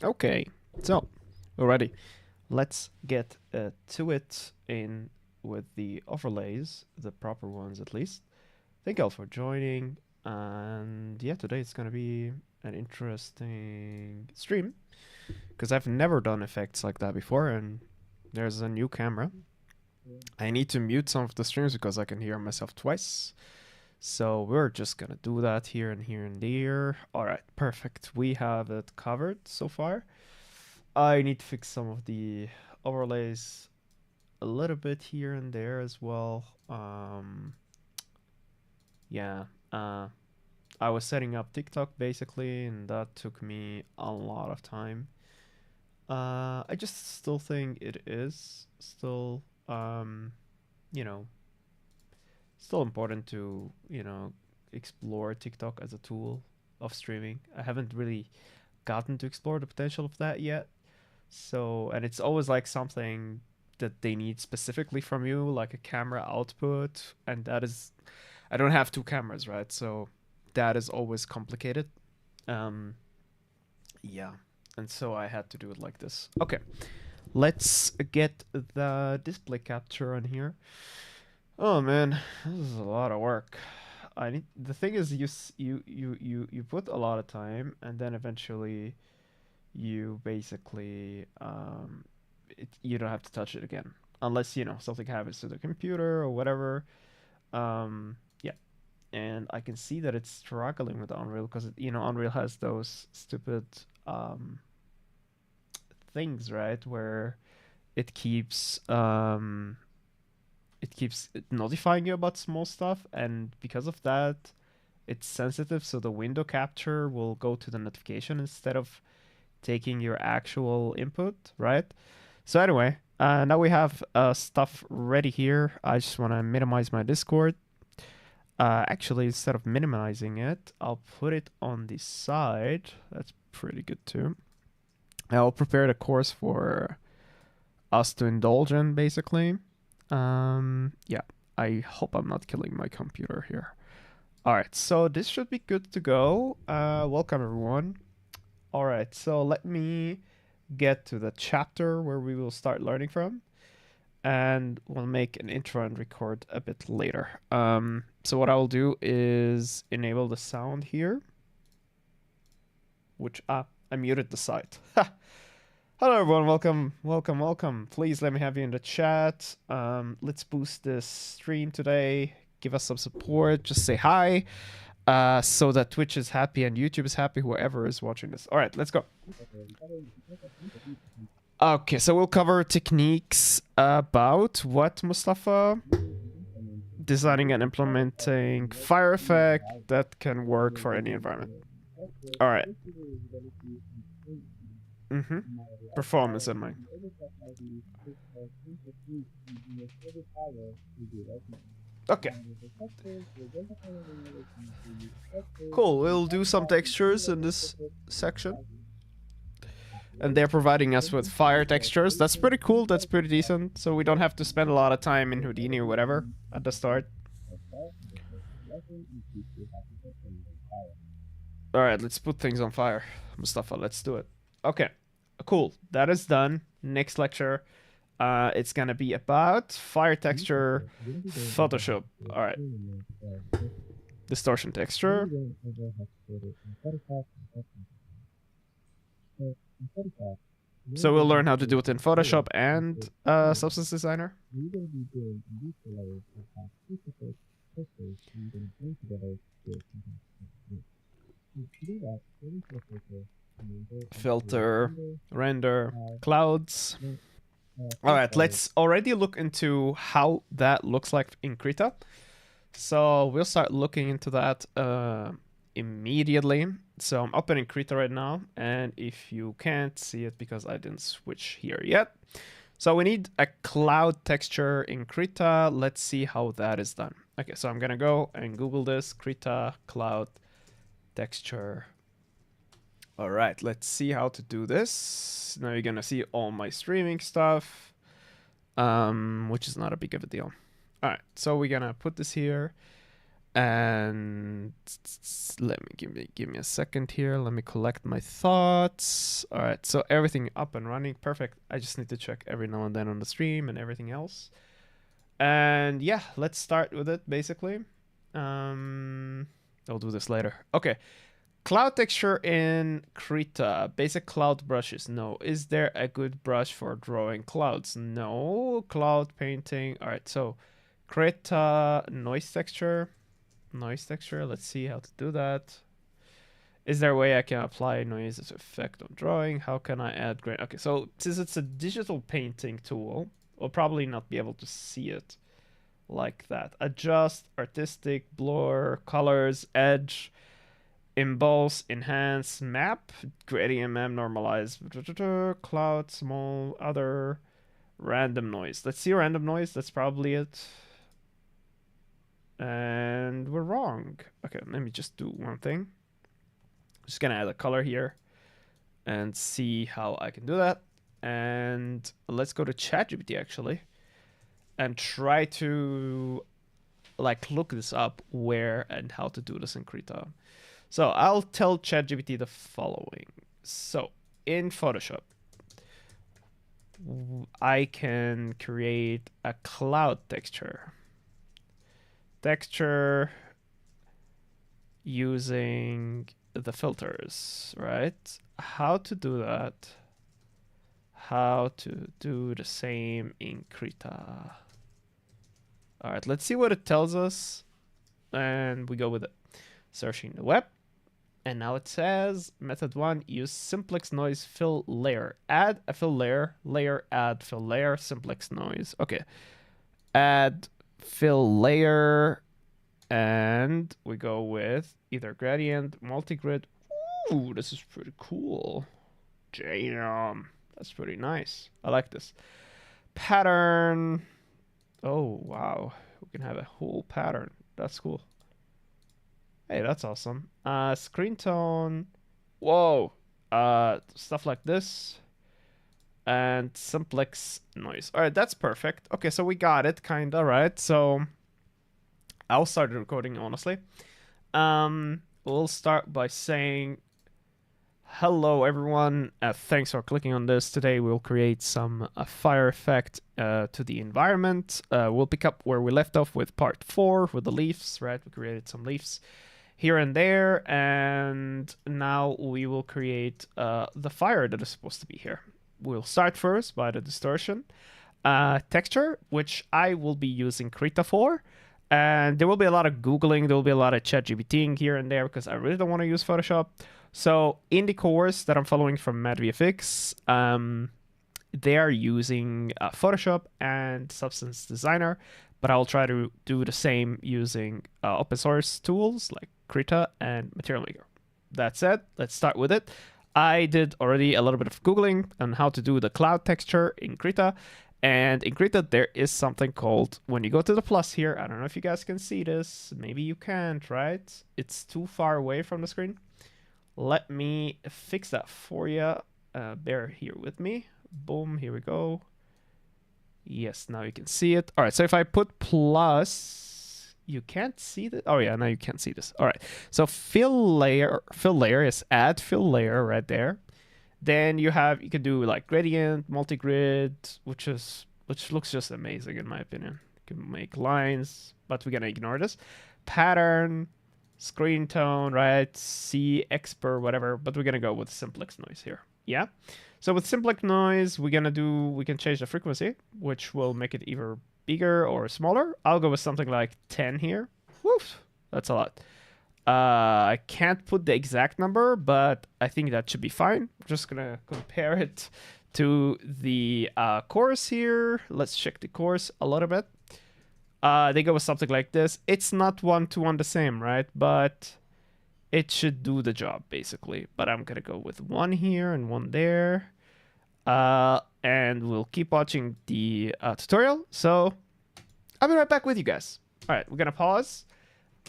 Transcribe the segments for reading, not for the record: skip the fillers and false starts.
Okay, so we're ready. Let's get to it in with the overlays, the proper ones at least. Thank you all for joining. And yeah, today it's gonna be an interesting stream because I've never done effects like that before, and there's a new camera. I need to mute some of the streams because I can hear myself twice. So we're just gonna do that here and here and there. All right, perfect. We have it covered so far. I need to fix some of the overlays a little bit here and there as well. Yeah, I was setting up TikTok basically, and that took me a lot of time. I just still think it is still, you know, still important to, explore TikTok as a tool of streaming. I haven't really gotten to explore the potential of that yet. So, and it's always like something that they need specifically from you, like a camera output. And that is, I don't have two cameras, right? So that is always complicated. Um, yeah. And so I had to do it like this. Okay. Let's get the display capture on here. Oh man, this is a lot of work. I need the thing is you put a lot of time and then eventually you basically you don't have to touch it again unless something happens to the computer or whatever. Yeah, and I can see that it's struggling with Unreal because Unreal has those stupid things, right, where it keeps notifying you about small stuff, and because of that it's sensitive, so the window capture will go to the notification instead of taking your actual input, right? So anyway, now we have stuff ready here. I just want to minimize my Discord. Actually, instead of minimizing it, I'll put it on the side. That's pretty good too. I'll prepare the course for us to indulge in, basically. Yeah, I hope I'm not killing my computer here. All right, so this should be good to go. Welcome, everyone. All right, so let me get to the chapter where we will start learning from, and we'll make an intro and record a bit later. So what I'll do is enable the sound here, which I muted the site. Hello everyone, welcome. Please let me have you in the chat. Let's boost this stream today. Give us some support. Just say hi. So that Twitch is happy and YouTube is happy, whoever is watching this. All right, let's go. Okay, so we'll cover techniques about what, Mustafa? Designing and implementing fire effect that can work for any environment. All right. Performance in mind. Okay. Cool, we'll do some textures in this section. And they're providing us with fire textures. That's pretty cool, that's pretty decent. So we don't have to spend a lot of time in Houdini or whatever at the start. Alright, let's put things on fire. Mustafa, let's do it. Okay, cool, that is done. Next lecture, it's gonna be about fire texture Photoshop. Alright. Distortion texture. So we'll learn how to do it in Photoshop and Substance Designer. Filter, render, clouds. All right, let's already look into how that looks like in Krita. So we'll start looking into that immediately. So I'm opening Krita right now, and if you can't see it because I didn't switch here yet. So we need a cloud texture in Krita. Let's see how that is done. Okay, so I'm gonna go and Google this, Krita cloud texture. All right, let's see how to do this. Now you're gonna see all my streaming stuff, which is not a big of a deal. All right, so we're gonna put this here. And let me give me a second here. Let me collect my thoughts. All right, so everything up and running, perfect. I just need to check every now and then on the stream and everything else. And yeah, let's start with it basically. I'll do this later. Okay, cloud texture in Krita. Basic cloud brushes. No. Is there a good brush for drawing clouds? No. Cloud painting. All right, so Krita noise texture. Noise texture. Let's see how to do that. Is there a way I can apply noise as effect on drawing? How can I add grain? Okay, so since it's a digital painting tool, we'll probably not be able to see it like that. Adjust, artistic, blur, colors, edge, emboss, enhance, map, gradient map, normalize, cloud, small, other, random noise. Let's see random noise. That's probably it. And we're wrong. Okay, let me just do one thing. Just gonna add a color here and see how I can do that. And let's go to ChatGPT actually and try to like look this up where and how to do this in Krita. So I'll tell ChatGPT the following. So in Photoshop, I can create a cloud texture. Texture using the filters, right? How to do that? How to do the same in Krita. All right, let's see what it tells us. And we go with it. Searching the web. And now it says method 1, use simplex noise fill layer. Add a fill layer, layer, add fill layer, simplex noise. Okay. Add fill layer. And we go with either gradient, multi-grid. Ooh, this is pretty cool. Damn. That's pretty nice. I like this. Pattern. Oh, wow. We can have a whole pattern. That's cool. Hey, that's awesome. Screen tone. Whoa. Stuff like this. And simplex noise. All right, that's perfect. Okay, so we got it, kinda, right? So I'll start the recording, honestly. We'll start by saying hello, everyone. Thanks for clicking on this. Today we'll create some fire effect to the environment. We'll pick up where we left off with part 4 with the leaves, right? We created some leaves here and there, and now we will create the fire that is supposed to be here. We'll start first by the distortion texture, which I will be using Krita for. And there will be a lot of Googling, there will be a lot of ChatGPTing here and there because I really don't want to use Photoshop. So in the course that I'm following from Mad VFX, they are using Photoshop and Substance Designer, but I'll try to do the same using open source tools like Krita and Material Maker. That said, let's start with it. I did already a little bit of Googling on how to do the cloud texture in Krita. And in Krita, there is something called, when you go to the plus here, I don't know if you guys can see this. Maybe you can't, right? It's too far away from the screen. Let me fix that for you. Bear here with me. Boom, here we go. Yes, now you can see it. All right, so if I put plus, you can't see that. Oh yeah, now you can't see this. All right, so fill layer is add fill layer right there. Then you can do like gradient, multi-grid, which looks just amazing in my opinion. You can make lines, but we're gonna ignore this. Pattern, screen tone, right? C, expert, whatever, but we're gonna go with simplex noise here. Yeah. So with simplex noise, we can change the frequency, which will make it either bigger or smaller. I'll go with something like 10 here. Woof, that's a lot. I can't put the exact number, but I think that should be fine. I'm just gonna compare it to the course here. Let's check the course a little bit. They go with something like this. It's not 1-to-1 the same, right? But it should do the job, basically. But I'm gonna go with 1 here and 1 there. And we'll keep watching the tutorial. So I'll be right back with you guys. All right, we're gonna pause.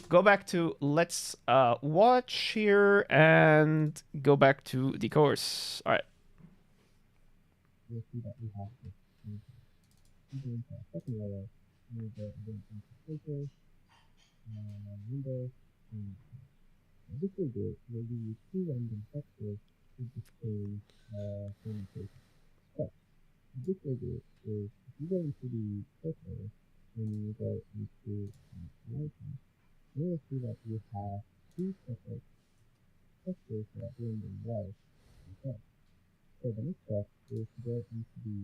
Go back to let's watch here and go back to the course. All right. You'll see that we have this second layer. We go into filters number. And this figure will be two random factors with the same equation. So this figure is if you go into the first layer and you go into lighting, you will see that you have two separate factors that are doing the right and left. So the next step is to go into the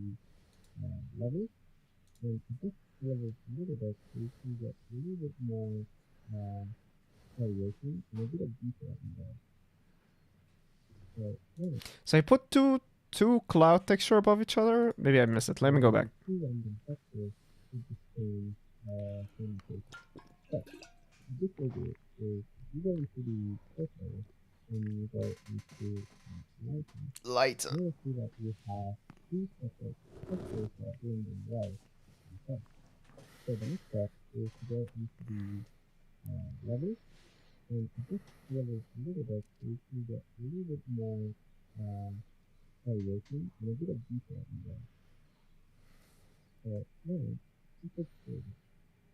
level and just level a little bit so you can get a little bit more variation and a bit of detail in there. So I put two cloud texture above each other. Maybe I missed it. Let me go back. Two random factors with the same equation. So this figure is if you go into the first layer and you go into lighting, you will see that you have two separate factors that are doing the right and left. So the next step is to go into the level and just level a little bit so you can get a little bit more variation and a bit of detail in there. So now, the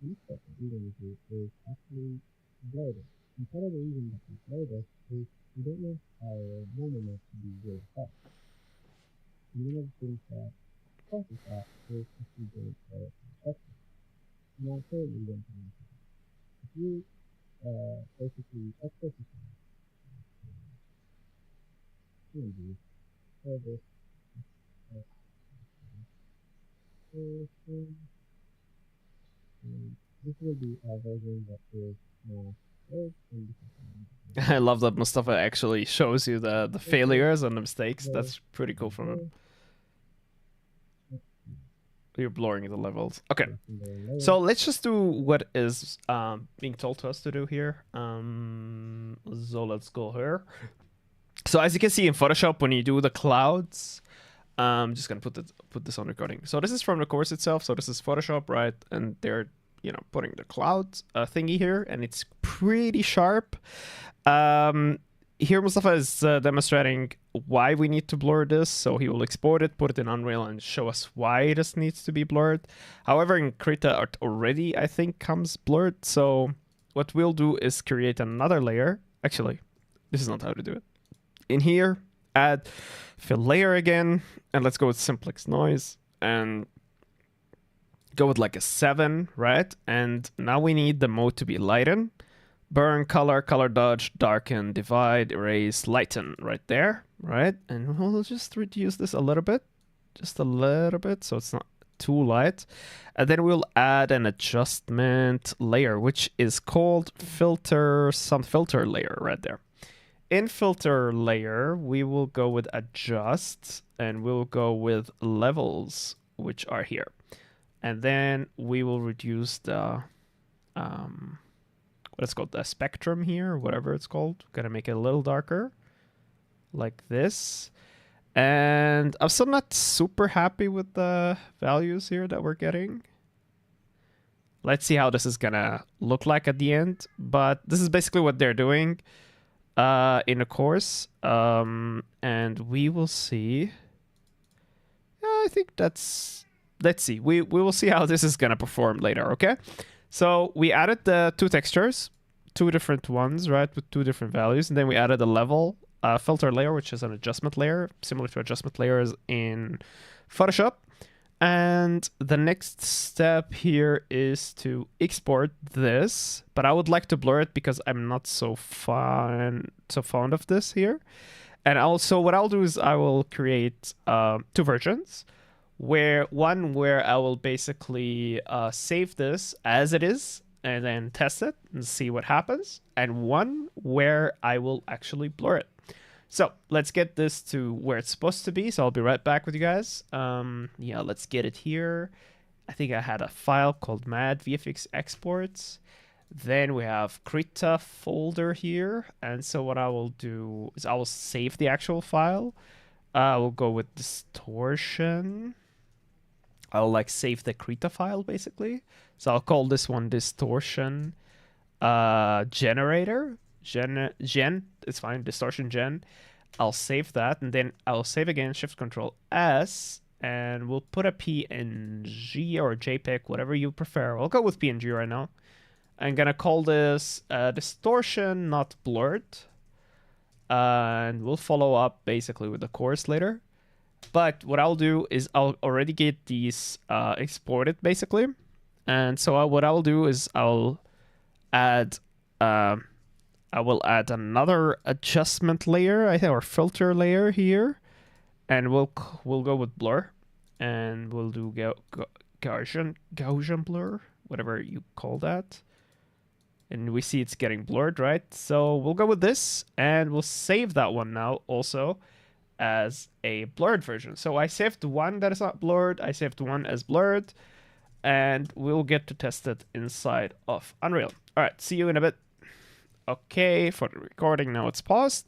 next step that we're going to do is actually blur this. And part of the reason that we blur this is we don't want our moment to be really fast. And one of the things that causes that is actually going to texture. Now, currently, we don't do anything. If you basically export this changes for this this will be a version that is more I love that Mustafa actually shows you the failures and the mistakes. That's pretty cool from him. You're blurring the levels. Okay, so let's just do what is being told to us to do here. So let's go here. So as you can see in Photoshop, when you do the clouds, I'm just gonna put this on recording. So this is from the course itself. So this is Photoshop, right? And they're putting the clouds thingy here, and it's pretty sharp. Here Mustafa is demonstrating why we need to blur this, so he will export it, put it in Unreal, and show us why this needs to be blurred. However, in Krita it already, I think, comes blurred, so what we'll do is create another layer. Actually, this is not how to do it. In here, add fill layer again, and let's go with simplex noise, and go with like a 7, right? And now we need the mode to be lighten. Burn, color, color dodge, darken, divide, erase, lighten right there, right? And we'll just reduce this a little bit, just a little bit, so it's not too light. And then we'll add an adjustment layer, which is called filter, some filter layer right there. In filter layer, we will go with adjust, and we'll go with levels, which are here. And then we will reduce the what is called the spectrum here, whatever it's called. Gonna make it a little darker, like this. And I'm still not super happy with the values here that we're getting. Let's see how this is gonna look like at the end. But this is basically what they're doing in a course. And we will see. Yeah, I think that's... Let's see. We will see how this is gonna perform later, okay? So we added the two textures, two different ones, right, with two different values. And then we added a level filter layer, which is an adjustment layer, similar to adjustment layers in Photoshop. And the next step here is to export this, but I would like to blur it because I'm not so fond of this here. And also what I'll do is I will create two versions. Where I will basically save this as it is and then test it and see what happens, and one where I will actually blur it. So let's get this to where it's supposed to be. So I'll be right back with you guys. Yeah, let's get it here. I think I had a file called Mad VFX exports. Then we have Krita folder here. And so what I will do is I will save the actual file. I will go with distortion. I'll like save the Krita file basically. So I'll call this one distortion generator. Gen, it's fine, distortion gen. I'll save that, and then I'll save again, Shift Control S, and we'll put a PNG or a JPEG, whatever you prefer. I'll go with PNG right now. I'm gonna call this distortion, not blurred. And we'll follow up basically with the chorus later. But what I'll do is I'll already get these exported basically. And so what I'll do is I'll add I will add another adjustment layer, I think, or filter layer here, and we'll go with blur, and we'll do Gaussian blur, whatever you call that. And we see it's getting blurred, right? So we'll go with this, and we'll save that one now also as a blurred version. So I saved one that is not blurred, I saved one as blurred, and we'll get to test it inside of Unreal. All right, see you in a bit. Okay, for the recording now it's paused,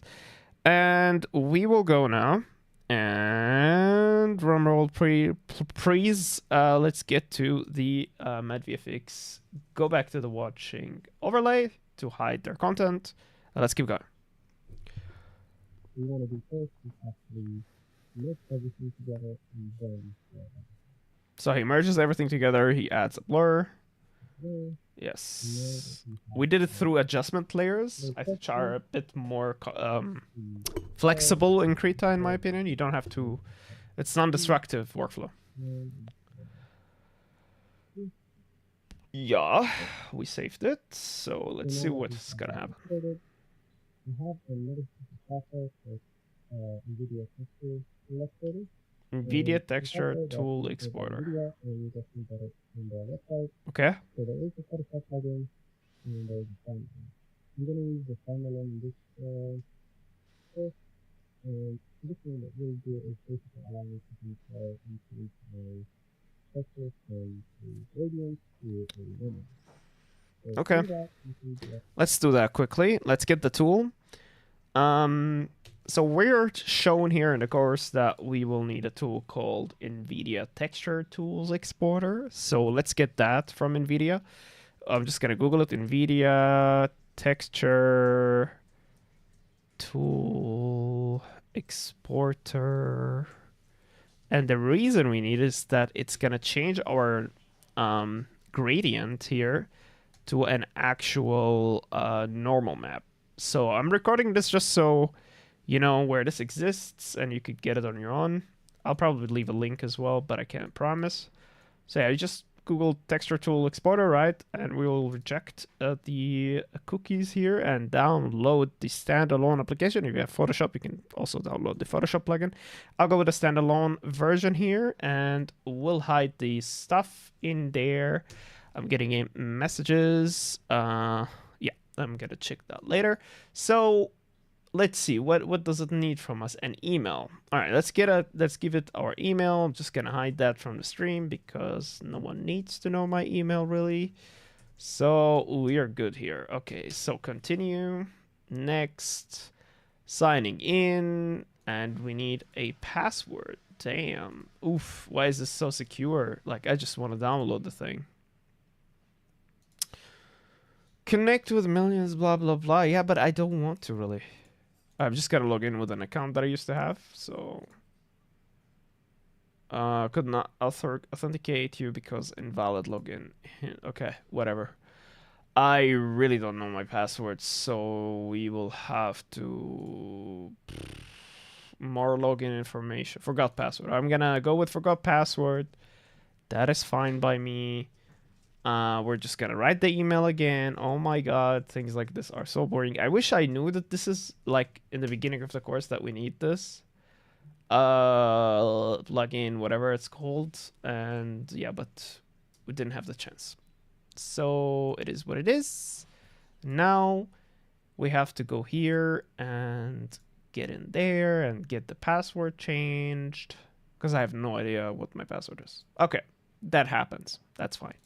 and we will go now. And drumroll, please. Let's get to the Mad VFX. Go back to the watching overlay to hide their content. Let's keep going. We want to do first is actually mix everything together and then. So he merges everything together. He adds a blur. Blur. Yes. We did it through adjustment layers, which are a bit more flexible in Krita, in my opinion. You don't have to... It's non-destructive workflow. Yeah, we saved it. So let's see what's going to happen. We have another software called NVIDIA Texture Illustrator. NVIDIA Texture Tool Exporter. Okay. So there is a Photoshop plugin and there's a standalone. I'm going to use the standalone in this course. And this one that we'll do is basically allowing you to control into a texture from a gradient to a limit. So okay. Let's do that quickly. Let's get the tool. So we're shown here in the course that we will need a tool called NVIDIA Texture Tools Exporter. So let's get that from NVIDIA. I'm just going to Google it. NVIDIA Texture Tool Exporter. And the reason we need is that it's going to change our gradient here to an actual normal map. So I'm recording this just so you know where this exists and you could get it on your own. I'll probably leave a link as well, but I can't promise. So yeah, you just Google Texture Tool Exporter, right? And we will reject the cookies here and download the standalone application. If you have Photoshop, you can also download the Photoshop plugin. I'll go with the standalone version here, and we'll hide the stuff in there. I'm getting messages. Yeah, I'm gonna check that later. So let's see, what does it need from us? An email. All right, let's give it our email. I'm just gonna hide that from the stream because no one needs to know my email really. So we are good here. Okay, so continue. Next, signing in, and we need a password. Damn. Oof. Why is this so secure? Like, I just want to download the thing. Connect with millions, blah blah blah. Yeah, but I don't want to really. I'm just gonna log in with an account that I used to have, so could not authenticate you because invalid login. Okay, whatever. I really don't know my password, so we will have to more login information. Forgot password. I'm gonna go with forgot password. That is fine by me. We're just gonna write the email again. Oh my god, things like this are so boring. I wish I knew that this is like in the beginning of the course that we need this plugin, whatever it's called. And yeah, but we didn't have the chance, so it is what it is. Now we have to go here and get in there and get the password changed because I have no idea what my password is. Okay, that happens. That's fine.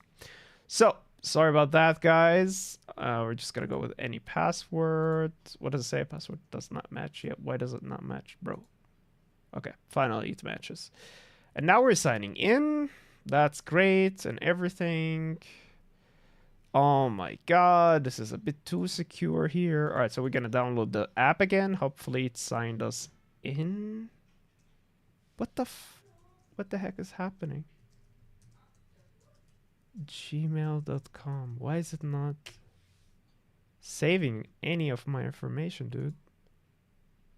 So, sorry about that, guys. We're just going to go with any password. What does it say? Password does not match yet. Why does it not match, bro? Okay, finally it matches. And now we're signing in. That's great and everything. Oh my god, this is a bit too secure here. All right, so we're going to download the app again. Hopefully it signed us in. What the heck is happening? Gmail.com. Why is it not saving any of my information, dude?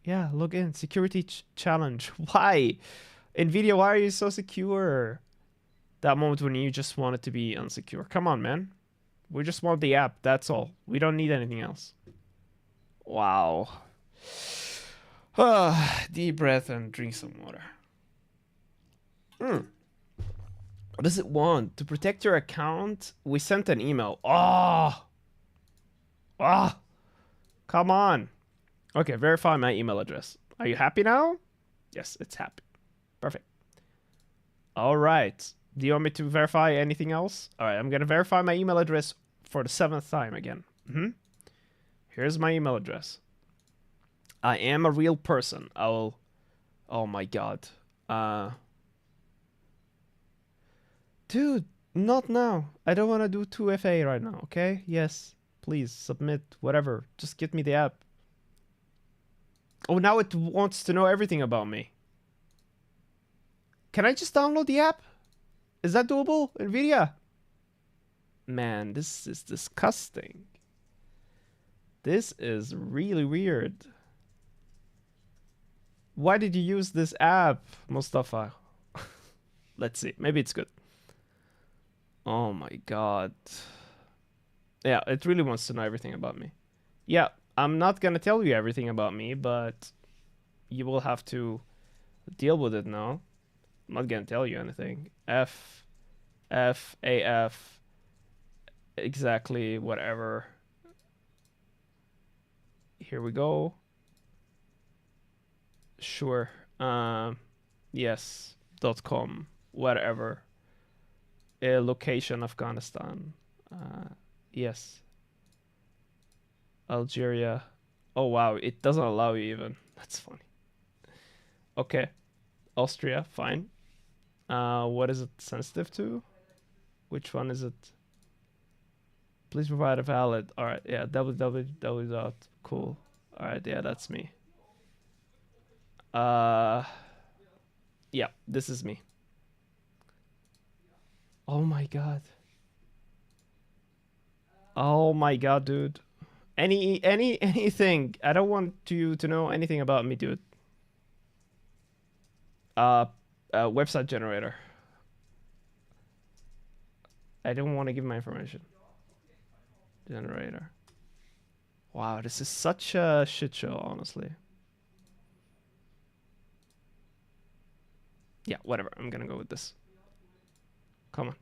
Yeah, log in. Security challenge. Why? NVIDIA, why are you so secure? That moment when you just want it to be unsecure. Come on, man. We just want the app. That's all. We don't need anything else. Wow. Deep breath and drink some water. What does it want? To protect your account? We sent an email. Oh. Come on. Okay, verify my email address. Are you happy now? Yes, it's happy. Perfect. All right. Do you want me to verify anything else? All right, I'm going to verify my email address for the 7th time again. Here's my email address. I am a real person. Oh my god. Dude, not now. I don't want to do 2FA right now, okay? Yes, please submit whatever. Just get me the app. Oh, now it wants to know everything about me. Can I just download the app? Is that doable, NVIDIA? Man, this is disgusting. This is really weird. Why did you use this app, Mustafa? Let's see. Maybe it's good. Oh my god. Yeah, it really wants to know everything about me. Yeah, I'm not gonna tell you everything about me, but you will have to deal with it now. I'm not gonna tell you anything. F, A, F, exactly, whatever. Here we go. Sure. Yes. .com. Whatever. Location Afghanistan. Yes. Algeria. Oh wow, it doesn't allow you even. That's funny. Okay. Austria, fine. What is it sensitive to? Which one is it? Please provide a valid. All right, yeah, www. Cool. All right, yeah, that's me. Yeah, this is me. Oh my god. Oh my god, dude. Anything. I don't want you to know anything about me, dude. Website generator. I don't want to give my information. Generator. Wow, this is such a shit show, honestly. Yeah, whatever. I'm gonna go with this. Come on.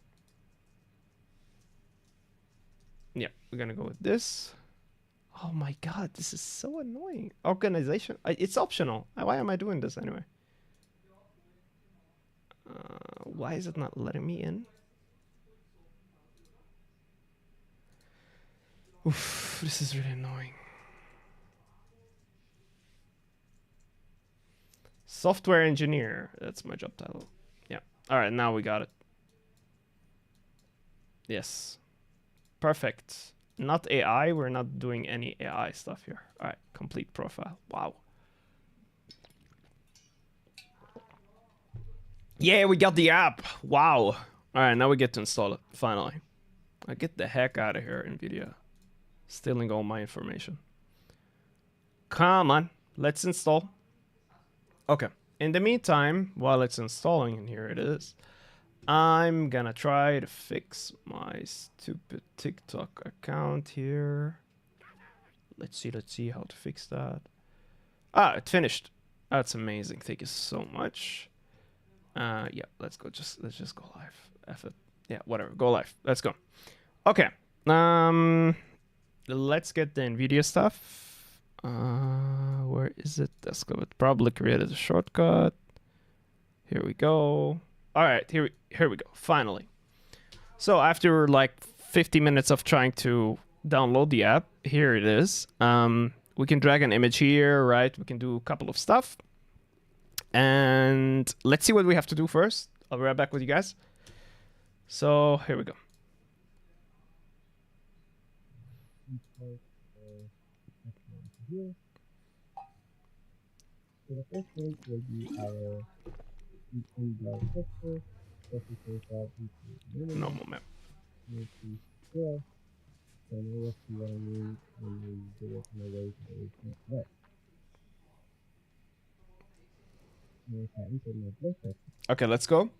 Yeah, we're gonna go with this. Oh my god, this is so annoying. Organization. It's optional. Why am I doing this anyway? Why is it not letting me in? Oof, this is really annoying. Software engineer. That's my job title. Yeah. All right, now we got it. Yes. Perfect. Not AI. We're not doing any AI stuff here. All right, complete profile. Wow. Yeah, we got the app. Wow. All right, now we get to install it. Finally. I get the heck out of here, NVIDIA. Stealing all my information. Come on. Let's install. Okay. In the meantime, while it's installing, and here it is, I'm gonna try to fix my stupid TikTok account here. Let's see how to fix that. Ah, it finished. That's amazing. Thank you so much. Yeah, let's just go live. F it. Yeah, whatever. Go live. Let's go. Okay. Let's get the NVIDIA stuff. Where is it? Let's go. It probably created a shortcut. Here we go. All right, here we go. Finally. So after like 50 minutes of trying to download the app, here it is. We can drag an image here, right? We can do a couple of stuff. And let's see what we have to do first. I'll be right back with you guys. So here we go. So the first page will be our No moment. need to scale. So now you see what I mean when we do it in a way that is not right. Now if I enter my blur section, Okay, let's go.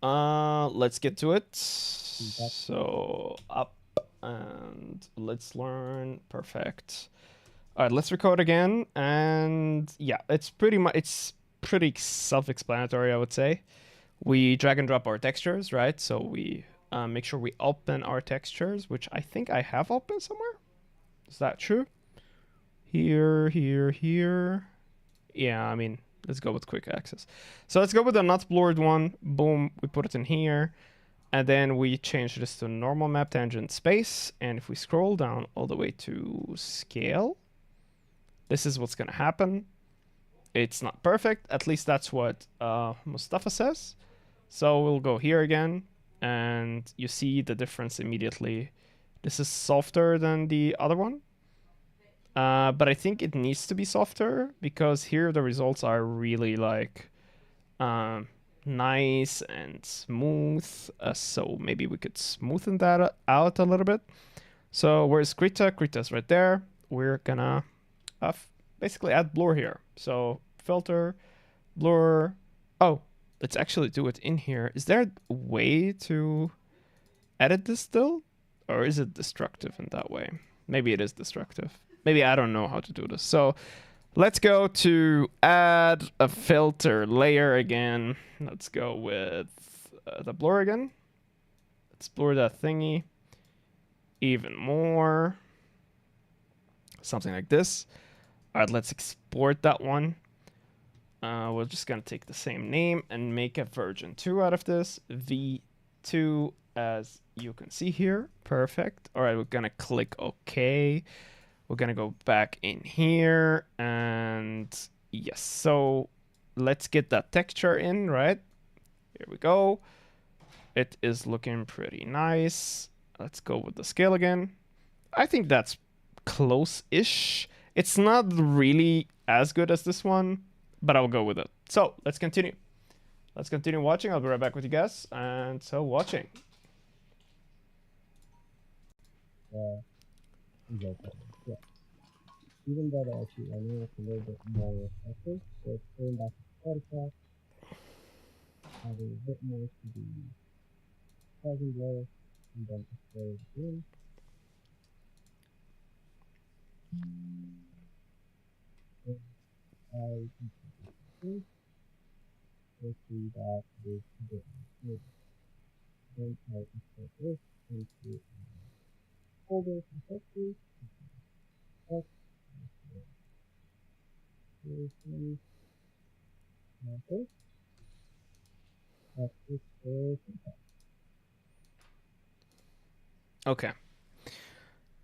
Let's get to it. So up and let's learn. Perfect. All right, let's record again. And yeah, it's pretty self-explanatory, I would say. We drag and drop our textures, right? So we make sure we open our textures, which I think I have open somewhere. Is that true? Here, here, here. Yeah, I mean, let's go with quick access. So let's go with the not blurred one. Boom, we put it in here. And then we change this to normal map tangent space. And if we scroll down all the way to scale, this is what's going to happen. It's not perfect. At least that's what Mustafa says. So we'll go here again. And you see the difference immediately. This is softer than the other one. But I think it needs to be softer because here the results are really like nice and smooth. So maybe we could smoothen that out a little bit. So where's Krita? Krita's right there. We're gonna basically add blur here. So filter, blur. Oh, let's actually do it in here. Is there a way to edit this still? Or is it destructive in that way? Maybe it is destructive. Maybe I don't know how to do this. So let's go to add a filter layer again. Let's go with the blur again. Let's blur that thingy even more. Something like this. All right, let's export that one. We're just going to take the same name and make a version 2 out of this. V2, as you can see here. Perfect. All right, we're going to click OK. We're going to go back in here. And yes, so let's get that texture in, right? Here we go. It is looking pretty nice. Let's go with the scale again. I think that's close-ish. It's not really as good as this one, but I'll go with it. So let's continue. Let's continue watching. I'll be right back with you guys. And so watching. yeah. Even though actually I know it's a little bit more effective, so going back to Spotify, adding a bit more to the housing blur, and then export it again. I can see that it is a bit more. Then I export this into folder for textures, text, creation, okay, that's it for Okay.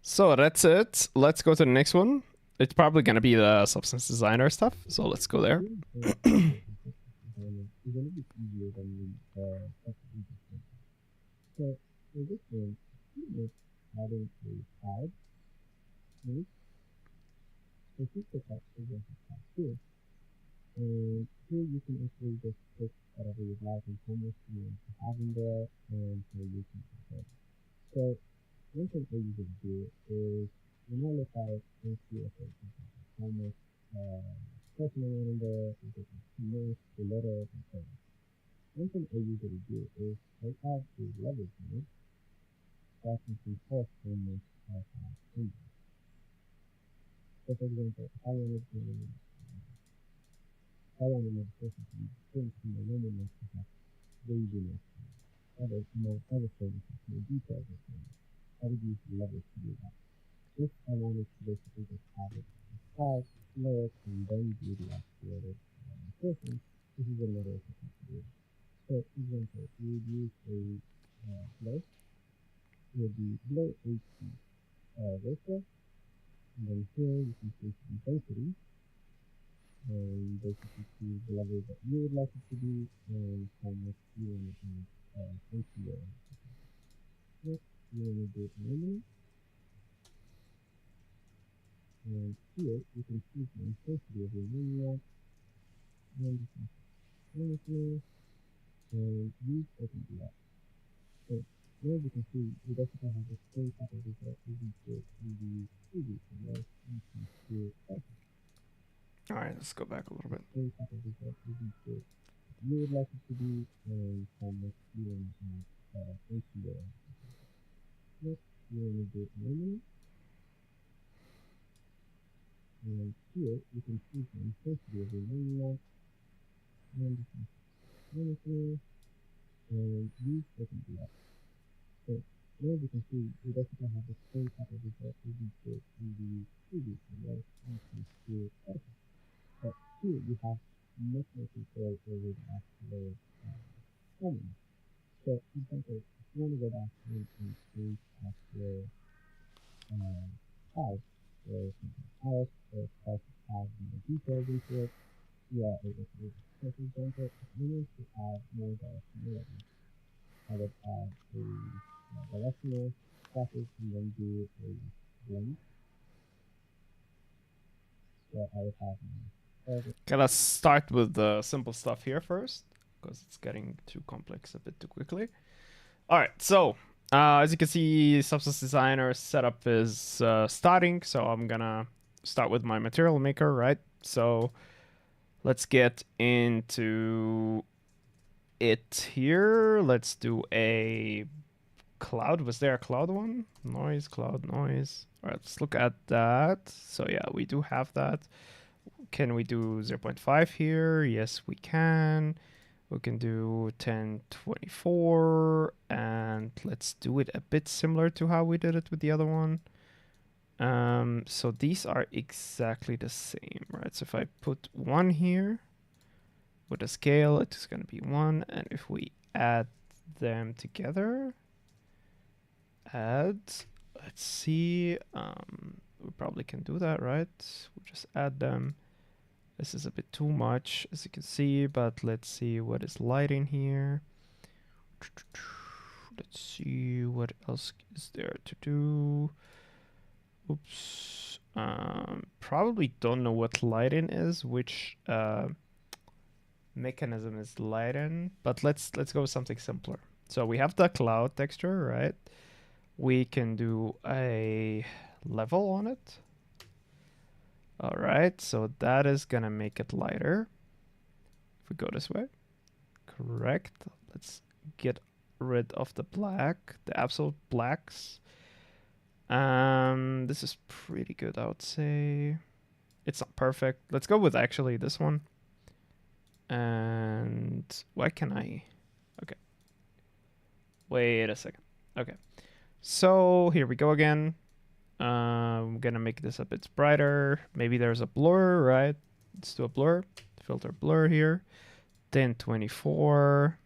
So that's it. Let's go to the next one. It's probably going to be the substance designer stuff. So let's go there. it's going to be easier than the So for this one, it's adding a tag, right? So keep the text is going to tag here. And here you can actually just pick whatever you like and how much you want to have in there, and so you can control. So one thing I usually do is when I look at it and see how much person I want in there, if it's too much, too little, and so on. One thing I usually do is I have a level here that can control how much I have in there. So for example, if I wanted to I want to make person to be distinct from the loneliness to have laziness, other things, more details of things. I would use the levels to do that. If I wanted to basically just have it as lower and then do the actual person, this is another thing to do. So, for example, you would use a blur, with the blur HP ratio, and then here you can choose intensity, and basically choose the level that you would like it to be, and how much you want to APO. Next, you want to do it normally, and here you can choose the intensity of your linear, and you can honestly, and use OpenBL. So Here we can see we basically have the same type of result as we did in the previous one, right? We can see All right, let's go back a little bit. same type of result as we did. You would like it to be a kind of feeling of ATO. Next, we're going to do normally. And here you can see the intensity of the normal and the and use open block. So here we can see we basically have the same type of result as we did in the previous one, right? We can see okay. But here you have much more control over the actual formula. So for example, if you want to go back and create actual house or something else or try to add more details into it, you are able to do it. So for example, if you need to add more directionality, I would add a directional graphic and then do a blend. So I would have Okay, let's start with the simple stuff here first, because it's getting too complex a bit too quickly. All right, so as you can see, Substance Designer setup is starting, so I'm gonna start with my material maker, right? So let's get into it here. Let's do a cloud. Was there a cloud one? Noise, cloud, noise. All right, let's look at that. So yeah, we do have that. Can we do 0.5 here? Yes, we can. We can do 1024, and let's do it a bit similar to how we did it with the other one. So these are exactly the same, right? So if I put 1 here with a scale, it's going to be 1, and if we add them together, let's see, we probably can do that, right? We'll just add them. This is a bit too much, as you can see, but let's see what is lighting here. Let's see what else is there to do. Oops. Probably don't know what lighting is, which mechanism is lighting, but let's go with something simpler. So we have the cloud texture, right? We can do a level on it. All right, so that is gonna make it lighter. If we go this way, correct. Let's get rid of the black, the absolute blacks. This is pretty good, I would say. It's not perfect. Let's go with actually this one. And why can I? Okay. Wait a second. Okay. So here we go again. I'm gonna make this a bit brighter. Maybe there's a blur, right? Let's do a blur. Filter blur here. 1024.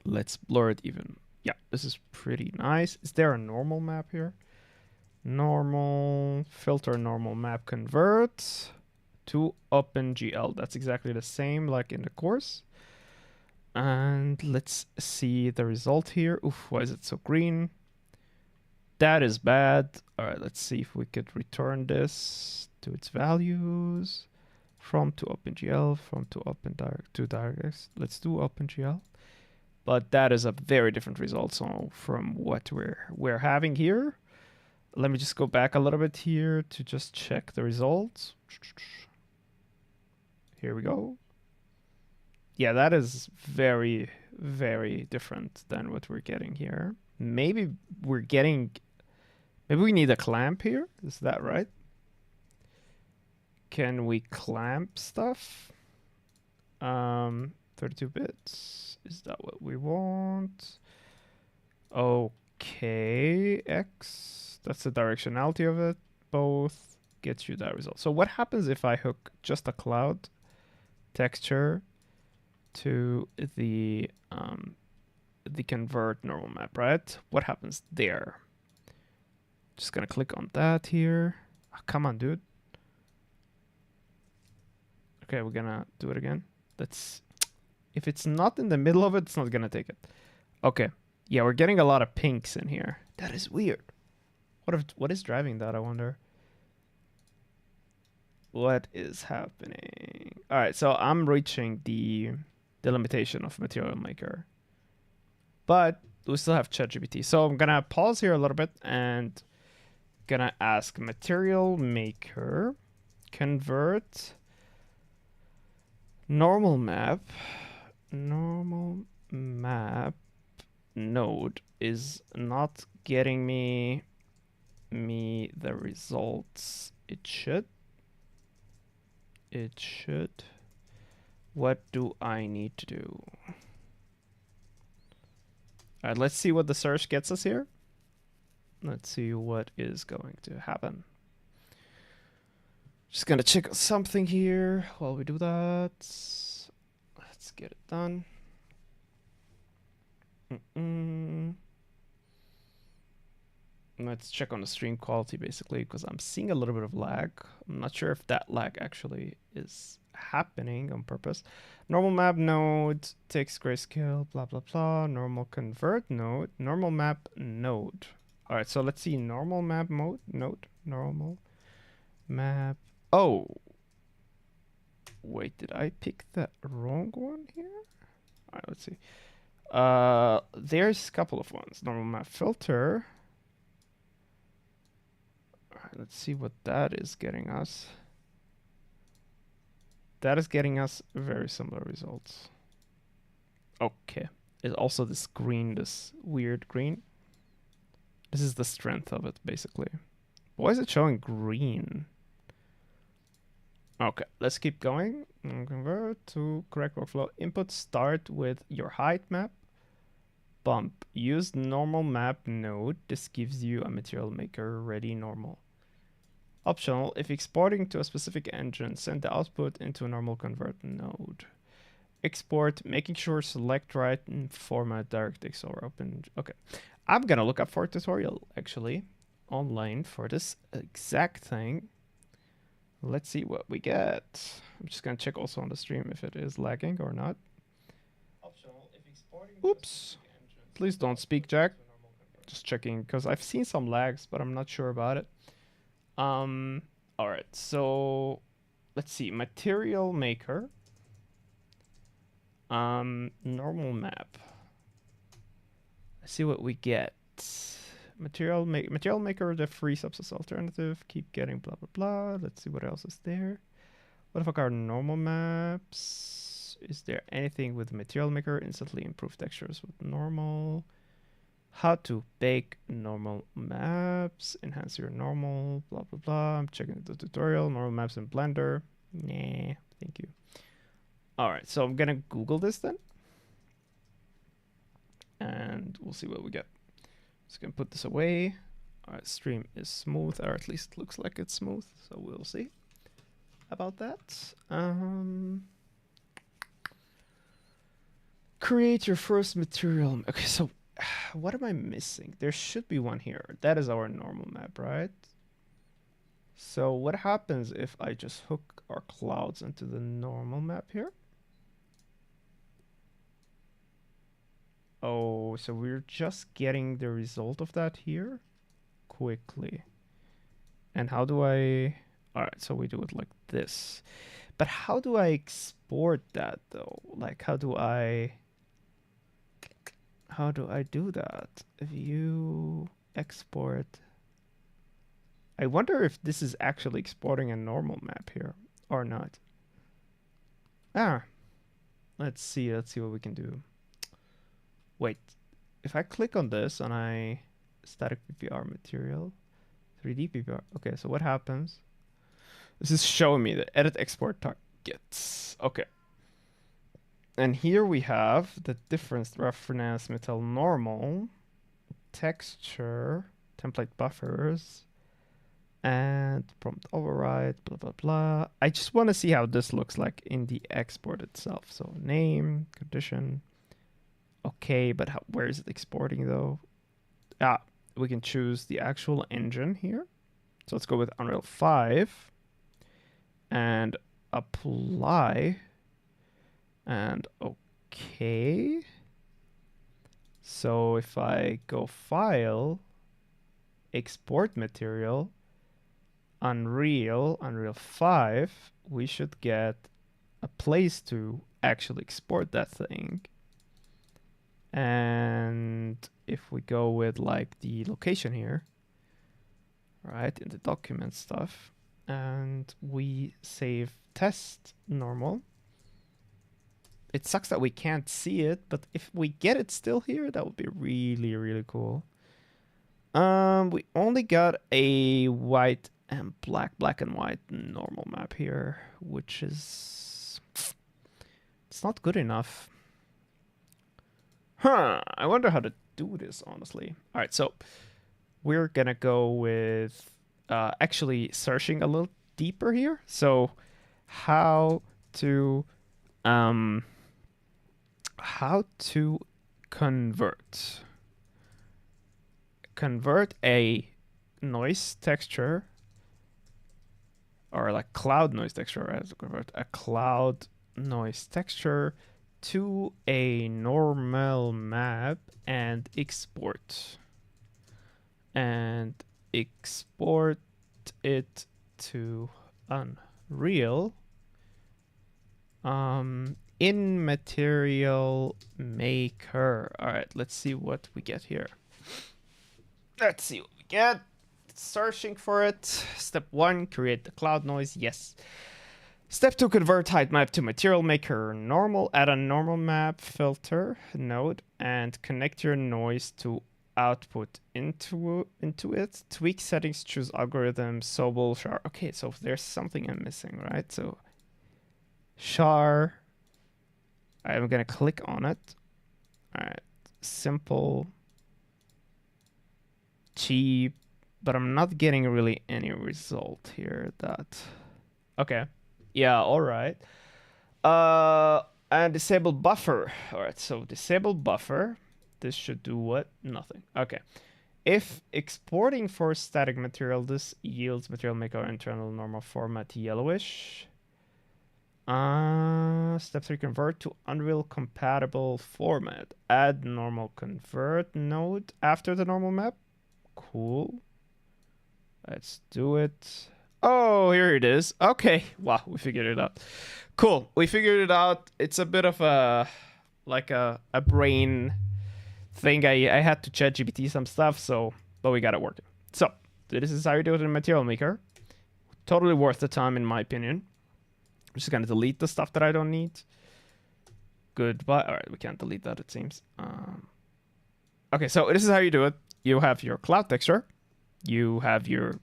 Let's blur it even. Yeah, this is pretty nice. Is there a normal map here? Normal, filter normal map, convert to OpenGL. That's exactly the same like in the course. And let's see the result here. Oof, why is it so green? That is bad. All right, let's see if we could return this to its values. From to OpenGL, from to DirectX. Let's do OpenGL. But that is a very different result so from what we're having here. Let me just go back a little bit here to just check the results. Here we go. Yeah, that is very, very different than what we're getting here. Maybe we need a clamp here. Is that right? Can we clamp stuff? 32 bits. Is that what we want? Okay, X. That's the directionality of it. Both gets you that result. So what happens if I hook just a cloud texture to the convert normal map, right? What happens there? Just gonna click on that here. Oh, come on, dude. Okay, we're gonna do it again. If it's not in the middle of it, it's not gonna take it. Okay. Yeah, we're getting a lot of pinks in here. That is weird. What is driving that, I wonder? What is happening? All right, so I'm reaching the limitation of Material Maker. But we still have ChatGPT. So I'm gonna pause here a little bit and gonna ask Material Maker convert normal map node is not getting me the results it should. What do I need to do? All right, let's see what the search gets us here. Let's see what is going to happen. Just gonna check something here while we do that. Let's get it done. Let's check on the stream quality basically, because I'm seeing a little bit of lag. I'm not sure if that lag actually is happening on purpose. Normal map node takes grayscale, blah blah blah. Normal convert node, normal map node. All right, so let's see normal map mode node, normal map. Oh, wait, did I pick the wrong one here? All right, let's see. There's a couple of ones. Normal map filter. All right, let's see what that is getting us. That is getting us very similar results. Okay. It's also this green, this weird green. This is the strength of it, basically. Why is it showing green? Okay, let's keep going. Convert to correct workflow. Input start with your height map. Bump. Use normal map node. This gives you a material maker ready normal. Optional, if exporting to a specific engine, send the output into a normal convert node. Export, making sure select right and format DirectX or open. Okay, I'm gonna look up for a tutorial actually online for this exact thing. Let's see what we get. I'm just gonna check also on the stream if it is lagging or not. Optional, if exporting. Oops. Please don't speak, Jack. Just checking because I've seen some lags, but I'm not sure about it. All right, so let's see. Material Maker. Normal map. Let's see what we get. Material Maker, the free subsets alternative. Keep getting blah blah blah. Let's see what else is there. What the fuck are normal maps? Is there anything with Material Maker? Instantly improve textures with normal. How to bake normal maps. Enhance your normal. Blah blah blah. I'm checking the tutorial. Normal maps in Blender. Nah, thank you. All right, so I'm gonna Google this then, and we'll see what we get. Just gonna put this away. All right, stream is smooth, or at least looks like it's smooth. So we'll see about that. Create your first material. Okay, so what am I missing? There should be one here. That is our normal map, right? So what happens if I just hook our clouds into the normal map here? Oh, so we're just getting the result of that here quickly. And how do I... All right, so we do it like this. But how do I export that though? Like, how do I do that? View, export. I wonder if this is actually exporting a normal map here or not. Ah, let's see what we can do. Wait, if I click on this and I static PPR material, 3D PPR. Okay, so what happens? This is showing me the edit export targets. Okay. And here we have the difference roughness, metal normal, texture, template buffers, and prompt override, blah, blah, blah. I just want to see how this looks like in the export itself. So name, condition. Okay, but where is it exporting though? We can choose the actual engine here. So let's go with Unreal 5 and apply. And okay. So if I go file, export material, Unreal 5, we should get a place to actually export that thing. And if we go with like the location here, right, in the document stuff, and we save test normal. It sucks that we can't see it, but if we get it still here, that would be really, really cool. We only got a white and black and white normal map here, which is... it's not good enough. Huh, I wonder how to do this, honestly. All right, so we're gonna go with actually searching a little deeper here. So how to convert a noise texture, or like cloud noise texture, right? Convert a cloud noise texture to a normal map and export it to Unreal in Material Maker. All right, let's see what we get here. Let's see what we get. Searching for it. Step 1, create the cloud noise. Yes. Step 2, convert height map to Material Maker normal. Add a normal map filter node and connect your noise to output into it. Tweak settings, choose algorithm, Sobel, char. Okay, so there's something I'm missing, right? So char. I'm gonna click on it. All right, simple, cheap, but I'm not getting really any result here. Okay, yeah, all right. And disable buffer. All right, so disable buffer. This should do what? Nothing. Okay. If exporting for static material, this yields Material Maker internal normal format yellowish. Step 3, convert to Unreal compatible format. Add normal convert node after the normal map. Cool. Let's do it. Oh, here it is. Okay. Wow, we figured it out. Cool. We figured it out. It's a bit of a brain thing. I had to ChatGPT some stuff, but we got it working. So this is how you do it in Material Maker. Totally worth the time, in my opinion. I'm just gonna delete the stuff that I don't need. Goodbye. All right, we can't delete that, it seems. Okay, so this is how you do it. You have your cloud texture. You have your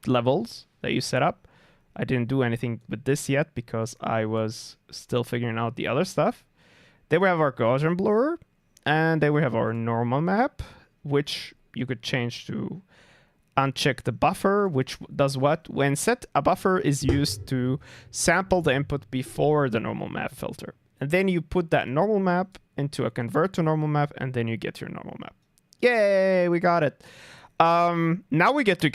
levels that you set up. I didn't do anything with this yet because I was still figuring out the other stuff. Then we have our Gaussian blur, and then we have our normal map, which you could change to uncheck the buffer, which does what? When set, a buffer is used to sample the input before the normal map filter. And then you put that normal map into a convert to normal map, and then you get your normal map. Yay, we got it. Now we get to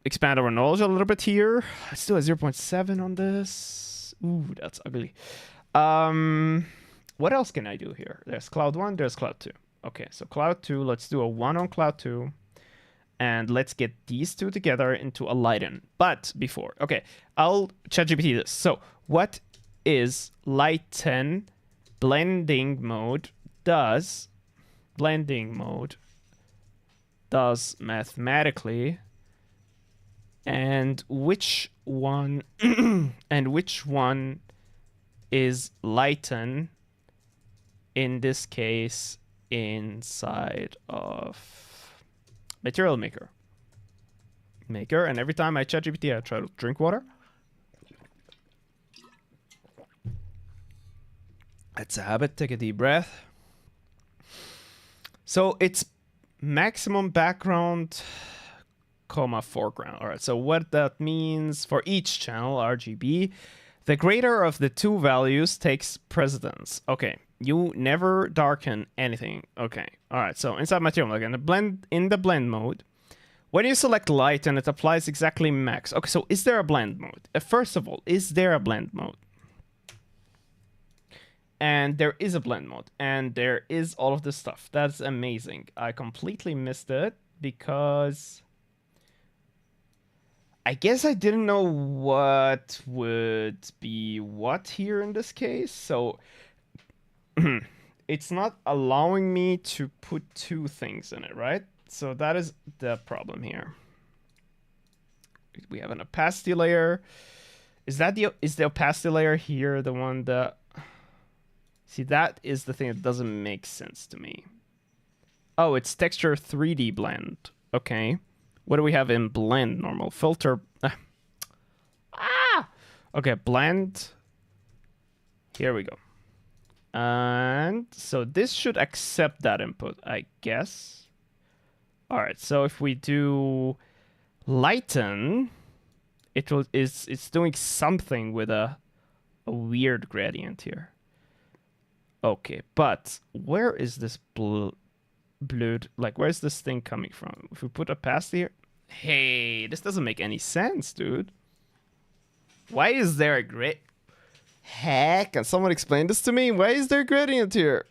expand our knowledge a little bit here. I still have 0.7 on this. Ooh, that's ugly. What else can I do here? There's Cloud 1, there's Cloud 2. Okay, so Cloud 2, let's do a 1 on Cloud 2. And let's get these two together into a lighten. But before, okay, I'll ChatGPT this. So what is lighten blending mode does mathematically, and which one is lighten in this case inside of Material Maker. And every time I ChatGPT, I try to drink water. That's a habit. Take a deep breath. So it's maximum background, foreground. All right. So what that means for each channel, RGB, the greater of the two values takes precedence. Okay. You never darken anything. Okay. All right. So inside Material Maker, in the blend mode, when you select light and it applies exactly max. Okay. So is there a blend mode? First of all, is there a blend mode? And there is a blend mode, and there is all of this stuff. That's amazing. I completely missed it because I guess I didn't know what would be what here in this case. So it's not allowing me to put two things in it, right? So that is the problem here. We have an opacity layer. Is the opacity layer here the one that... See, that is the thing that doesn't make sense to me. Oh, it's texture 3D blend. Okay. What do we have in blend? Normal filter. Okay, blend. Here we go. And so this should accept that input, I guess. All right, so if we do lighten, it's doing something with a weird gradient here. Okay, but where is this blood? Like, where's this thing coming from? If we put opacity here, hey, this doesn't make any sense, dude. Why is there a gradient? Heck, can someone explain this to me? Why is there a gradient here?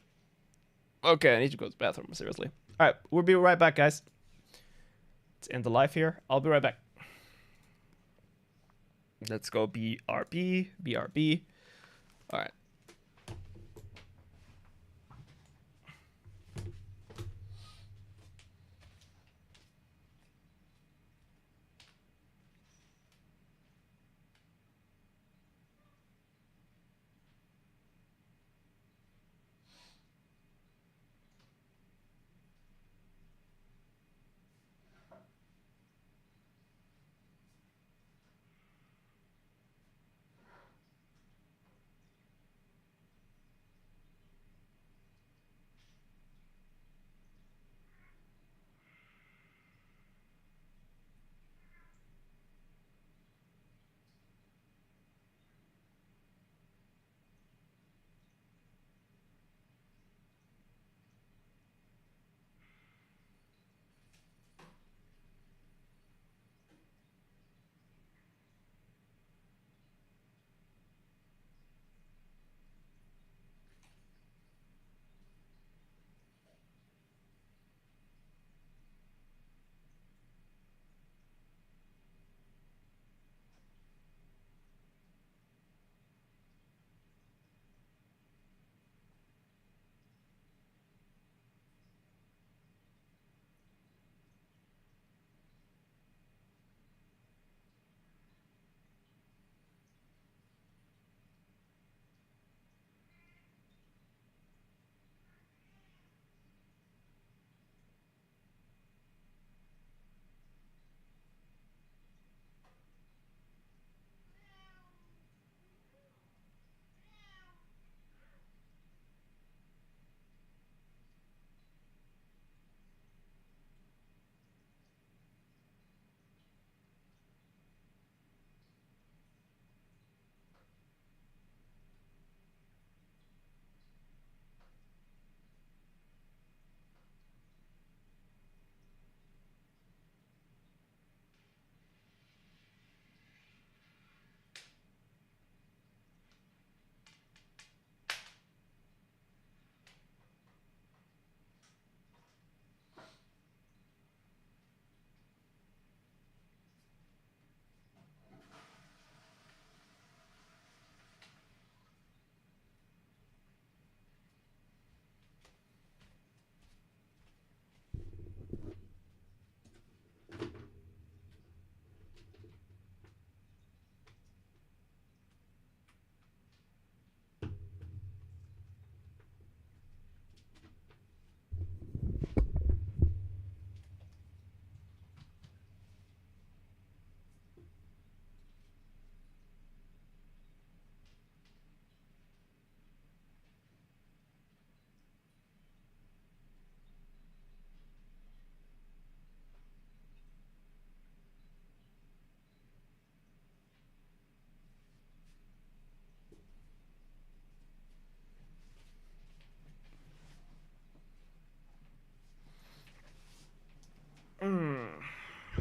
Okay, I need to go to the bathroom, seriously. All right, we'll be right back, guys. Let's end the live here. I'll be right back. Let's go BRB, BRB. All right.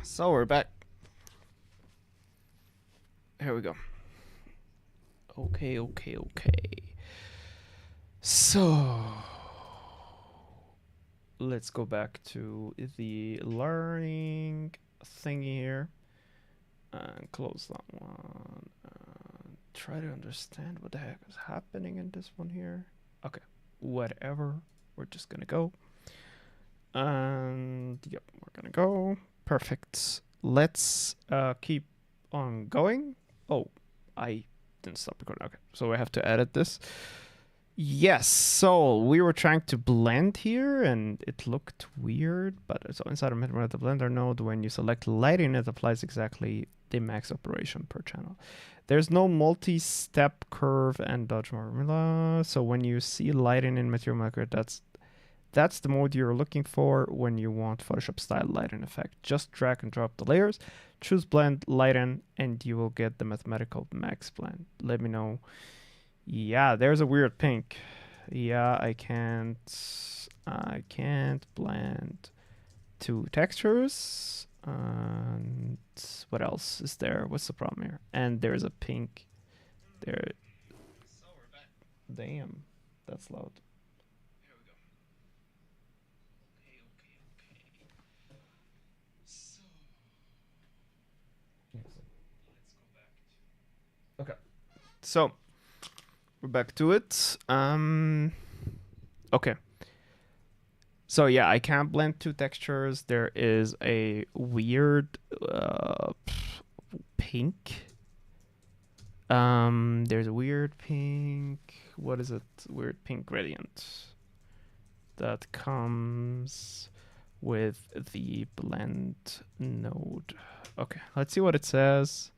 So we're back. Here we go. Okay. So let's go back to the learning thingy here and close that one. Try to understand what the heck is happening in this one here. Okay. whatever. We're just gonna go. And yep, we're gonna go. Perfect. Let's keep on going. Oh, I didn't stop recording. Okay, so I have to edit this. Yes, so we were trying to blend here and it looked weird, but so inside of the Blender node, when you select lighting, it applies exactly the max operation per channel. There's no multi-step curve and dodge formula, so when you see lighting in Material Maker, that's the mode you're looking for when you want Photoshop style lighting effect. Just drag and drop the layers, choose blend, lighten, and you will get the mathematical max blend. Let me know. Yeah, there's a weird pink. Yeah, I can't blend two textures. And what else is there? What's the problem here? And there's a pink there. So we're back. Damn, that's loud. Here we go. Okay. So let's go back to. Okay. So we're back to it. Okay. So yeah, I can't blend two textures. There is a weird pink. There's a weird pink. What is it? Weird pink gradient that comes with the blend node. Okay, let's see what it says.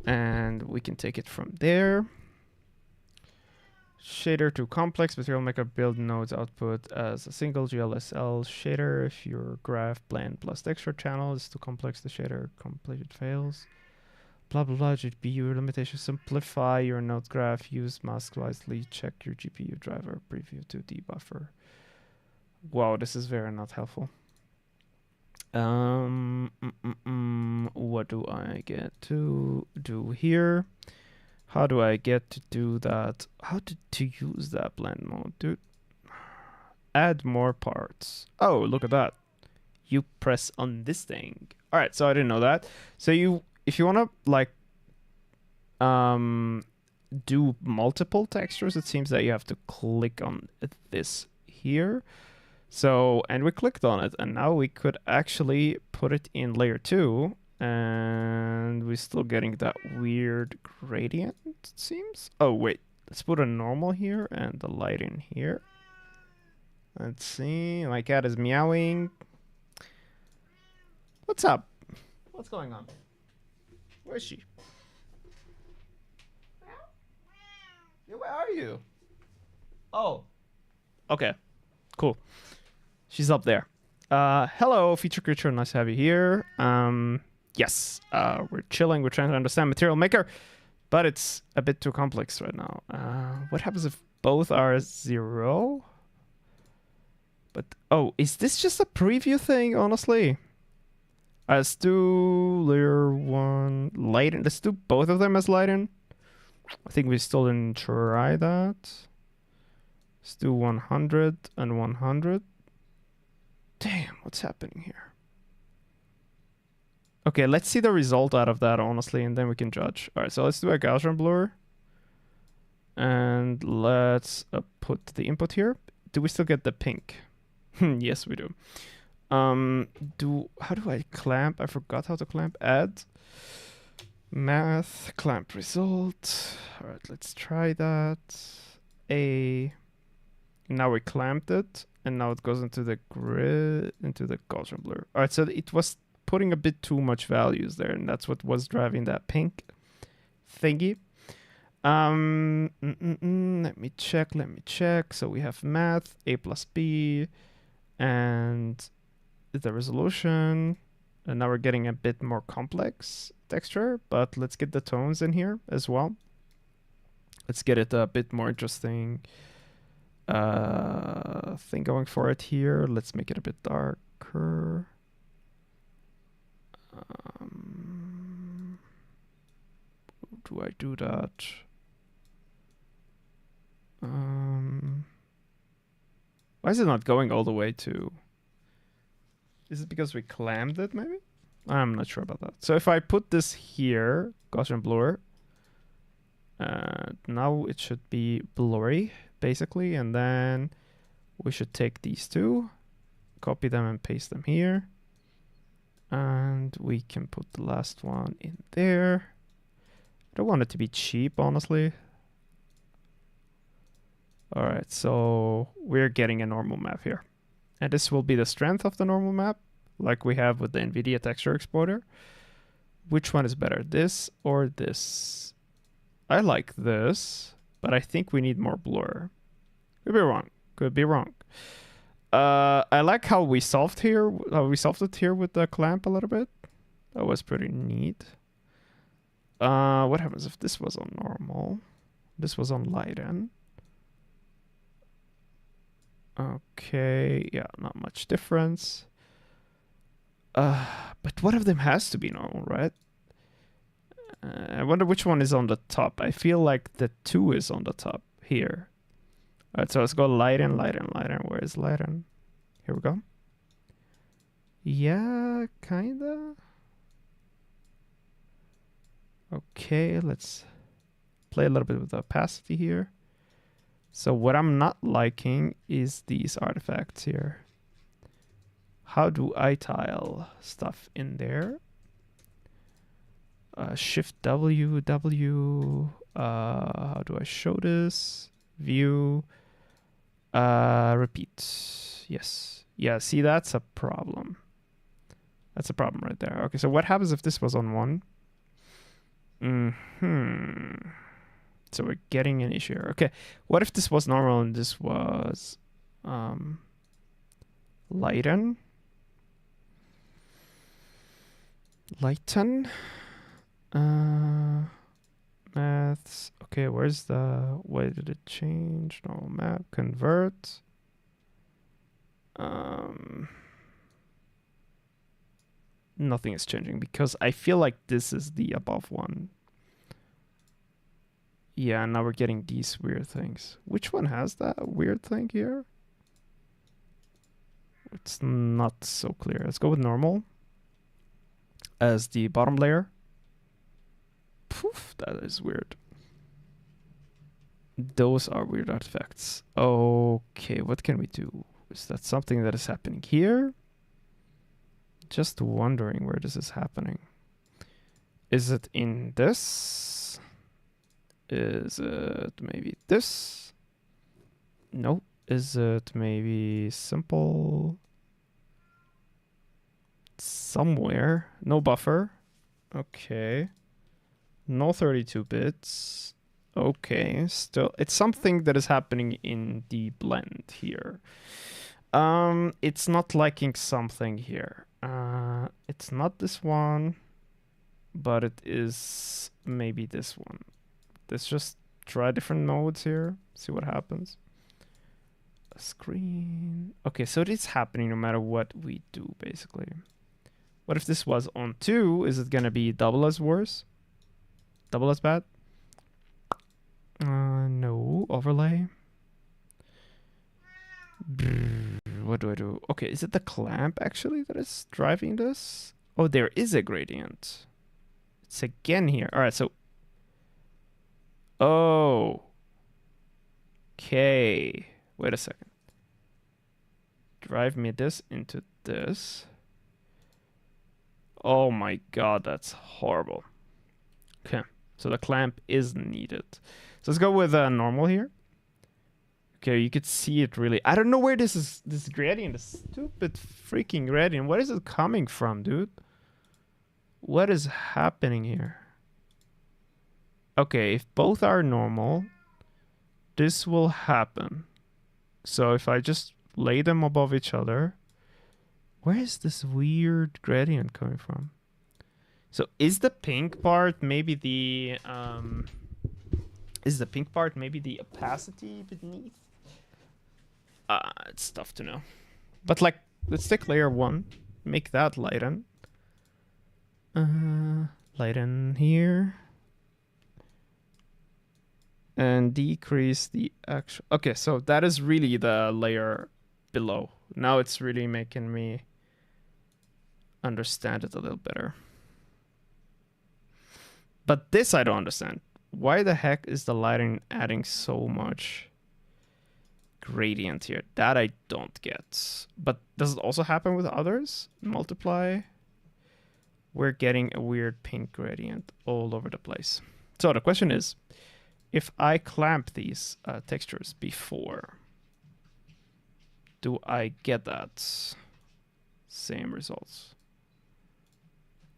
And we can take it from there. Shader to complex Material Maker build nodes output as a single GLSL shader. If your graph blend plus texture channel is too complex, the shader completed fails. Blah blah blah. GPU limitation. Simplify your node graph. Use mask wisely. Check your GPU driver. Preview to debuffer. Wow, this is very not helpful. What do I get to do here? How do I get to do that? How to use that blend mode, dude? Add more parts. Oh, look at that. You press on this thing. All right, so I didn't know that. So if you want to like do multiple textures, it seems that you have to click on this here. So, and we clicked on it, and now we could actually put it in layer 2. And we're still getting that weird gradient, it seems. Oh, wait. Let's put a normal here and the light in here. Let's see. My cat is meowing. What's up? What's going on? Where is she? Yeah, where are you? Oh. Okay. Cool. She's up there. Hello, feature creature. Nice to have you here. Yes, we're chilling. We're trying to understand Material Maker, but it's a bit too complex right now. What happens if both are 0? But, oh, is this just a preview thing, honestly? Let's do layer 1 lighten. Let's do both of them as lighten. I think we still didn't try that. Let's do 100 and 100. Damn, what's happening here? Okay, let's see the result out of that, honestly, and then we can judge. All right, so let's do a Gaussian blur. And let's put the input here. Do we still get the pink? Yes, we do. How do I clamp? I forgot how to clamp. Add. Math, clamp result. All right, let's try that. Now we clamped it, and now it goes into the grid, into the Gaussian blur. All right, so it was putting a bit too much values there, and that's what was driving that pink thingy. Let me check. So we have math, A plus B, and the resolution. And now we're getting a bit more complex texture, but let's get the tones in here as well. Let's get it a bit more interesting thing going for it here. Let's make it a bit darker. Do I do that? Why is it not going all the way to? Is it because we clamped it, maybe? I'm not sure about that. So if I put this here, Gaussian blur, now it should be blurry, basically, and then we should take these two, copy them and paste them here. And we can put the last one in there. I don't want it to be cheap, honestly. All right, so we're getting a normal map here. And this will be the strength of the normal map, like we have with the NVIDIA texture exporter. Which one is better, this or this? I like this, but I think we need more blur. Could be wrong. Could be wrong. I like how we solved here. How we solved it here with the clamp a little bit. That was pretty neat. What happens if this was on normal? This was on lighten. Okay, yeah, not much difference. But one of them has to be normal, right? I wonder which one is on the top. I feel like the 2 is on the top here. Alright, so let's go lighten, lighten, lighten. Where is lighten? Here we go. Yeah, kinda. Okay, let's play a little bit with the opacity here. So what I'm not liking is these artifacts here. How do I tile stuff in there? Shift W, W. How do I show this? View. Repeat. Yes. Yeah, see, that's a problem. That's a problem right there. Okay, so what happens if this was on 1? So we're getting an issue here. Okay, what if this was normal and this was lighten? Lighten? Maths. Okay, where's the... Why did it change? Normal map. Convert. Nothing is changing because I feel like this is the above one. Yeah, now we're getting these weird things. Which one has that weird thing here? It's not so clear. Let's go with normal as the bottom layer. Poof, that is weird. Those are weird artifacts. Okay, what can we do? Is that something that is happening here? Just wondering where this is happening. Is it in this? Is it maybe this? No. Is it maybe simple? Somewhere. No buffer. Okay. No 32 bits. Okay. Still, it's something that is happening in the blend here. It's not liking something here. It's not this one, but it is maybe this one. Let's just try different modes here, see what happens. A screen. Okay, so it is happening no matter what we do, basically. What if this was on 2? Is it gonna be double as worse? Double as bad? No. Overlay. What do I do? Okay, is it the clamp actually that is driving this? Oh, there is a gradient. It's again here. All right, so... Oh. Okay. Wait a second. Drive me this into this. Oh my god, that's horrible. Okay, so the clamp is needed. So let's go with normal here. Okay, you could see it really. I don't know where this is. This gradient, this stupid freaking gradient. Where is it coming from, dude? What is happening here? Okay, if both are normal, this will happen. So if I just lay them above each other, where is this weird gradient coming from? So is the pink part maybe the opacity beneath? It's tough to know. But like, let's take layer 1, make that lighten. Lighten here. And decrease the actual... Okay, so that is really the layer below. Now it's really making me understand it a little better. But this I don't understand. Why the heck is the lighting adding so much? gradient here. That I don't get. But does it also happen with others? Multiply. We're getting a weird pink gradient all over the place. So the question is, if I clamp these textures before, do I get that same results?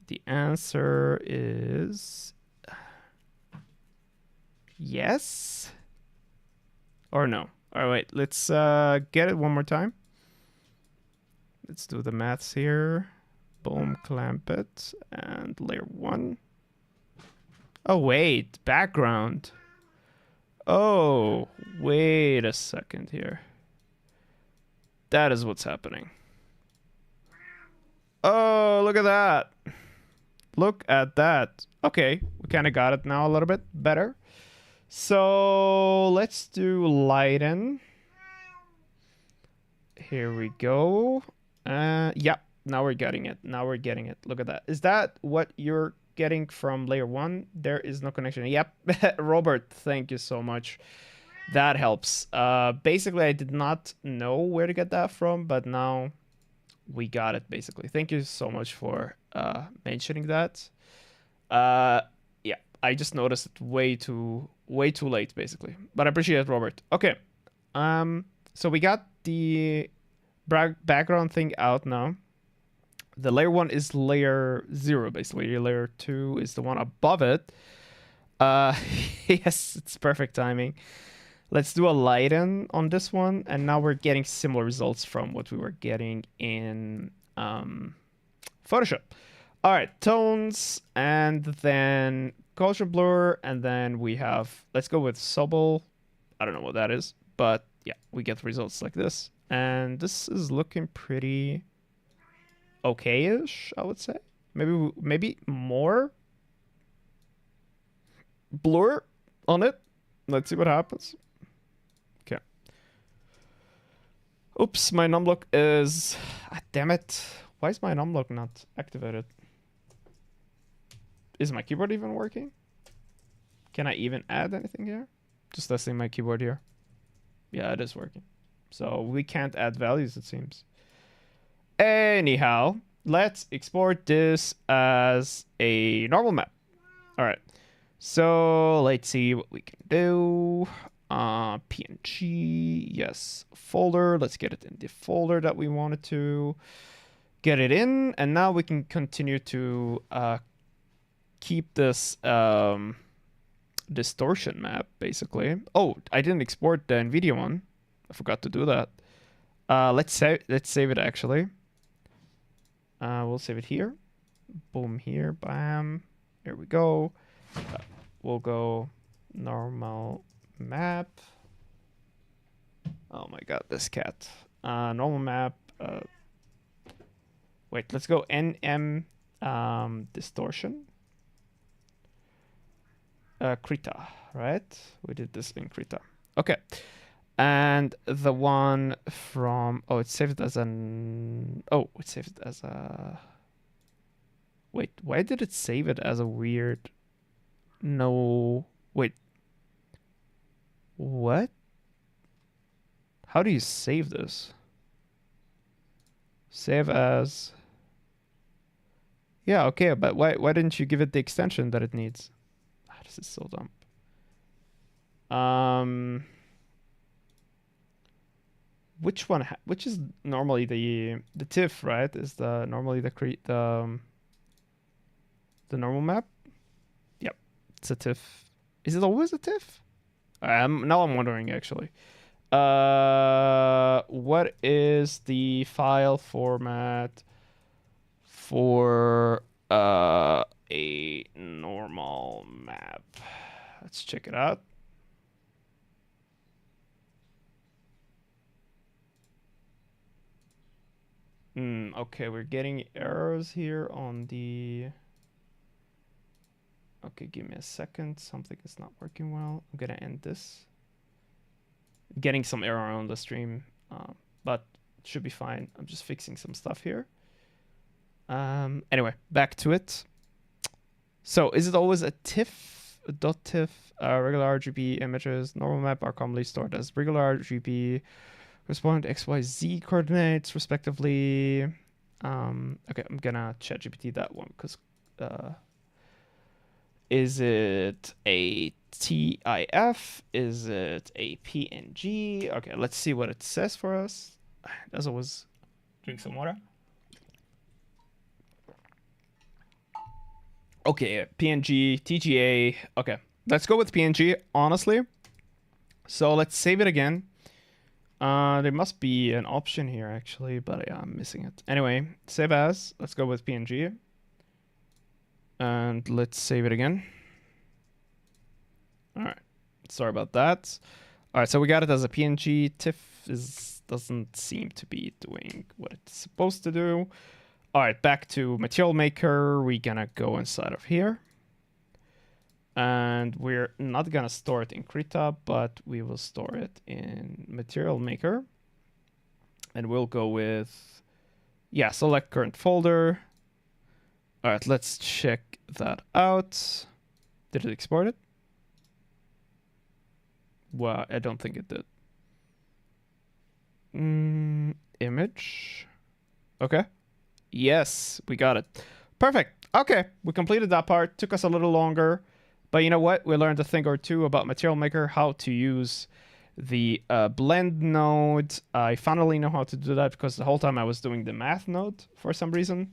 The answer is yes or no. All right, wait, let's get it one more time. Let's do the maths here. Boom, clamp it, and layer 1. Oh, wait, background. Oh, wait a second here. That is what's happening. Oh, look at that. Look at that. Okay, we kind of got it now a little bit better. So let's do lighten. Here we go. Yeah, now we're getting it. Now we're getting it. Look at that. Is that what you're getting from layer 1? There is no connection. Yep. Robert, thank you so much. That helps. Basically, I did not know where to get that from, but now we got it, basically. Thank you so much for mentioning that. Yeah, I just noticed it way too late, basically. But I appreciate it, Robert. Okay. So we got the background thing out now. The layer 1 is layer 0, basically. Layer 2 is the one above it. Yes, it's perfect timing. Let's do a lighten on this one, and now we're getting similar results from what we were getting in Photoshop. All right, tones, and then culture blur, and then we have, let's go with Sobel. I don't know what that is, but yeah, we get results like this. And this is looking pretty okay-ish, I would say. Maybe more blur on it. Let's see what happens. Okay. Oops, my numlock is... Ah, damn it. Why is my numlock not activated? Is my keyboard even working? Can I even add anything here? Just testing my keyboard here. Yeah, it is working. So we can't add values, it seems. Anyhow, let's export this as a normal map. All right. So let's see what we can do. PNG, yes, folder. Let's get it in the folder that we wanted to get it in. And now we can continue to keep this distortion map, basically. Oh, I didn't export the NVIDIA one. I forgot to do that. Let's save it, actually. We'll save it here. Boom, here, bam. Here we go. We'll go normal map. Oh my god, this cat. Normal map. Wait, let's go NM distortion. Krita, right? We did this in Krita. Okay. And the one from... Oh, it's saved as an... Oh, it's saved as a... Wait, why did it save it as a weird... No... Wait. What? How do you save this? Save as... Yeah, okay, but why didn't you give it the extension that it needs? Ah, this is so dumb. Which one? Which is normally the TIFF, right? Is the normally the normal map? Yep, it's a TIFF. Is it always a TIFF? Now I'm wondering, actually. What is the file format for a normal map? Let's check it out. Okay, we're getting errors here on the... Okay, give me a second. Something is not working well. I'm gonna end this. Getting some error on the stream, but it should be fine. I'm just fixing some stuff here. Anyway, back to it. So, is it always a TIFF? .tiff, regular RGB images, normal map are commonly stored as regular RGB, corresponding to XYZ coordinates respectively. Okay, I'm gonna ChatGPT that one because is it a TIF? Is it a PNG? Okay, let's see what it says for us. As always, drink some water. Okay, PNG, TGA. Okay, let's go with PNG, honestly. So let's save it again. There must be an option here, actually, but yeah, I'm missing it. Anyway, save as. Let's go with PNG. And let's save it again. All right. Sorry about that. All right, so we got it as a PNG. TIFF doesn't seem to be doing what it's supposed to do. All right, back to Material Maker. We're gonna go inside of here. And we're not gonna store it in Krita, but we will store it in Material Maker. And we'll go with, yeah, select current folder. All right, let's check that out. Did it export it? Well, I don't think it did. Image. Okay. Yes, we got it. Perfect. Okay, we completed that part. Took us a little longer. But you know what? We learned a thing or two about Material Maker, how to use the blend node. I finally know how to do that because the whole time I was doing the math node for some reason,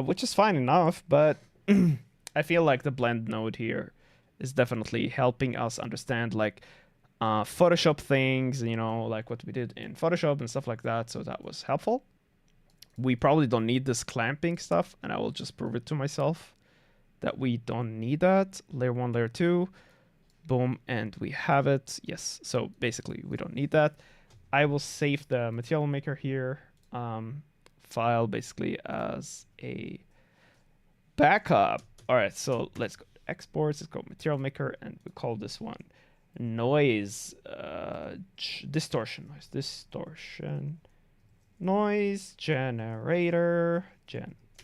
which is fine enough. But I feel like the blend node here is definitely helping us understand like Photoshop things, you know, like what we did in Photoshop and stuff like that. So that was helpful. We probably don't need this clamping stuff, and I will just prove it to myself that we don't need that. Layer 1, layer 2, boom, and we have it. Yes, so basically we don't need that. I will save the Material Maker here file basically as a backup. All right, so let's go to exports. Let's go Material Maker, and we call this one noise distortion. Noise generator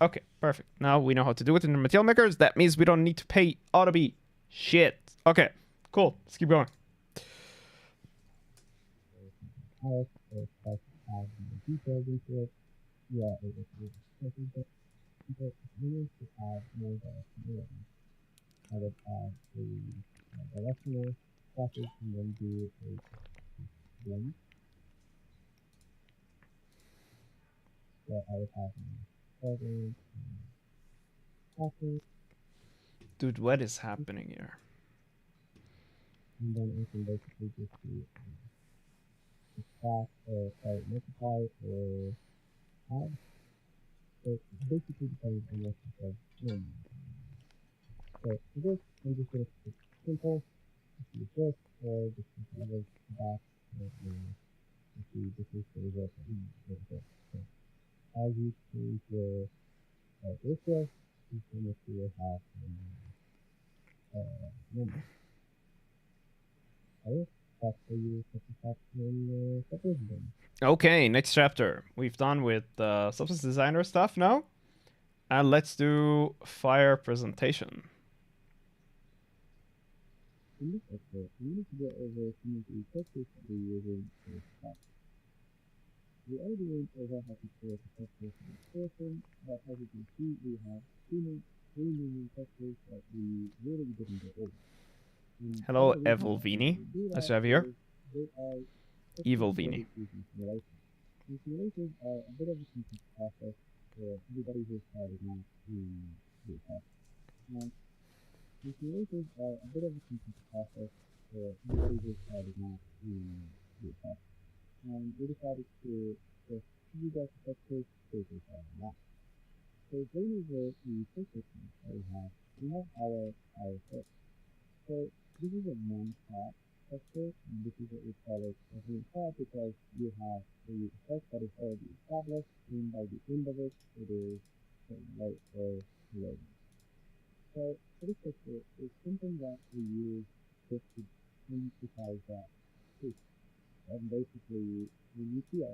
Okay, perfect. Now we know how to do it in the Material Makers. That means we don't need to pay Audible shit. Okay, cool. Let's keep going. House or stuff have more details into it. Yeah, it was something that people need to add more directionality. I would add a directional graphic and then do a blend. So I would have photos and graphics. Dude, what is happening here? And then I can basically just do subtract or multiply or add. So it basically depends on what you say. So for this, I'm just going to keep it simple. If you this or just whatever back and see this is the result that we get. So as you change your ratio, you can make sure you have number. Alright, that's for you set this up in separation. Okay, next chapter. We've done with Substance Designer stuff now. And let's do Fire Presentation. In this lecture, we need to go over some of the techniques that we're using for this class. We already went over how to create a texture for this person, but as you can see, we have three main textures that we really didn't go over. Hello, Evil Vini. Nice to have you here. Evil Vini. These simulations are a bit of a complex process for everybody who's starting out in VFX. Now, these simulations are a bit of a complex process for everybody who's starting out in VFX. And we decided to just use our textures based on that. So going over the first section that we have our first. So this is a non-stop texture, and this is what we call it a non-stop because you have the effect that is already established, and by the end of it, it is light or loading. So for this texture, it's something that we use just to emphasize that truth. And basically, when you see a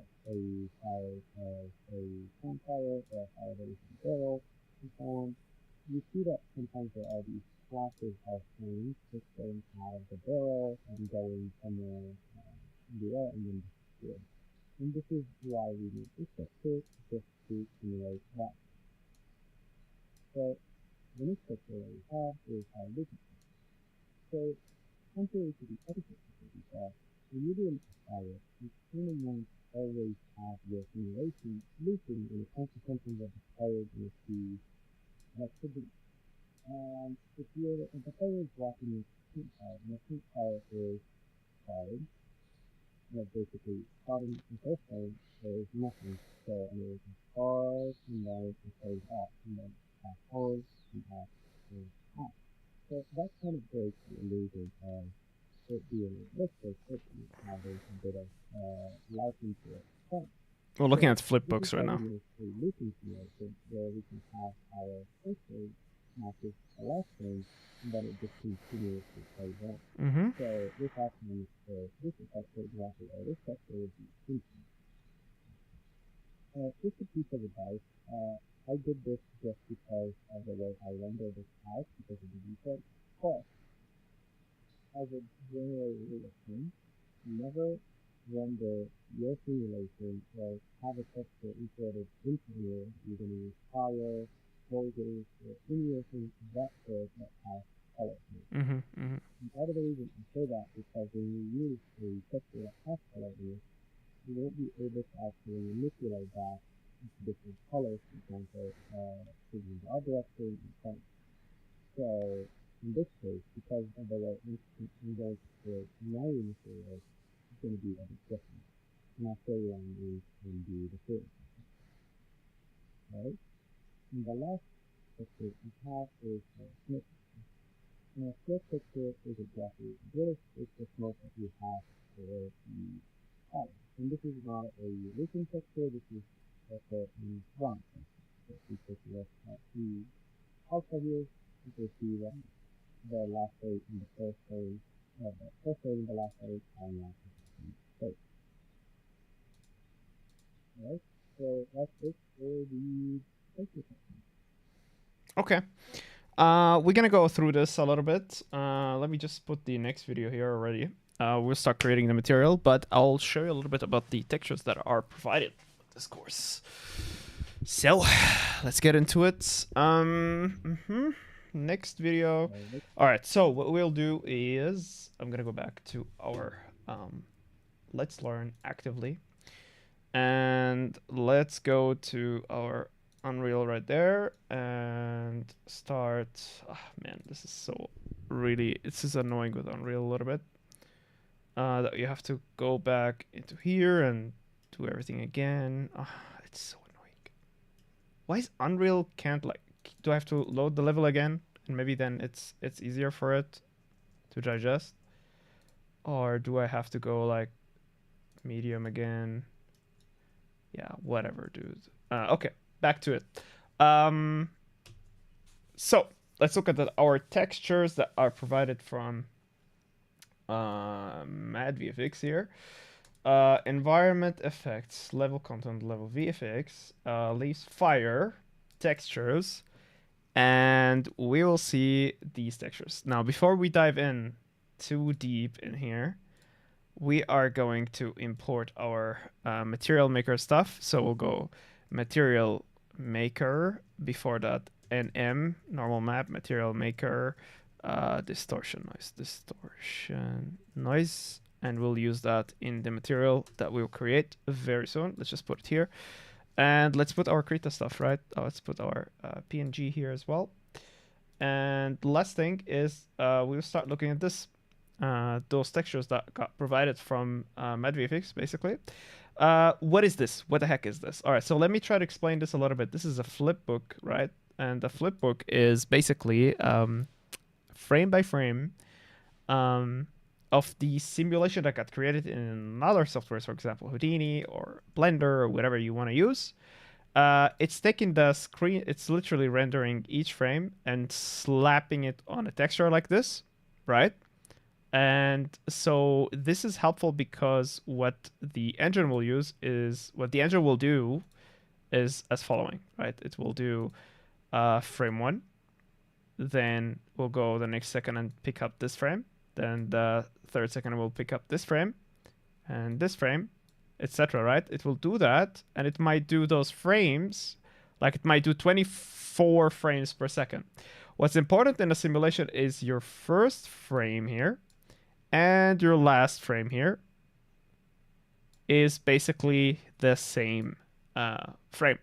fire as a campfire or a fire that is in barrel and so on, you see that sometimes there are these flashes of flames just going out of the barrel and going somewhere in the air and then disappear. And this is why we need this texture just to simulate that. So the next texture that we have is our looping. So contrary to the other textures that we saw, when you do an fire, you kind of won't always have your simulation looping in a something that the player is going to see that could be. If the player is walking in a paint fire, and the paint fire is hard, basically starting the first time, there is nothing. So it is hard, and then it goes up, and then hard, and up, and up. So that kind of breaks the illusion of it being realistic, it having a bit of life into it. We're looking at flip books right now. This is a looping simulation where we can have our first frame matches the last frame, and then it just continuously plays on. So this happens for this effect, for example, or this texture would be infinite. Just a piece of advice. I did this just because of the way I rendered this out because of the detail. But as a general rule of thumb, never render your simulation or have a texture imported into here. You're going to use fire, boulders, or any other thing that sort that has color. And part of the reason I say that is because when you use a texture that has color in it, you won't be able to actually manipulate that into different colors, for example, changing the art direction and so on. So in this case, because of the way I'm going to create my material, it's going to be a bit different. And I'll show you on these in the film. Right? And the last picture we have is a snip picture. And a snip picture is exactly this. It's the smoke that you have for the fire. And this is not a looping texture, this is also a one texture. So if we take a look at the alpha here, you can see that the last phase and the first phase, the first phase and the last phase are not the same phase. Alright, so that's it for the texture section. Okay. We're gonna go through this a little bit. Let me just put the next video here already. We'll start creating the material, but I'll show you a little bit about the textures that are provided with this course. So, let's get into it. Next video. All right, so what we'll do is I'm gonna go back to our let's learn actively, and let's go to our Unreal right there and start. Oh, man, this is annoying with Unreal a little bit. That you have to go back into here and do everything again. It's so annoying. Why is Unreal can't, like, do I have to load the level again? And maybe then it's easier for it to digest? Or do I have to go like medium again? Yeah, whatever, dude. Okay, back to it. So let's look at our textures that are provided from Mad VFX here. Environment effects, level content, level VFX, leaves fire, textures, and we will see these textures. Now, before we dive in too deep in here, we are going to import our material maker stuff. So we'll go material maker, before that nm, normal map, material maker, distortion noise, and we'll use that in the material that we'll create very soon. Let's just put it here. And let's put our Krita stuff, right? Let's put our PNG here as well. And the last thing is we'll start looking at this, those textures that got provided from Mad VFX, basically. What is this? What the heck is this? All right, so let me try to explain this a little bit. This is a flip book, right? And the flip book is basically frame by frame of the simulation that got created in other softwares, for example, Houdini or Blender or whatever you want to use. It's taking the screen, it's literally rendering each frame and slapping it on a texture like this, right? And so this is helpful because what the engine will do is as following, right? It will do frame 1, then we'll go the next second and pick up this frame. Then the third second we'll pick up this frame and this frame, etc. Right? It will do that, and it might do those frames, like it might do 24 frames per second. What's important in a simulation is your first frame here and your last frame here is basically the same frame.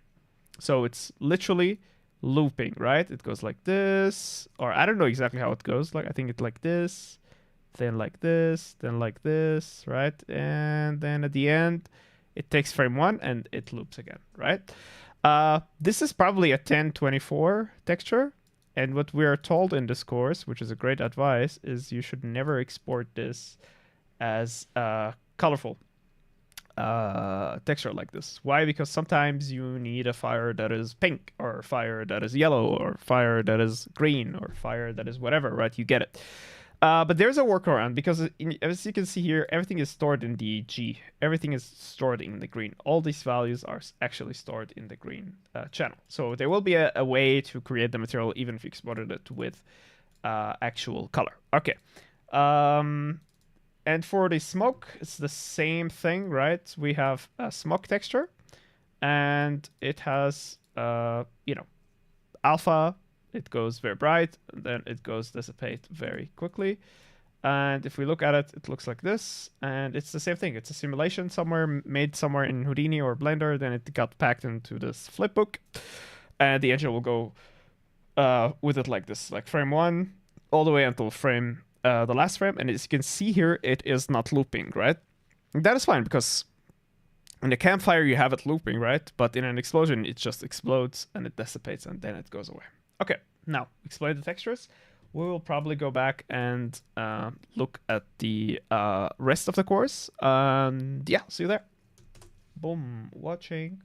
So it's literally looping, right? It goes like this, or I don't know exactly how it goes. Like I think it's like this, then like this, then like this, right? And then at the end, it takes frame one and it loops again, right? This is probably a 1024 texture. And what we are told in this course, which is a great advice, is you should never export this as colorful texture like this. Why? Because sometimes you need a fire that is pink, or fire that is yellow, or fire that is green, or fire that is whatever, right? You get it. But there's a workaround, because as you can see here, everything is stored in the G. Everything is stored in the green. All these values are actually stored in the green channel. So there will be a way to create the material even if you exported it with actual color. Okay. And for the smoke, it's the same thing, right? We have a smoke texture, and it has, alpha. It goes very bright, and then it goes dissipate very quickly. And if we look at it, it looks like this, and it's the same thing. It's a simulation somewhere, made somewhere in Houdini or Blender, then it got packed into this flipbook, and the engine will go with it like this, like frame one, all the way until the last frame. And as you can see here, it is not looping, right? And that is fine, because in the campfire you have it looping, right? But in an explosion, it just explodes and it dissipates and then it goes away. Okay, now explain the textures. We will probably go back and look at the rest of the course. Yeah, see you there. Boom, watching.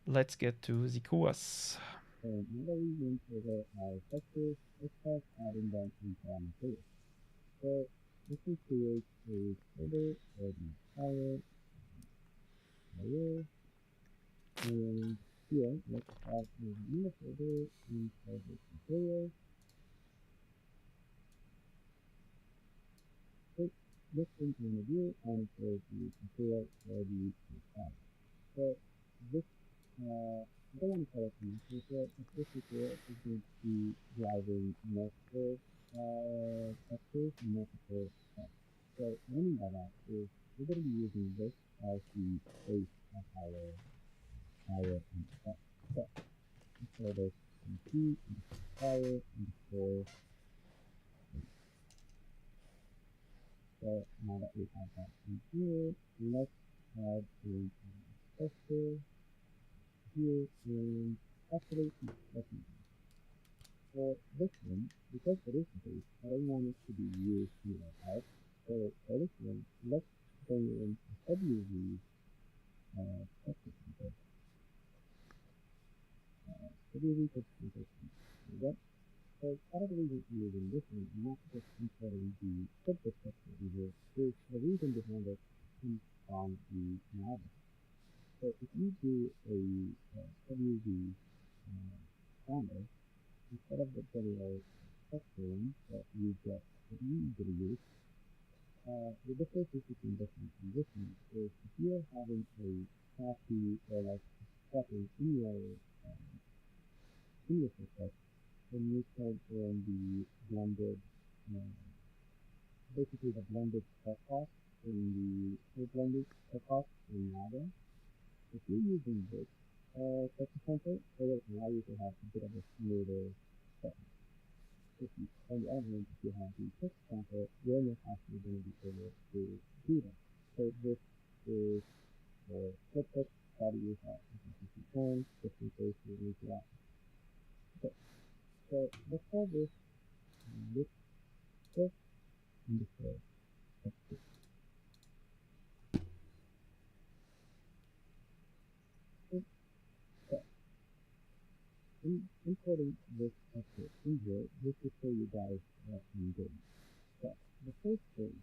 Let's get to the course. So now we went over our textures, let's start adding them into our material. So if we create a folder or the fire, and here let's add a new folder inside this material. This into a view and for the material or the file. So this I don't want to call it an material, but this material is going to be driving multiple textures and multiple steps. So what I mean by that is we're going to be using this as the base of our fire and step. So let's call this P, fire, and 4. So now that we have that in here, let's add a texture here and actually for this one, because it is base, I don't want it to be used here, right? So for this one, let's bring in a WV texture control. WV texture control. So part of the reason we're using this one, not just importing the subject texture either, is the reason behind it comes from the Niagara. So if you do a WV standard, instead of the general texturing that you get that you usually use, the difference between different conditions is if you're having a copy or like setting in your system, then you can earn the blended, basically the blended cutoff in the blended cutoff in Niagara. If you're using this texture control, it will allow you to have a bit of a smoother setting. On the other hand, if you have the texture control, you're not actually going to be able to do that. So this is the subject that you have different terms, different ways to interact. Okay. So let's call this first and the third texture. So importing this texture in here, just to show you guys what I'm doing. So the first thing,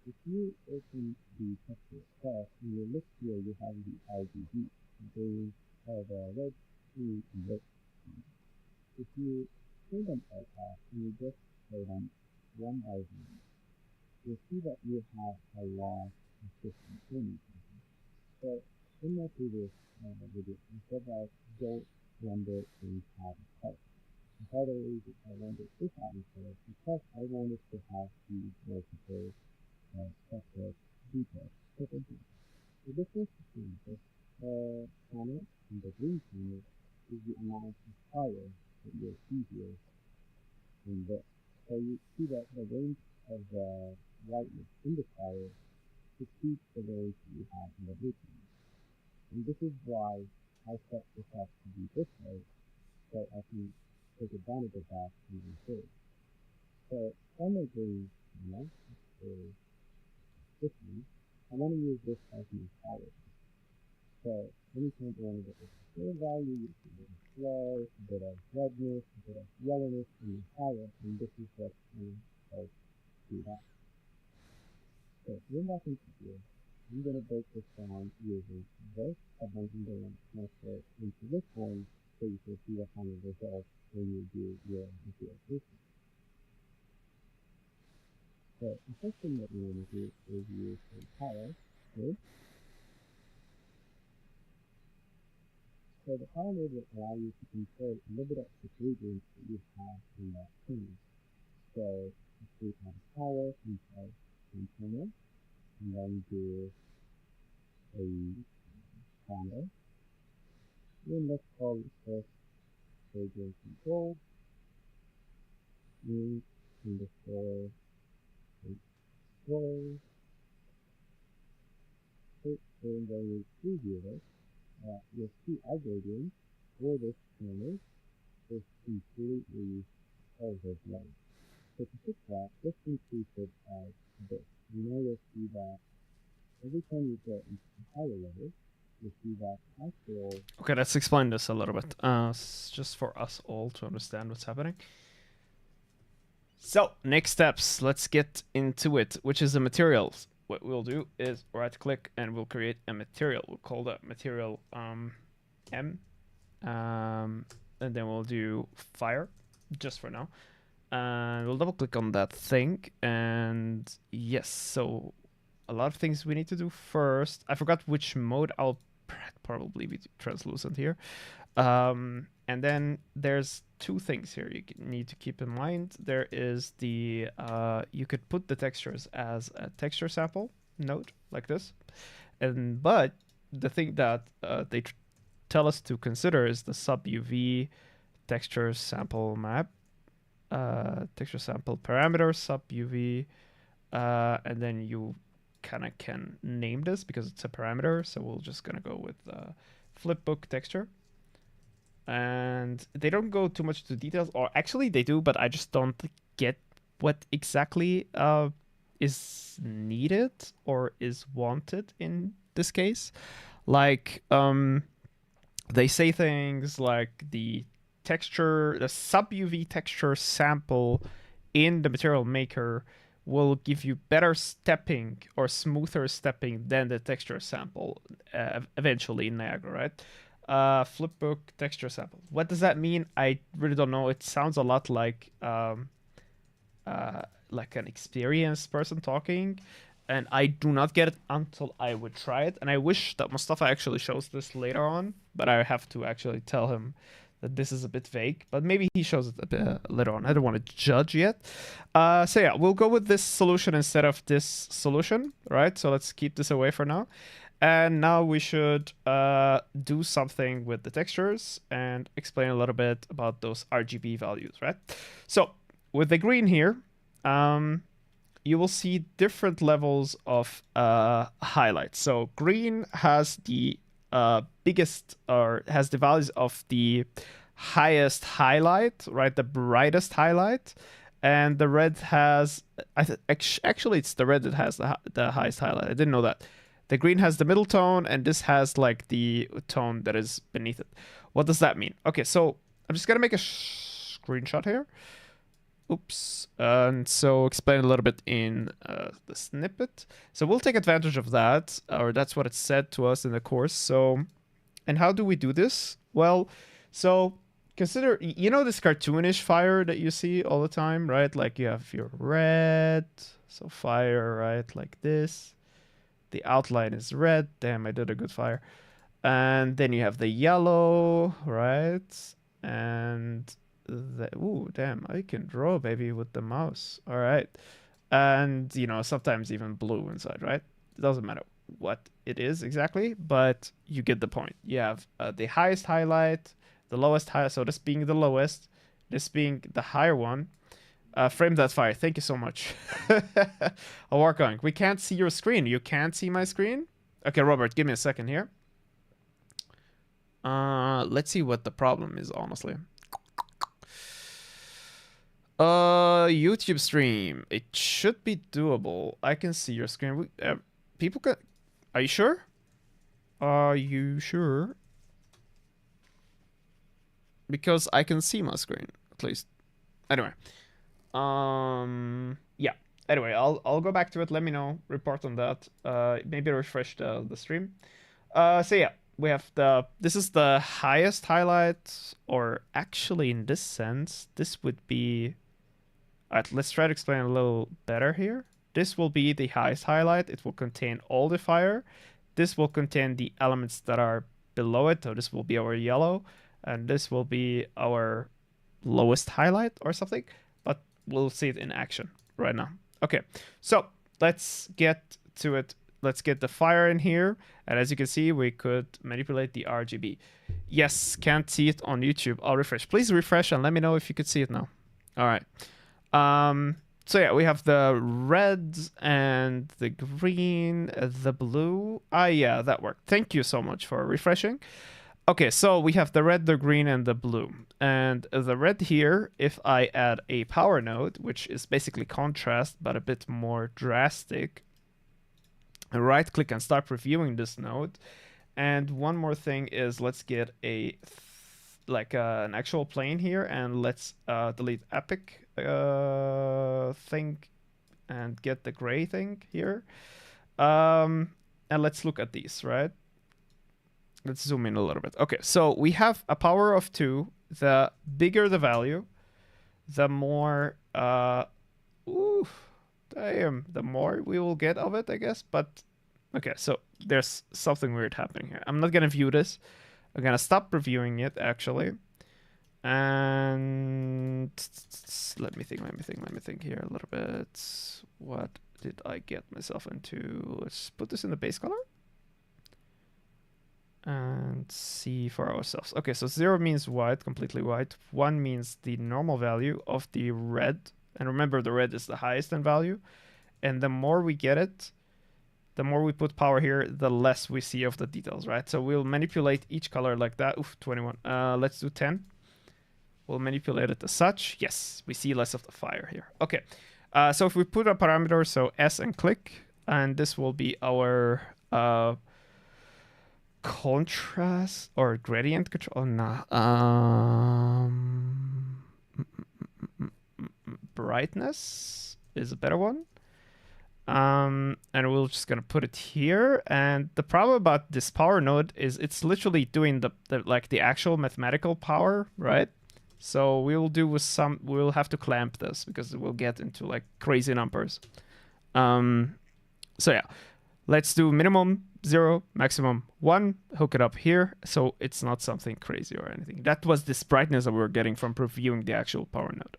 if you open the texture itself, in your list here you have the RGB. Those are the red, blue, and red. If you play them all off and you just play them one by one, you'll see that you have a lot of different things. So in my previous video, I said that don't render things out of color. And part of the reason I rendered this out of color because I wanted to have these multiple separate details. So the difference between this panel and the green panel is the amount of fire that you'll see here in this. So you see that the range of the brightness in the fire exceeds the range that you have in the blue panel. And this is why I set this up to be this way, so I can take advantage of that and improve. So on the green panel, this one, I want to use this as my fire. So anytime I want to get a clear value, you can get a flow, a bit of redness, a bit of yellowness in the fire, and this is what I'm going to do that. So when back into here, I'm going to break this down using this, and then I'm going to transfer it into this one so you can see the final result when you do your visualization. So the first thing that we want to do is use a palette mode. So the palette mode will allow you to control a little bit of the gradient that you have in that scene. So if we have a power inside one panel, and then do a candle, then let's call it first gradient control, new underscore control. And then we preview it, you'll see our gradient for this panel is completely overblown. So to fix that, just increase it as this. Now you'll see that every time you go into the higher level, you'll see that actual... Okay, let's explain this a little bit, just for us all to understand what's happening. So, next steps, let's get into it, which is the materials. What we'll do is right-click and we'll create a material. We'll call that material M, and then we'll do fire, just for now. And we'll double-click on that thing, and yes, so a lot of things we need to do first. I forgot which mode. I'll probably be translucent here. And then there's two things here you need to keep in mind. There is the, you could put the textures as a texture sample node like this. But the thing that they tell us to consider is the sub UV texture sample map, texture sample parameter, sub UV, and then you kind of can name this because it's a parameter. So we're just going to go with flipbook texture. And they don't go too much into details, or actually they do, but I just don't get what exactly is needed or is wanted in this case. Like, they say things like the texture, the sub UV texture sample in the material maker will give you better stepping or smoother stepping than the texture sample eventually in Niagara, right? Flipbook texture sample. What does that mean? I really don't know. It sounds a lot like an experienced person talking, and I do not get it until I would try it. And I wish that Mustafa actually shows this later on, but I have to actually tell him that this is a bit vague. But maybe he shows it a bit later on. I don't want to judge yet. So yeah, we'll go with this solution instead of this solution, right? So let's keep this away for now. And now we should do something with the textures and explain a little bit about those RGB values, right? So with the green here, you will see different levels of highlights. So green has the biggest, or has the values of the highest highlight, right? The brightest highlight. And the red has, actually it's the red that has the highest highlight. I didn't know that. The green has the middle tone, and this has like the tone that is beneath it. What does that mean? Okay, so I'm just gonna make a screenshot here. Oops. And so explain a little bit in the snippet. So we'll take advantage of that, or that's what it said to us in the course. So, and how do we do this? Well, so consider, you know, this cartoonish fire that you see all the time, right? Like you have your red, so fire, right? Like this. The outline is red. Damn, I did a good fire. And then you have the yellow, right? And the, ooh, damn, I can draw, baby, with the mouse. All right. And, you know, sometimes even blue inside, right? It doesn't matter what it is exactly, but you get the point. You have the highest highlight, the lowest highlight. So this being the lowest, this being the higher one. Frame that fire. Thank you so much. I'll work on it. We can't see your screen. You can't see my screen? Okay, Robert, give me a second here. Let's see what the problem is, honestly. YouTube stream. It should be doable. I can see your screen. People can... Are you sure? Are you sure? Because I can see my screen, at least. Anyway. Yeah. Anyway, I'll go back to it. Let me know. Report on that. Maybe refresh the stream. So yeah, we have this is the highest highlight, or actually in this sense, this would be... Alright, let's try to explain a little better here. This will be the highest highlight. It will contain all the fire. This will contain the elements that are below it. So this will be our yellow, and this will be our lowest highlight or something. But we'll see it in action right now. Okay, so let's get to it. Let's get the fire in here. And as you can see, we could manipulate the RGB. Yes, can't see it on YouTube. I'll refresh. Please refresh and let me know if you could see it now. All right. So yeah, we have the red and the green, the blue. Yeah, that worked. Thank you so much for refreshing. Okay, so we have the red, the green, and the blue. And the red here, if I add a power node, which is basically contrast, but a bit more drastic, right click and start previewing this node. And one more thing is, let's get a an actual plane here, and let's delete epic thing and get the gray thing here. And let's look at these, right? Let's zoom in a little bit. Okay, so we have a power of 2. The bigger the value, the more ooh, damn, the more we will get of it, I guess. But okay, so there's something weird happening here. I'm not gonna view this. I'm gonna stop reviewing it, actually. And let me think here a little bit. What did I get myself into? Let's put this in the base color and see for ourselves. Okay, so 0 means white, completely white. 1 means the normal value of the red. And remember, the red is the highest in value. And the more we get it, the more we put power here, the less we see of the details, right? So we'll manipulate each color like that. Oof, 21. Let's do 10. We'll manipulate it as such. Yes, we see less of the fire here. Okay, so if we put a parameter, so S and click, and this will be our contrast or gradient control. Oh, nah. Brightness is a better one. And we're just gonna put it here. And the problem about this power node is it's literally doing the actual mathematical power, right? So we'll have to clamp this because we'll get into like crazy numbers. So yeah, let's do minimum 0, maximum 1, hook it up here. So it's not something crazy or anything. That was this brightness that we were getting from previewing the actual power node.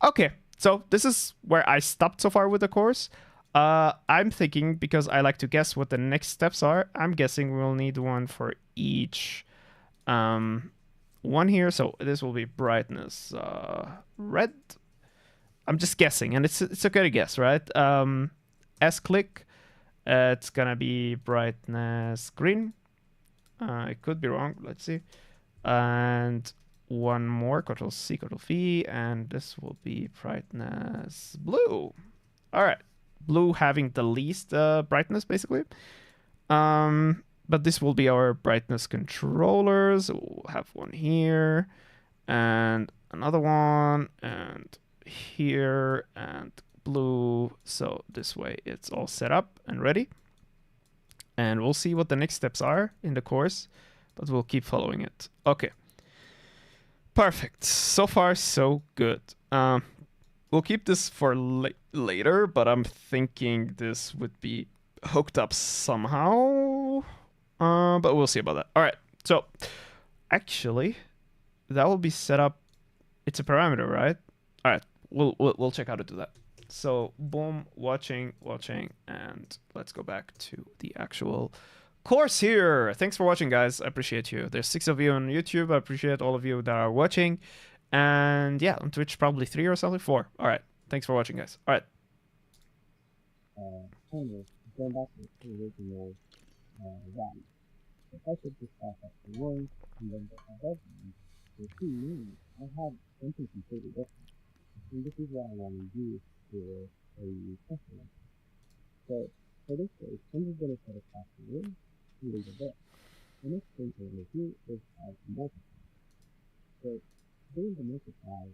Okay, so this is where I stopped so far with the course. I'm thinking, because I like to guess what the next steps are, I'm guessing we'll need one for each one here. So this will be brightness red. I'm just guessing, and it's okay to guess, right? S click, it's gonna be brightness green. I could be wrong. Let's see. And one more, Control C, Control V, and this will be brightness blue. All right. Blue having the least brightness, basically. But this will be our brightness controllers. We'll have one here, and another one, and here, and blue. So this way it's all set up and ready. And we'll see what the next steps are in the course, but we'll keep following it. Okay. Perfect. So far, so good. We'll keep this for later, but I'm thinking this would be hooked up somehow. But we'll see about that. All right. So, actually, that will be set up. It's a parameter, right? All right. We'll check how to do that. So, boom, watching, and let's go back to the actual course here. Thanks for watching, guys. I appreciate you. There's 6 of you on YouTube. I appreciate all of you that are watching. And yeah, on Twitch, probably 3 or something. 4. All right. Thanks for watching, guys. All right. Anyway, going back to the original value. If I should just back up to 1 and then go above 1, you'll see now I have something completely different. And this is what I want to use for a customer. So for this case, I'm just going to set a class to 1 and leave it there. The next thing I want to do is add a multiply. So doing the multiply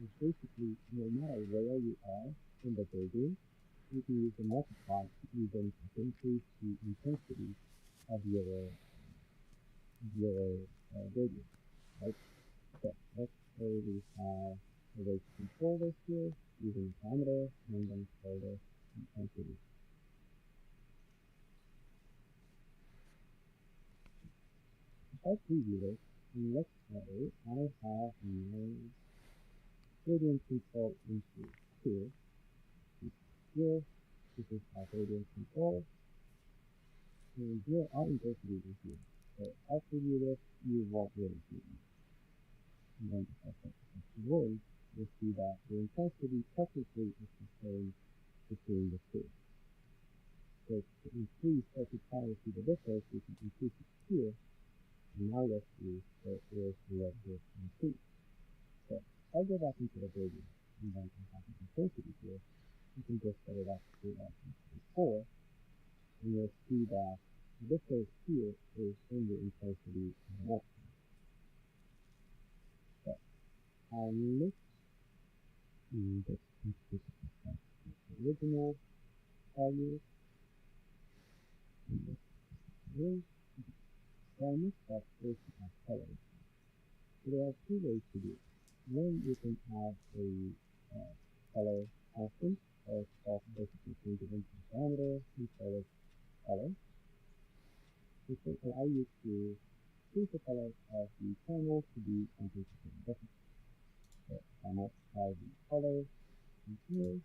is basically no matter where you are in the gradient, you can use the multiply to even increase the intensity of your gradient, right? So let's say we have a way to control this here using parameter and then call this intensity. If I preview this, and let's say I have my gradient control into here. Here, this is our gradient control. And here our intensity is here. So if I preview this, you won't really see it. And then if I set this to 1, you'll see that the intensity technically is the same between the two. So to increase or to try to see the difference, we can increase it here. And now let's see that is let this increase. So if I go back into the gradient and then I have the intensity here, you can just set it up to 4, and you'll see that the difference here is in the intensity of the multiplier. So let's just increase the original value. So our next step is to add colors. So there are 2 ways to do it. One, you can add a color constant, or basically change it into a parameter, and call it color. This will allow you to choose the color of the channel to be completely different. So I multiply the color in here.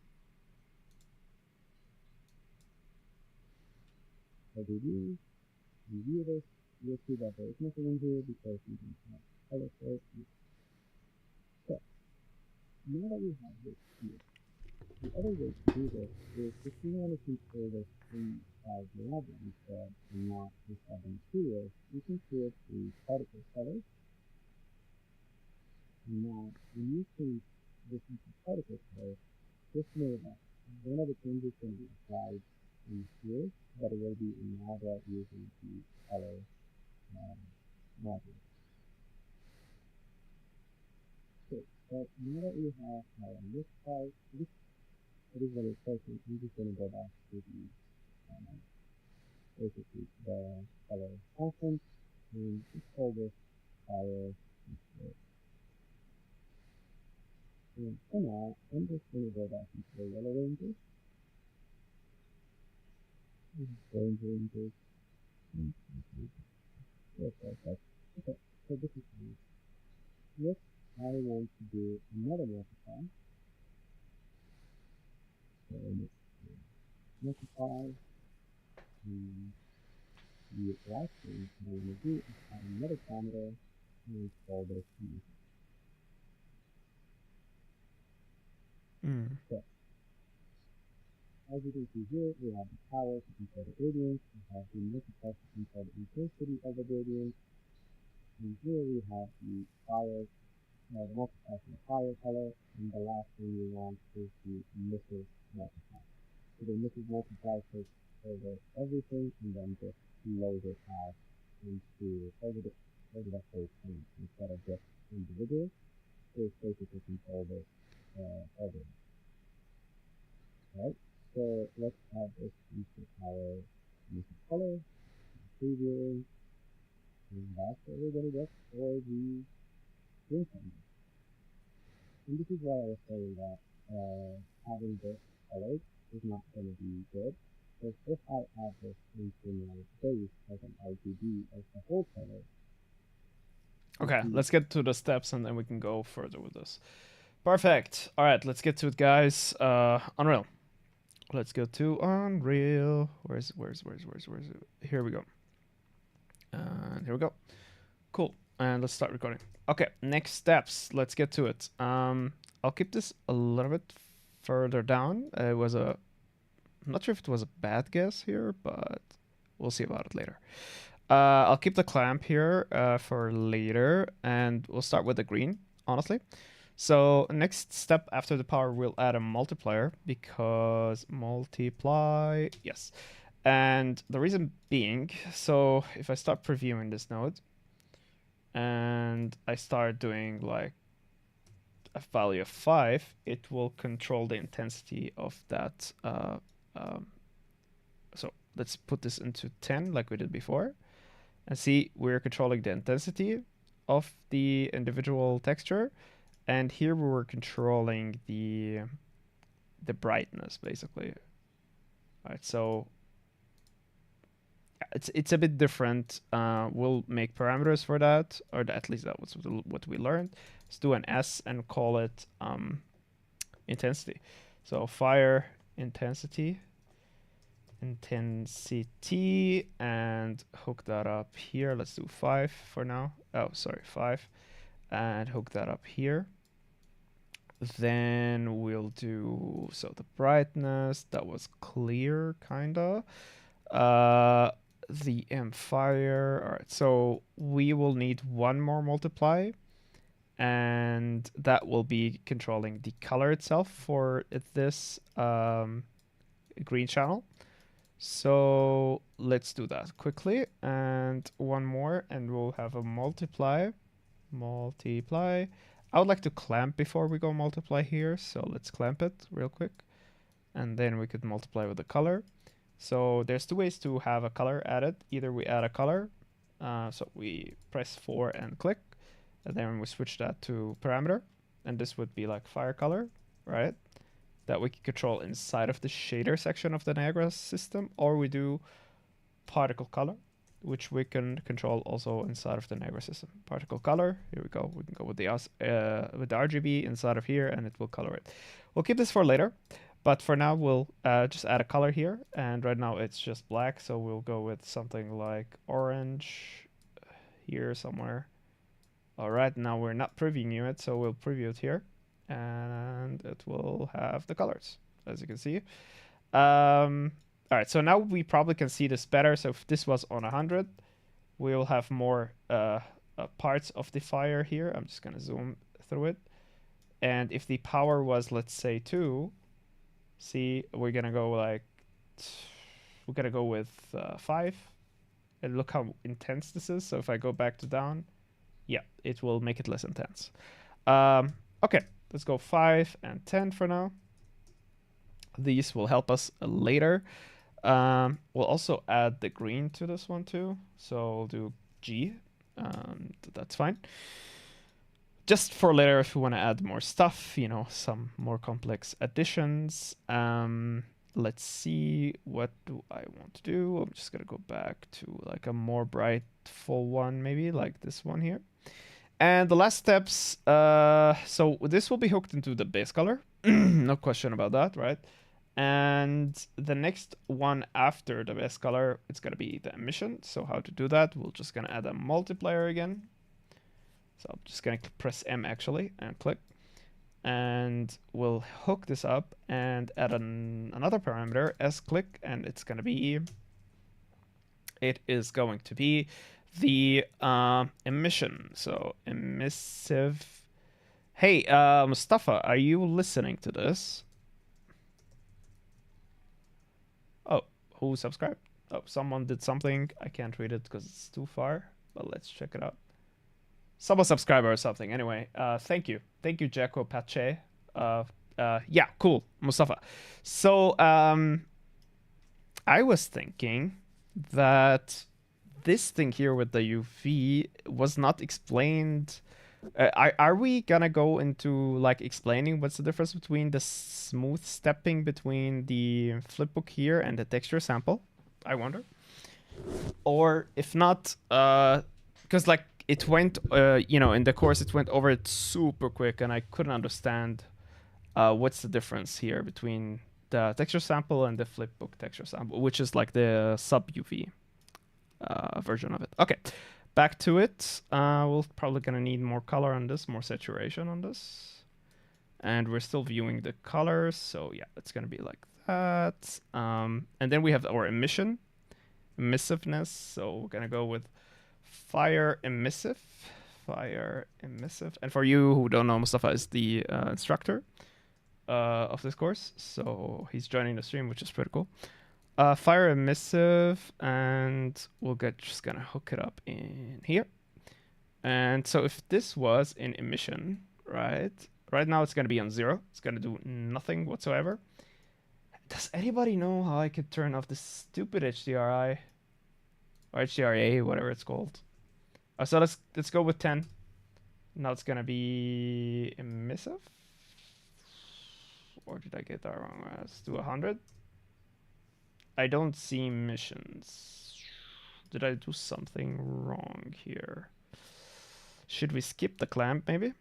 So review this, you'll see that there is nothing in here because we don't have color for it. So now that we have this here, the other way to do this is if you want to control this inside the lab instead and not inside the materials, you can create a particle color. And now when you change this into particle color, just know that one of the changes can be applied in here, but it will be in Niagara using the color module. Okay, so now that we have our this part, this is what it's taking. I'm just going to go back to the basically the color constant and just call this fire display. And for now, I'm just going to go back into the yellow ranges. Orange ranges. Okay, so this is fine. If I want to do another multiply, so multiply the last thing I want to do is add another parameter and call this music. So, as you can see here, we have the power to control the gradient, we have the multiply to control the intensity of the gradient, and here we have the fire, multiply to the fire color, and the last thing we want is the emissive multiply. So the emissive multiply takes over everything and then just load it out into over the whole thing instead of just individual. So it's basically control this everything. Right? So let's add this into our music color, previewing, and that's what we're going to get for the screen time. And this is why I was saying that having this colored is not going to be good. Because if I add this into my base as an RGB as the whole color, Okay, let's get to the steps and then we can go further with this. Perfect. All right, let's get to it, guys. Unreal. Let's go to Unreal. Where's it? Here we go. And here we go. Cool. And let's start recording. Okay, next steps. Let's get to it. I'll keep this a little bit further down. It was a... I'm not sure if it was a bad guess here, but we'll see about it later. I'll keep the clamp here for later, and we'll start with the green, honestly. So next step after the power, we'll add a multiplier because multiply, yes. And the reason being, so if I start previewing this node and I start doing like a value of 5, it will control the intensity of that. So let's put this into 10 like we did before. And see, we're controlling the intensity of the individual texture. And here we were controlling the brightness, basically. All right, so it's a bit different. We'll make parameters for that, or at least that was what we learned. Let's do an S and call it intensity. So fire intensity, and hook that up here. Let's do 5 for now. Oh, sorry, 5, and hook that up here. Then we'll do, so the brightness, that was clear, kinda. The fire, all right, so we will need one more multiply, and that will be controlling the color itself for this green channel. So let's do that quickly, and one more, and we'll have a multiply. I would like to clamp before we go multiply here, so let's clamp it real quick, and then we could multiply with the color. So there's two ways to have a color added. Either we add a color, so we press 4 and click, and then we switch that to parameter, and this would be like fire color, right? That we can control inside of the shader section of the Niagara system, or we do particle color, which we can control also inside of the Niagara system. Particle color, here we go. We can go with the RGB inside of here, and it will color it. We'll keep this for later, but for now we'll just add a color here, and right now it's just black, so we'll go with something like orange here somewhere. All right, now we're not previewing it, so we'll preview it here, and it will have the colors, as you can see. All right, so now we probably can see this better. So if this was on 100, we will have more parts of the fire here. I'm just going to zoom through it. And if the power was, let's say, 2, see, we're going to go like, we're going to go with 5. And look how intense this is. So if I go back to down, yeah, it will make it less intense. Okay, let's go 5 and 10 for now. These will help us later. We'll also add the green to this one too. So we'll do G. That's fine. Just for later if we want to add more stuff, you know, some more complex additions. Let's see, what do I want to do? I'm just going to go back to like a more bright full one, maybe like this one here. And the last steps, so this will be hooked into the base color. No question about that, right? And the next one after the base color, it's going to be the emission. So how to do that? We're just going to add a multiplier again. So I'm just going to press M actually and click. And we'll hook this up and add another parameter, S-click, and it's going to be... It is going to be the emission. So emissive... Hey, Mustafa, are you listening to this? Oh, who subscribed? Oh, someone did something. I can't read it because it's too far, but let's check it out. Someone subscribed or something. Anyway, thank you. Thank you, Jacko Pache. Yeah, cool, Mustafa. So, I was thinking that this thing here with the UV was not explained Are we gonna go into like explaining what's the difference between the smooth stepping between the flipbook here and the texture sample? I wonder. Or if not, because like it went, in the course it went over it super quick, and I couldn't understand what's the difference here between the texture sample and the flipbook texture sample, which is like the sub UV version of it. Okay, back to it. We're probably gonna need more color on this, more saturation on this. And we're still viewing the colors, so yeah, it's gonna be like that. And then we have our emissiveness, so we're gonna go with fire emissive. And for you who don't know, Mustafa is the instructor of this course, so he's joining the stream, which is pretty cool. Fire emissive, and just gonna hook it up in here. And so if this was in emission, right now it's gonna be on 0. It's gonna do nothing whatsoever. Does anybody know how I could turn off this stupid HDRI or HDRA, whatever it's called? So let's go with 10. Now it's gonna be emissive, or did I get that wrong? Let's do 100. I don't see emissions. Did I do something wrong here? Should we skip the clamp maybe?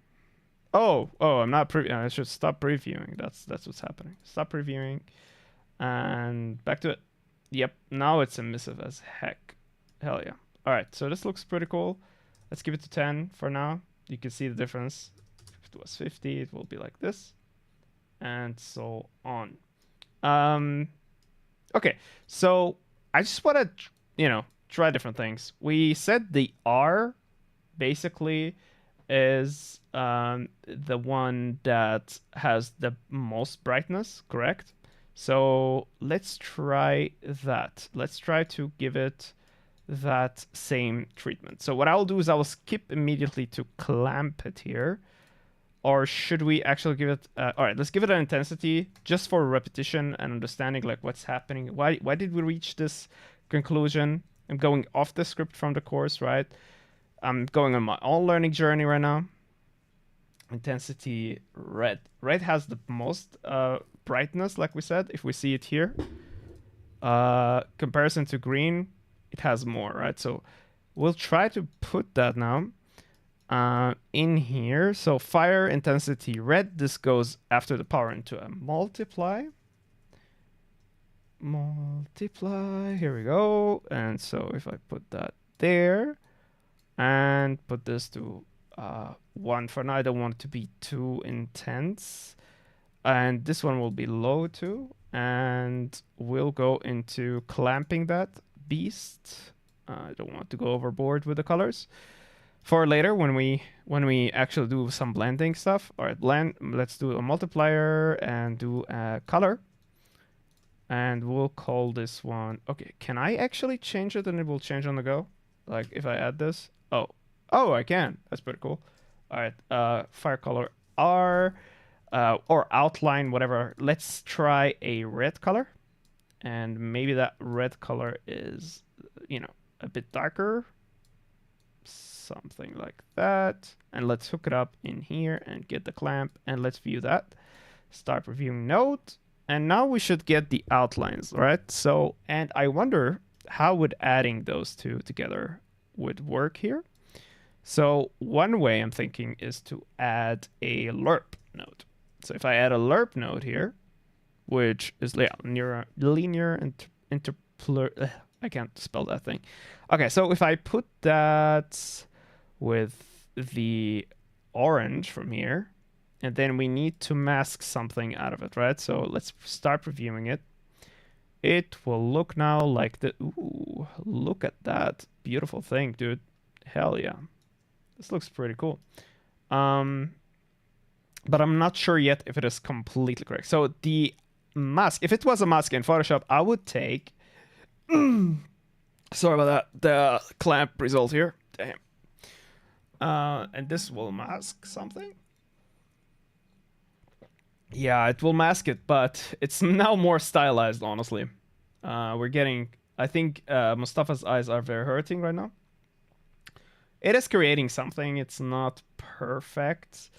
Oh, I'm not previewing. I should stop previewing. That's what's happening. Stop previewing. And back to it. Yep, now it's emissive as heck. Hell yeah. All right, so this looks pretty cool. Let's give it to 10 for now. You can see the difference. If it was 50, it will be like this. And so on. Okay, so I just want to, try different things. We said the R basically is the one that has the most brightness, correct? So let's try that. Let's try to give it that same treatment. So what I'll do is I will skip immediately to clamp it here. Or should we actually give it... all right, let's give it an intensity just for repetition and understanding like what's happening. Why did we reach this conclusion? I'm going off the script from the course, right? I'm going on my own learning journey right now. Intensity red. Red has the most brightness, like we said, if we see it here. Comparison to green, it has more, right? So we'll try to put that now in here. So fire intensity red, this goes after the power into a multiply. Here we go. And so if I put that there and put this to 1 for now, I don't want it to be too intense. And this one will be low too. And we'll go into clamping that beast. I don't want to go overboard with the colors. For later, when we actually do some blending stuff. All right, blend. Let's do a multiplier and do a color. And we'll call this one. Okay, can I actually change it and it will change on the go? Like if I add this. Oh, I can. That's pretty cool. All right, fire color R or outline, whatever. Let's try a red color. And maybe that red color is, a bit darker. Something like that. And let's hook it up in here and get the clamp. And let's view that. Start reviewing node. And now we should get the outlines, right? So, and I wonder how would adding those two together would work here. So one way I'm thinking is to add a lerp node. So if I add a lerp node here, which is linear I can't spell that thing. Okay, so if I put that with the orange from here, and then we need to mask something out of it, right? So let's start reviewing it. It will look now like the... Ooh, look at that beautiful thing, dude. Hell yeah. This looks pretty cool. But I'm not sure yet if it is completely correct. So the mask, if it was a mask in Photoshop, I would take... Sorry about that. The clamp result here. Damn. And this will mask something. Yeah, it will mask it, but it's now more stylized, honestly. We're getting... I think Mustafa's eyes are very hurting right now. It is creating something. It's not perfect.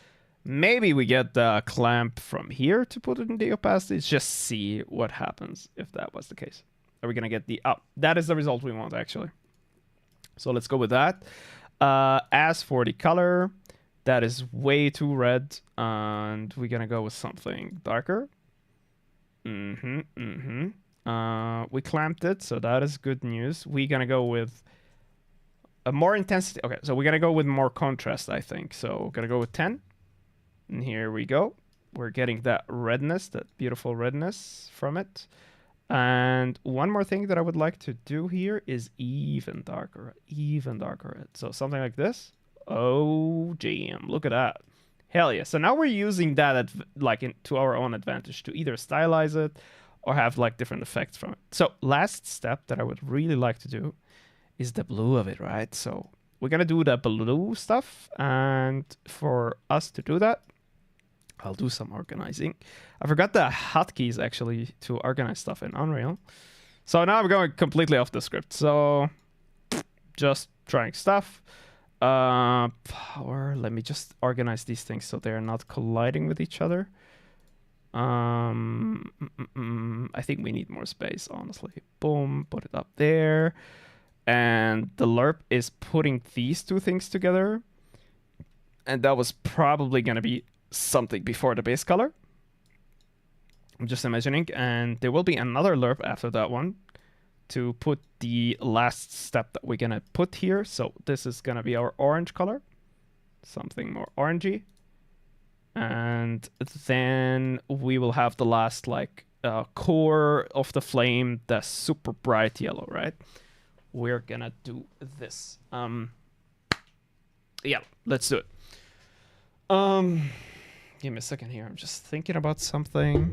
Maybe we get the clamp from here to put it in the opacity. Let's just see what happens if that was the case. Are we gonna get the that is the result we want actually. So let's go with that. As for the color, that is way too red, and we're gonna go with something darker. We clamped it, so that is good news. We're gonna go with a more intensity. Okay, so we're gonna go with more contrast, I think. So we're gonna go with 10. And here we go. We're getting that redness, that beautiful redness from it. And one more thing that I would like to do here is even darker red. So something like this. Oh, jam. Look at that. Hell yeah. So now we're using that to our own advantage to either stylize it or have like different effects from it. So last step that I would really like to do is the blue of it, right? So we're going to do the blue stuff. And for us to do that, I'll do some organizing. I forgot the hotkeys actually to organize stuff in Unreal. So now I'm going completely off the script. So just trying stuff. Power. Let me just organize these things so they're not colliding with each other. I think we need more space, honestly. Boom, put it up there. And the lerp is putting these two things together. And that was probably going to be something before the base color. I'm just imagining. And there will be another lerp after that one to put the last step that we're going to put here. So this is going to be our orange color. Something more orangey. And then we will have the last core of the flame, the super bright yellow, right? We're going to do this. Yeah, let's do it. Give me a second here. I'm just thinking about something.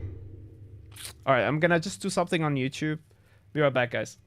All right, I'm gonna just do something on YouTube. Be right back, guys.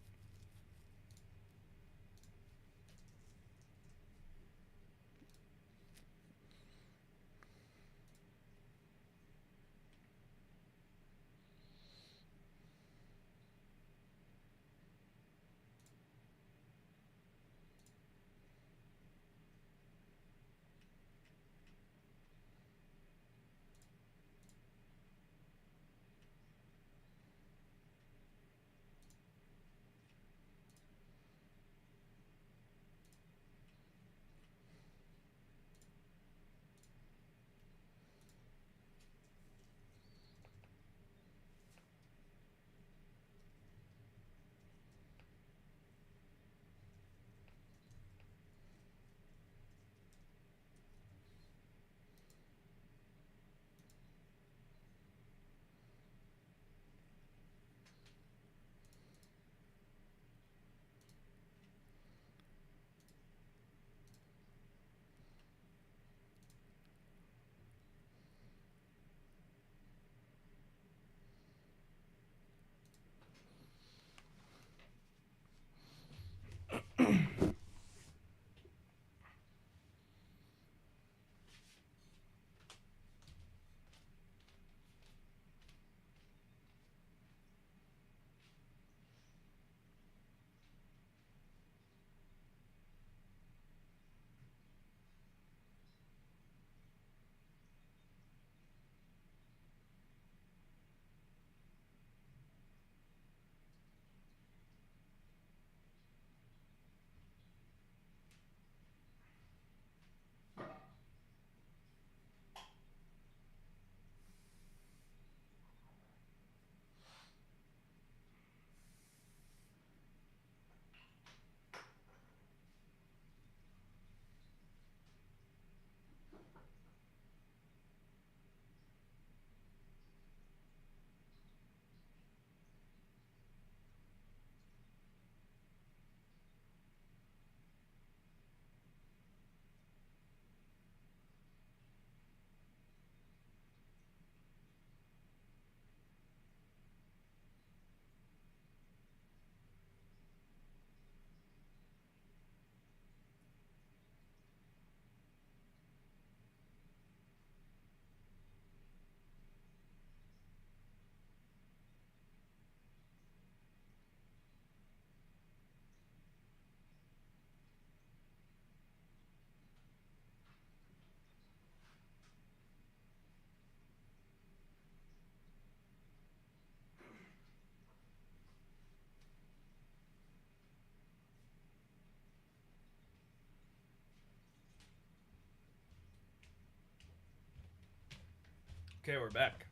Okay, we're back.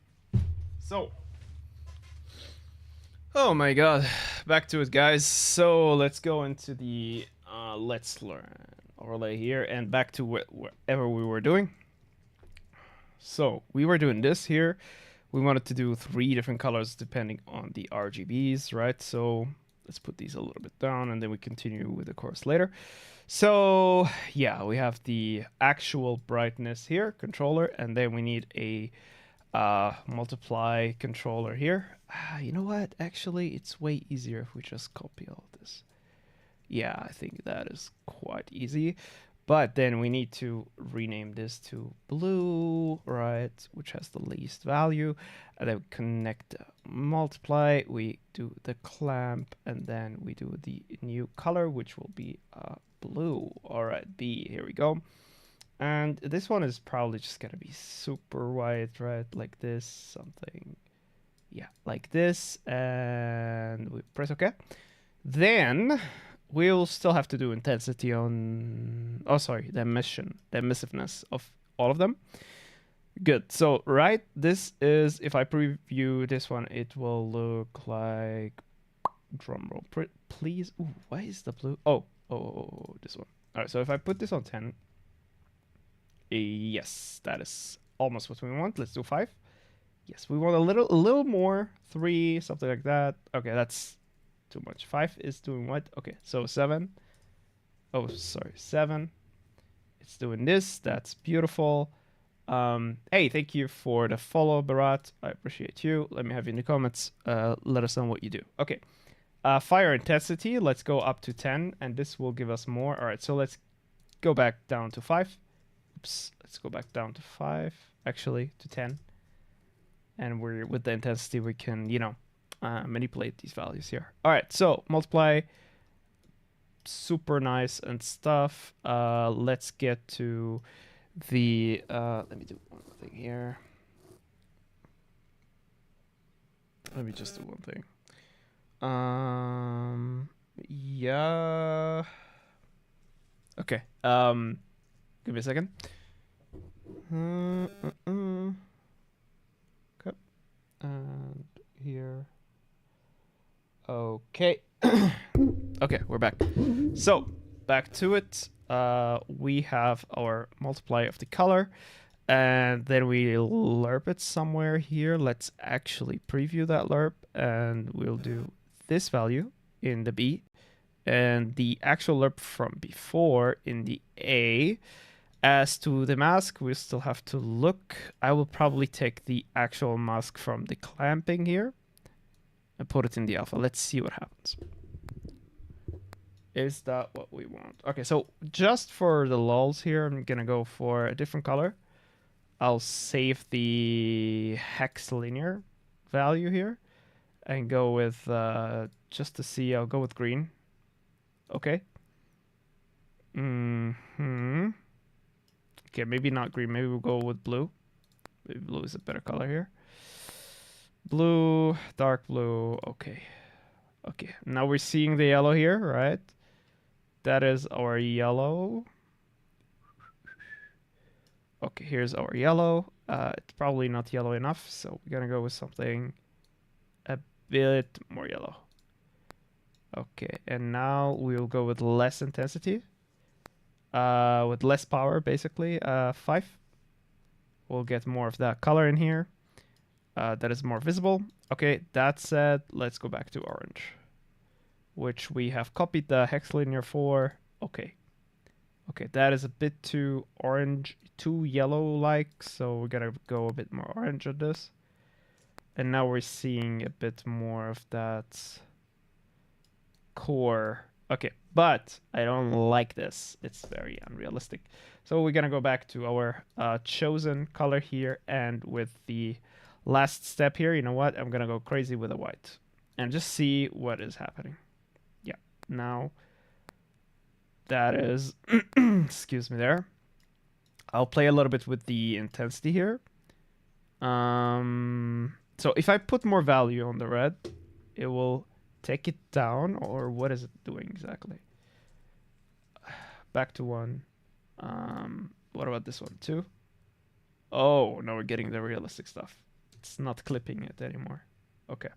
So, oh my god, back to it, guys. So let's go into the let's learn overlay here and back to whatever we were doing. So we were doing this here. We wanted to do 3 different colors depending on the RGBs, right? So let's put these a little bit down and then we continue with the course later. So yeah, we have the actual brightness here, controller, and then we need a multiply controller here. You know what? Actually, it's way easier if we just copy all this. Yeah, I think that is quite easy. But then we need to rename this to blue, right? Which has the least value. And then we connect multiply. We do the clamp, and then we do the new color, which will be blue. All right, B. Here we go. And this one is probably just gonna be super white, right? Like this, something. Yeah, like this. And we press OK. Then we'll still have to do intensity on, oh, sorry, the emissiveness of all of them. Good. So, right, this is, if I preview this one, it will look like, drum roll, please. Ooh, why is the blue? Oh, this one. All right, so if I put this on 10, yes, that is almost what we want. Let's do 5. Yes, we want a little more. 3, something like that. Okay, that's too much. 5 is doing what? Okay, so 7. Oh, sorry, 7. It's doing this. That's beautiful. Hey, thank you for the follow, Barat. I appreciate you. Let me have you in the comments. Let us know what you do. Okay. Fire intensity. Let's go up to 10, and this will give us more. All right, so let's go back down to 5. Oops. Let's go back down to 5. Actually, to 10. And we're with the intensity, we can, you know, manipulate these values here. All right, so multiply. Super nice and stuff. Let's get to the let me do one thing here. Let me just do one thing. Yeah. Okay. Give me a second. Okay. And here. Okay. Okay, we're back. So, back to it. We have our multiply of the color, and then we lerp it somewhere here. Let's actually preview that lerp, and we'll do this value in the B, and the actual lerp from before in the A. As to the mask, we still have to look. I will probably take the actual mask from the clamping here and put it in the alpha. Let's see what happens. Is that what we want? Okay, so just for the lulz here, I'm gonna go for a different color. I'll save the hex linear value here and go with, just to see, I'll go with green. Okay. Okay, maybe not green. Maybe we'll go with blue. Maybe blue is a better color here. Blue, dark blue. Okay. Okay, now we're seeing the yellow here, right? That is our yellow. Okay, here's our yellow. It's probably not yellow enough, so we're gonna go with something a bit more yellow. Okay, and now we'll go with less intensity. With less power, basically. 5. We'll get more of that color in here. That is more visible. Okay, that said, let's go back to orange, which we have copied the hex linear for. Okay. Okay, that is a bit too orange, too yellow-like, so we're gonna go a bit more orange on this. And now we're seeing a bit more of that core. Okay, but I don't like this. It's very unrealistic. So we're gonna go back to our chosen color here, and with the last step here, you know what? I'm gonna go crazy with a white and just see what is happening. Yeah, now that is, excuse me there. I'll play a little bit with the intensity here. So if I put more value on the red, it will take it down, or what is it doing exactly? Back to 1. What about this one? 2? Oh, now we're getting the realistic stuff. It's not clipping it anymore. Okay.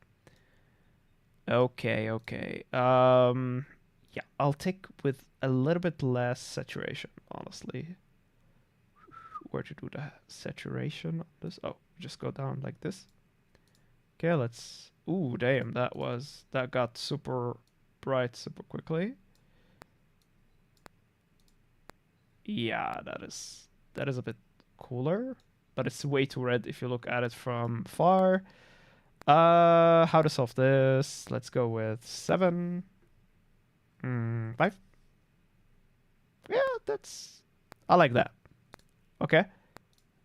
Okay. Yeah, I'll take with a little bit less saturation, honestly. Where to do the saturation on this? Oh, just go down like this. Okay, let's... Ooh, damn, that got super bright super quickly. Yeah, that is a bit cooler, but it's way too red if you look at it from far. How to solve this? Let's go with 7. 5. Yeah, that's... I like that. Okay.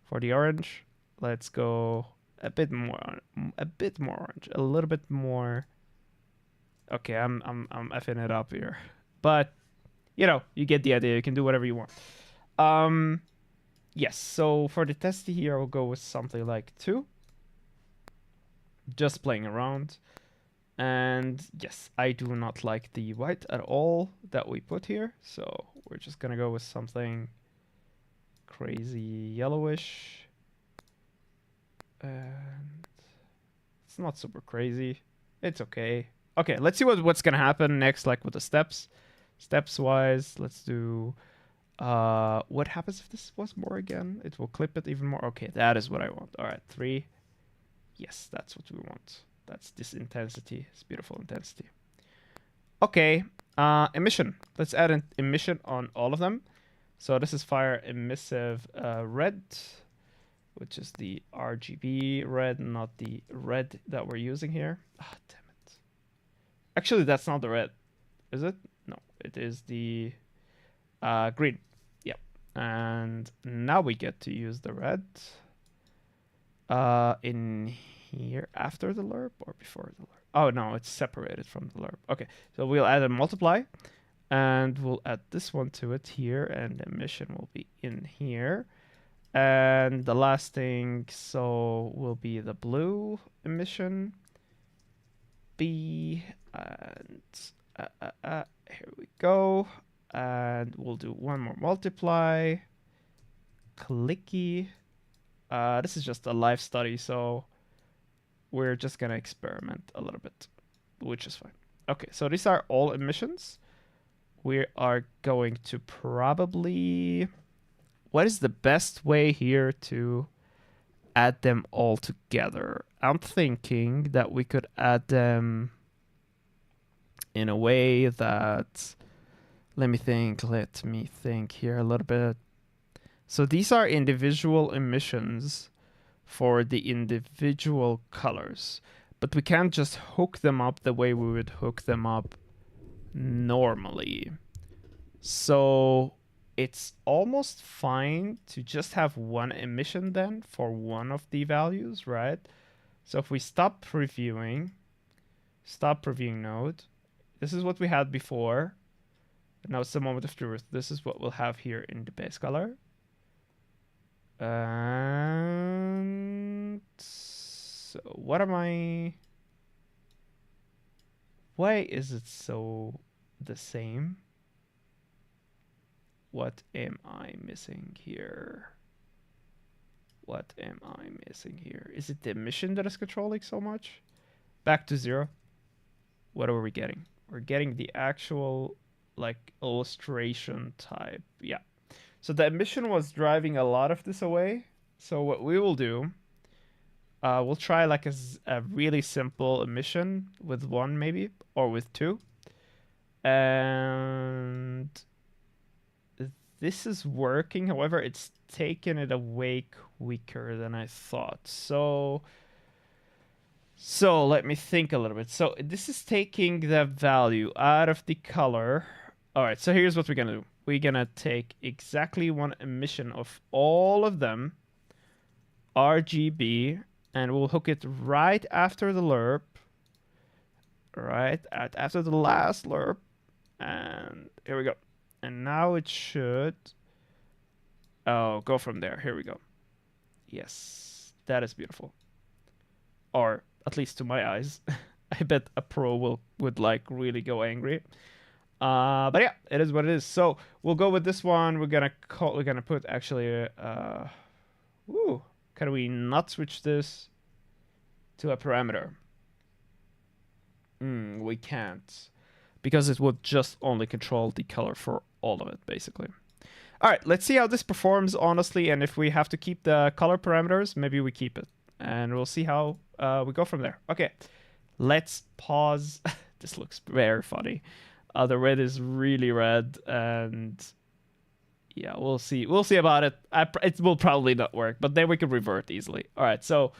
For the orange, let's go a bit more orange, a little bit more. Okay, I'm effing it up here, but you get the idea. You can do whatever you want. Yes. So for the testy here, I'll go with something like 2. Just playing around. And yes, I do not like the white at all that we put here. So we're just gonna go with something crazy yellowish. And it's not super crazy. It's okay. Okay, let's see what's gonna happen next, like with the steps. Steps wise, let's do what happens if this was more again? It will clip it even more. Okay, that is what I want. Alright, 3. Yes, that's what we want. That's this intensity. It's beautiful intensity. Okay, emission. Let's add an emission on all of them. So this is fire emissive red, which is the RGB red, not the red that we're using here. Ah, damn it. Actually, that's not the red, is it? No, it is the green. Yep. And now we get to use the red in here after the lerp or before the lerp. Oh, no, it's separated from the lerp. Okay, so we'll add a multiply. And we'll add this one to it here, and the emission will be in here. And the last thing, so will be the blue emission. B, and here we go. And we'll do one more multiply. Clicky. This is just a live study, so we're just gonna experiment a little bit, which is fine. Okay, so these are all emissions. We are going to probably... What is the best way here to add them all together? I'm thinking that we could add them in a way that... Let me think here a little bit. So these are individual emissions for the individual colors, but we can't just hook them up the way we would hook them up normally. So it's almost fine to just have one emission then for one of the values, right? So if we stop previewing node, this is what we had before. Now it's the moment of truth. This is what we'll have here in the base color. And so what am I... Why is it so the same? What am I missing here? What am I missing here? Is it the emission that is controlling so much? Back to 0. What are we getting? We're getting the actual like illustration type. Yeah. So the emission was driving a lot of this away. So what we will do, we'll try like a really simple emission with 1 maybe, or with 2. And this is working. However, it's taken it away quicker than I thought. So let me think a little bit. So this is taking the value out of the color. All right, so here's what we're going to do. We're going to take exactly one emission of all of them, RGB, and we'll hook it right after the lerp, right after the last lerp. And here we go. And now it should go from there. Here we go. Yes, that is beautiful. Or at least to my eyes. I bet a pro would like really go angry. But yeah, it is what it is. So we'll go with this one. We're gonna put actually Ooh, can we not switch this to a parameter? We can't. Because it would just only control the color for all of it, basically. All right, let's see how this performs, honestly, and if we have to keep the color parameters, maybe we keep it. And we'll see how we go from there. Okay, let's pause. This looks very funny. The red is really red, and yeah, we'll see. We'll see about it. It will probably not work, but then we can revert easily. All right, so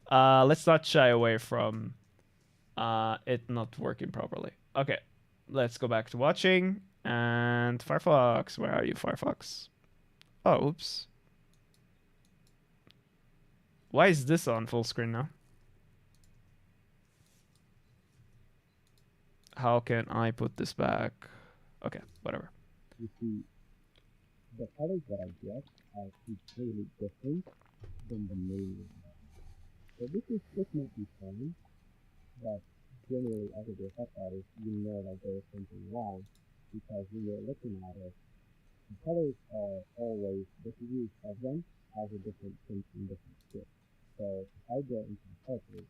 let's not shy away from it not working properly. Okay, let's go back to watching. And Firefox, where are you, Firefox? Oh, oops. Why is this on full screen now? How can I put this back? Okay, whatever. You see, the colors that I get are completely different than the main one. So this might be fine, but generally as a VFX artist, you know that there is something wrong because when you're looking at it, the colors are always, the views of them has a different tint and different script. So if I go into the purple,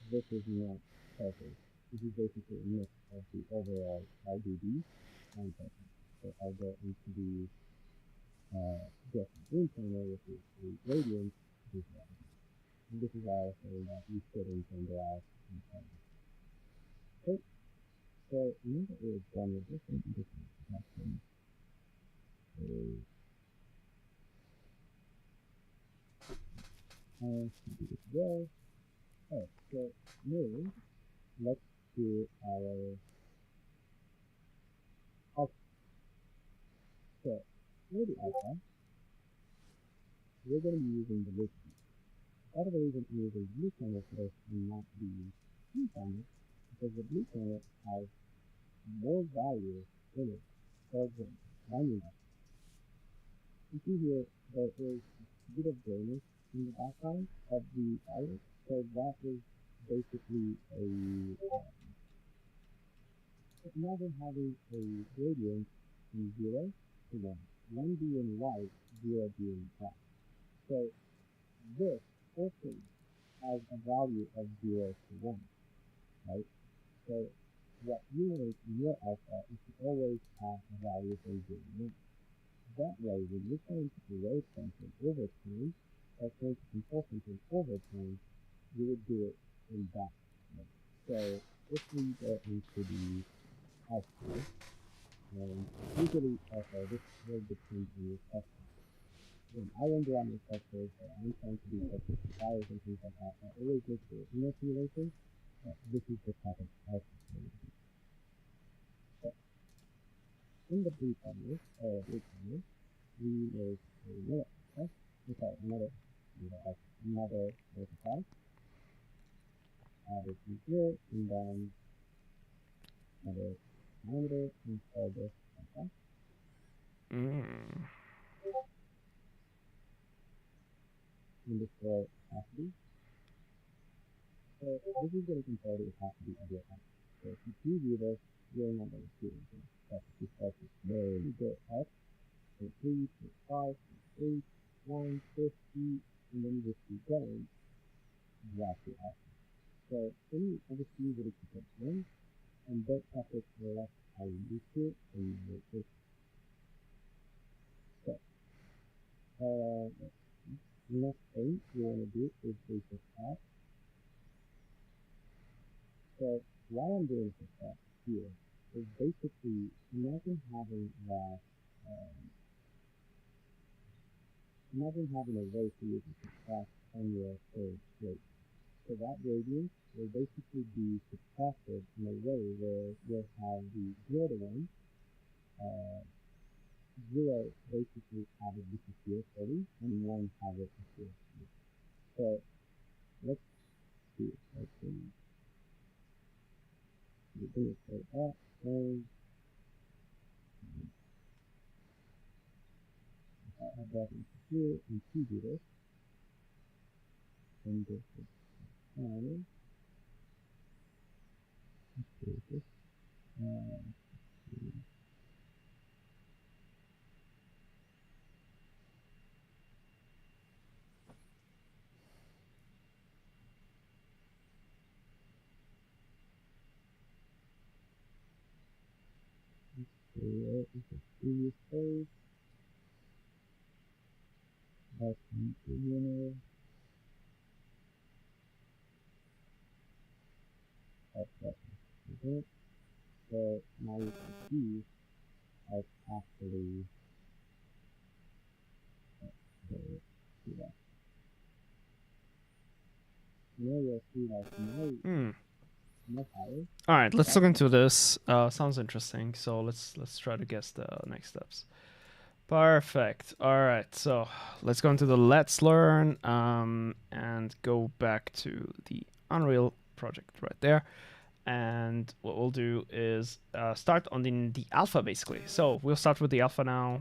this is not purple. This is basically a mix of the overall RGB and purple. So if I go into the just green channel, which is the gradient, this is one. And this is why I was saying that you shouldn't turn the out and color. Okay, so now that we're done with this section, good to go. Oh, so now let's do our output. So for the output, we're going to be using the blue channel. Part of the reason I'm using blue channel for this and not the green channel because the blue channel has more value in it. For example, binding up. You see here there is a bit of grayness in the background of the iris, so that is basically a imagine having a gradient from 0 to 1, 1 being white, 0 being black. So this whole thing has a value of 0 to 1, right? So what you want in your alpha is to always have a value from 0 to 1. That way, when you're trying to erase something over time, or trying to control something over time, you would do it in that way. So if we go into the output, and usually also this will depend on your customer. When I run around with customers, I'm trying to do custom suppliers and things like that, I always look for inner simulation. This is the type of output. So in the blue panel, we make another test, another vertical, add it to here, and then another parameter and call this okay. And this for capacity. So this is going to control the capacity of your account. So if you preview this, you're not going to see anything. But if you start to go up, so 3, 5, 8, 1, 50, and then just keep going, that's the output. So then you obviously usually keep it in, and don't have to select how you use it, and you will just so next thing you want to do is basic path. So what I'm doing for that here is basically imagine having that imagine having a way for you to subtract on your third plate. So that gradient will basically be subtracted in a way where you'll have the 0 to 1, 0 basically have it disappear fully, and 1 have it appear fully. So let's see if I can demonstrate that, and I have that into here and preview this, and this is fine. Let's see this. where is the previous page? That's the beginner. That's it. So now you can see I've actually see that. Now you'll see like my file. All right, let's look into this. Sounds interesting. So let's try to guess the next steps. Perfect. All right, so let's go into the let's learn and go back to the Unreal project right there. And what we'll do is start on the alpha basically. So we'll start with the alpha now.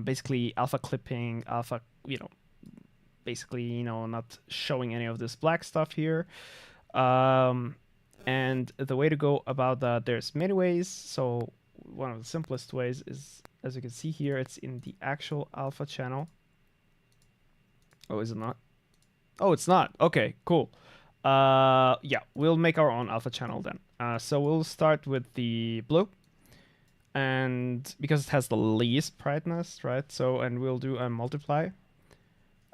Basically alpha clipping, alpha, basically, not showing any of this black stuff here. And the way to go about that, there's many ways. So one of the simplest ways is, as you can see here, it's in the actual alpha channel. Oh, is it not? Oh, it's not. Okay, cool. Yeah, we'll make our own alpha channel then. So we'll start with the blue. And because it has the least brightness, right? So, and we'll do a multiply.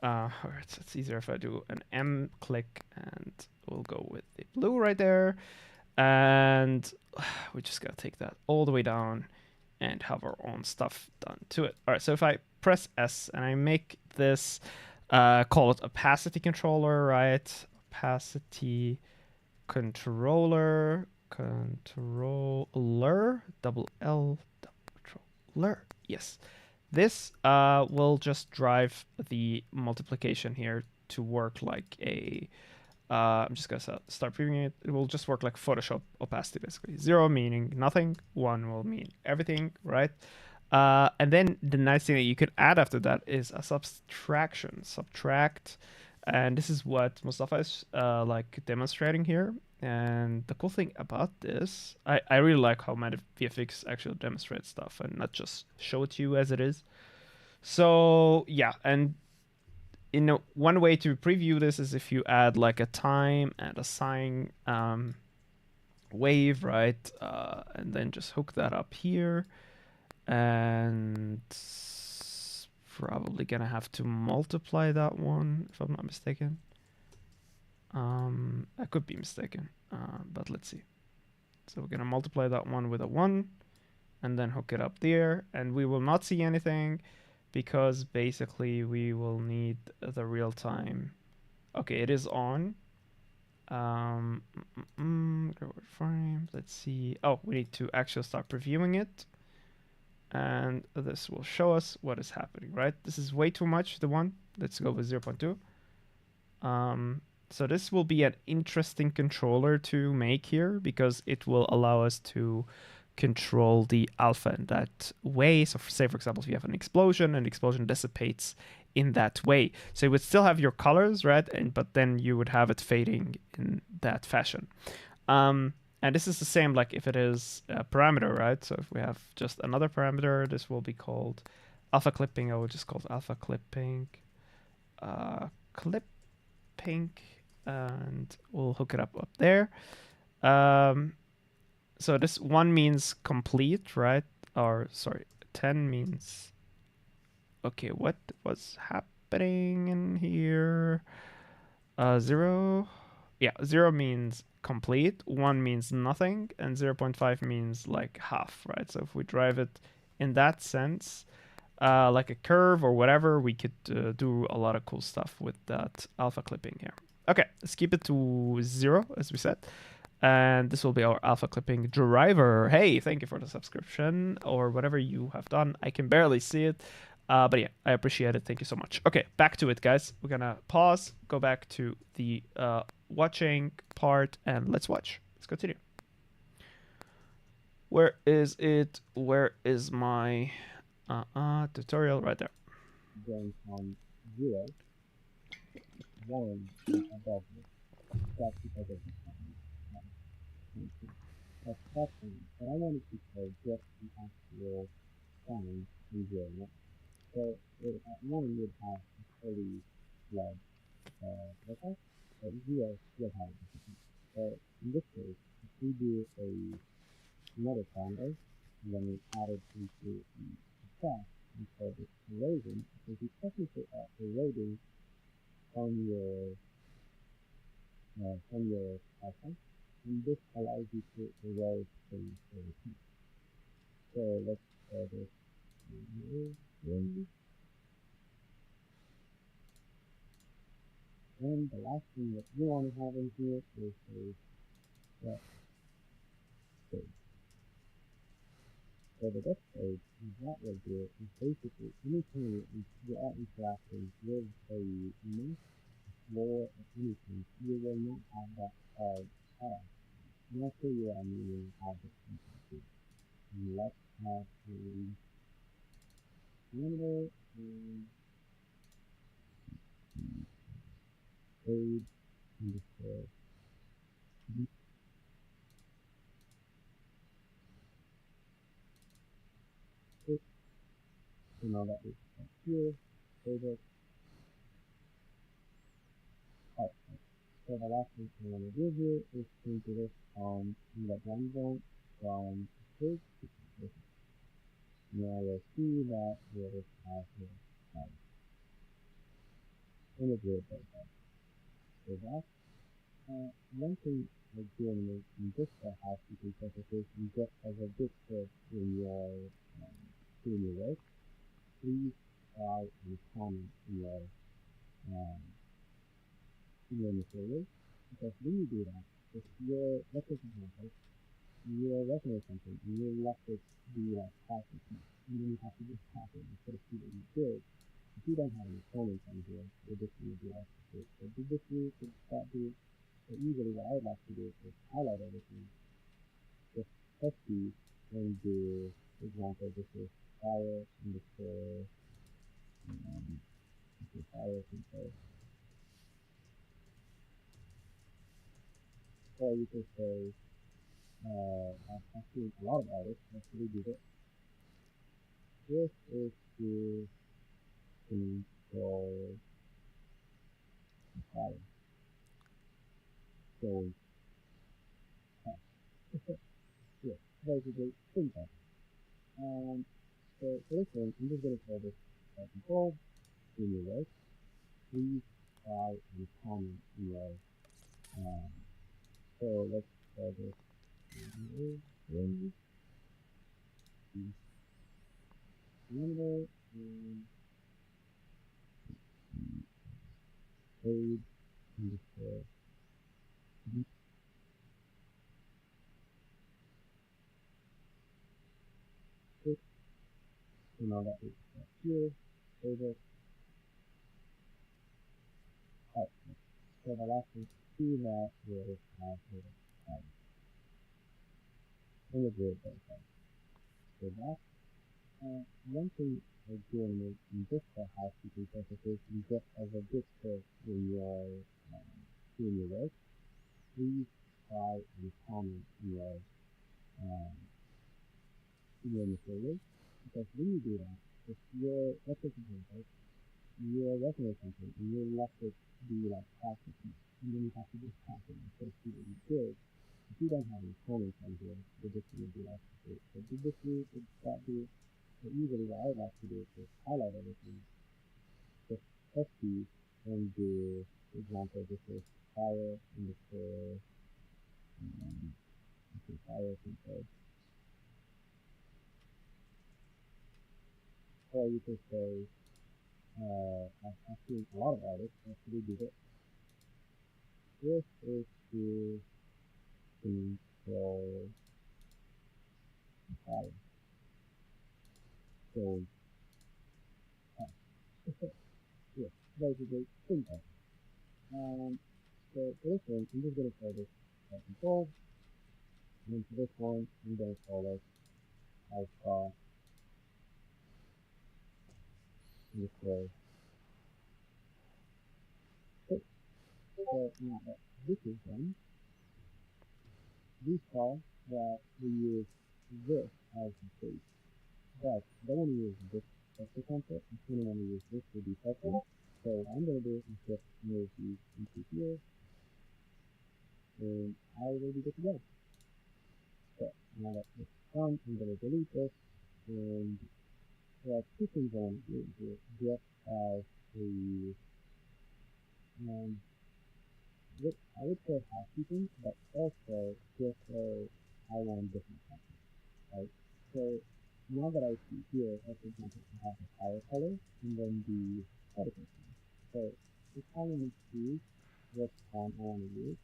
It's easier if I do an M click, and we'll go with the blue right there. And we just gotta take that all the way down and have our own stuff done to it. All right, so if I press S and I make this, call it opacity controller, right? Opacity controller, double L, controller, yes. This will just drive the multiplication here to work like a, I'm just gonna start previewing it. It will just work like Photoshop opacity basically. 0 meaning nothing, 1 will mean everything, right? And then the nice thing that you could add after that is a subtraction, subtract. And this is what Mustafa is like demonstrating here. And the cool thing about this, I really like how Mad VFX actually demonstrates stuff and not just show it to you as it is. So yeah, and one way to preview this is if you add like a time and a sine wave, right? And then just hook that up here. And probably gonna have to multiply that one if I'm not mistaken. I could be mistaken, but let's see. So we're gonna multiply that one with a 1 and then hook it up there, and we will not see anything because basically we will need the real time. Okay, it is on. Frame. Let's see. Oh, we need to actually start previewing it. And this will show us what is happening, right? This is way too much, the one. Let's go with 0.2. So this will be an interesting controller to make here because it will allow us to control the alpha in that way. So say, for example, if you have an explosion and the explosion dissipates in that way. So you would still have your colors, right? But then you would have it fading in that fashion. And this is the same like if it is a parameter, right? So if we have just another parameter, this will be called alpha clipping. I will just call it alpha clipping. Clipping. And we'll hook it up there. So this 1 means complete, right? Or sorry, 10 means... Okay, what was happening in here? 0... Yeah, 0 means complete, 1 means nothing, and 0.5 means like half, right? So if we drive it in that sense, like a curve or whatever, we could do a lot of cool stuff with that alpha clipping here. Okay, let's keep it to 0, as we said. And this will be our alpha clipping driver. Hey, thank you for the subscription or whatever you have done. I can barely see it. But yeah, I appreciate it. Thank you so much. Okay, back to it, guys. We're gonna pause, go back to the watching part, and let's watch. Let's continue. Where is it? Where is my tutorial? Right there. Then on 0, 1 above it. That's because of the that's happening. But I wanted to show just the actual sign in 0. So at 1 would have a fully blood okay? But 0 will have it. So in this case, if we do another triangle, when we add it into the class, we call it erosion, because you technically are eroding from your icon, and this allows you to erode things over time. So let's call this erosion. And the last thing that we want to have in here is a depth stage. So the depth stage, what we'll do is basically anytime you are interacting with a mask, floor, or anything, you will not have that hard path. And I'll show you what I mean how this can. Let's have a number and page underscore six, and all that is here. Save it. Alright, so the last thing I want to do here is change this on the line zone from page to page. Now you'll see that there is a image with that. So that's one thing again in this housekeeping presentation, just as a big tip in your work, please try and comment um, in your materials, because when you do that, if you're, let's take an example, you're working with something and you left it to be like plastic, and then you have to just tap it instead of see what you did. If you don't have any comments on here, you're just going to be like, okay, so did this do, did that do? So usually what I would like to do is highlight everything, just press these, and do, for example, this is fire underscore, this is fire control. Or you could say, I've seen a lot of artists actually do this. This is to control the fire. So, yeah, basically, syntax. So for this one, I'm just going to call this control in your work. Please try and comment in your, so let's call this number and page underscore six, and all that is here. Save it. Alright, so the last thing, see that there is image with that. So that's one thing again in this housekeeping presentation, just as a big tip in your work, please try and comment in your materials, because when you do that, if you're, let's take an example, you're working with something and you left it to be like plastic, and then you have to just tap it instead of see what you did. If you don't have any comments on here, you're just going to be like, okay, so did this do, did that do? So usually what I like to do is highlight everything, just press these, and do, for example, this is fire underscore, this is fire control. Or you could say, I've seen a lot of artists actually do this. This is to control the fire. So, yeah, basically, syntax. So for this one, I'm just going to call this control, and for this one, I'm going to call it alpha underscore 6. So now that this is done, we saw that we use this as the base. But I don't want to use this as the concept. I just want to use this to be separate. So what I'm going to do is just move these into here, and I will be good to go. So Now that it's done, I'm going to delete this, and there are two things I want to do here. Just as a, I would say housekeeping, but also just so I want different content, right? So now that I see here, for example, I have a fire color and then the particle color. So if I want to choose what font I want to use,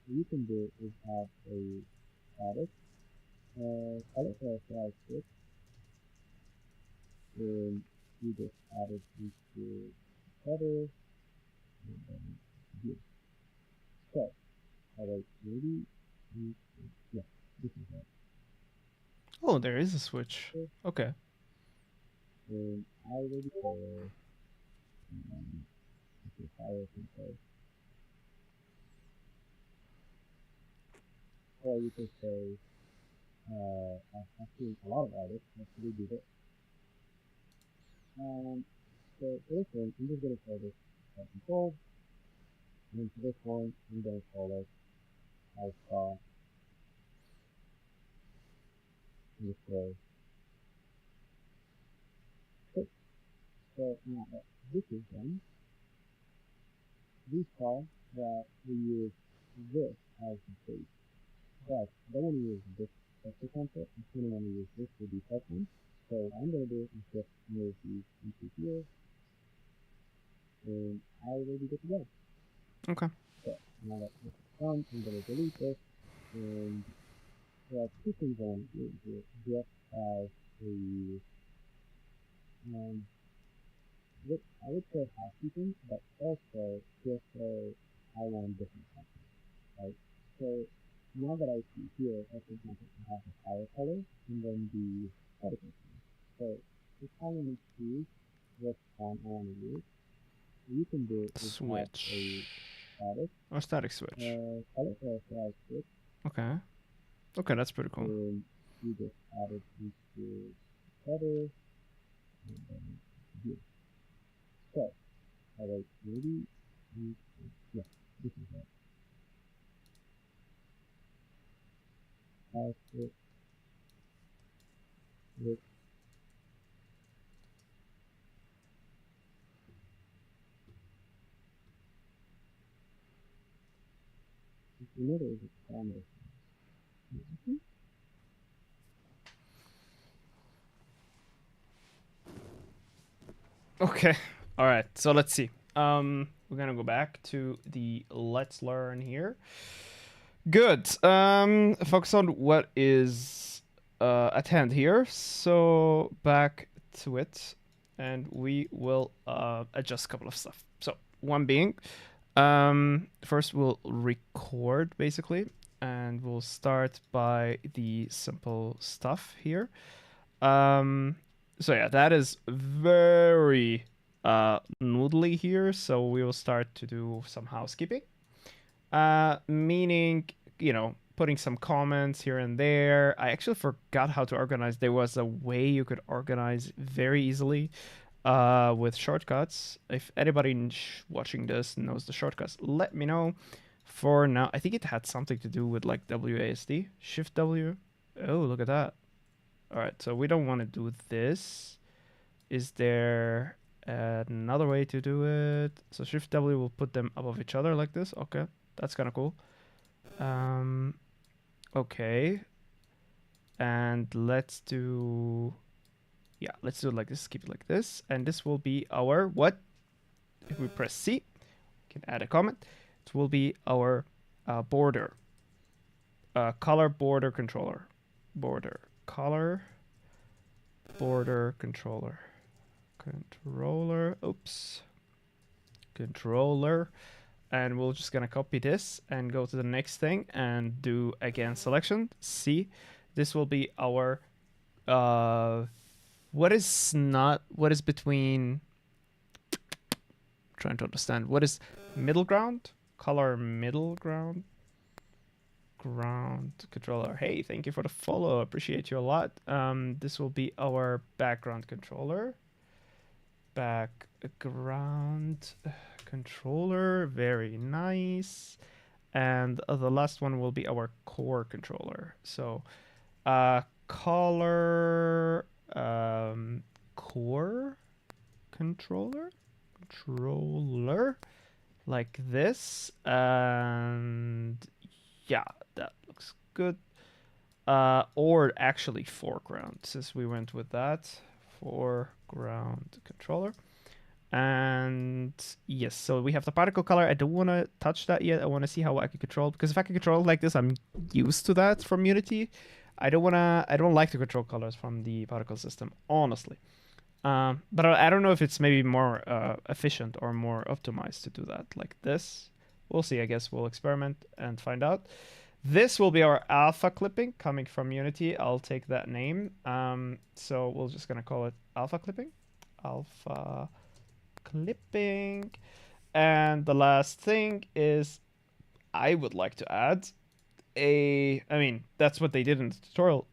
what you can do is have a static color characterized switch, and you just add it into header, and then here. So, alright, maybe, yeah, this is it. Oh, there is a switch. Okay. And I already have the fire control. Or you could say, I've seen a lot of artists actually do this. So for this one, I'm just going to call this control. And for this one, I'm going to call it alpha underscore 6. So now that this is done, we saw that we use this as the base. But I don't want to use this as the concept. I'm going to want to use this for the second. So what I'm going to do is just move these into here. And I will be good to go. Okay. So now that this is done, I'm going to delete this. And there are two things I want to do here. Just as a, I would say housekeeping, but also just so I want different content, right? So now that I see here, for example, I have a fire color and then the particle color. So if I want to choose what font I want to use, what you can do is have Switch. a static Oh, static switch. color characterized switch, Okay. Okay, that's pretty cool. and you just add it into header, and then here. So, alright, maybe, yeah, this is it. Output with another is expanded. Okay. All right. So let's see. We're gonna go back to the let's learn here. Good. Focus on what is at hand here. So back to it, and we will adjust a couple of stuff. So one being, first we'll record basically, and we'll start by the simple stuff here. So yeah, that is very noodly here. So we will start to do some housekeeping. Meaning, putting some comments here and there. I actually forgot how to organize. There was a way you could organize very easily with shortcuts. If anybody watching this knows the shortcuts, let me know. For now, I think it had something to do with like WASD, Shift W. Oh, look at that. All right, so we don't want to do this. Is there another way to do it? So Shift W will put them above each other like this. Okay, that's kind of cool. Okay. And let's do let's do it like this. Keep it like this. And this will be our what? If we press C, we can add a comment. It will be our border. Color border controller. Border. Color border controller. Oops. Controller. And we're just gonna copy this and go to the next thing and do again selection. C. This will be our what is between, trying to understand what is middle ground, color middle ground controller. Hey, thank you for the follow, appreciate you a lot. This will be our background controller. Background controller, very nice. And the last one will be our core controller. So color core controller like this, and yeah, that looks good. Or actually foreground, since we went with that foreground controller. And yes, so we have the particle color. I don't want to touch that yet. I want to see how I can control, because if I can control it like this, I'm used to that from Unity. I don't like to control colors from the particle system, honestly. But I don't know if it's maybe more efficient or more optimized to do that like this. We'll see. I guess we'll experiment and find out. This will be our alpha clipping coming from Unity. I'll take that name. So we're just gonna call it alpha clipping. Alpha clipping. And the last thing is I would like to add I mean, that's what they did in the tutorial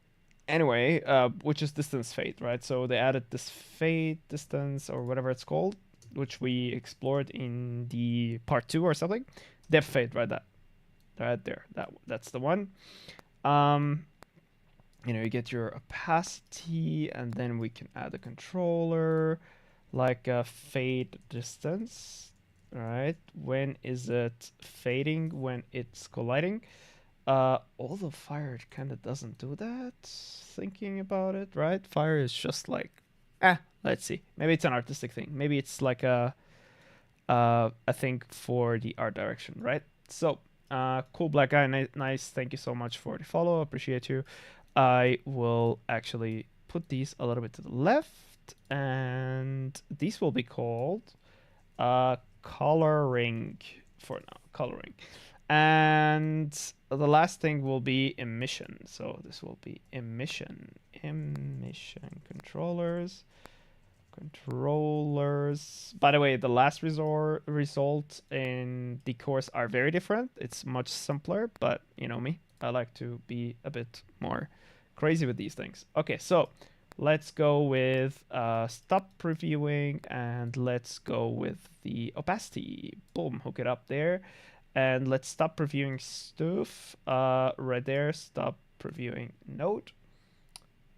anyway, which is distance fade, right? So they added this fade distance or whatever it's called, which we explored in the part 2 or something. Depth fade, right there. That's the one. You get your opacity, and then we can add a controller like a fade distance. All right, when is it fading? When it's colliding. Although fire kind of doesn't do that. Thinking about it, right? Fire is just like, let's see. Maybe it's an artistic thing. Maybe it's like a thing for the art direction, right? So, cool black guy, nice. Thank you so much for the follow. Appreciate you. I will actually put these a little bit to the left, and these will be called coloring for now. Coloring. And the last thing will be emission. So this will be emission controllers. By the way, the last result in the course are very different. It's much simpler, but you know me, I like to be a bit more crazy with these things. Okay, so let's go with stop previewing, and let's go with the opacity. Boom, hook it up there. And let's stop previewing stuff right there. Stop previewing node.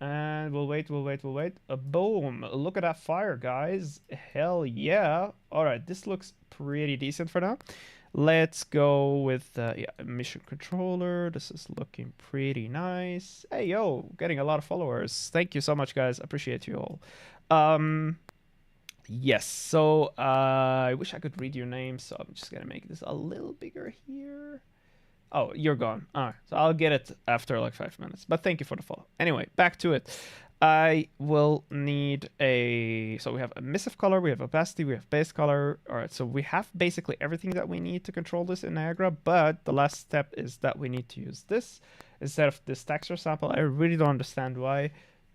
And we'll wait. Boom. Look at that fire, guys. Hell yeah. All right, this looks pretty decent for now. Let's go with emission controller. This is looking pretty nice. Hey, yo, getting a lot of followers. Thank you so much, guys. Appreciate you all. Yes, so I wish I could read your name, so I'm just gonna make this a little bigger here. Oh, you're gone. All right, so I'll get it after like 5 minutes, but thank you for the follow. Anyway, back to it. I will need so we have emissive color, we have opacity, we have base color. All right, so we have basically everything that we need to control this in Niagara, but the last step is that we need to use this instead of this texture sample. I really don't understand why,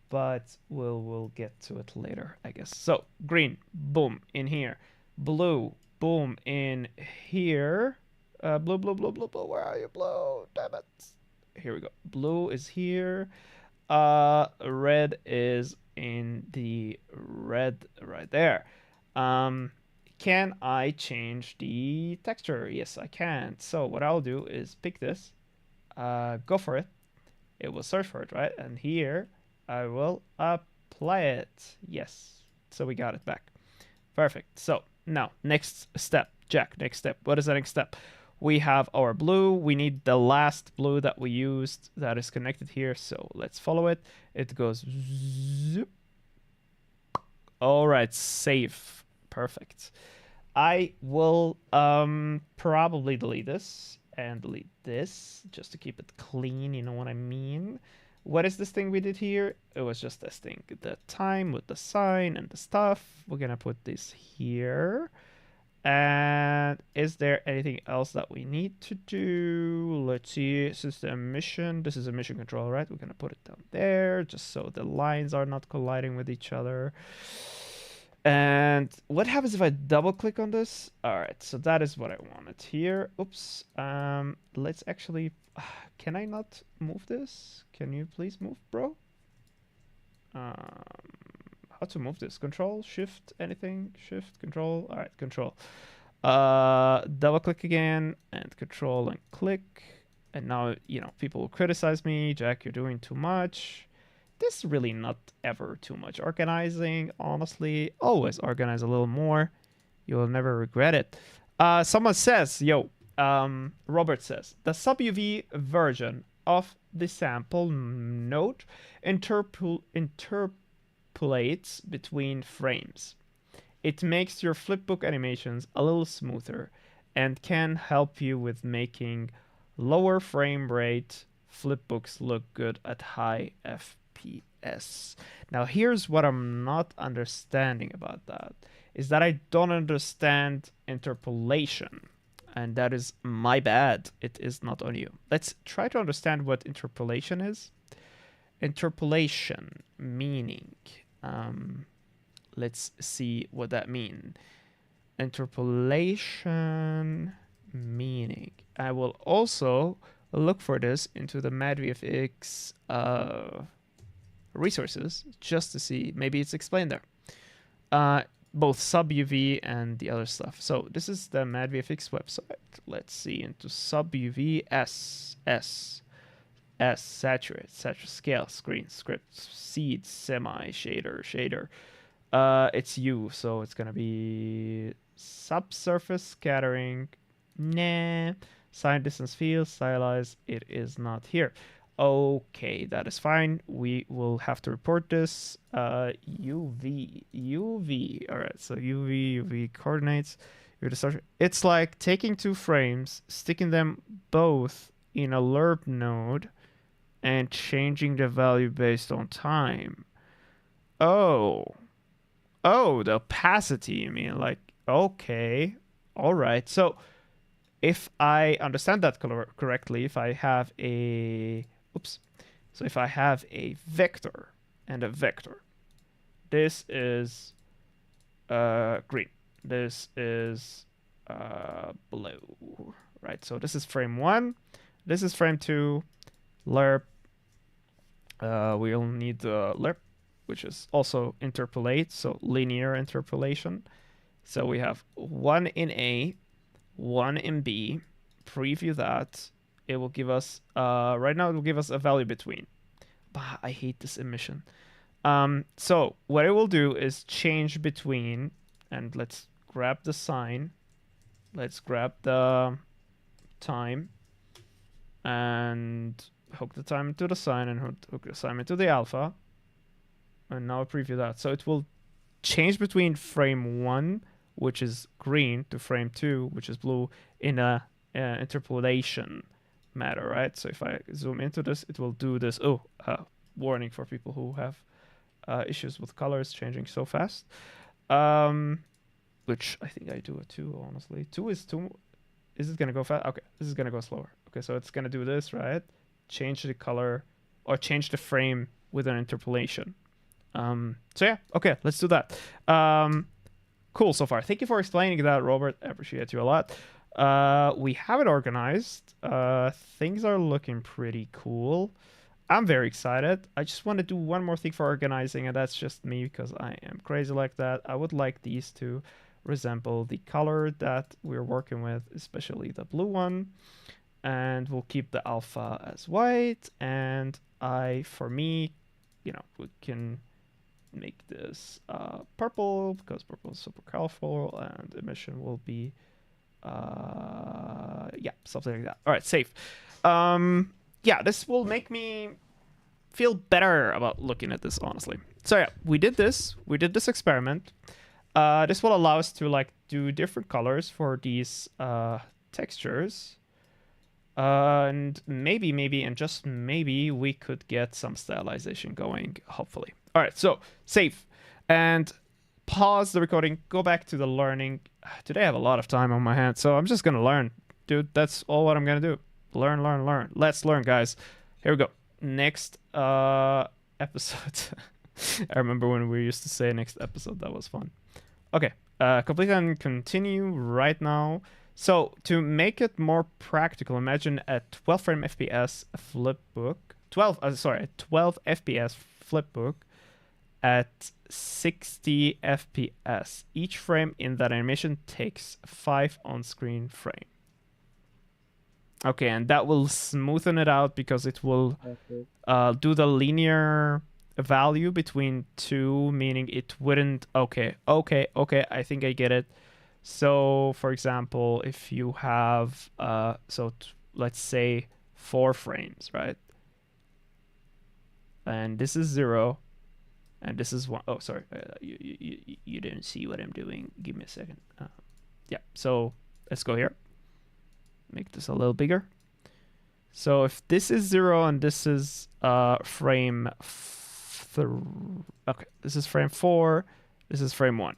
but we'll get to it later, I guess. So green, boom, in here. Blue, boom, in here. Blue, where are you, blue? Damn it. Here we go. Blue is here. Red is in the red right there. Can I change the texture? Yes, I can. So what I'll do is pick this, go for it. It will search for it, right? And here, I will apply it. Yes. So we got it back. Perfect. So now, next step. Jack, next step. What is the next step? We have our blue. We need the last blue that we used that is connected here. So let's follow it. It goes zoop. All right, save. Perfect. I will probably delete this and delete this just to keep it clean. You know what I mean? What is this thing we did here? It was just this thing. The time with the sign and the stuff. We're going to put this here. And is there anything else that we need to do? Let's see. Since the emission, this is emission control, right? We're going to put it down there just so the lines are not colliding with each other. And what happens if I double click on this? All right, so that is what I wanted here. Oops. Let's actually, can I not move this? Can you please move, bro? How to move this? Control, shift, anything? Shift, control. All right, control. Double click again and control and click. And now, you know, people will criticize me. Jack, you're doing too much. This is really not ever too much organizing, honestly. Always organize a little more. You will never regret it. Someone says, Robert says, the sub-UV version of the sample node interpolates between frames. It makes your flipbook animations a little smoother and can help you with making lower frame rate flipbooks look good at high FPS. Now, here's what I'm not understanding about that is that I don't understand interpolation. And that is my bad. It is not on you. Let's try to understand what interpolation is. Interpolation, meaning, let's see what that means. Interpolation, meaning. I will also look for this into the Mad VFX resources just to see. Maybe it's explained there. Both sub-UV and the other stuff. So this is the Mad VFX website. Let's see into sub-UV S, saturate, scale, screen, script, seed, semi, shader. It's U, so it's gonna be subsurface scattering. Nah. Sign distance field, stylize. It is not here. Okay, that is fine. We will have to report this. UV. All right, so UV coordinates. It's like taking two frames, sticking them both in a lerp node, and changing the value based on time. Oh, the opacity. You mean like okay, all right. So if I understand that correctly, if I have a so if I have a vector and a vector, this is green, this is blue, right? So this is frame 1, this is frame 2, lerp. We'll need the lerp, which is also interpolate, so linear interpolation. So we have 1 in A, 1 in B, preview that. It will give us, right now it will give us a value between. Bah, I hate this emission. So what it will do is change between, and let's grab the sign. Let's grab the time and hook the time into the sign and hook the sign into the alpha. And now preview that. So it will change between frame 1, which is green, to frame 2, which is blue, in a interpolation matter, right? So if I zoom into this, it will do this. Warning for people who have issues with colors changing so fast. Which I think I do it too, honestly. 2 is too. Is it gonna go fast? Okay, this is gonna go slower. Okay, so it's gonna do this, right? Change the color or change the frame with an interpolation. So yeah, okay, let's do that. Cool so far. Thank you for explaining that, Robert. I appreciate you a lot. We have it organized. Things are looking pretty cool. I'm very excited. I just want to do one more thing for organizing, and that's just me because I am crazy like that. I would like these to resemble the color that we're working with, especially the blue one. And we'll keep the alpha as white. And for me, we can make this purple because purple is super colorful, and emission will be something like that. All right, safe. This will make me feel better about looking at this, honestly. So yeah, we did this experiment. This will allow us to do different colors for these textures. And maybe, and just maybe, we could get some stylization going, hopefully. All right, so save and pause the recording, go back to the learning. Today I have a lot of time on my hands, so I'm just gonna learn, dude. That's all what I'm gonna do. Learn. Let's learn, guys. Here we go. Next episode. I remember when we used to say next episode. That was fun. Okay, complete and continue right now. So to make it more practical, imagine a 12 frame FPS flipbook, 12 FPS flipbook at 60 FPS. Each frame in that animation takes 5 on-screen frame. Okay, and that will smoothen it out because it will Okay. do the linear value between two, meaning it wouldn't. Okay, I think I get it. So, for example, if you have, let's say 4 frames, right? And this is 0, and this is 1. Oh, sorry, you didn't see what I'm doing. Give me a second. Yeah, so let's go here. Make this a little bigger. So if this is 0 and this is frame okay, this is frame 4, this is frame 1.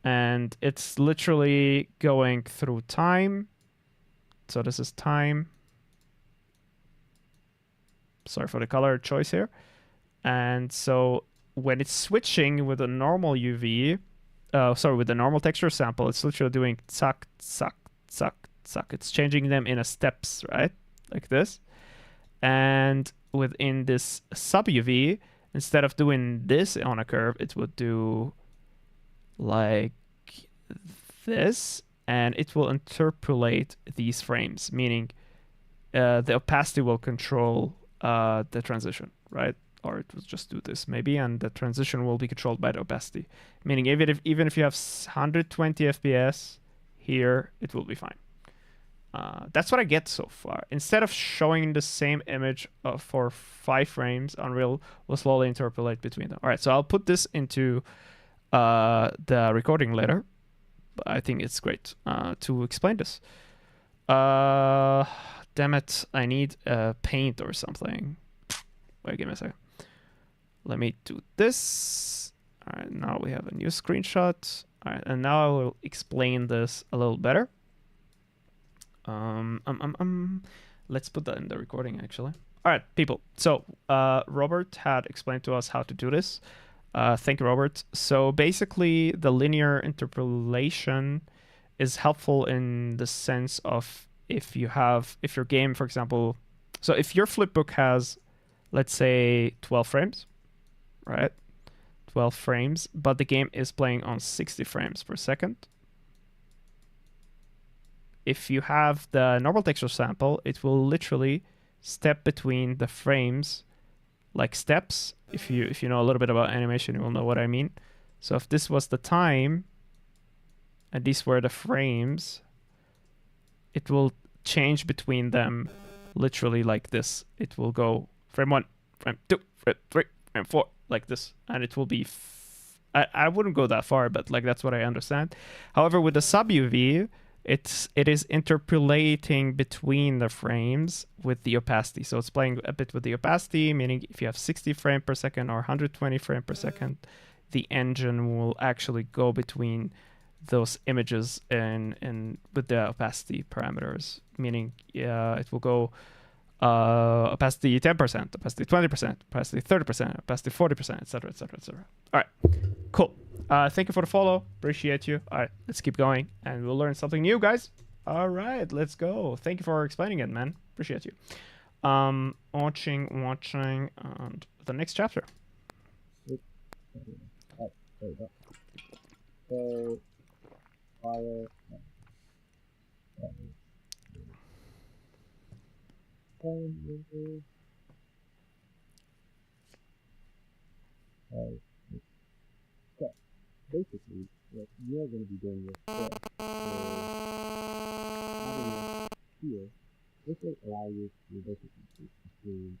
And it's literally going through time. So this is time. Sorry for the color choice here. And so when it's switching with a normal UV, with the normal texture sample, it's literally doing suck, suck, suck, suck. It's changing them in a steps, right? Like this. And within this sub UV, instead of doing this on a curve, it would do like this, and it will interpolate these frames, meaning the opacity will control the transition, right? Or it will just do this maybe, and the transition will be controlled by the opacity, meaning even if you have 120 FPS here, it will be fine. That's what I get so far. Instead of showing the same image for 5 frames, Unreal will slowly interpolate between them. All right, so I'll put this into the recording later. But I think it's great to explain this. Damn it, I need paint or something. Wait, give me a second. Let me do this. All right, now we have a new screenshot. All right, and now I will explain this a little better. Let's put that in the recording, actually. All right, people. So Robert had explained to us how to do this. Thank you, Robert. So basically, the linear interpolation is helpful in the sense of if your game, for example, so if your flipbook has, let's say, 12 frames, right? 12 frames, but the game is playing on 60 frames per second. If you have the normal texture sample, it will literally step between the frames like steps. If you know a little bit about animation, you will know what I mean. So if this was the time and these were the frames, it will change between them literally like this. It will go frame 1, frame 2, frame 3, frame 4, like this. And it will be... I wouldn't go that far, but like that's what I understand. However, with the sub-UV, it is interpolating between the frames with the opacity. So it's playing a bit with the opacity, meaning if you have 60 frames per second or 120 frames per second, the engine will actually go between those images and with the opacity parameters, meaning it will go opacity 10%, opacity 20%, opacity 30%, opacity 40%, etc., etc., etc. All right, cool. Thank you for the follow. Appreciate you. All right, let's keep going, and we'll learn something new, guys. All right, let's go. Thank you for explaining it, man. Appreciate you. Watching, and the next chapter. So, fire. So, basically, what you're going to be doing with this is having it here. This will allow you to basically choose between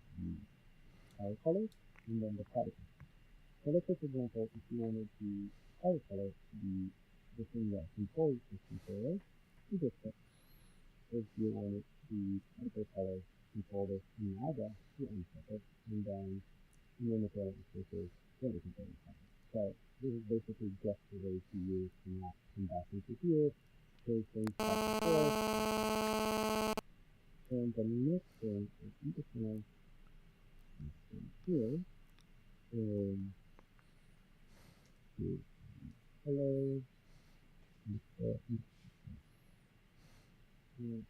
the colors and then the particles. So let's say, for example, if you wanted the color to be the thing that controls this controller, you just pick. If you wanted the particle color to control this Niagara, you uncheck it, and then you limit it to the controller color. So this is basically just a way to use the map come back into here, take things back and forth. And the next thing is you just want to here is to color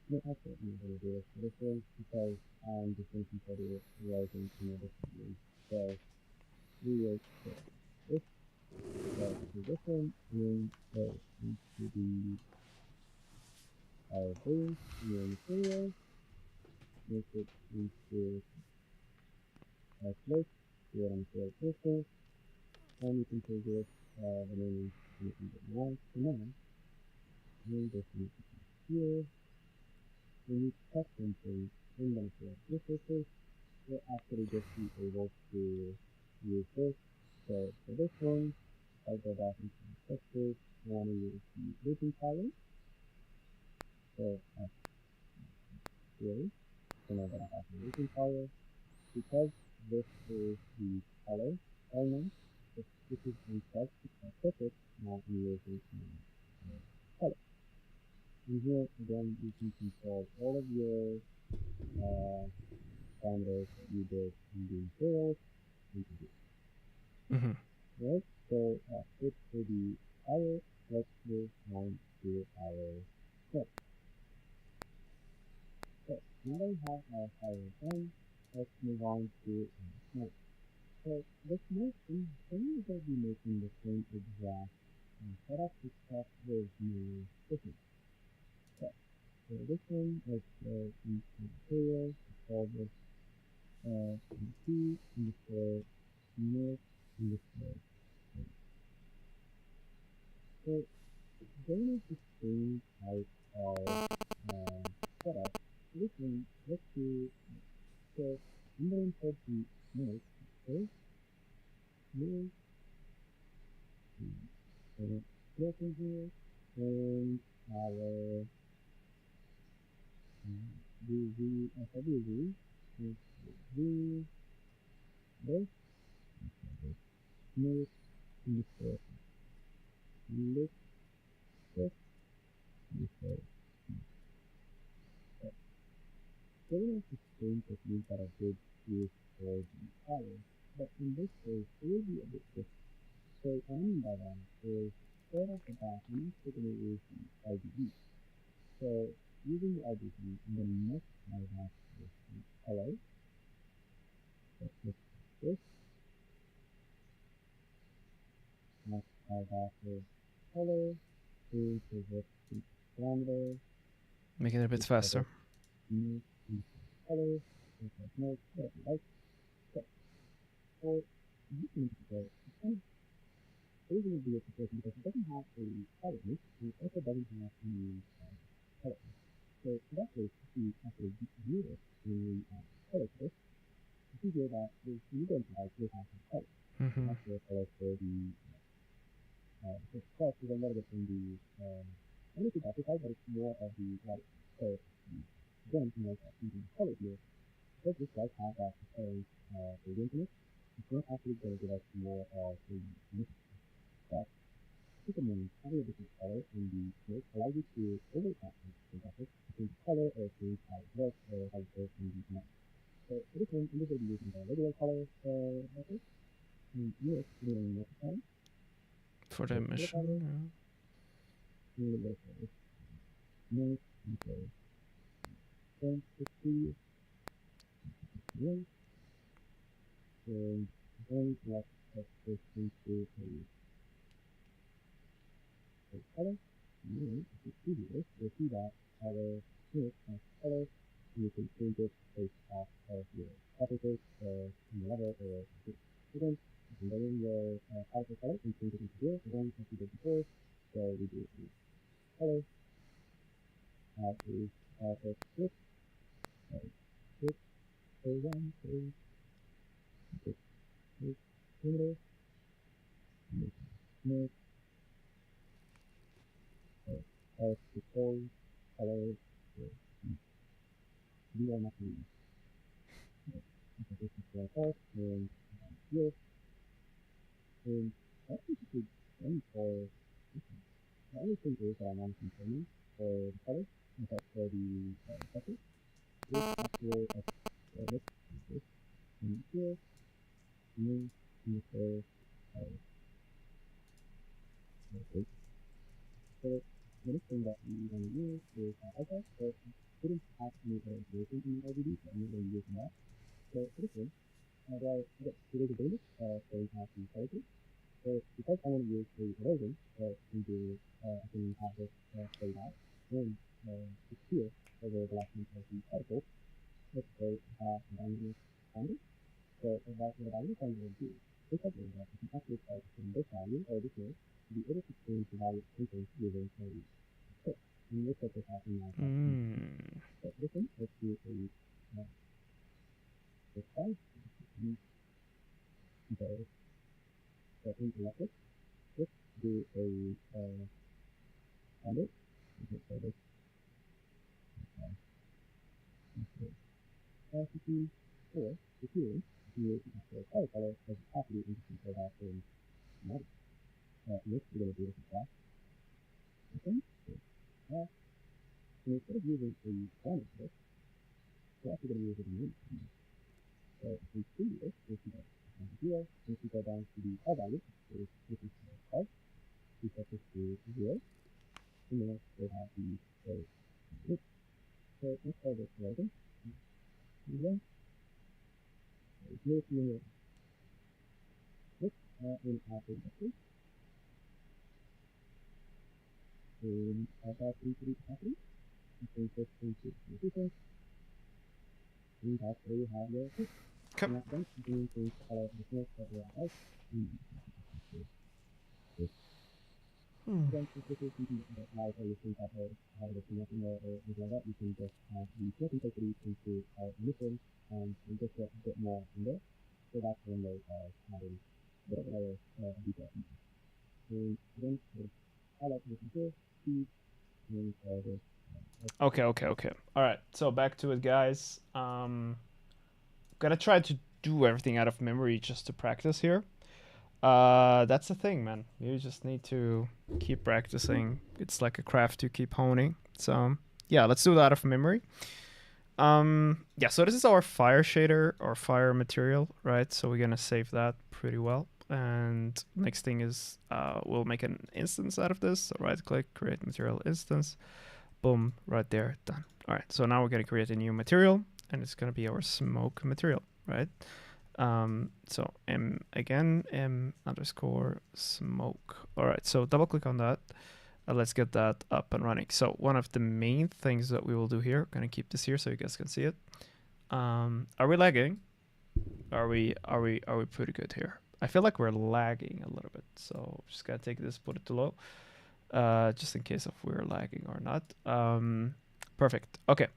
no, actually, I'm not going to do this for this one because I'm just thinking for the rising in a different way. So we will put this to this one and into the base in the material. make it into a place here on the picture, and you can take it the name you can get one to now. And this is here. When you touch something in the picture, you'll actually just be able to use this. So for this one, I go back into the textures, I want to use the looping color. So here, so now that I have the looping color, because this is the color element, if this is in text, it's specific, now I'm using the color. And here again, you can control all of your parameters that you did in the materials into here. Mm-hmm. Right? So switch to the color. Let's move on to our script. So now that we have our color done, let's move on to smoke. So the smoke is going to be making the same exact setup except with no difference. So this one is in material. It's called this T underscore smoke underscore. So going is the same type of setup. This one, let's do so. I'm going to the smoke. Okay, smoke. So smoke in here, and our the SWV is the this smoke underscore look this underscore. Going is the same technique that I did use for the color, but in this case, it will be a bit different. So what I mean by that is right off the bat, I'm actually going to use the RGB. So using the RGB, I'm going to mix my that with the color. Let's mix this, mix my that with color, change the width to parameter, Make it a bit faster. mix color, no, like so. So you can go. It is going to be a situation because it doesn't have a color mix, and it also doesn't have any color. So in that case, if you actually view it in color space, you see here that you're going to like this has some color. Mm-hmm. That's the color for the text is a little bit in the I don't know if it's amplified, but it's more of the light. So again, you know, using color here, because this does have that apparent gradient in it, it's not actually going to give us more of a mix. But keep in mind, having a different color in the smoke allows you to overcome the graphics between color or change how it works or how it works in the command. So for this one, I'm just going to be using the regular color method. And here, we're going to multiply. For the mission. Here, we're going to make equals 1060 right, and then let's put this into a color. And then if you see this, you'll see that our smoke has color. You can change it based off of your preferences or level or again, you can go in your character color and change it into here. Again, as we did before, so we do the color, add a character switch, switch, so one, two, switch, switch, similar, smoke, as control, color, we are not doing it. So this is the first, and here, and that's basically done for this one. The only thing is that I'm on component for the color, but for the texture, this actual this, and here, new, user, okay. So the next thing that we want to use is okay, so I didn't have any information in the RGB, so I'm not going to use that. So for this one, well, okay, so there's a bonus, so we have the color. So because I want to use the erosion, I can have this played out, and it's here over the last one of the particle. let's say dynamic standard. So what the dynamic standard will do is that you can actually start from this value or this node to be able to change the value of contains using a script. And we'll set this out in our So this one, let's do a this side. So in electric, let's do a standard. So this opacity or the hue, you can color color as opacity and you can control that in mode. Next, we're going to do this as okay. So instead of using a standard script, we're actually going to use a dynamic command. So if we see this, we can go down to 0, and if we go down to the R value, which is 5, we set this to 0, and then we have the script. So let's call this loading. And here's the script in our directory. In our capacity, you can put into the sequence. We have your script. Okay. And then you can change the color of the smoke that we have. Then if this is something that allows you to think that how the nothing or anything like that, you can just have the smoke intensity into our emission and just get a bit more in there. So that's when they are having a bit of layer detail. And then highlight the control, speed, and this. Okay. All right. So back to it, guys. Gonna try to do everything out of memory just to practice here. That's the thing, man. You just need to keep practicing. It's like a craft you keep honing. So yeah, let's do that out of memory. Yeah, so this is our fire shader or fire material, right? So we're gonna save that pretty well. And next thing is we'll make an instance out of this. So right click, create material instance. Boom, right there, done. All right, so now we're gonna create a new material and it's gonna be our smoke material, right? So m underscore smoke. All right, so double click on that. Let's get that up and running. So one of the main things that we will do here, gonna keep this here so you guys can see it. Are we lagging? Are we pretty good here? I feel like we're lagging a little bit, so just gotta take this, put it to low, just in case if we're lagging or not. Perfect. Okay.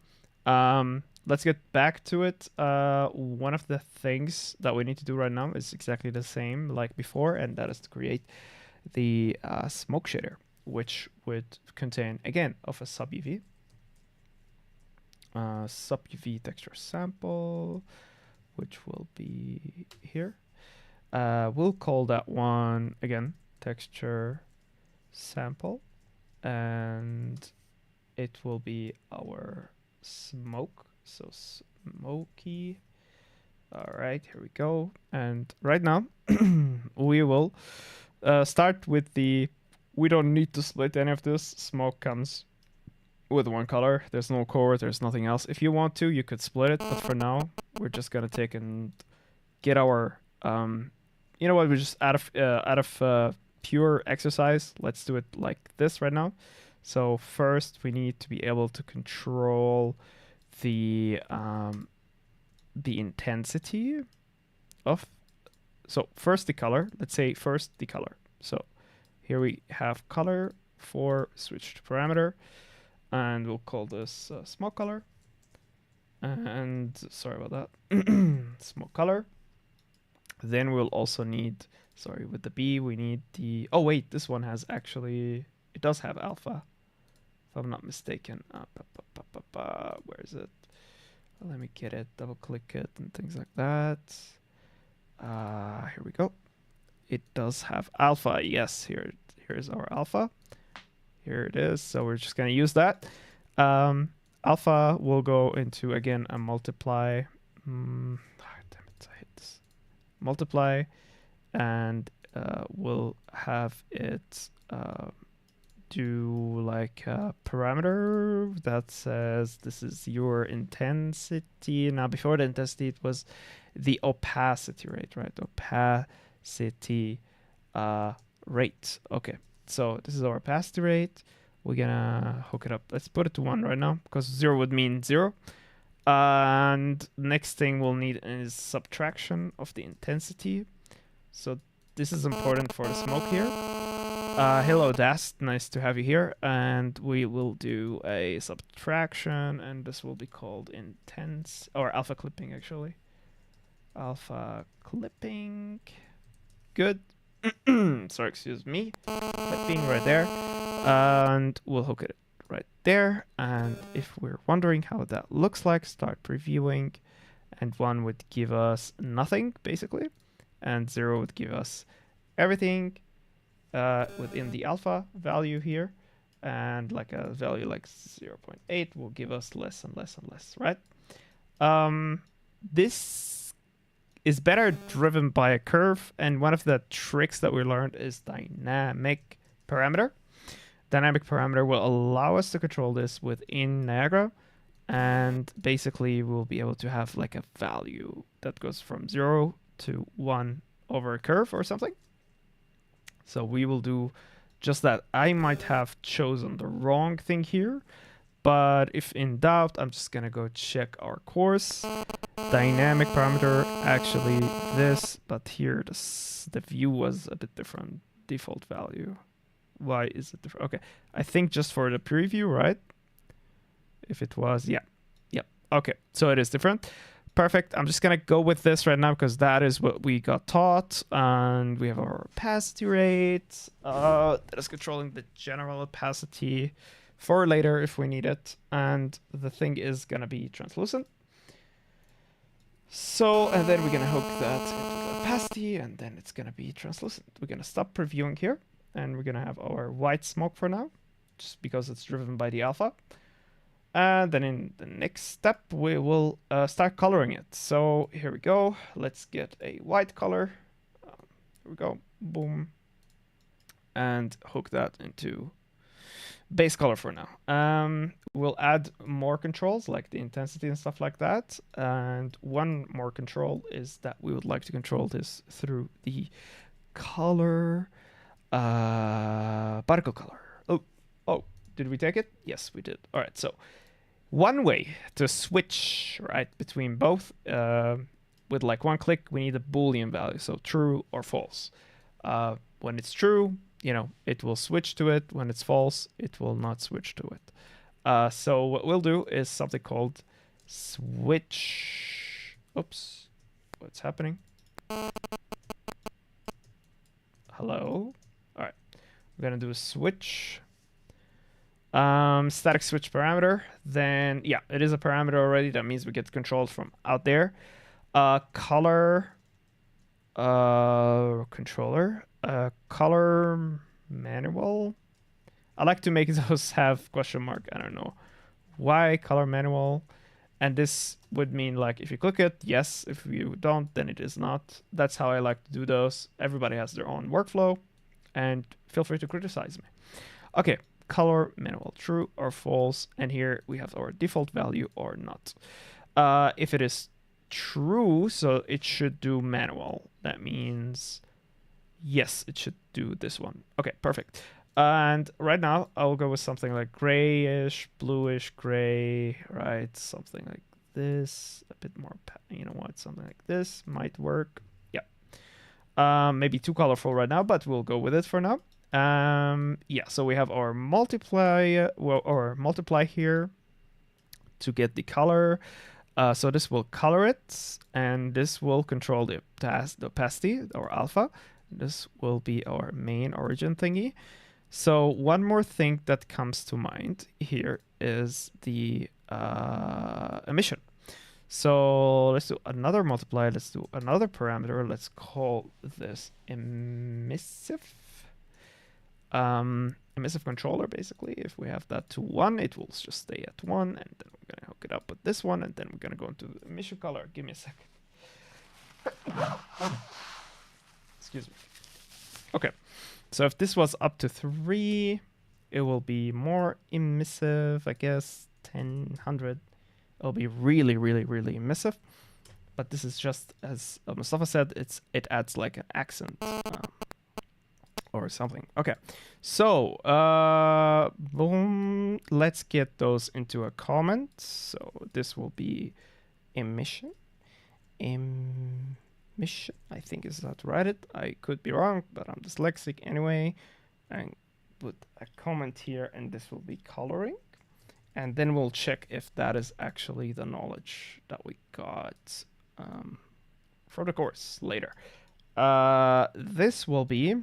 Let's get back to it. One of the things that we need to do right now is exactly the same like before, and that is to create the smoke shader, which would contain, again, of a sub UV. Sub UV texture sample, which will be here. We'll call that one, again, texture sample, and it will be our smoke. So smoky. All right, here we go. And right now we will start with the, we don't need to split any of this. Smoke comes with one color. There's no core, there's nothing else. If you want to, you could split it, but for now we're just gonna take and get our you know what, we're just out of pure exercise, let's do it like this right now. So first we need to be able to control the intensity of, so first the color, let's say first the color. So here we have color for switch to parameter, and we'll call this smoke color. And sorry about that, smoke color. Then we'll also need, sorry, with the B we need the, oh wait, this one has actually, it does have alpha, if I'm not mistaken. Where is it? Let me get it, double click it and things like that. Here we go. It does have alpha. Yes, here's our alpha. Here it is. So we're just going to use that. Alpha will go into, again, a multiply. Damn it, I hit this. Multiply, and we'll have it do like a parameter that says this is your intensity. Now before the intensity it was the opacity rate, right? Opacity rate. Okay, so this is our opacity rate. We're gonna hook it up. Let's put it to 1 right now because 0 would mean 0. And next thing we'll need is subtraction of the intensity. So this is important for the smoke here. Hello Dast, nice to have you here. And we will do a subtraction, and this will be called intense, or alpha clipping actually. Alpha clipping. Good. Sorry, excuse me. Clipping right there. And we'll hook it right there. And if we're wondering how that looks like, start previewing. And 1 would give us nothing, basically. And 0 would give us everything within the alpha value here. And like a value like 0.8 will give us less and less and less, right? This is better driven by a curve. And one of the tricks that we learned is dynamic parameter. Dynamic parameter will allow us to control this within Niagara. And basically we'll be able to have like a value that goes from 0 to 1 over a curve or something. So we will do just that. I might have chosen the wrong thing here, but if in doubt, I'm just gonna go check our course. Dynamic parameter, actually this, but here the view was a bit different. Default value. Why is it different? Okay, I think just for the preview, right? If it was, yeah. Okay, so it is different. Perfect. I'm just gonna go with this right now because that is what we got taught, and we have our opacity rate that is controlling the general opacity for later if we need it, and the thing is gonna be translucent. So, and then we're gonna hook that into the opacity, and then it's gonna be translucent. We're gonna stop previewing here, and we're gonna have our white smoke for now, just because it's driven by the alpha. And then in the next step, we will start coloring it. So here we go. Let's get a white color. Here we go. Boom. And hook that into base color for now. We'll add more controls like the intensity and stuff like that. And one more control is that we would like to control this through the color, particle color. Oh, did we take it? Yes, we did. All right, so one way to switch right between both with like one click, we need a Boolean value, so true or false. When it's true, it will switch to it. When it's false, it will not switch to it. So what we'll do is something called switch. Oops, what's happening? Hello. All right, we're gonna do a switch. Static switch parameter, then yeah, it is a parameter already. That means we get controls from out there. Color controller, color manual. I like to make those have question mark. I don't know why color manual. And this would mean like if you click it, yes. If you don't, then it is not. That's how I like to do those. Everybody has their own workflow, and feel free to criticize me. Okay. Color manual, true or false, and here we have our default value or not. If it is true, so it should do manual. That means yes, it should do this one. Okay, perfect. And right now I'll go with something like grayish, bluish, gray, right? Something like this, a bit more, something like this might work. Yeah. Maybe too colorful right now, but we'll go with it for now. Yeah, so we have our multiply here to get the color. So this will color it, and this will control the opacity or alpha. This will be our main origin thingy. So one more thing that comes to mind here is the emission. So let's do another multiply. Let's do another parameter. Let's call this emissive. Emissive controller, basically. If we have that to 1, it will just stay at 1, and then we're gonna hook it up with this one, and then we're gonna go into the emission color. Give me a second. Excuse me. Okay, so if this was up to 3, it will be more emissive, I guess. 10, 100. It'll be really, really, really emissive. But this is just, as Mustafa said, it adds like an accent. or something. Okay, so boom, let's get those into a comment. So this will be emission. Emission, I think is that right? I could be wrong, but I'm dyslexic anyway. And put a comment here, and this will be coloring. And then we'll check if that is actually the knowledge that we got for the course later. This will be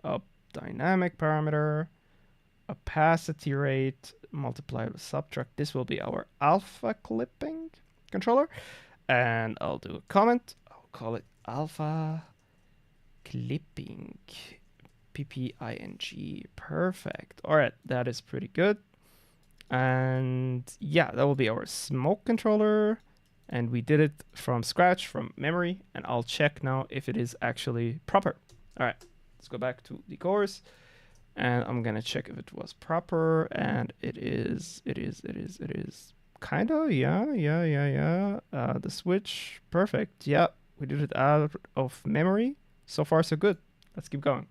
a dynamic parameter, opacity rate multiplied with subtract. This will be our alpha clipping controller. And I'll do a comment. I'll call it alpha clipping. PPING. Perfect. All right, that is pretty good. And yeah, that will be our smoke controller. And we did it from scratch, from memory. And I'll check now if it is actually proper. All right, let's go back to the course. And I'm going to check if it was proper. And it is. Kinda, yeah. The switch, perfect. Yeah, we did it out of memory. So far, so good. Let's keep going.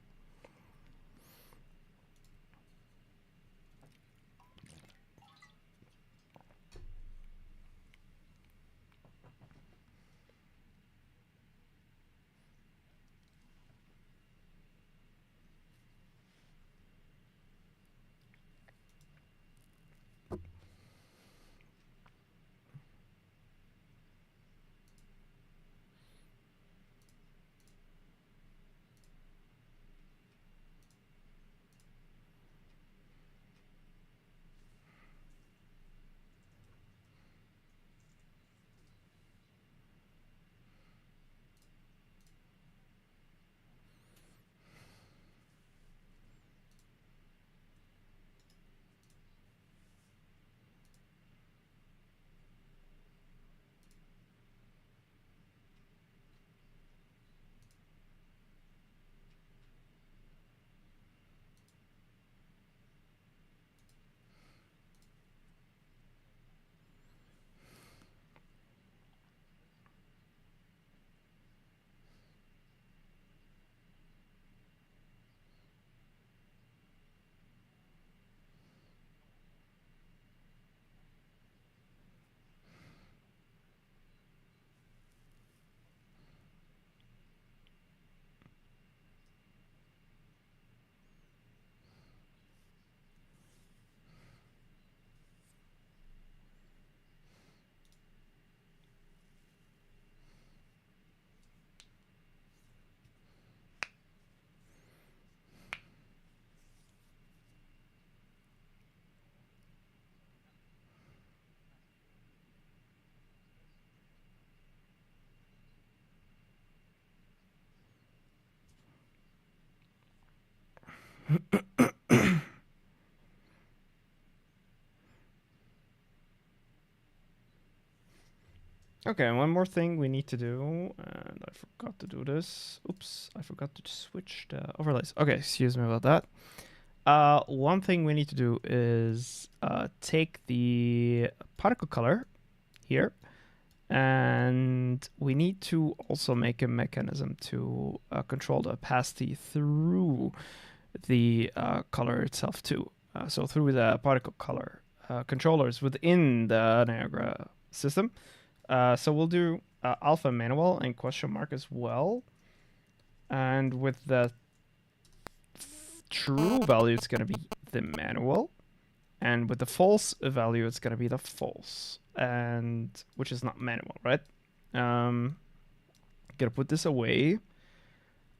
Okay, one more thing we need to do, and I forgot to do this. Oops, I forgot to switch the overlays. Okay, excuse me about that. One thing we need to do is take the particle color here, and we need to also make a mechanism to control the opacity through the color itself too. So through the particle color controllers within the Niagara system. So we'll do alpha manual and question mark as well. And with the true value, it's going to be the manual. And with the false value, it's going to be the false. And which is not manual, right? Gonna put this away.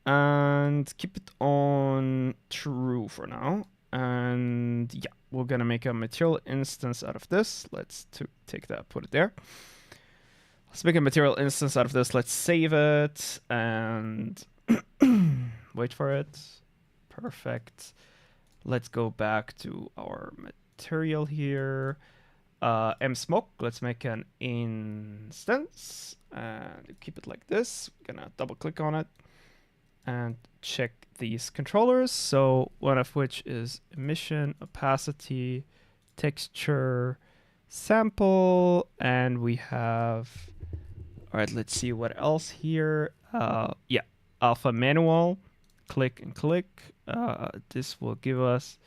And keep it on true for now. And yeah, we're going to make a material instance out of this. Let's take that, put it there. Let's make a material instance out of this. Let's save it and wait for it. Perfect. Let's go back to our material here. msmoke, let's make an instance and keep it like this. We're gonna double click on it and check these controllers. So one of which is emission, opacity, texture, sample, and we have, all right, let's see what else here. Yeah, alpha manual, click and click. This will give us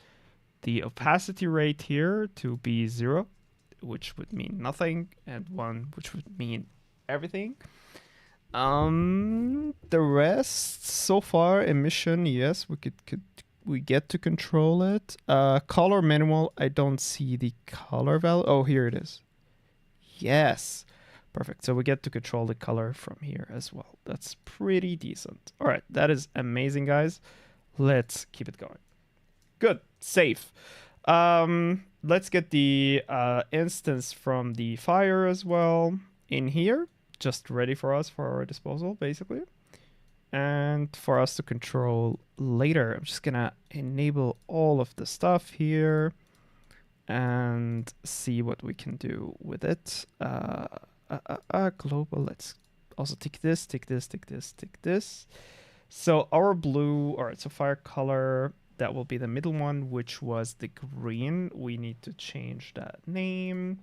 the opacity rate here to be 0, which would mean nothing, and 1, which would mean everything. The rest so far, emission, yes, we get to control it. Color manual, I don't see the color value. Oh, here it is. Yes. Perfect. So we get to control the color from here as well. That's pretty decent. All right, that is amazing, guys. Let's keep it going. Good. Safe. Let's get the instance from the fire as well in here, just ready for us for our disposal, basically. And for us to control later, I'm just gonna enable all of the stuff here and see what we can do with it. Global, let's also take this, take this, take this, take this. So our blue, all right, so fire color, that will be the middle one, which was the green. We need to change that name.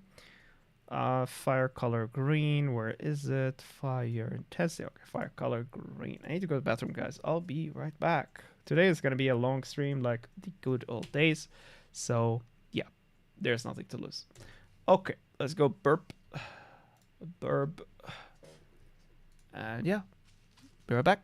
Fire color green, where is it? Fire intensity, okay, fire color green. I need to go to the bathroom, guys. I'll be right back. Today is gonna be a long stream like the good old days. So yeah, there's nothing to lose. Okay, let's go burp. Burp. And yeah, be right back.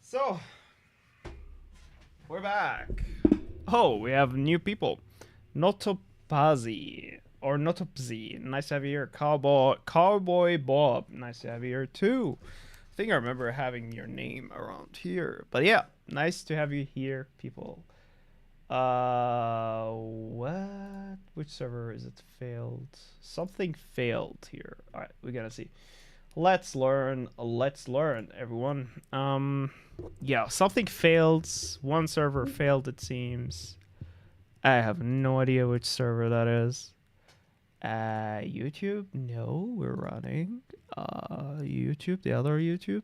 So, we're back. Oh, we have new people. Notopazi or Notopzi. Nice to have you here. Cowboy Bob. Nice to have you here too. I think I remember having your name around here. But yeah, nice to have you here, people. What? Which server is it failed? Something failed here. All right, we gotta see. Let's learn, everyone. Yeah, something failed. One server failed, it seems. I have no idea which server that is. YouTube? No, we're running. YouTube, the other YouTube?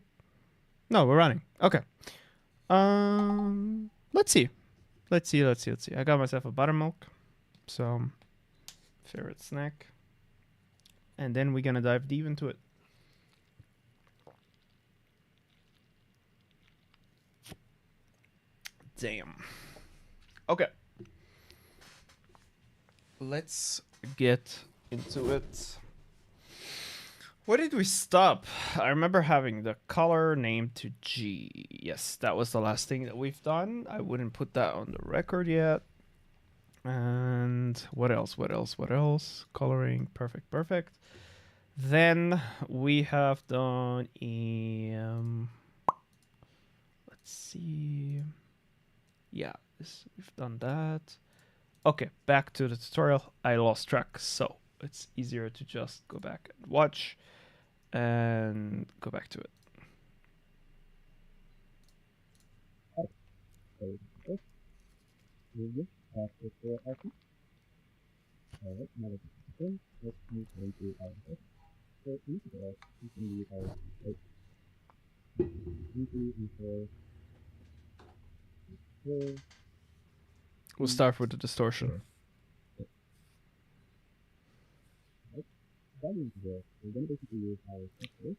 No, we're running. Okay. Let's see. Let's see. I got myself a buttermilk. So, favorite snack. And then we're gonna dive deep into it. Damn. Okay. Let's get into it. Where did we stop? I remember having the color named to G. Yes, that was the last thing that we've done. I wouldn't put that on the record yet. And what else? Coloring. Perfect. Then we have done let's see. Yeah, we've done that. Okay, back to the tutorial. I lost track, so it's easier to just go back and watch and go back to it. So first, we just have to clear our key. Alright, now that it's done, let's move into our test. So in this, we can use our We'll start with the distortion. That means that we're going to basically use our tester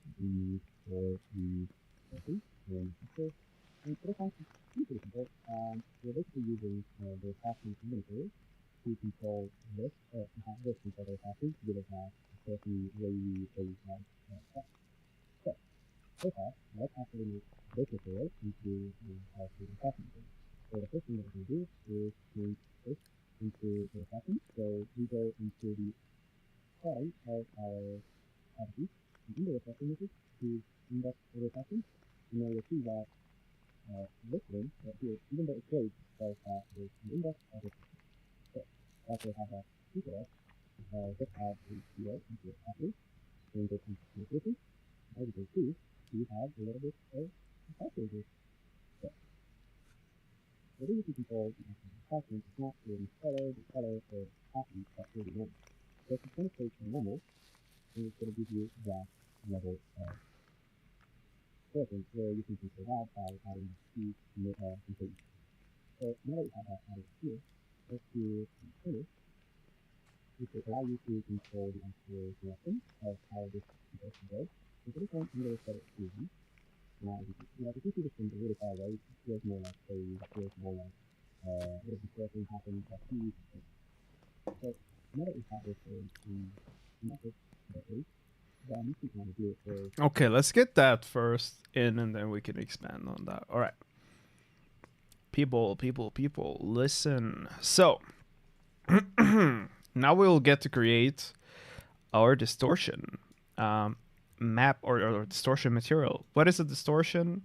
for the setting and tester. And for the function, it's pretty simple. We're basically using the passing communicator to control this, to have this control the passing to give us a certain way we have So, first off, let's actually this material into our student passing. So the first thing that we can do is change this into the passing. So we go into the starting of our attitude and in the reflection message to index the reflection. And now you'll see that this one right here, even though it shows says that there's an index of it. So after we have that feature, just add a zero into the attitude, and go into the reflection. As you can see, we have a little bit of factors. So the way to control the reflection is not really the color or pattern that's really normal. So if it's going to take a normal, and it's going to give you that level of filtering where you can control that by adding key configuration. So now that we have that added here, let's do finish, which will allow you to control the actual direction of how this configuration goes. So for this one, I'm going to set it to 1. Now, if you see this from really far away, it feels more like phase, it feels more like what is the filtering happening at speed. So now that we have this method, Okay, let's get that first in and then we can expand on that. All right. People, listen. So, now we'll get to create our distortion map or distortion material. What is a distortion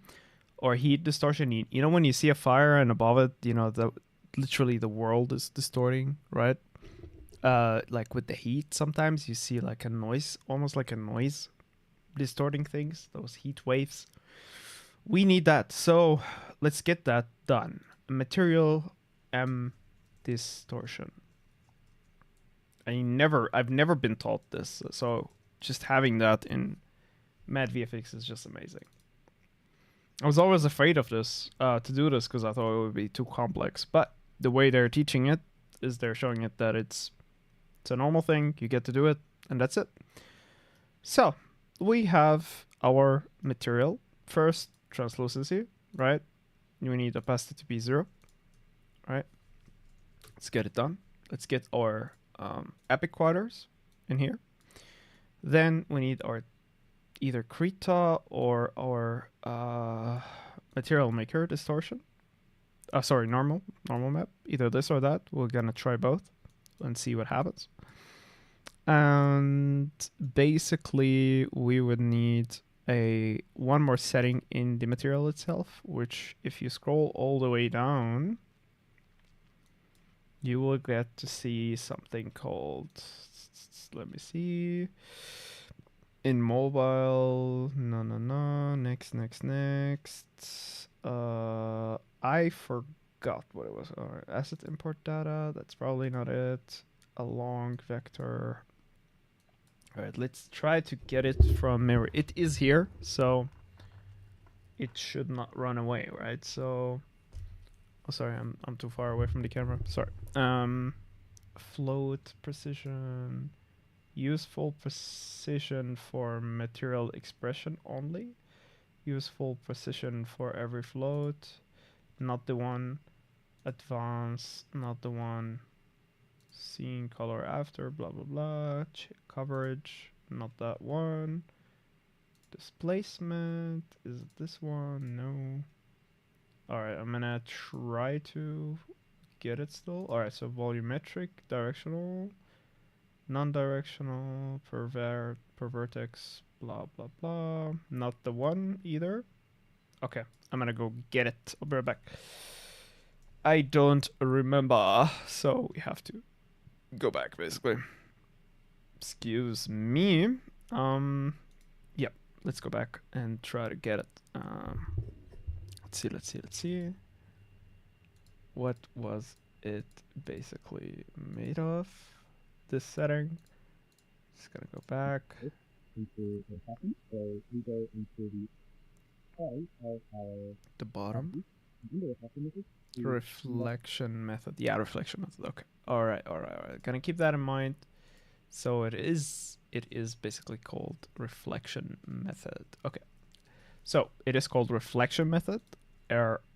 or heat distortion? You know when you see a fire and above it, you know, literally the world is distorting, right? Like with the heat, sometimes you see like a noise, almost like a noise distorting things, those heat waves. We need that. So let's get that done. Material M distortion. I've never been taught this. So just having that in Mad VFX is just amazing. I was always afraid of this, to do this, because I thought it would be too complex. But the way they're teaching it is they're showing it that it's a normal thing. You get to do it, and that's it. So we have our material. First, translucency, right? We need opacity to be 0, right? Let's get it done. Let's get our epic quaders in here. Then we need our either Krita or our material maker distortion. Sorry, normal map. Either this or that. We're gonna try both and see what happens. And basically we would need one more setting in the material itself, which if you scroll all the way down, you will get to see something called, let me see, In mobile, no. Next. I forgot what it was. Alright, asset import data. That's probably not it. A long vector. Alright, let's try to get it from memory. It is here, so it should not run away, right? So, oh, sorry, I'm too far away from the camera. Sorry. Float precision. Useful precision for material expression only. Useful precision for every float. Not the one. Advanced, not the one. Seeing color after, blah blah blah. Coverage, not that one. Displacement, is it this one? No. Alright, I'm gonna try to get it still. Alright, so volumetric, directional, non-directional, per vertex, blah blah blah. Not the one either. Okay, I'm gonna go get it. I'll be right back. I don't remember, so we have to go back basically. Excuse me. Yep, let's go back and try to get it. Let's see. What was it basically made of? This setting. Just gonna go back. Into the pattern. So we go into the side of our The bottom. into the pattern method. Reflection method. Yeah, reflection method. Okay. All right. Gonna keep that in mind. So it is basically called reflection method. Okay. So it is called reflection method. Reflection.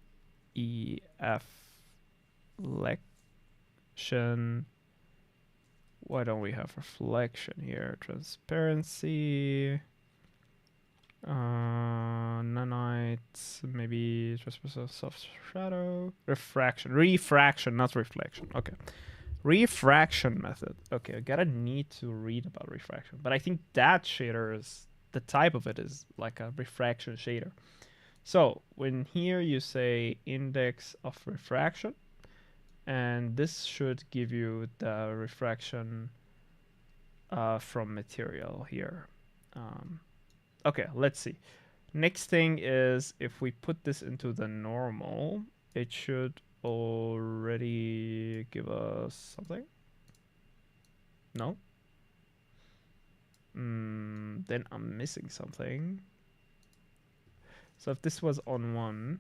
Why don't we have reflection here? Transparency. Nanites, maybe just a soft shadow. Refraction, not reflection. Okay. Refraction method. Okay, I gotta need to read about refraction. But I think that shader is, the type of it is like a refraction shader. So when here you say index of refraction, and this should give you the refraction from material here. Okay, let's see. Next thing is if we put this into the normal, it should already give us something. No? Then I'm missing something. So if this was on 1,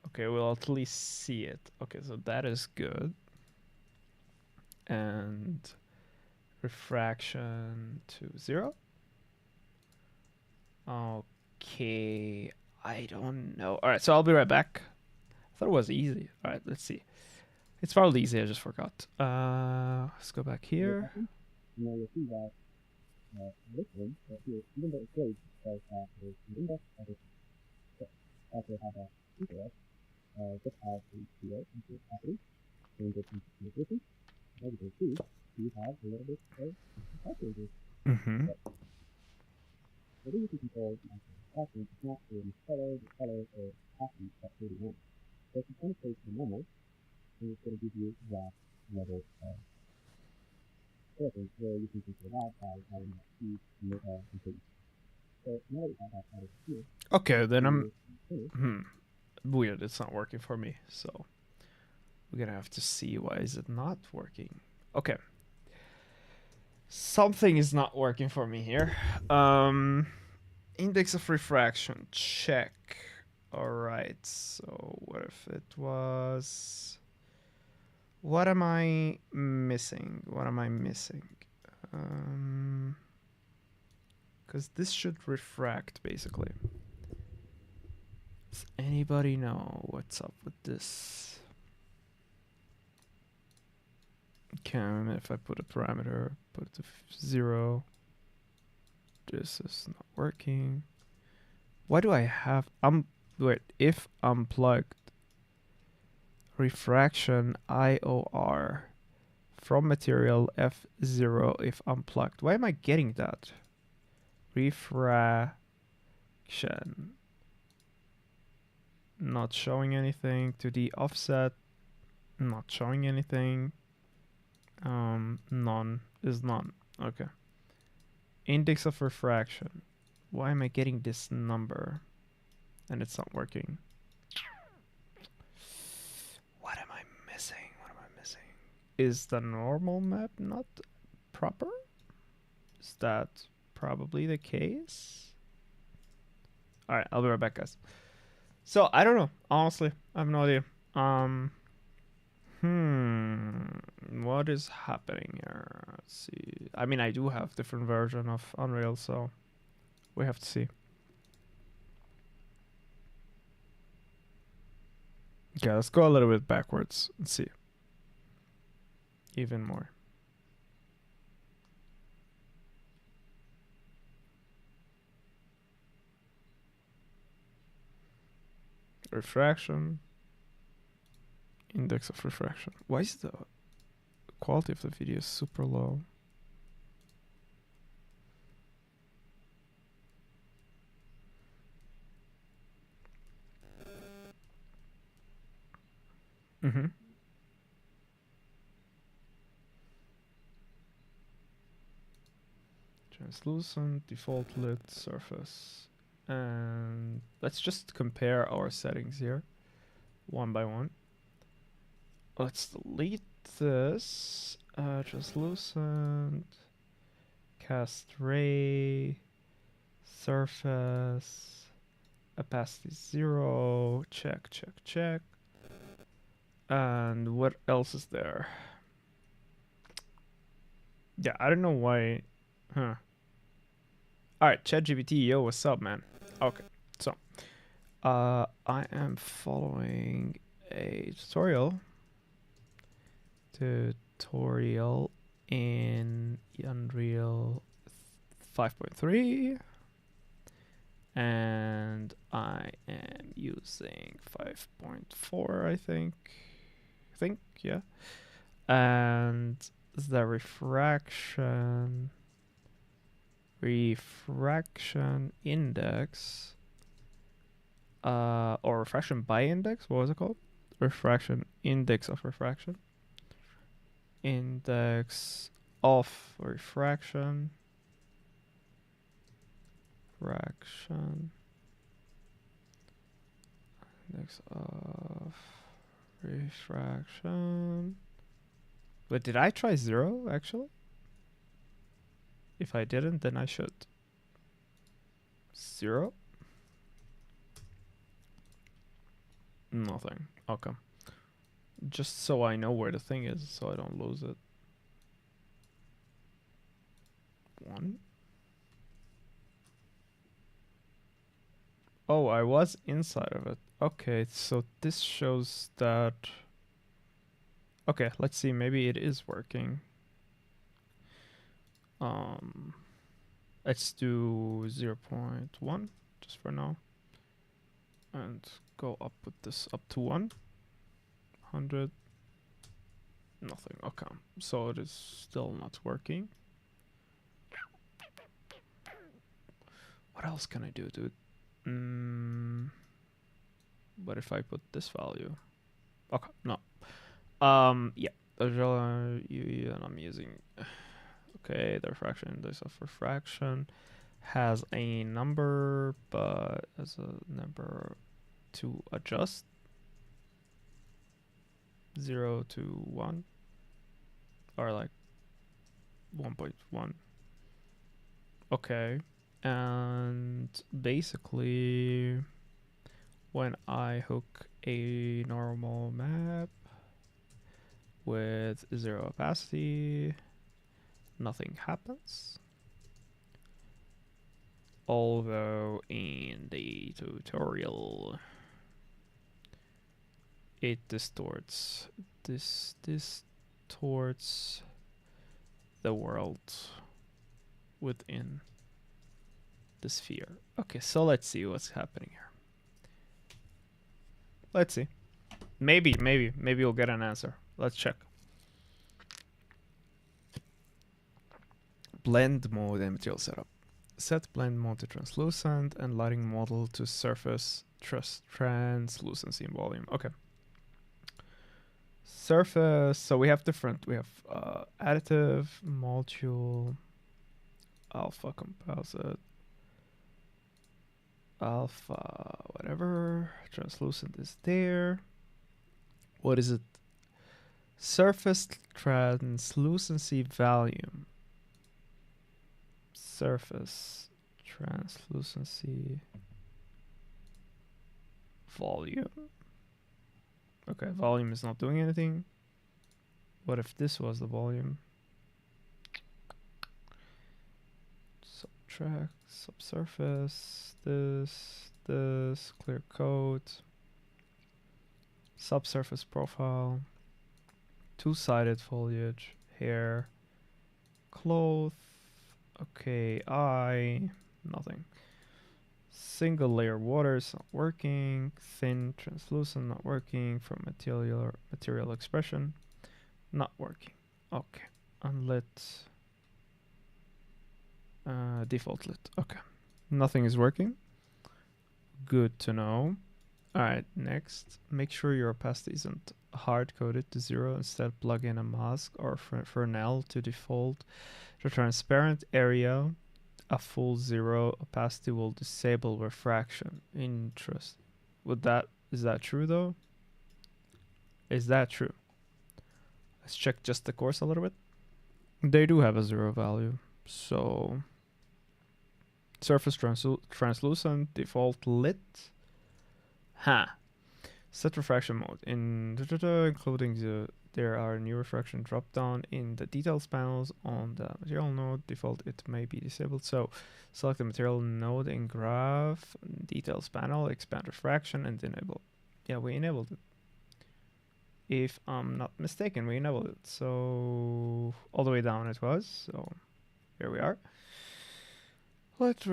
okay, we'll at least see it. Okay, so that is good. And refraction to 0. Okay, I don't know. All right, so I'll be right back. I thought it was easy. All right, let's see. It's probably easy. I just forgot. Let's go back here. You'll see that this one, here, even though it's great, because there's an index of it, also have a feature, just as the field into property, change it into communication. As you can see, we have a little bit of calculators. Whether you can control pattern, it's not the color, or pattern that's really one. So if you kind of place the normal, then it's going to give you that level of filters where you can control that by having that key and make a complete. So now that we have that out of here. Okay, then I'm weird. It's not working for me, so we're gonna have to see why is it not working. Okay. Something is not working for me here. Index of refraction, check. All right, so what if it was... What am I missing? Because this should refract, basically. Does anybody know what's up with this? Okay, if I put a parameter, put it to 0. This is not working. Why do I have... wait, if unplugged, refraction IOR from material F0 if unplugged. Why am I getting that? Refraction. Not showing anything. To the offset. Not showing anything. None is none. Okay. Index of refraction. Why am I getting this number? And it's not working. What am I missing? What am I missing? Is the normal map not proper? Is that probably the case? Alright, I'll be right back, guys. So, I don't know. Honestly, I have no idea. What is happening here? Let's see. I mean, I do have different version of Unreal, so we have to see. Okay, let's go a little bit backwards and see. Even more. Refraction. Index of refraction. Why is the quality of the video super low? Translucent, default lit, surface. And let's just compare our settings here, one by one. Let's delete this. Translucent, cast ray, surface, opacity 0, check, check, check. And what else is there? Yeah, I don't know why. Huh. Alright, ChatGPT, yo, what's up, man? Okay, so I am following a tutorial in Unreal 5.3, and I am using 5.4, I think, yeah. And the refraction index, or refraction by index, what was it called? Refraction index of refraction. Index of refraction. Index of refraction. But did I try 0 actually? If I didn't, then I should. 0? Nothing. Okay. Just so I know where the thing is, so I don't lose it. 1? Oh, I was inside of it. Okay, so this shows that... Okay, let's see, maybe it is working. Let's do 0.1 just for now. And go up with this up to 100. Nothing. Okay, so it is still not working. What else can I do, dude? What if I put this value? Okay, no. Yeah. And I'm using. Okay, the refraction index of refraction has a number, but as a number to adjust. 0 to 1, or like 1.1. Okay, and basically when I hook a normal map with 0 opacity, nothing happens. Although in the tutorial it distorts distorts the world within the sphere. Okay, so let's see what's happening here. Let's see. Maybe we'll get an answer. Let's check. Blend mode and material setup. Set blend mode to translucent and lighting model to surface translucency and volume. Okay. Surface, so we have different, we have additive, module, alpha composite, alpha whatever, translucent is there. What is it? Surface translucency volume. Surface translucency volume. Okay, volume is not doing anything. What if this was the volume? Subtract, subsurface, this, clear coat, subsurface profile, two-sided foliage, hair, cloth, okay, eye, nothing. Single layer water is not working, thin, translucent, not working, for material expression, not working. Okay, unlit. Default lit. Okay. Nothing is working. Good to know. Alright, next. Make sure your opacity isn't hard-coded to 0. Instead, plug in a mask or Fresnel to default. The transparent area, a full 0 opacity will disable refraction. Interest. Is that true though? Is that true? Let's check just the course a little bit. They do have a 0 value. So surface translucent, default lit. Set refraction mode including there are new refraction drop down in the details panels on the material node. Default it may be disabled. So select the material node in graph details panel, expand refraction and enable. Yeah, we enabled it. If I'm not mistaken, we enabled it. So all the way down it was. So here we are. Let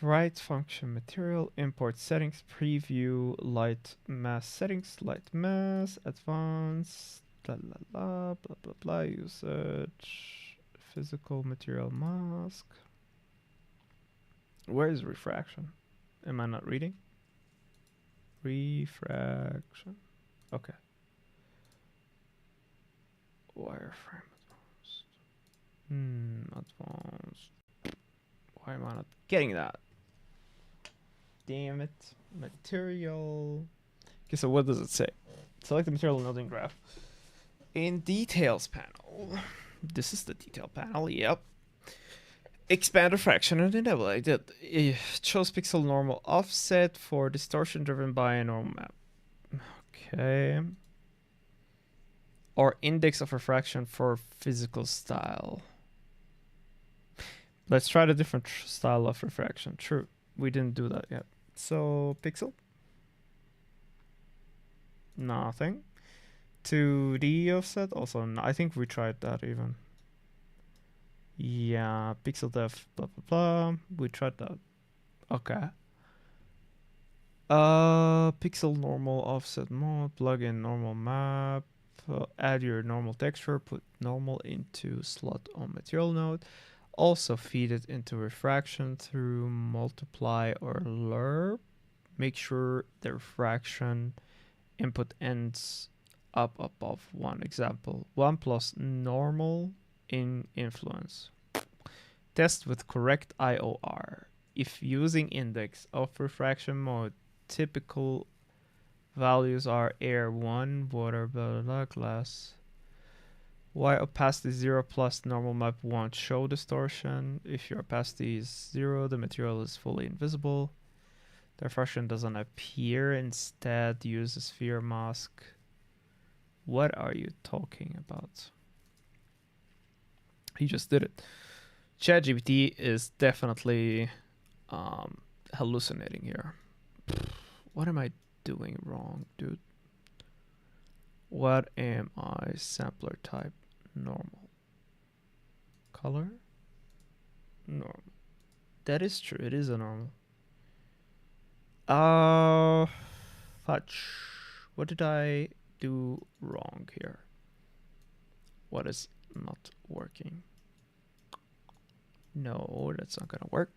write function material import settings preview light mass settings light mass advanced blah blah blah usage physical material mask. Where is refraction? Am I not reading? Refraction. Okay. Wireframe advanced. Advanced. Why am I not getting that? Damn it. Material. Okay, so what does it say? Select the material node in graph. In details panel. This is the detail panel, yep. Expand refraction and enable. I did. Chose pixel normal offset for distortion driven by a normal map. Okay. Or index of refraction for physical style. Let's try the different style of refraction. True, we didn't do that yet. So pixel, nothing. 2D offset also. I think we tried that even. Yeah, pixel depth, blah blah blah. We tried that. Okay. Pixel normal offset mode. Plug in normal map. Add your normal texture. Put normal into slot on material node. Also feed it into refraction through multiply or lerp. Make sure the refraction input ends up above 1. Example, 1 plus normal in influence. Test with correct IOR. If using index of refraction mode, typical values are air 1, water, blah, blah, blah, glass. Why opacity 0 plus normal map won't show distortion. If your opacity is 0, the material is fully invisible. The refraction doesn't appear. Instead, use a sphere mask. What are you talking about? He just did it. ChatGPT is definitely hallucinating here. What am I doing wrong, dude? What am I? Sampler type normal. Color normal. That is true. It is a normal. Fudge. What did I do wrong here? What is not working? No, that's not gonna work.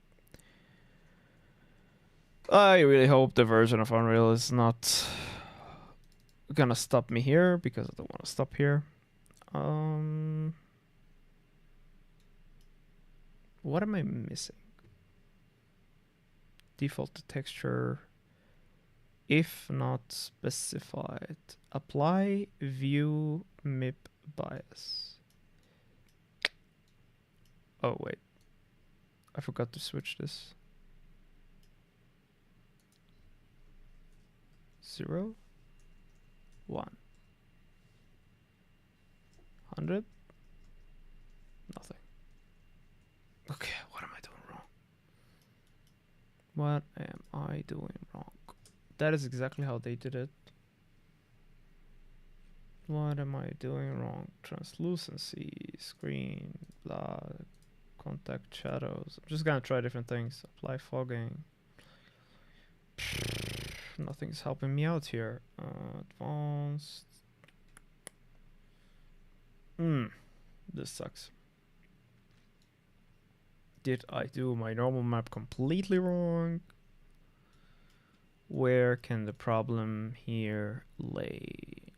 I really hope the version of Unreal is not gonna stop me here because I don't want to stop here. What am I missing? Default to texture. If not specified. Apply view MIP bias. Oh, wait. I forgot to switch this. 0, 1, 100, nothing. Okay, what am I doing wrong? What am I doing wrong? That is exactly how they did it. What am I doing wrong? Translucency, screen, blah, contact shadows. I'm just gonna try different things. Apply fogging. Nothing's helping me out here. Advanced. This sucks. Did I do my normal map completely wrong? Where can the problem here lay?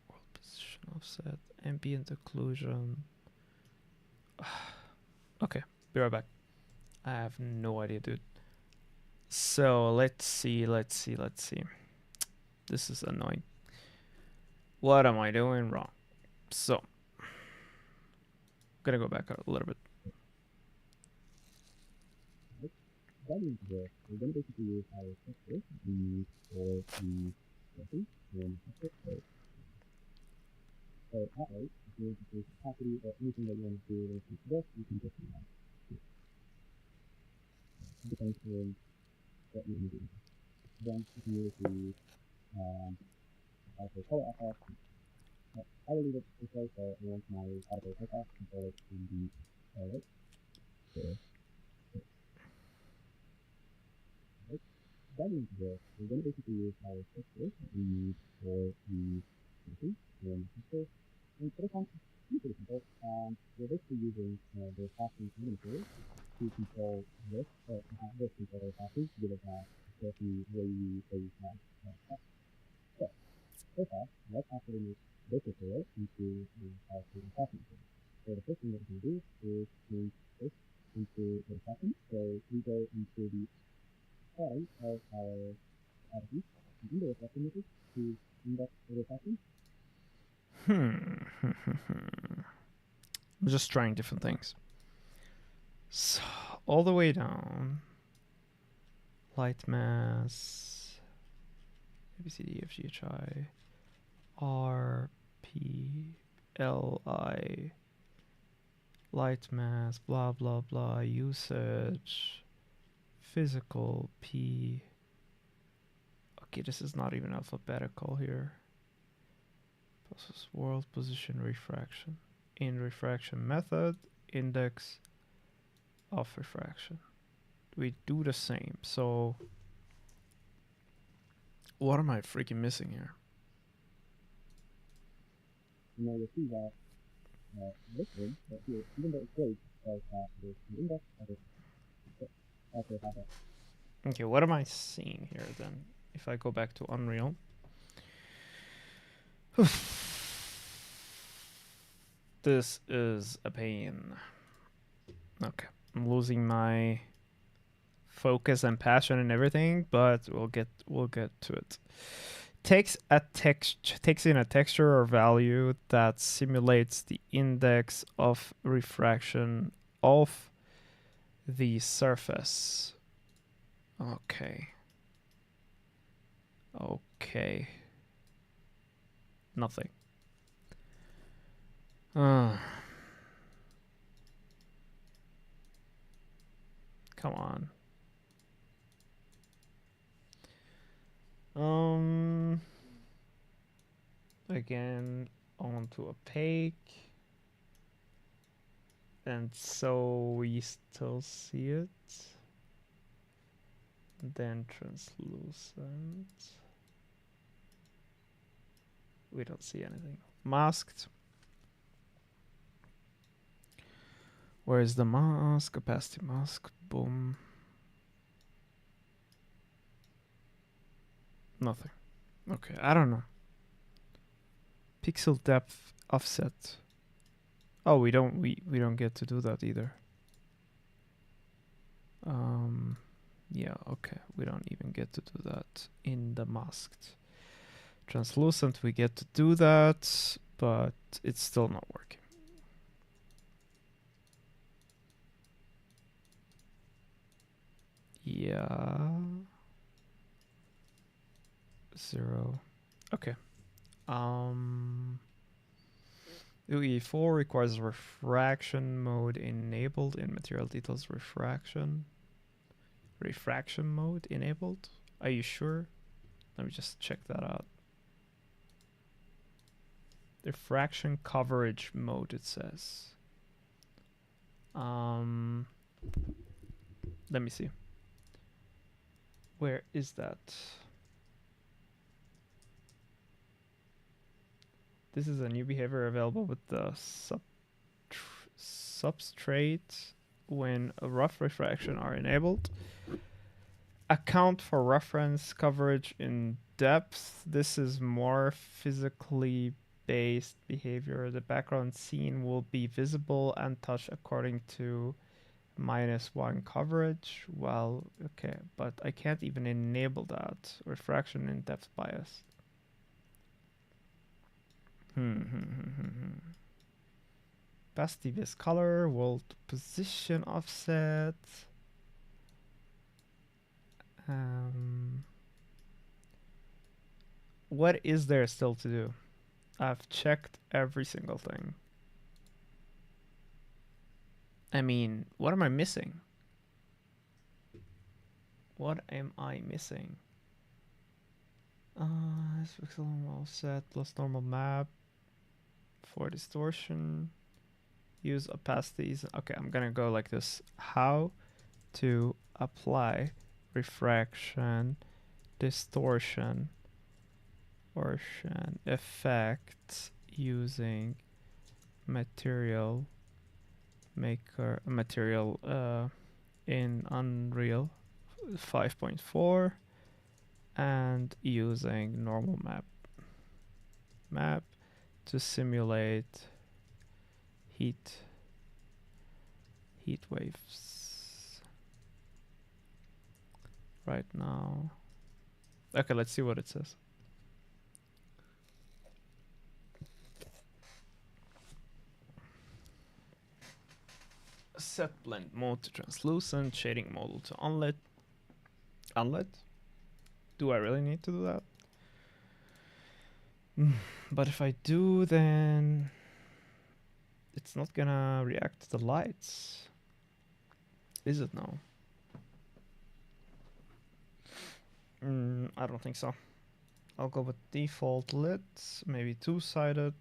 World position offset, ambient occlusion. Okay, be right back. I have no idea, dude. So let's see. This is annoying. What am I doing wrong? So, gonna go back a little bit. That is where we're going to basically use our texture for the setting and texture. So that way, if you want to choose capacity or anything that you want to do with this, you can just do that. It depends on what you want to do. Then you can use the color effect. I will leave it this way, so I want my auto effect control it in the palette. That is where we're going to basically use our texture for the setting and texture. And for this one, it's pretty simple. We're basically using the fashion combinator to control this, this control the fashion to give it a certain way you have text. So, first off, let's actually make this material into the fashion. So the first thing that we can do is change this into the fashion. So we go into the part of our attitude, and in the reflection method to index the reflection. I'm just trying different things. So, all the way down. Light mass. A, B, C, D, F, G, H, I. R, P, L, I. Light mass, blah, blah, blah. Usage. Physical, P. Okay, this is not even alphabetical here. World position refraction. In refraction method, index of refraction. We do the same. So what am I freaking missing here? You know, you see that this one, but here, even though it's great, because there's the index of it. Okay, what am I seeing here then? If I go back to Unreal. This is a pain. Okay, I'm losing my focus and passion and everything, but we'll get to it. Takes in a texture or value that simulates the index of refraction of the surface. Okay. Nothing. Come on. Again, onto opaque. And so we still see it. Then translucent. We don't see anything. Masked. Where is the mask? Opacity mask. Boom. Nothing. Okay, I don't know. Pixel depth offset. Oh, we don't get to do that either. Yeah, okay. We don't even get to do that in the masked. Translucent, we get to do that, but it's still not working. Yeah. 0. Okay. UE4 requires refraction mode enabled in material details refraction. Refraction mode enabled? Are you sure? Let me just check that out. Diffraction coverage mode, it says. Let me see. Where is that? This is a new behavior available with the substrate when a rough refraction are enabled. Account for reference coverage in depth. This is more physically based behavior. The background scene will be visible and touched according to -1 coverage. Well, okay, but I can't even enable that. Refraction in depth bias. Best devious color, world position offset. What is there still to do? I've checked every single thing. I mean, what am I missing? What am I missing? Pixel normal offset plus normal map for distortion. Use opacities. Okay, I'm gonna go like this. How to apply refraction, distortion, effect using material maker in Unreal 5.4 and using normal map to simulate heat waves right now. Okay, let's see what it says. Set blend mode to translucent, shading model to unlit. Unlit? Do I really need to do that? But if I do, then it's not gonna react to the lights. Is it now? I don't think so. I'll go with default lit, maybe two-sided.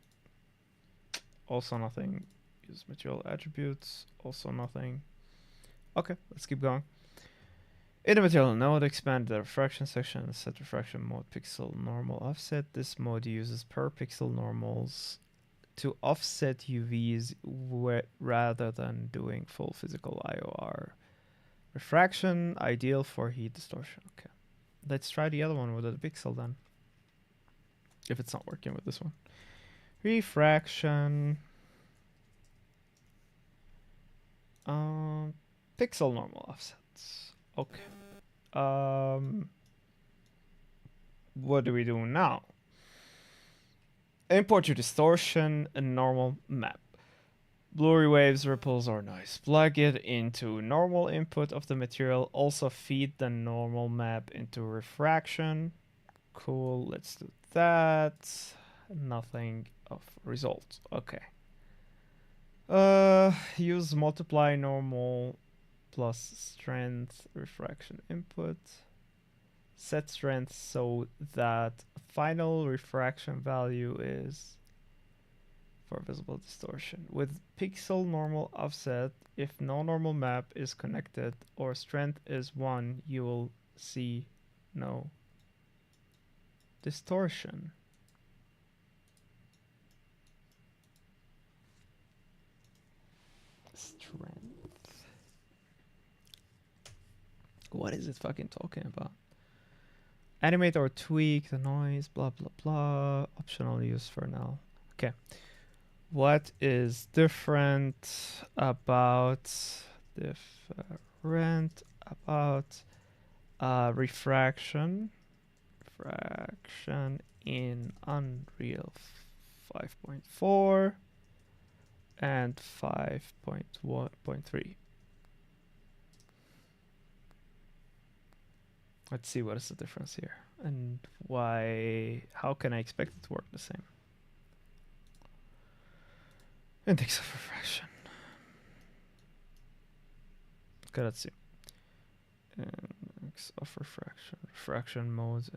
Also nothing. Use material attributes, also nothing. Okay, let's keep going. In the material node, expand the refraction section and set refraction mode pixel normal offset. This mode uses per pixel normals to offset UVs rather than doing full physical IOR. Refraction, ideal for heat distortion. Okay. Let's try the other one with the pixel then. If it's not working with this one. Refraction. Pixel normal offsets. Okay. What do we do now? Import your distortion and normal map. Blurry waves, ripples are nice. Plug it into normal input of the material. Also feed the normal map into refraction. Cool, let's do that. Nothing of result. Okay. Use multiply normal plus strength refraction input. Set strength so that final refraction value is for visible distortion. With pixel normal offset, if no normal map is connected or strength is 1, you will see no distortion. Strength. What is it fucking talking about? Animate or tweak the noise, blah blah blah. Optional use for now. Okay. What is different about about refraction in Unreal 5.4 and 5.1.3. Let's see what is the difference here and why. How can I expect it to work the same? Index of refraction. Okay, let's see. Index of refraction modes.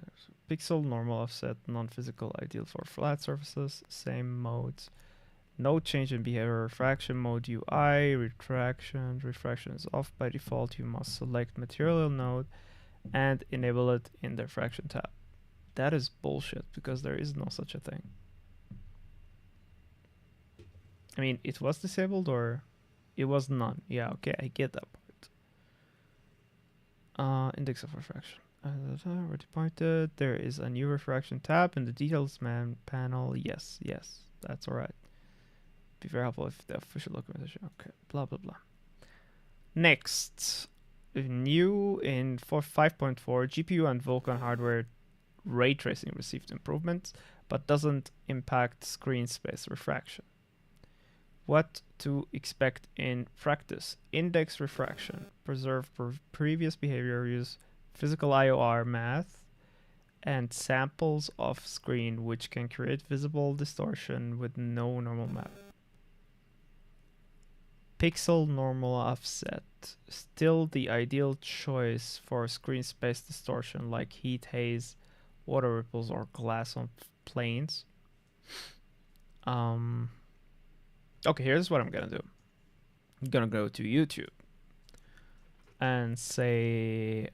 Pixel, normal, offset, non-physical, ideal for flat surfaces. Same modes. No change in behavior. Refraction mode UI. Refraction is off by default. You must select material node and enable it in the refraction tab. That is bullshit because there is no such a thing. I mean, it was disabled or it was none. Yeah, okay, I get that part. Index of refraction. Already pointed. There is a new refraction tab in the details panel. Yes, that's alright. Be very helpful if the official documentation. Okay, blah blah blah. Next, new in 5.4, GPU and Vulkan hardware ray tracing received improvements, but doesn't impact screen space refraction. What to expect in practice? Index refraction, preserve previous behavior, use physical IOR math, and samples off screen, which can create visible distortion with no normal map. Pixel normal offset, still the ideal choice for screen space distortion like heat haze, water ripples, or glass on planes. Okay, here's what I'm gonna do. I'm gonna go to YouTube and say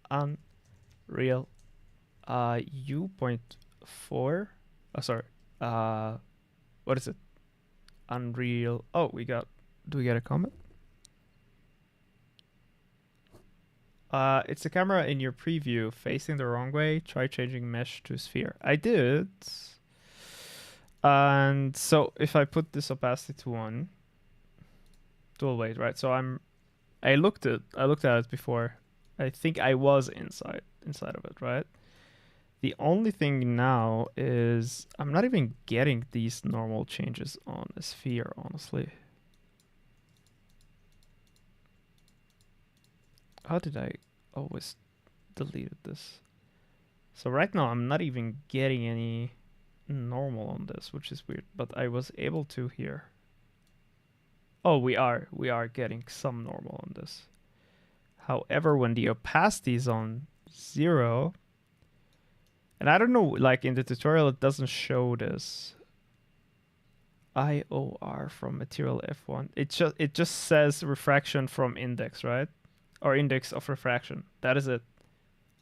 Unreal U.4. Sorry. What is it? Unreal. Oh, do we get a comment? It's the camera in your preview facing the wrong way. Try changing mesh to sphere. I did. And so if I put this opacity to 1, dual weight, right? So I looked at it before. I think I was inside of it, right? The only thing now is I'm not even getting these normal changes on a sphere, honestly. How did I always deleted this? So right now I'm not even getting any normal on this, which is weird, but I was able to here. Oh, we are getting some normal on this. However, when the opacity is on 0, and I don't know, like in the tutorial it doesn't show this IOR from material F1. It just says refraction from index, right? Or index of refraction. That is it.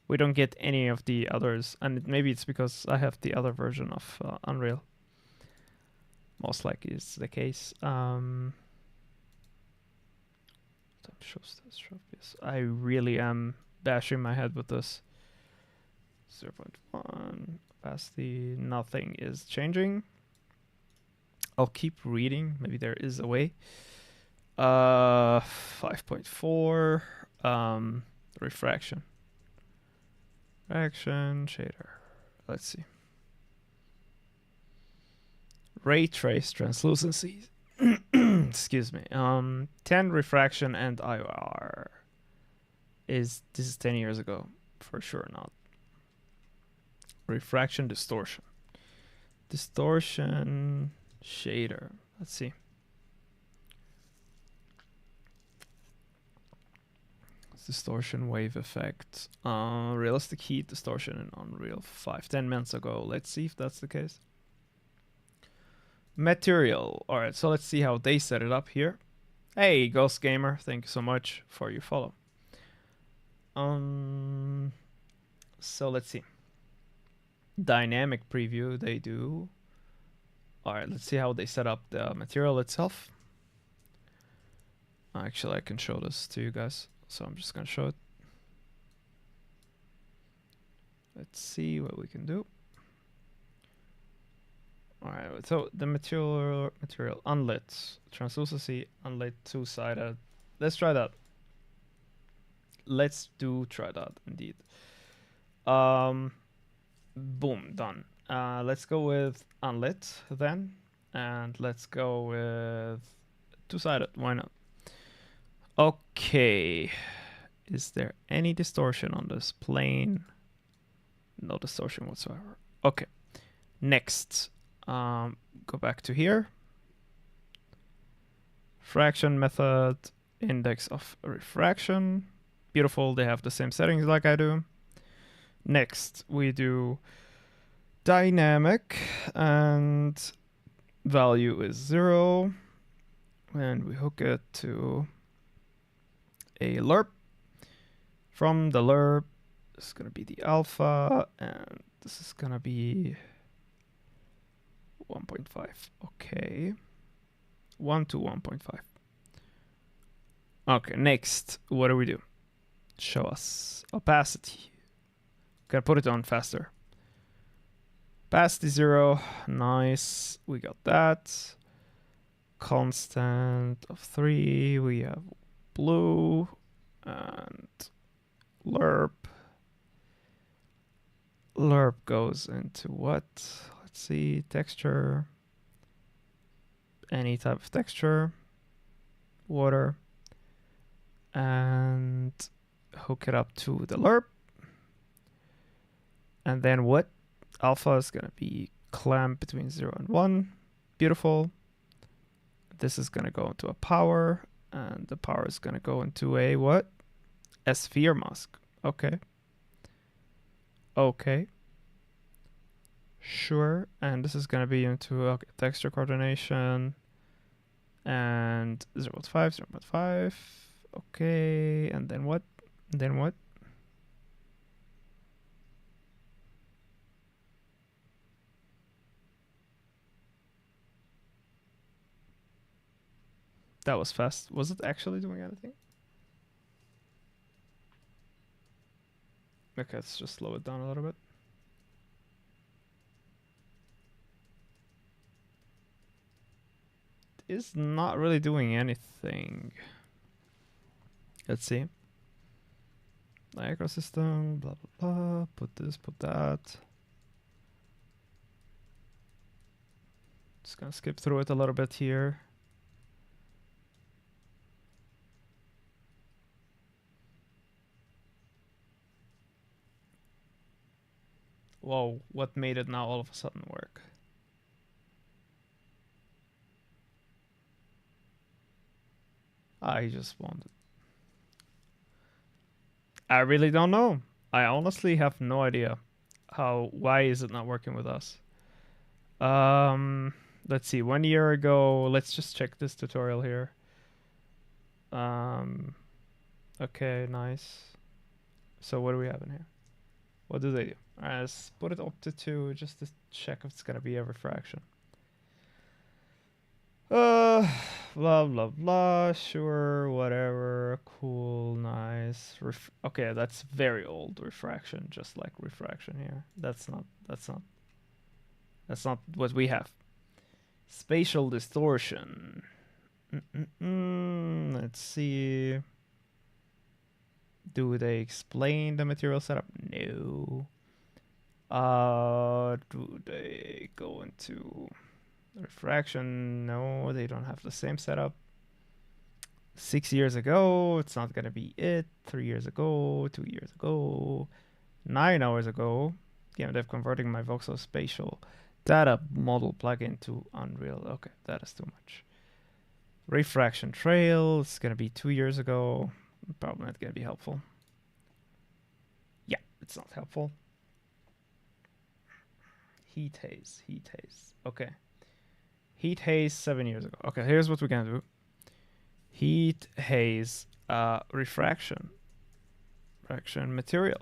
We don't get any of the others, and maybe it's because I have the other version of Unreal. Most likely is the case. I really am bashing my head with this. 0.1 opacity. Nothing is changing. I'll keep reading. Maybe there is a way. 5.4. Refraction shader. Let's see. Ray trace translucency. Excuse me. 10 refraction and IOR. This is 10 years ago. For sure not. Refraction distortion. Distortion shader. Let's see. Distortion wave effect. Realistic heat distortion in Unreal 5. 10 minutes ago. Let's see if that's the case. Material. Alright, so let's see how they set it up here. Hey, Ghost Gamer. Thank you so much for your follow. So let's see. Dynamic preview they do. Alright, let's see how they set up the material itself. Actually, I can show this to you guys. So I'm just going to show it. Let's see what we can do. Alright, so the material unlit. Translucency, unlit, two-sided. Let's try that. let's try that indeed. Boom, done. Let's go with unlit then, and let's go with two-sided. Why not? Okay. Is there any distortion on this plane? No distortion whatsoever. Okay. Next, go back to here. Fraction method, index of refraction. Beautiful, they have the same settings like I do. Next, we do dynamic, and value is 0. And we hook it to a lerp. From the lerp, this is going to be the alpha, and this is going to be 1.5. Okay. 1 to 1.5. Okay, next, what do we do? Show us opacity. Gotta put it on faster. Opacity 0, nice, we got that. Constant of 3, we have blue, and lerp. Lerp goes into what? Let's see, texture. Any type of texture. Water. And hook it up to the lerp. And then what? Alpha is going to be clamp between 0 and 1. Beautiful. This is going to go into a power. And the power is going to go into a what? A sphere mask. Okay. Okay. Sure. And this is going to be into texture coordination. And 0.5, 0.5. Okay. And then what? Then what? That was fast. Was it actually doing anything? Okay, let's just slow it down a little bit. It is not really doing anything. Let's see. Niagara system, blah, blah, blah. Put this, put that. Just gonna skip through it a little bit here. Whoa, what made it now all of a sudden work? I just wanted. I really don't know. I honestly have no idea why is it not working with us. Let's see, 1 year ago, let's just check this tutorial here. Okay, nice. So what do we have in here? What do they do? Let's put it up to 2 just to check if it's gonna be a refraction. Blah blah blah. Sure, whatever. Cool, nice. Okay, that's very old refraction, just like refraction here. That's not what we have. Spatial distortion. Let's see. Do they explain the material setup? No. Do they go into refraction? No, they don't have the same setup. 6 years ago, it's not gonna be it. 3 years ago, 2 years ago, 9 hours ago. Game dev converting my voxel spatial data model plugin to Unreal. Okay, that is too much. Refraction trail, it's gonna be 2 years ago. Probably not gonna be helpful. Yeah, it's not helpful. Heat haze. Okay. Heat haze 7 years ago. Okay, here's what we're gonna do. Heat haze refraction material.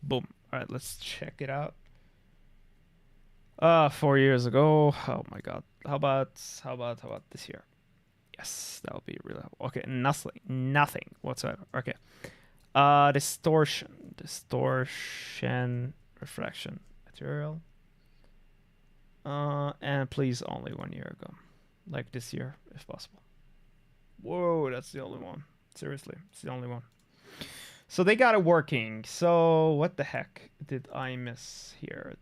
Boom. All right, let's check it out. 4 years ago. Oh my god. How about this year? Yes, that would be really helpful. Okay, nothing whatsoever. Okay. Distortion refraction material. And please only 1 year ago. Like this year, if possible. Whoa, that's the only one. Seriously, it's the only one. So they got it working. So what the heck did I miss here?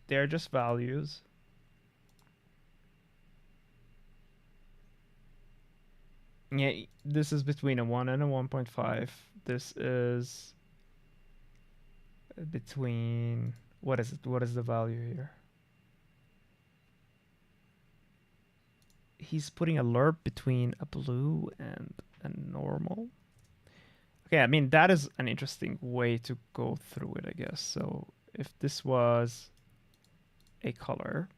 They're just values. Yeah, this is between a 1 and a 1.5. This is between, what is it? What is the value here? He's putting a lerp between a blue and a normal. Okay, I mean, that is an interesting way to go through it, I guess. So if this was a color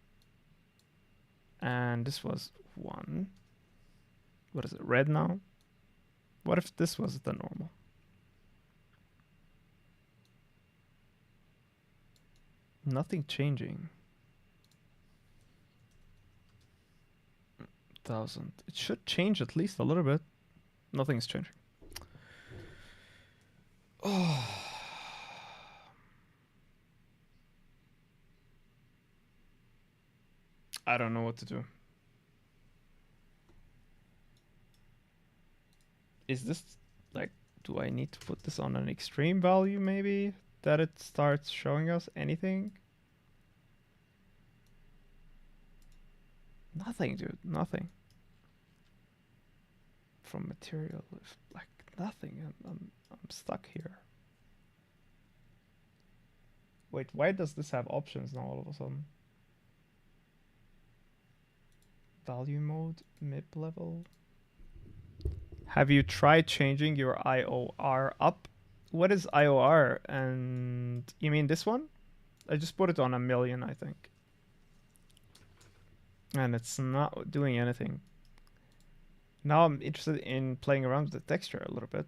and this was 1, what is it, red now? What if this was the normal? Nothing changing. 1,000. It should change at least a little bit. Nothing's changing. Oh. I don't know what to do. Is this like, do I need to put this on an extreme value maybe? That it starts showing us anything? Nothing, dude. Nothing. From material, like nothing. I'm stuck here. Wait, why does this have options now all of a sudden? Value mode, MIP level. Have you tried changing your IOR up? What is IOR? And you mean this one? I just put it on 1,000,000, I think. And it's not doing anything. Now I'm interested in playing around with the texture a little bit.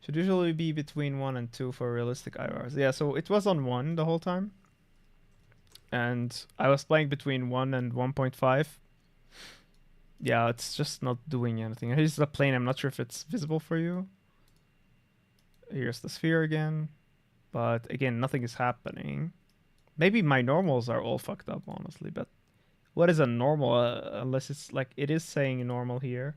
Should usually be between 1 and 2 for realistic IORs. Yeah, so it was on 1 the whole time. And I was playing between 1 and 1.5. Yeah, it's just not doing anything. Here's the plane. I'm not sure if it's visible for you. Here's the sphere again. But again, nothing is happening. Maybe my normals are all fucked up, honestly. But what is a normal? Unless it's like, it is saying normal here.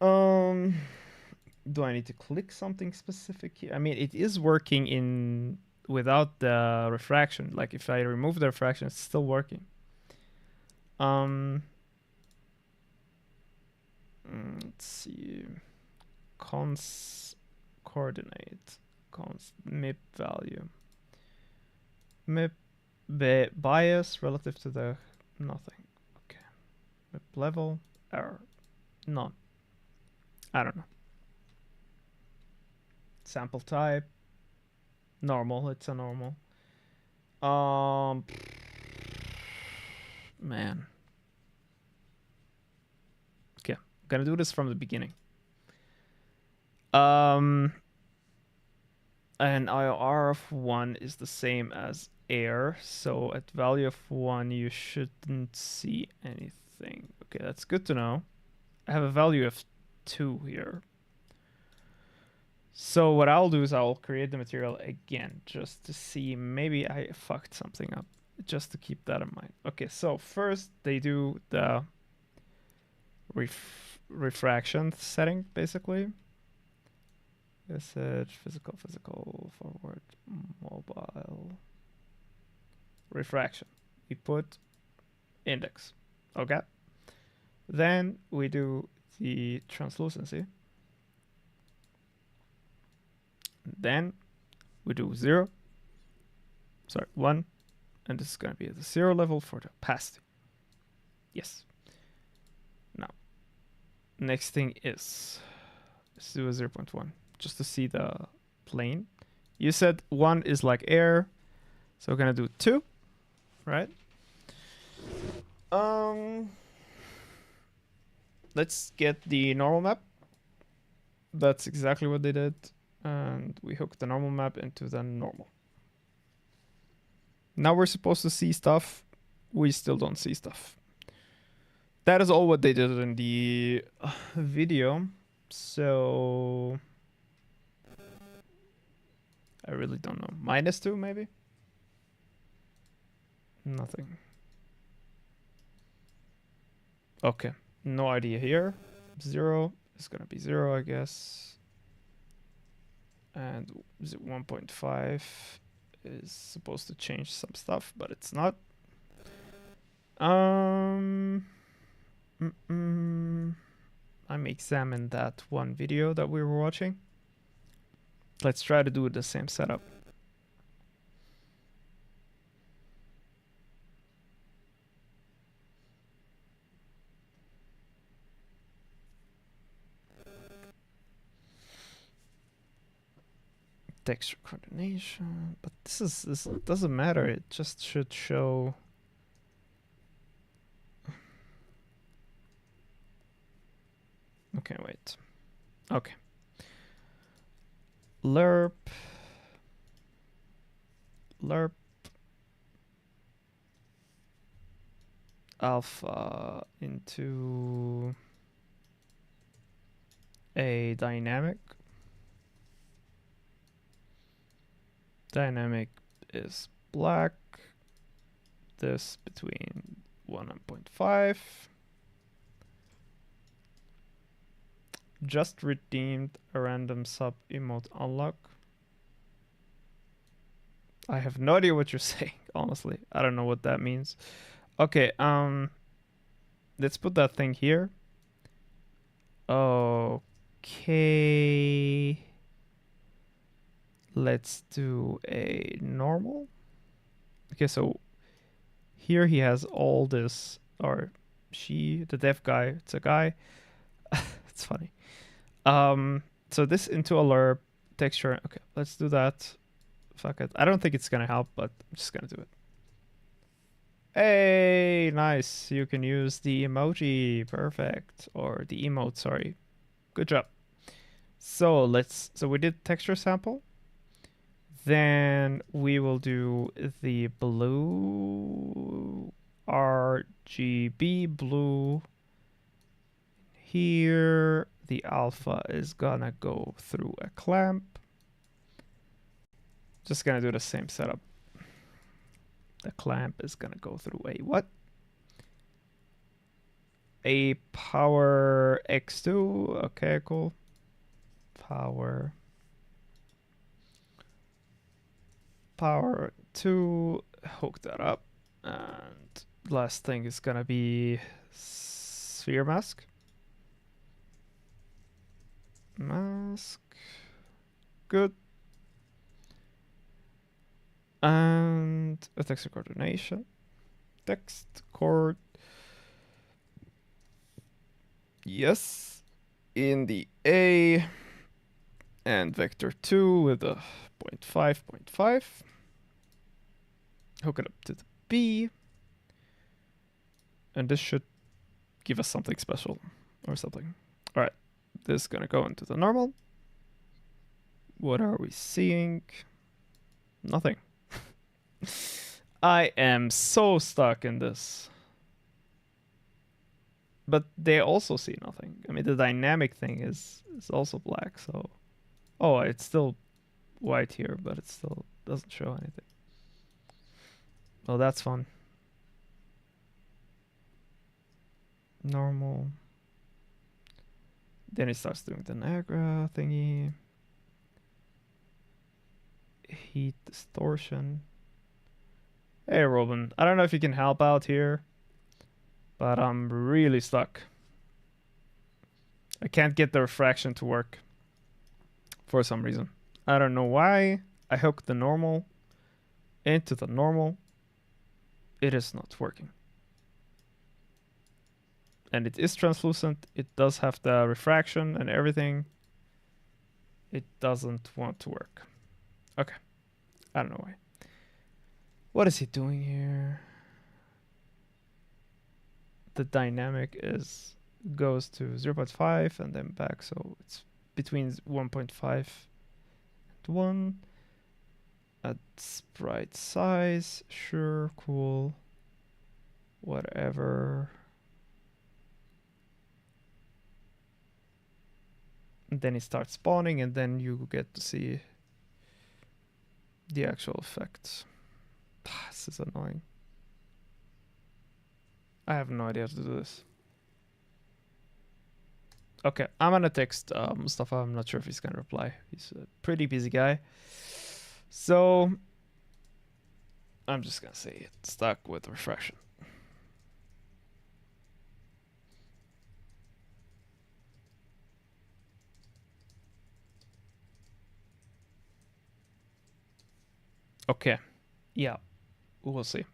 Do I need to click something specific here? I mean, it is working in without the refraction. Like if I remove the refraction, it's still working. Let's see. Coordinate. MIP value. MIP bias relative to the nothing. Okay. MIP level. Error. None. I don't know. Sample type. Normal. It's a normal. Man. Okay. I'm gonna do this from the beginning. An IOR of 1 is the same as air, so at value of 1 you shouldn't see anything. Okay, that's good to know. I have a value of 2 here. So what I'll do is I'll create the material again just to see, maybe I fucked something up, just to keep that in mind. Okay, so first they do the refraction setting, basically. Message, physical, forward, mobile. Refraction. We put index. Okay. Then we do the translucency. Then we do 1, and this is going to be at the 0 level for the opacity. Yes. Now, next thing is, let's do a 0.1. Just to see the plane. You said 1 is like air, so we're gonna do 2, right? Let's get the normal map. That's exactly what they did, and we hook the normal map into the normal. Now we're supposed to see stuff. We still don't see stuff. That is all what they did in the video. So I really don't know. -2 maybe? Nothing. Okay. No idea here. 0 is gonna be 0, I guess. And 1.5 is supposed to change some stuff, but it's not. I'm examining that one video that we were watching. Let's try to do the same setup. Texture coordination, but this doesn't matter. It just should show. Okay, wait. Okay. Lerp. Alpha into a dynamic. Dynamic is black. This between 1 and 0.5. Just redeemed a random sub emote unlock. I have no idea what you're saying, honestly. I don't know what that means. Okay, let's put that thing here. Okay. Let's do a normal. Okay, so here he has all this, or she, the dev guy, it's a guy. It's funny. So this into a lerp texture. Okay, let's do that. Fuck it. I don't think it's gonna help, but I'm just gonna do it. Hey, nice. You can use the emoji. Perfect. Or the emote, sorry. Good job. So we did texture sample. Then we will do the blue RGB blue. Here, the alpha is gonna go through a clamp. Just gonna do the same setup. The clamp is gonna go through a what? A power X2. Okay, cool. Power 2. Hook that up. And last thing is gonna be sphere mask. Mask. Good. And a texture coordination. Text chord. Yes. In the A. And vector 2 with a 0.5, 0.5. Hook it up to the B. And this should give us something special or something. All right. This is going to go into the normal. What are we seeing? Nothing. I am so stuck in this. But they also see nothing. I mean, the dynamic thing is also black, so... Oh, it's still white here, but it still doesn't show anything. Well, that's fun. Normal. Then it starts doing the Niagara thingy. Heat distortion. Hey, Robin. I don't know if you can help out here, but I'm really stuck. I can't get the refraction to work for some reason. I don't know why. I hooked the normal into the normal. It is not working. And it is translucent. It does have the refraction and everything. It doesn't want to work. Okay. I don't know why. What is he doing here? The dynamic goes to 0.5 and then back, so it's between 1.5 and 1. At sprite size, sure, cool, whatever. And then it starts spawning, and then you get to see the actual effects. This is annoying. I have no idea how to do this. Okay, I'm gonna text Mustafa. I'm not sure if he's gonna reply. He's a pretty busy guy. So I'm just gonna say it. Stuck with refreshing. Okay. Yeah, we'll see.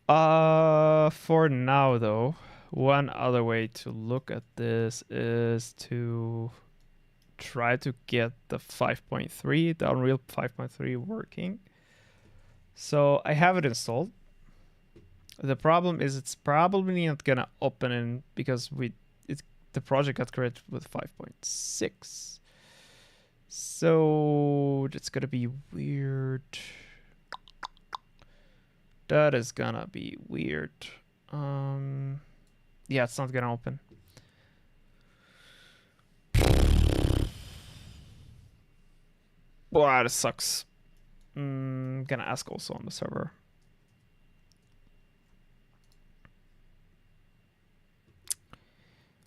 For now though, one other way to look at this is to try to get the 5.3, the Unreal 5.3 working. So I have it installed. The problem is it's probably not gonna open in because the project got created with 5.6. So it's gonna be weird. That is gonna be weird. Yeah, it's not gonna open. Boy, this sucks. Gonna ask also on the server.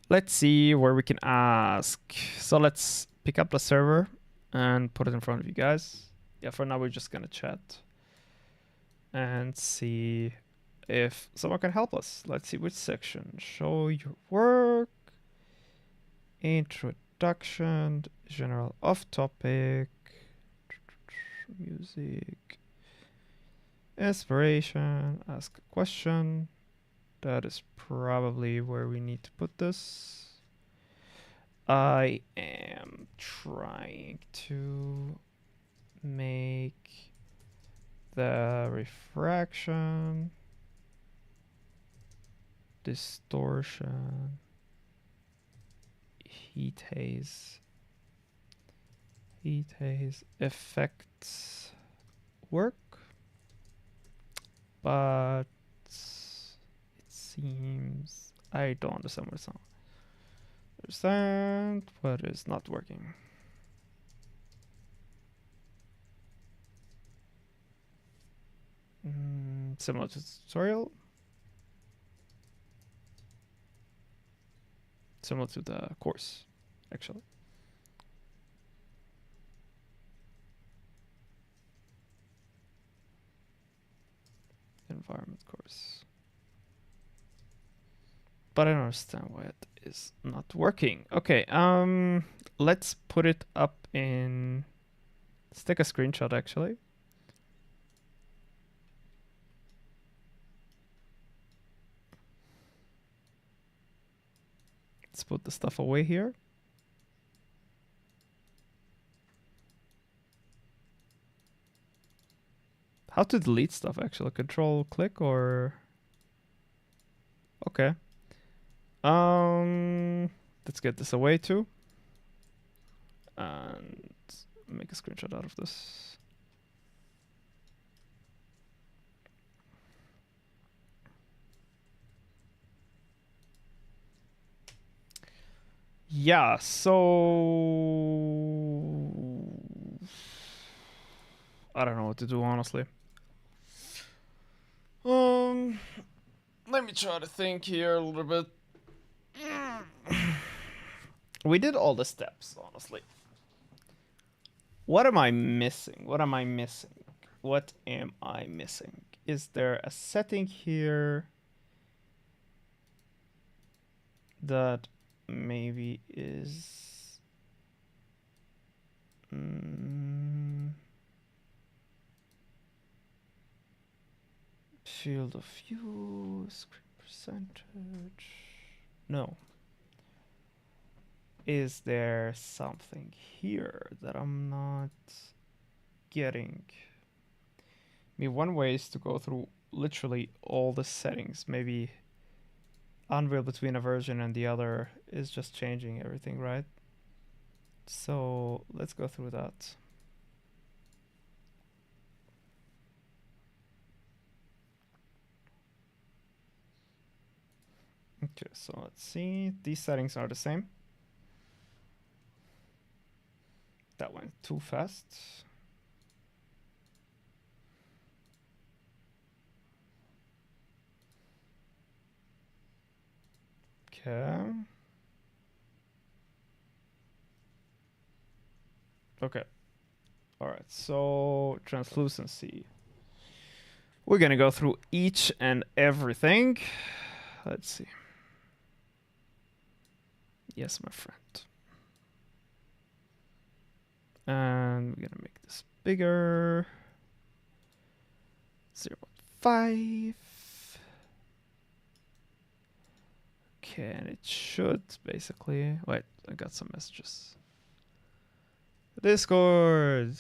Let's see where we can ask. So let's pick up the server and put it in front of you guys. Yeah, for now we're just gonna chat and see if someone can help us. Let's see which section. Show your work. Introduction. General off topic. Music. Inspiration. Ask a question. That is probably where we need to put this. I am trying to make the refraction, distortion, heat haze effects work, but it seems I don't understand what it's on. Understand what is not working. Similar to the tutorial. Similar to the course, actually. Environment course. But I don't understand why it is not working. Okay, let's put it up in... Let's take a screenshot, actually. Let's put the stuff away here. How to delete stuff, actually? Control click or... Okay. Let's get this away too. And make a screenshot out of this. Yeah, so I don't know what to do, honestly. Let me try to think here a little bit. We did all the steps, honestly. What am I missing? What am I missing? What am I missing? Is there a setting here that maybe is... Field of view, screen percentage. No. Is there something here that I'm not getting? I mean, one way is to go through literally all the settings. Maybe Unreal between a version and the other is just changing everything, right? So let's go through that. Okay, so let's see. These settings are the same. That went too fast. Okay. Okay. All right. So translucency. We're gonna go through each and everything. Let's see. Yes, my friend. And we're gonna make this bigger. 0.5. Okay, and it should basically. Wait, I got some messages. Discord.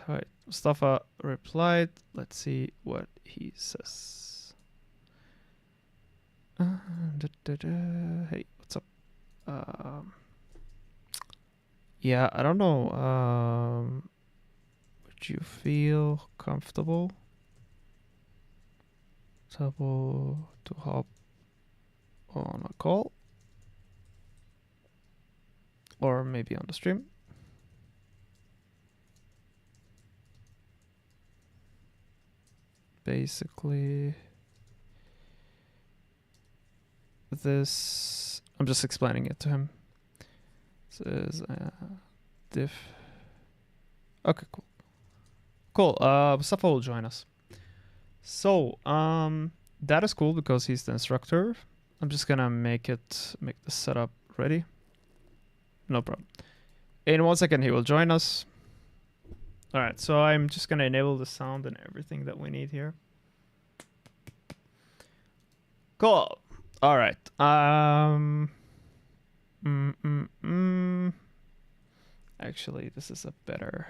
Wait, Mustafa replied. Let's see what he says. Hey, what's up? Yeah, I don't know. Would you feel comfortable to hop on a call? Or maybe on the stream? Basically, this... I'm just explaining it to him. This is diff... Okay, cool. Cool, Mustafa will join us. So, that is cool because he's the instructor. I'm just gonna make the setup ready. No problem. In 1 second, he will join us. All right, so I'm just gonna enable the sound and everything that we need here. Cool. All right. Actually, this is a better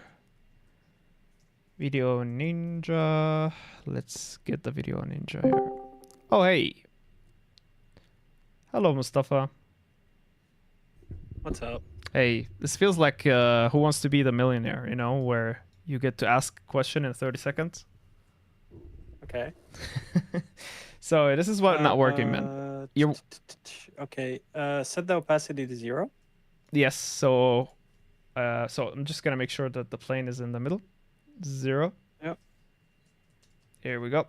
video ninja. Let's get the video ninja here. Oh, hey. Hello, Mustafa. What's up? Hey, this feels like Who Wants to Be the Millionaire, you know, where you get to ask a question in 30 seconds. Okay. So this is what not working, man. Okay. Set the opacity to 0. Yes, so I'm just gonna make sure that the plane is in the middle. 0. Yep. Here we go.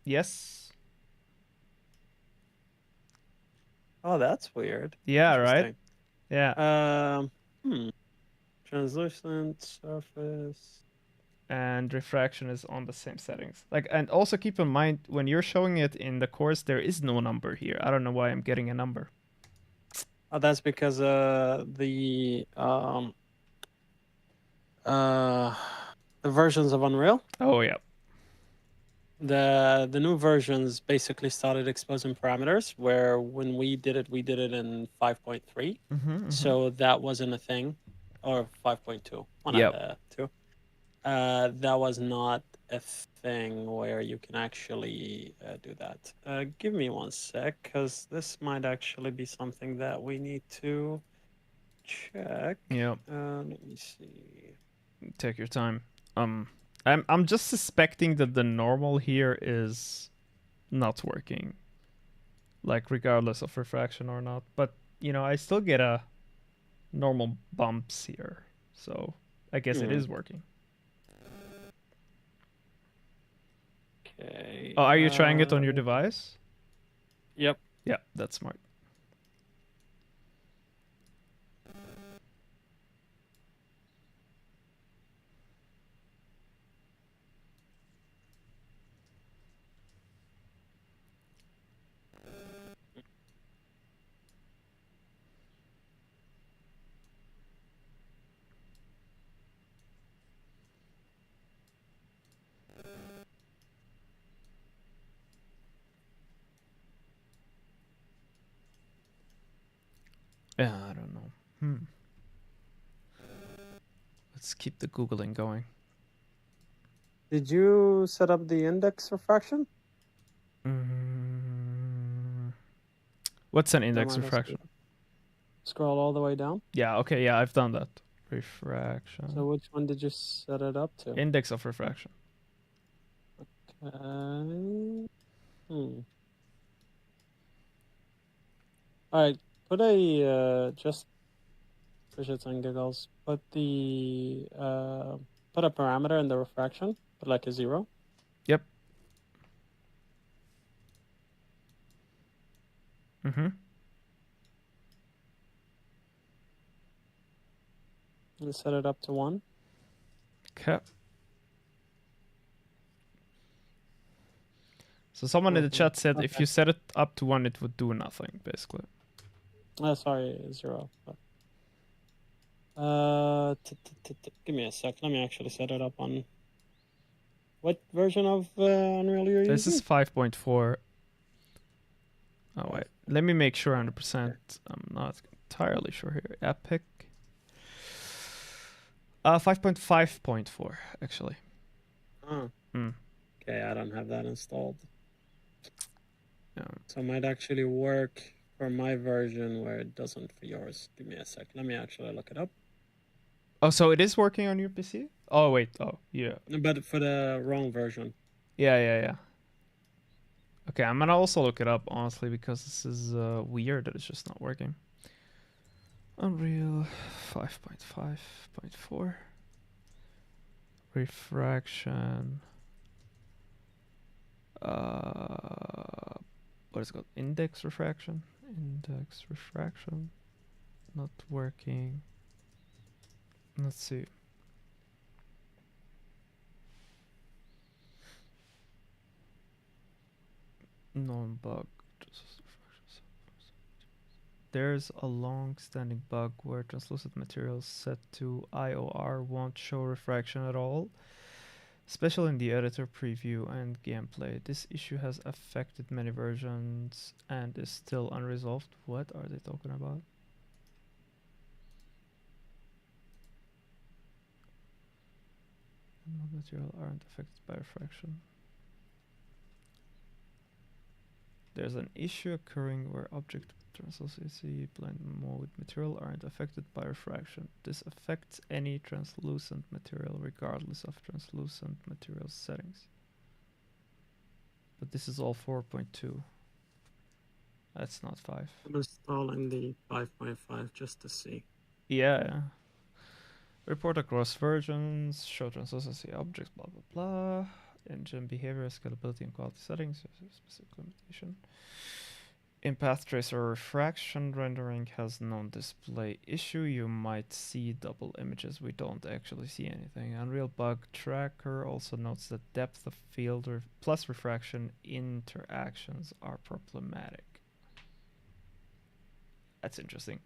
Yes. Oh, that's weird. Yeah, right? Yeah. Translucent surface. And refraction is on the same settings. Like, and also keep in mind when you're showing it in the course, there is no number here. I don't know why I'm getting a number. Oh, that's because the versions of Unreal. Oh yeah. The new versions basically started exposing parameters where when we did it in 5.3. So that wasn't a thing, or 5.2. One of the two. That was not a thing where you can actually do that. Give me 1 sec, because this might actually be something that we need to check. Yeah. Let me see. Take your time. I'm just suspecting that the normal here is not working. Like regardless of refraction or not. But you know, I still get a normal bumps here. So I guess it is working. Okay. Oh, are you trying it on your device? Yep. Yeah, that's smart. Yeah, I don't know. Let's keep the Googling going. Did you set up the index refraction? What's an index refraction? Scroll all the way down. Yeah, okay, yeah, I've done that. Refraction. So which one did you set it up to? Index of refraction. Okay. All right, put a just for shits and giggles. Put the put a parameter in the refraction. Put like a 0. Yep. And set it up to 1. Okay. So someone in the chat said if you set it up to 1, it would do nothing, basically. Oh, sorry, 0. Give me a sec. Let me actually set it up on. What version of Unreal you're This using? is 5.4. Oh, wait. Let me make sure 100%. I'm not entirely sure here. Epic. 5.5.4, actually. Oh. Mm. Okay, I don't have that installed. Yeah. So it might actually work for my version where it doesn't for yours. Give me a sec. Let me actually look it up. Oh, so it is working on your PC? Oh, wait. Oh, yeah. But for the wrong version. Yeah. Okay, I'm gonna also look it up, honestly, because this is weird that it's just not working. Unreal 5.5.4. Refraction. What is it called? Index refraction? Index refraction. Not working. Let's see. Non-bug. There's a long-standing bug where translucent materials set to IOR won't show refraction at all, especially in the editor preview and gameplay. This issue has affected many versions and is still unresolved. What are they talking about? Material aren't affected by refraction. There's an issue occurring where object translucency, blend mode material aren't affected by refraction. This affects any translucent material regardless of translucent material settings. But this is all 4.2. That's not 5. I'm installing the 5.5 just to see. Yeah. Report across versions, show translucency objects, blah blah blah. Engine behavior, scalability, and quality settings. Specific limitation. In Path Tracer, refraction rendering has no display issue. You might see double images. We don't actually see anything. Unreal Bug Tracker also notes that depth of field plus refraction interactions are problematic. That's interesting.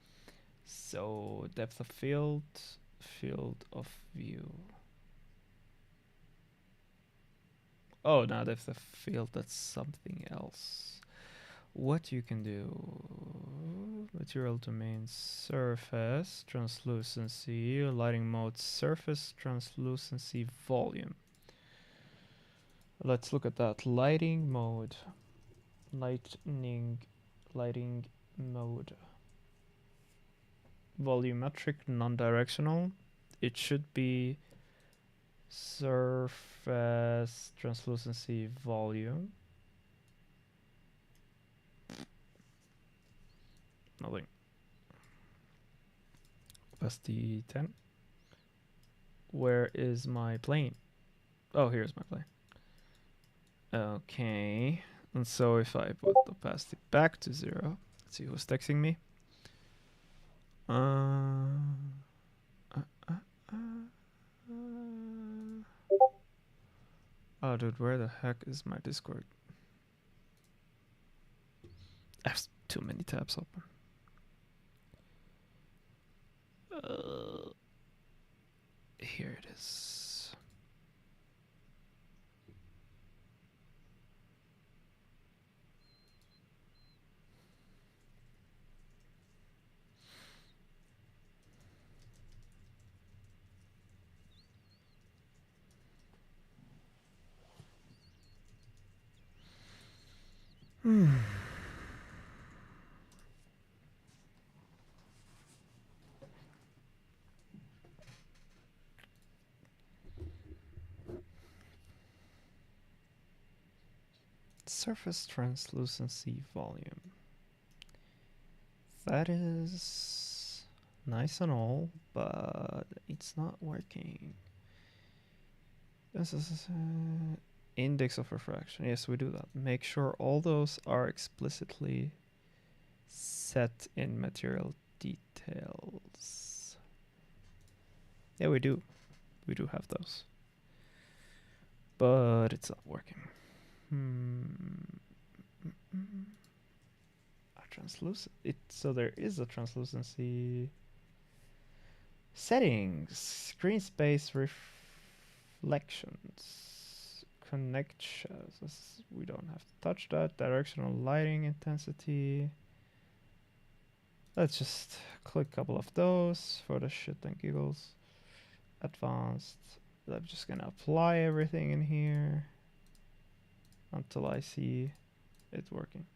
So depth of field, field of view. Oh, now depth of field, that's something else. What you can do: material domain, surface, translucency, lighting mode, surface, translucency, volume. Let's look at that. Lighting mode. Lighting mode. Volumetric, non-directional. It should be surface, translucency, volume. Nothing. Opacity 10. Where is my plane? Oh, here's my plane. Okay. And so if I put the opacity back to 0, let's see who's texting me. Oh, dude, where the heck is my Discord? I have too many tabs open. Here it is. Surface translucency volume. That is nice and all, but it's not working. This is index of refraction. Yes, we do that. Make sure all those are explicitly set in material details. Yeah, we do. We do have those. But it's not working. Translucent. So there is a translucency. Settings. Screen space reflections. Connections. We don't have to touch that. Directional lighting intensity. Let's just click a couple of those for the shit and giggles. Advanced. I'm just gonna apply everything in here until I see it working.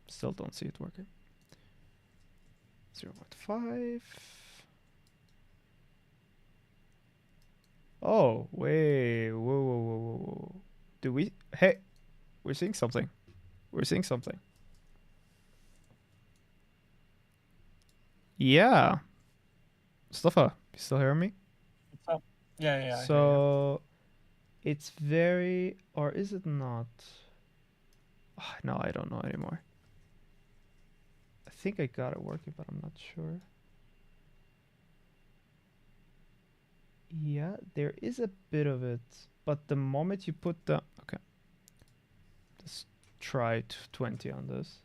Still don't see it working. 0.5. Oh, wait. Whoa, whoa, whoa, whoa, whoa. Do we? Hey, we're seeing something. We're seeing something. Yeah. Mustafa, you still hearing me? So, yeah, yeah. So it's very, or is it not? No, I don't know anymore. I think I got it working, but I'm not sure. Yeah, there is a bit of it, but the moment you put the... Okay. Let's try 20 on this.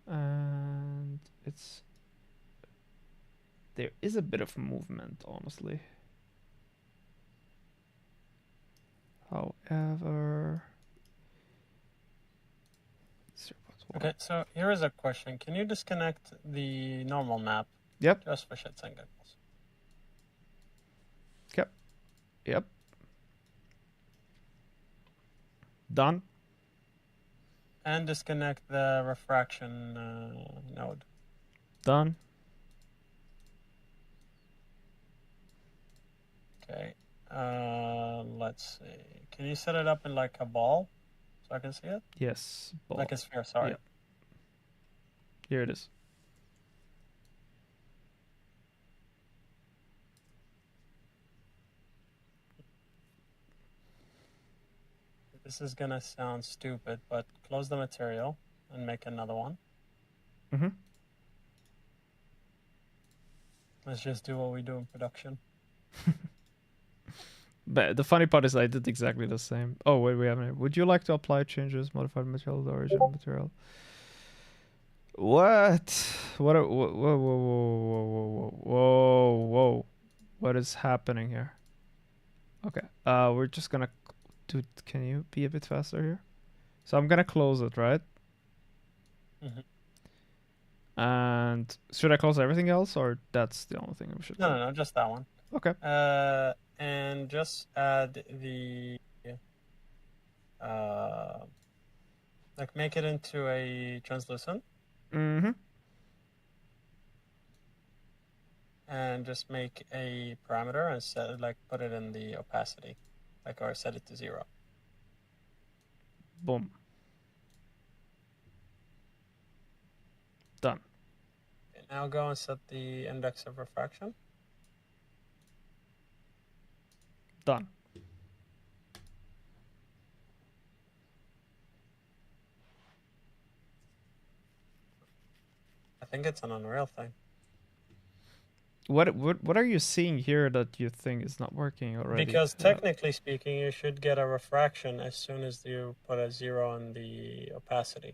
And it's... There is a bit of movement, honestly. However... Okay, so here is a question. Can you disconnect the normal map? Yep. Just for shits and giggles. Yep. Done. And disconnect the refraction node. Done. Okay. Let's see. Can you set it up in like a ball so I can see it? Yes. Ball. Like a sphere, sorry. Yep. Here it is. This is gonna sound stupid, but close the material and make another one. Mm-hmm. Let's just do what we do in production. But the funny part is I did exactly the same. Oh, wait, we haven't. Would you like to apply changes, modified material, the original material? What? What? Whoa, whoa, whoa, whoa, whoa, whoa, whoa! What is happening here? Okay. We're just gonna. Dude, can you be a bit faster here? So I'm gonna close it, right? Mm-hmm. And should I close everything else, or that's the only thing we should? No, just that one. Okay. And just add the like make it into a translucent. Mm-hmm. And just make a parameter and set it, like put it in the opacity, like, or set it to 0. Boom. Done. Okay, now go and set the index of refraction. Done. I think it's an Unreal thing. What are you seeing here that you think is not working already? Because technically speaking, you should get a refraction as soon as you put a 0 on the opacity.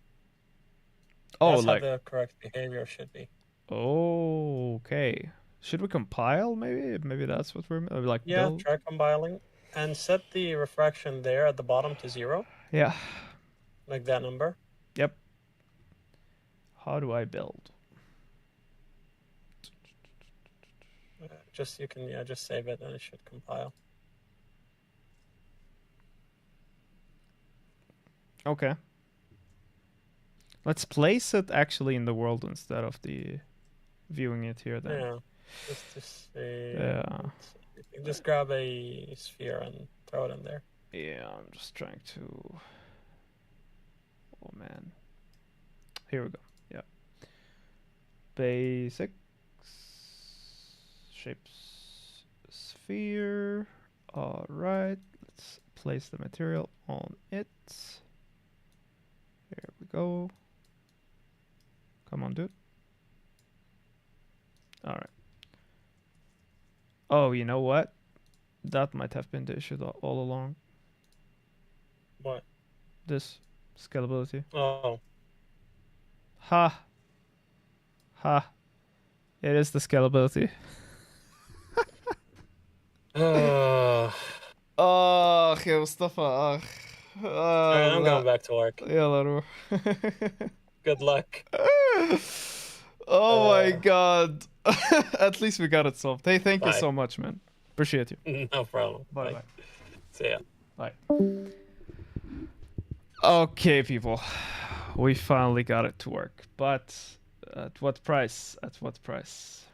Oh, that's like how the correct behavior should be. Oh, okay. Should we compile? Maybe that's what we're like. Yeah, build? try compiling and set the refraction there at the bottom to 0. Yeah. Like that number. Yep. How do I build? You can just save it and it should compile. Okay. Let's place it actually in the world instead of the viewing it here then. Yeah. Just Yeah. grab a sphere and throw it in there. Yeah, I'm just trying to. Oh man. Here we go. Yeah. Basics. Shapes. Sphere. All right. Let's place the material on it. There we go. Come on, dude. All right. Oh, you know what? That might have been the issue all along. What? This scalability. Oh. Ha. Ha. It is the scalability. Okay, Mustafa. Alright, I'm going back to work. يلا روح. Good luck. Oh my god. At least we got it solved. Hey, thank you Bye. so much, man. Appreciate you. No problem. Bye bye. See ya. Bye. Okay, people. We finally got it to work. But at what price? At what price?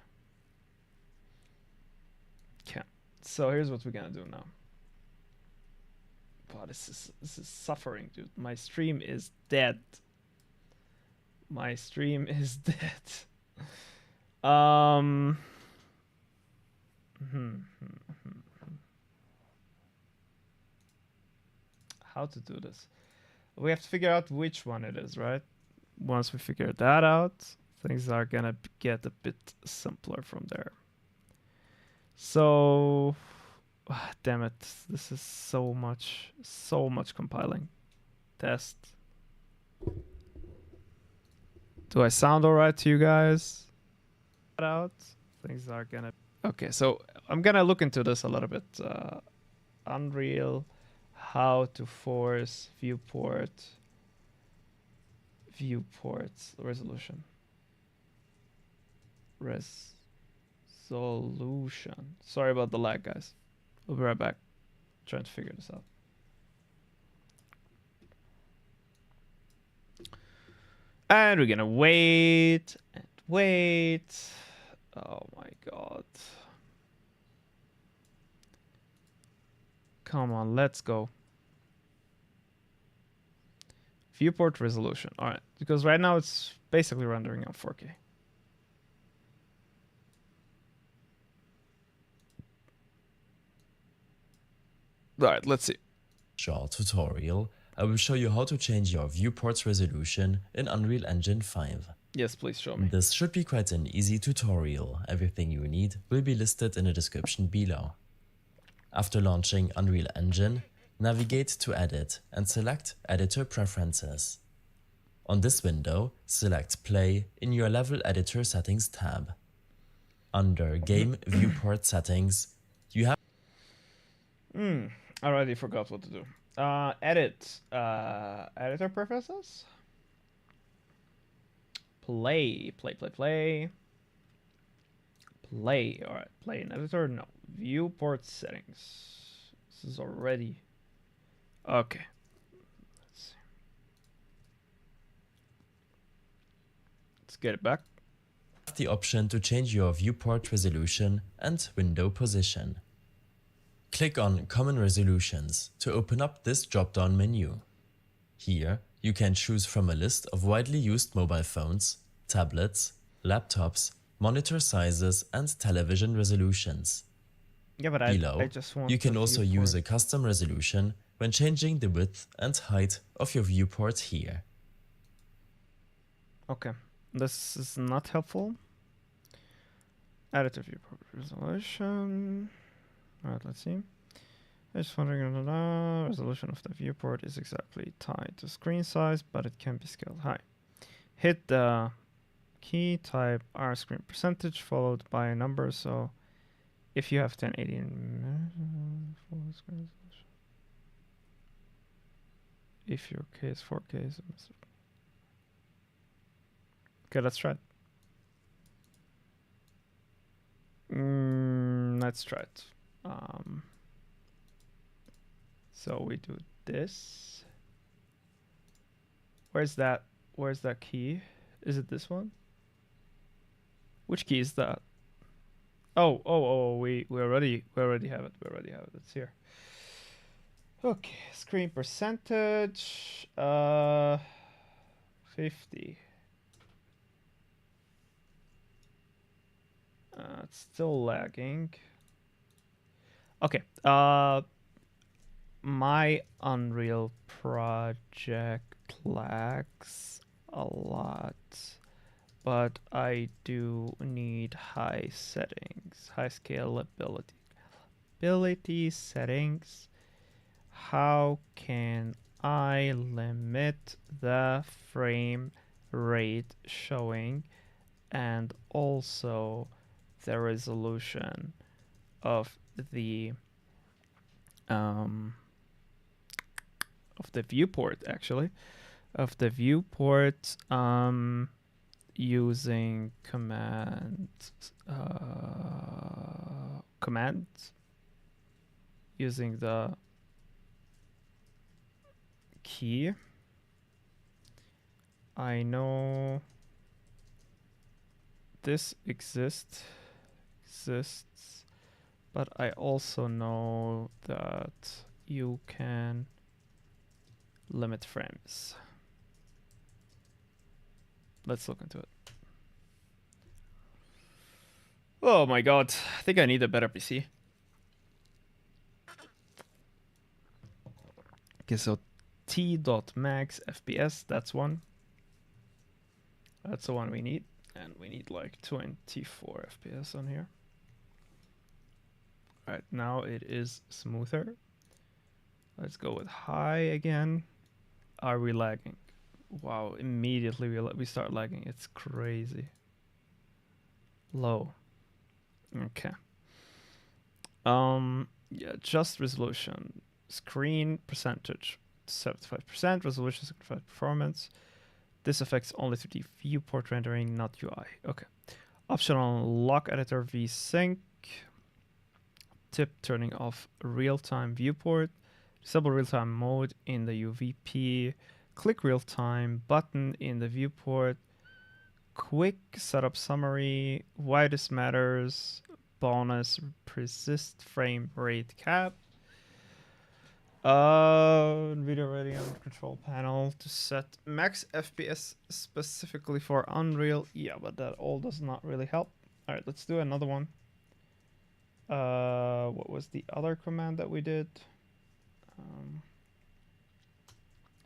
Okay. So here's what we're gonna do now. Wow, this is suffering, dude. My stream is dead. My stream is dead. How to do this? We have to figure out which one it is, right? Once we figure that out, things are gonna get a bit simpler from there. So, damn it, this is so much compiling. Test. Do I sound alright to you guys? Out. Things are gonna. Okay, so I'm gonna look into this a little bit. Unreal, how to force viewport resolution. Resolution. Sorry about the lag, guys. We'll be right back. Trying to figure this out. And we're gonna wait and wait. Oh my god. Come on, let's go. Viewport resolution. All right, because right now it's basically rendering on 4K. All right, let's see. Short tutorial, I will show you how to change your viewport's resolution in Unreal Engine 5. Yes, please show me. This should be quite an easy tutorial. Everything you need will be listed in the description below. After launching Unreal Engine, navigate to Edit and select Editor Preferences. On this window, select Play in your Level Editor Settings tab. Under Game Viewport Settings, you have I already forgot what to do. Edit. Editor preferences? Play. Play. Alright, play in editor? No. Viewport settings. This is already... Okay. Let's see. Let's get it back. the option to change your viewport resolution and window position. Click on Common Resolutions to open up this drop-down menu. Here, you can choose from a list of widely used mobile phones, tablets, laptops, monitor sizes, and television resolutions. Yeah, but Below, I just want you can the also viewport. use a custom resolution when changing the width and height of your viewport here. Okay, this is not helpful. Editor viewport resolution. Alright, let's see. I just wondering, resolution of the viewport is exactly tied to screen size, but it can be scaled high. Hit the key, type R screen percentage followed by a number. So if you have 1080 in full screen resolution, if your K is 4K, okay, let's try it. Let's try it. So we do this. Where's that key? Is it this one? Which key is that? Oh, we already have it. It's here. Okay, screen percentage 50. It's still lagging. Okay. My Unreal project lags a lot. but I do need high settings, high scalability. Ability settings. How can I limit the frame rate showing and also the resolution of the viewport, actually, of the viewport using commands using the key. I know this exists, but I also know that you can limit frames. Let's look into it. Oh my god, I think I need a better PC. Okay, so t.max FPS, that's one. That's the one we need. And we need like 24 FPS on here. Alright, now it is smoother. Let's go with high again. Are we lagging? Wow, immediately we start lagging. It's crazy. Low. Okay. Yeah, just resolution. Screen percentage 75%, resolution 65 performance. This affects only 3D viewport rendering, not UI. Okay. Optional lock editor vsync. Tip turning off real-time viewport. Disable real-time mode in the UVP. Click real-time button in the viewport. Quick setup summary. Why this matters. Bonus persist frame rate cap. Video ready on control panel to set max FPS specifically for Unreal. Yeah, but that all does not really help. All right, let's do another one. What was the other command that we did?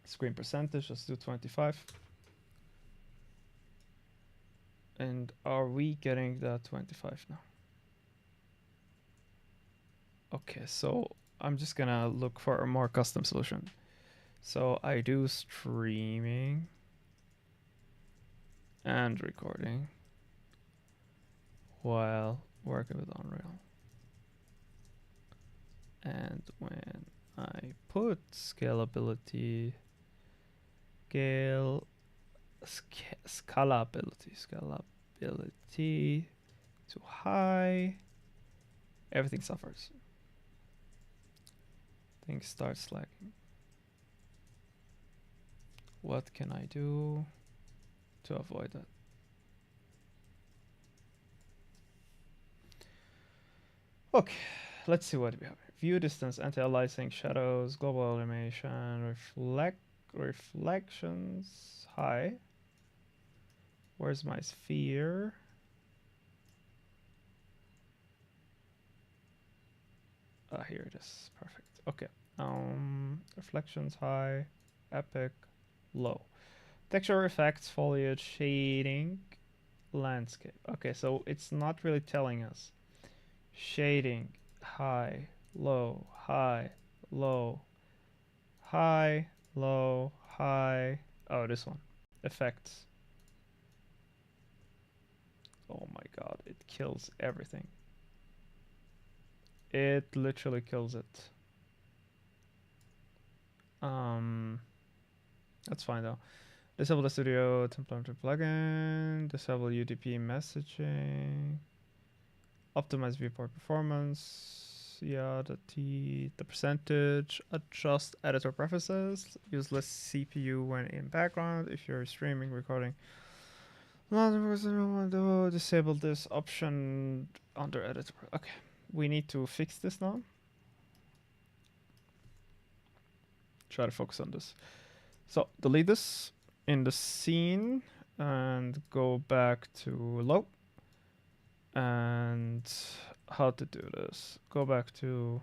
Screen percentage, let's do 25. And are we getting the 25 now? Okay, so I'm just gonna look for a more custom solution. So I do streaming and recording while working with Unreal. And when I put scalability to high, everything suffers. Things start lagging. What can I do to avoid that? Okay, let's see what we have here. View distance, anti-aliasing, shadows, global animation, reflections, high. Where's my sphere? Ah, here it is. Perfect. Okay. Reflections high, epic, low. Texture effects, foliage, shading, landscape. Okay, so it's not really telling us. Shading, high, low, high, low, high, low, high. Oh, this one. Effects. Oh my god, it kills everything. It literally kills it. That's fine though. Disable the studio template plugin. Disable UDP messaging. Optimize viewport performance. Yeah, the percentage. Adjust editor preferences. Use less CPU when in background if you're streaming, recording. Disable this option under editor. Okay, we need to fix this now. Try to focus on this. So delete this in the scene and go back to low. And how to do this? Go back to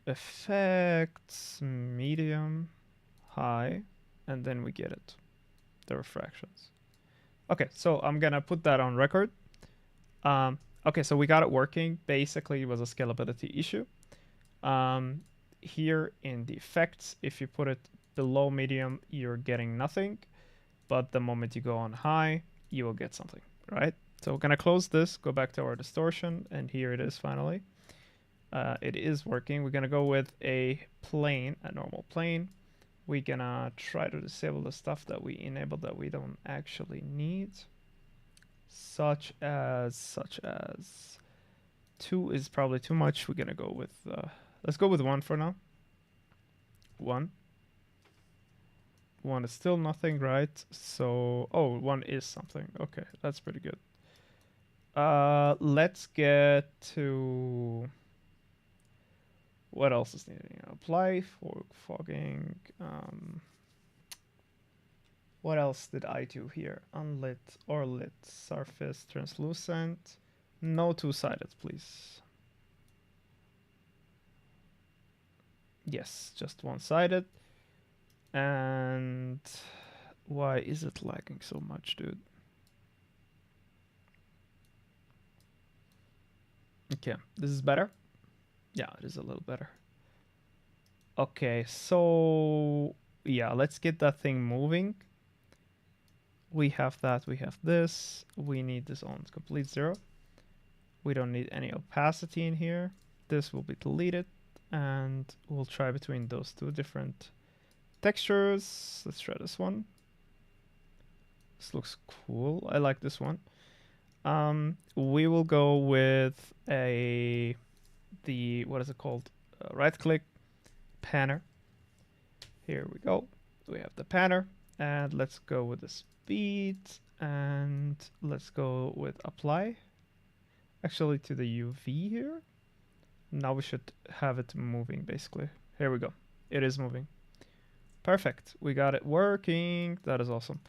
effects, medium, high, and then we get it. The refractions. Okay, so I'm gonna put that on record. Okay, so we got it working. Basically, it was a scalability issue. Here in the effects, if you put it below medium, you're getting nothing. But the moment you go on high, you will get something, right? So we're gonna close this, go back to our distortion, and here it is finally. It is working. We're gonna go with a plane, a normal plane. We're gonna try to disable the stuff that we enabled that we don't actually need. Such as 2 is probably too much. We're gonna go with let's go with 1 for now. 1 is still nothing, right? So 1 is something. Okay, that's pretty good. Let's get to what else is needed. Apply for fogging. What else did I do here? Unlit or lit, surface, translucent. No two-sided, please. Yes, just one-sided. And why is it lagging so much, dude? Okay, this is better. Yeah, it is a little better. Okay, so yeah, let's get that thing moving. We have that, we have this. We need this on complete 0. We don't need any opacity in here. This will be deleted, and we'll try between those 2 different textures. Let's try this one. This looks cool. I like this one. We will go with what is it called? Right click, panner. Here we go. We have the panner, and let's go with the speed, and let's go with apply. Actually, to the UV here. Now we should have it moving, basically. Here we go. It is moving. Perfect. We got it working. That is awesome.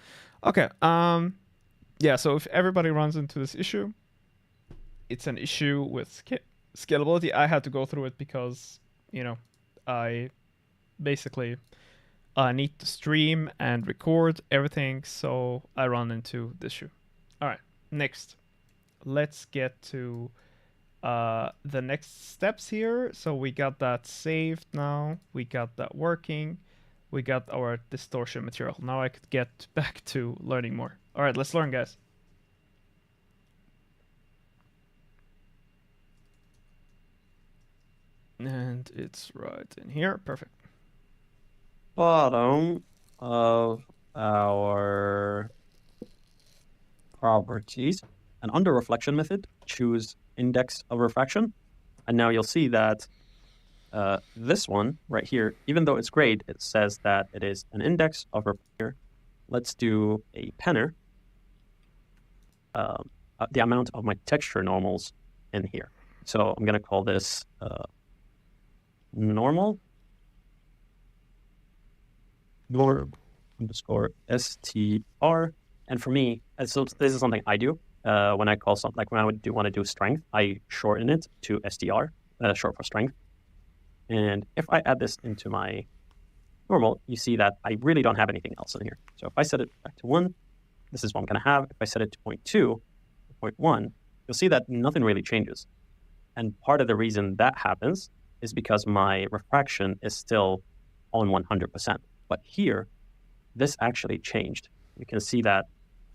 Okay. Yeah, so if everybody runs into this issue, it's an issue with scalability. I had to go through it because, I basically need to stream and record everything, so I run into this issue. All right, next. Let's get to the next steps here. So we got that saved now. We got that working. We got our distortion material. Now I could get back to learning more. All right, let's learn, guys. And it's right in here. Perfect. Bottom of our properties, and under reflection method, choose index of refraction. And now you'll see that this one right here, even though it's grayed, it says that it is an index of refraction. Let's do a penner. The amount of my texture normals in here. So I'm going to call this normal underscore str. And for me, so this is something I do when I call something, like when I want to do strength, I shorten it to str, short for strength. And if I add this into my normal, you see that I really don't have anything else in here. So if I set it back to 1, this is what I'm going to have. If I set it to 0.2, 0.1, you'll see that nothing really changes. And part of the reason that happens is because my refraction is still on 100%. But here, this actually changed. You can see that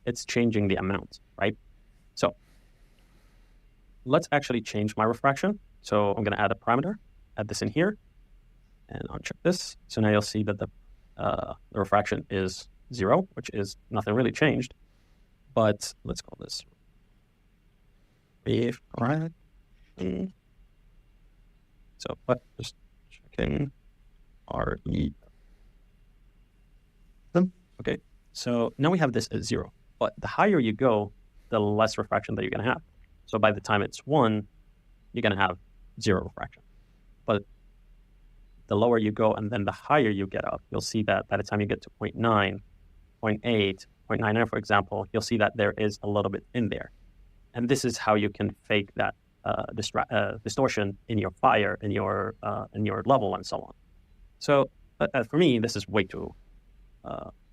it's changing the amount, right? So let's actually change my refraction. So I'm going to add a parameter, add this in here, and uncheck this. So now you'll see that the refraction is 0, which is nothing really changed. But let's call this refraction. So, but just checking RE. Okay, so now we have this at 0. But the higher you go, the less refraction that you're going to have. So by the time it's 1, you're going to have 0 refraction. But the lower you go and then the higher you get up, you'll see that by the time you get to 0.9, 0.8, 0.99, for example, you'll see that there is a little bit in there. And this is how you can fake that distortion in your fire, in your level, and so on. So for me, this is way too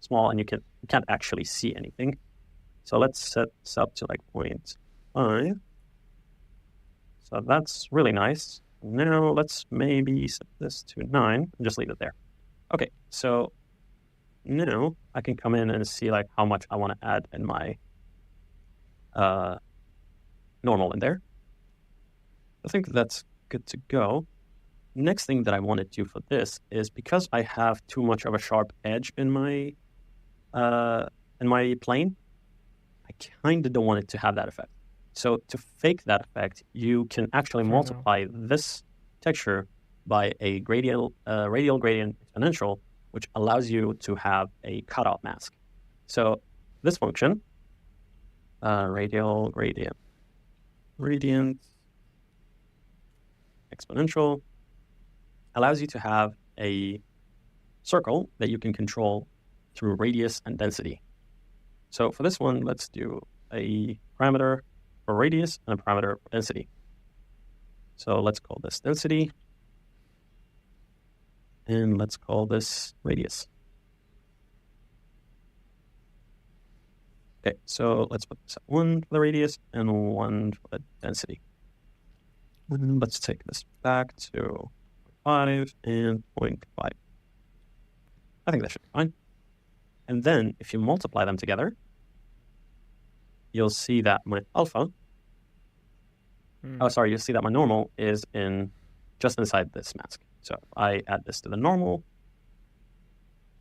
small, and you can't actually see anything. So let's set this up to like 0.5. So that's really nice. Now let's maybe set this to 9 and just leave it there. Okay, so now I can come in and see like how much I want to add in my normal in there. I think that's good to go. Next thing that I want to do for this is, because I have too much of a sharp edge in my plane, I kind of don't want it to have that effect. So to fake that effect, you can actually multiply this texture by a radial gradient exponential, which allows you to have a cutout mask. So this function, radial gradient exponential, allows you to have a circle that you can control through radius and density. So for this one, let's do a parameter for radius and a parameter for density. So let's call this density, and let's call this radius. Okay, so let's put this at 1 for the radius and 1 for the density. And let's take this back to 5 and 0.5. I think that should be fine. And then if you multiply them together, you'll see that my alpha, you'll see that my normal is just inside this mask. So if I add this to the normal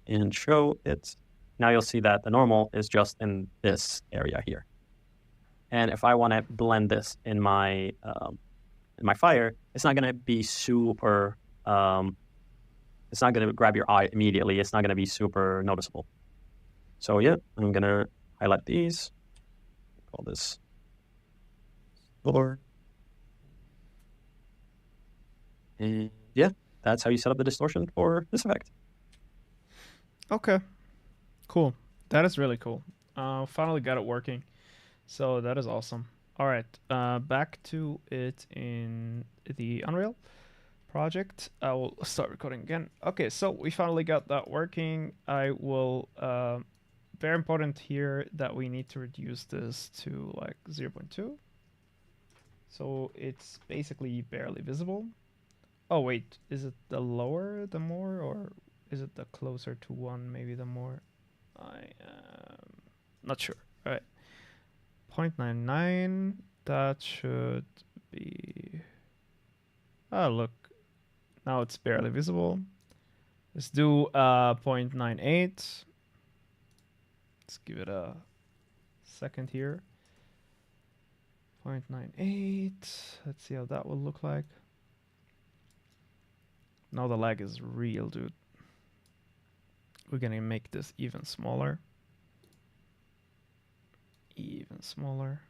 and show it, now you'll see that the normal is just in this area here. And if I want to blend this in my fire, it's not going to be super, it's not going to grab your eye immediately. It's not going to be super noticeable. So yeah, I'm going to highlight these, call this color. And yeah, that's how you set up the distortion for this effect. Okay, cool. That is really cool. Finally got it working. So that is awesome. All right, back to it in the Unreal project. I will start recording again. Okay, so we finally got that working. I will, very important here that we need to reduce this to like 0.2. So it's basically barely visible. Oh wait, is it the lower the more, or is it the closer to 1 maybe the more? I am not sure. All right, 0.99, that should be, oh look, now it's barely visible. Let's do 0.98. Let's give it a second here. 0.98, let's see how that will look like. Now the lag is real, dude. We're gonna make this even smaller. Even smaller.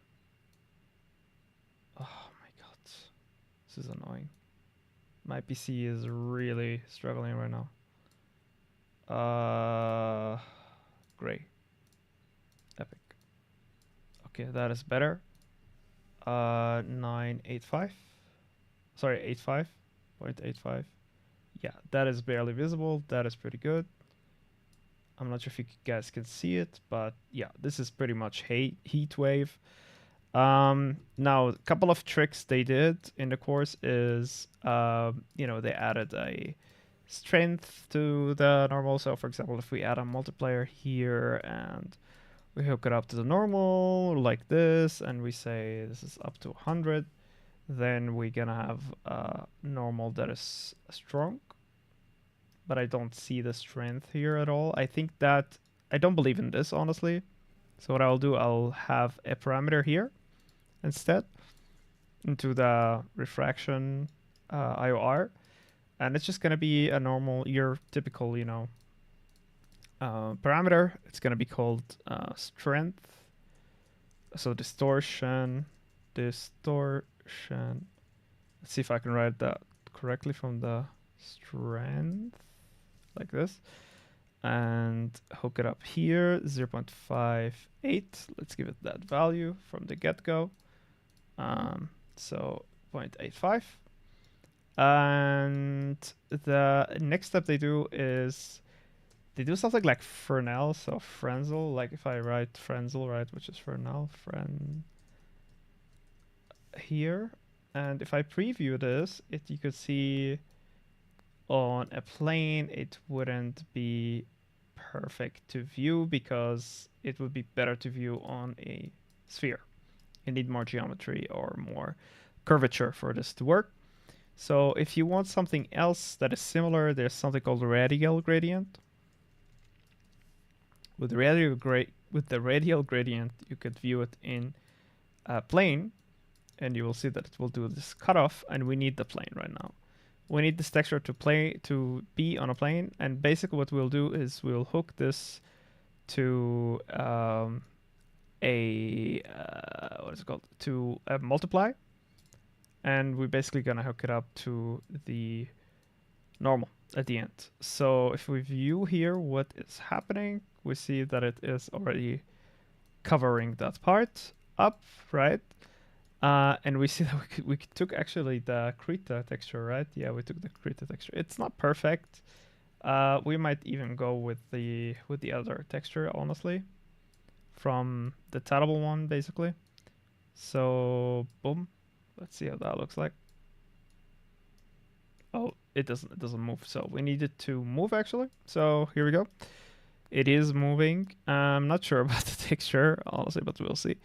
Oh my god. This is annoying. My PC is really struggling right now. Great. Epic. Okay, that is better. 985. Sorry, 85. 0.85. Yeah, that is barely visible. That is pretty good. I'm not sure if you guys can see it, but yeah, this is pretty much heat wave. Now, a couple of tricks they did in the course is, they added a strength to the normal. So, for example, if we add a multiplier here and we hook it up to the normal like this, and we say this is up to 100, then we're gonna have a normal that is strong. But I don't see the strength here at all. I think that I don't believe in this, honestly. So what I'll do, I'll have a parameter here instead into the refraction IOR, and it's just gonna be a normal, your typical, parameter. It's gonna be called strength. So distortion. Let's see if I can write that correctly from the strength. Like this, and hook it up here, 0.58. Let's give it that value from the get-go. So 0.85. And the next step they do is they do something like Fresnel, so Frenzel. Like if I write Frenzel, right, which is Fresnel, here, and if I preview this, you could see on a plane it wouldn't be perfect to view because it would be better to view on a sphere. You need more geometry or more curvature for this to work. So if you want something else that is similar, there's something called radial gradient. With the radial gradient, you could view it in a plane, and you will see that it will do this cutoff, and we need the plane right now. We need this texture to be on a plane, and basically what we'll do is we'll hook this to what is it called? To a multiply, and we're basically gonna hook it up to the normal at the end. So if we view here what is happening, we see that it is already covering that part up, right? And we see that we took actually the Krita texture, right? Yeah, we took the Krita texture. It's not perfect. We might even go with the other texture, honestly, from the tileable one, basically. So boom, let's see how that looks like. Oh, it doesn't move. So we need it to move actually. So here we go. It is moving. I'm not sure about the texture, honestly, but we'll see.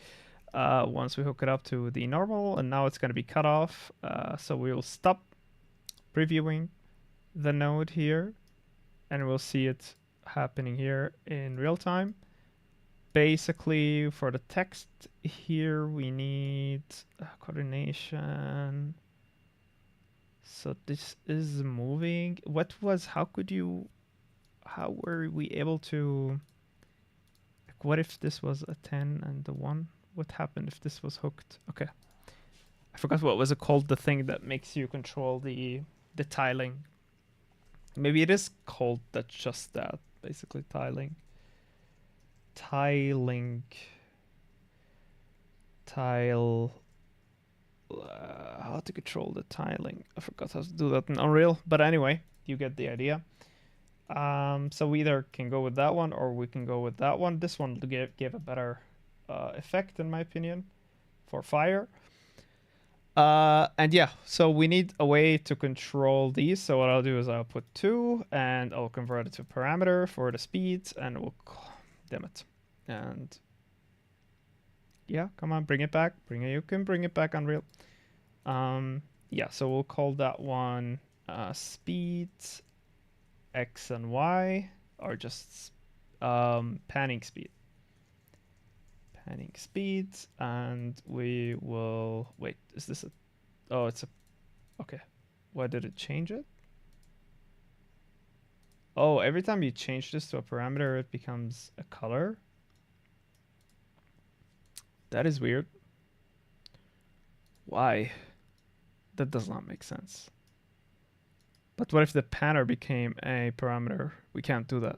Once we hook it up to the normal, and now it's going to be cut off. So we will stop previewing the node here, and we'll see it happening here in real time. Basically, for the text here, we need coordination. So this is moving. How were we able to, like, what if this was a 10 and the 1? What happened if this was hooked? Okay. I forgot what was it called, the thing that makes you control the tiling. Maybe it is called just that, basically tiling. Tile. How to control the tiling. I forgot how to do that in Unreal. But anyway, you get the idea. So we either can go with that one or we can go with that one. This one gave a better effect, in my opinion, for fire. And yeah, so we need a way to control these. So what I'll do is I'll put 2 and I'll convert it to parameter for the speeds, and we'll, damn it. And yeah, come on, bring it back. You can bring it back, Unreal. Yeah, so we'll call that one speed X and Y, or just panning speed. Panning speed, and we will wait. Is this a? Oh, it's a. Okay, why did it change it? Oh, every time you change this to a parameter, it becomes a color. That is weird. Why? That does not make sense. But what if the panner became a parameter? We can't do that.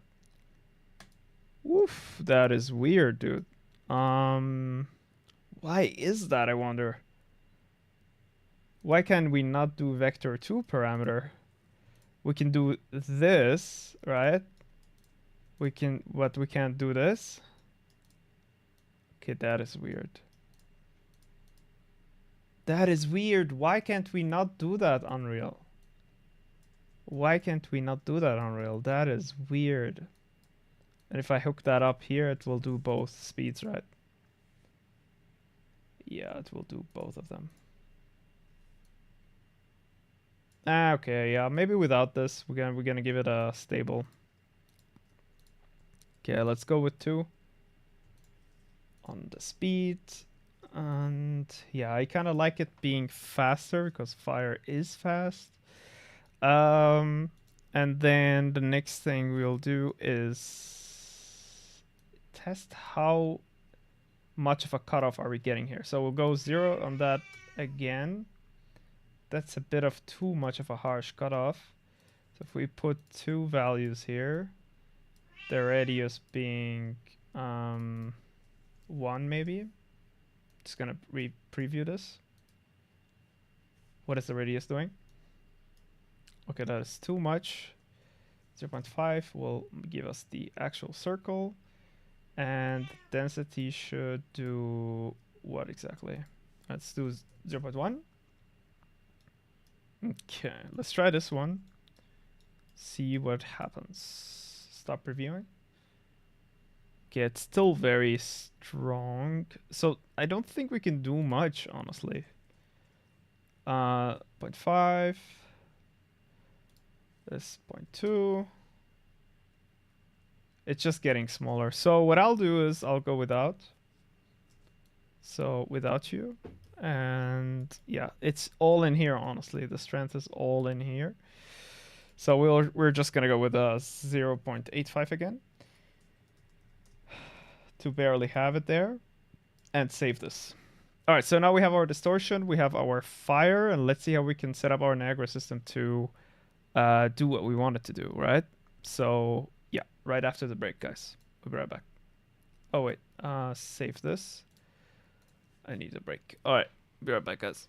Woof, that is weird, dude. Why is that, I wonder? Why can we not do vector 2 parameter? We can do this, right? But we can't do this. Okay, that is weird. That is weird. Why can't we not do that, Unreal? Why can't we not do that, Unreal? That is weird. And if I hook that up here, it will do both speeds, right? Yeah, it will do both of them. Okay, yeah, maybe without this, we're gonna give it a stable. Okay, let's go with 2 on the speed. And yeah, I kind of like it being faster because fire is fast. And then the next thing we'll do is test how much of a cutoff are we getting here. So we'll go 0 on that again. That's a bit of too much of a harsh cutoff. So if we put 2 values here, the radius being 1 maybe. Just gonna preview this. What is the radius doing? Okay, that is too much. 0.5 will give us the actual circle, and density should do what exactly? Let's do 0.1. Okay, let's try this one. See what happens. Stop reviewing. Okay, it's still very strong. So I don't think we can do much, honestly. 0.5. This 0.2. It's just getting smaller. So what I'll do is I'll go without. So without you. And yeah, it's all in here, honestly. The strength is all in here. So we're just gonna go with a 0.85 again to barely have it there, and save this. All right, so now we have our distortion, we have our fire, and let's see how we can set up our Niagara system to do what we want it to do, right? So yeah, right after the break, guys. We'll be right back. Oh wait, save this. I need a break. All right, be right back, guys.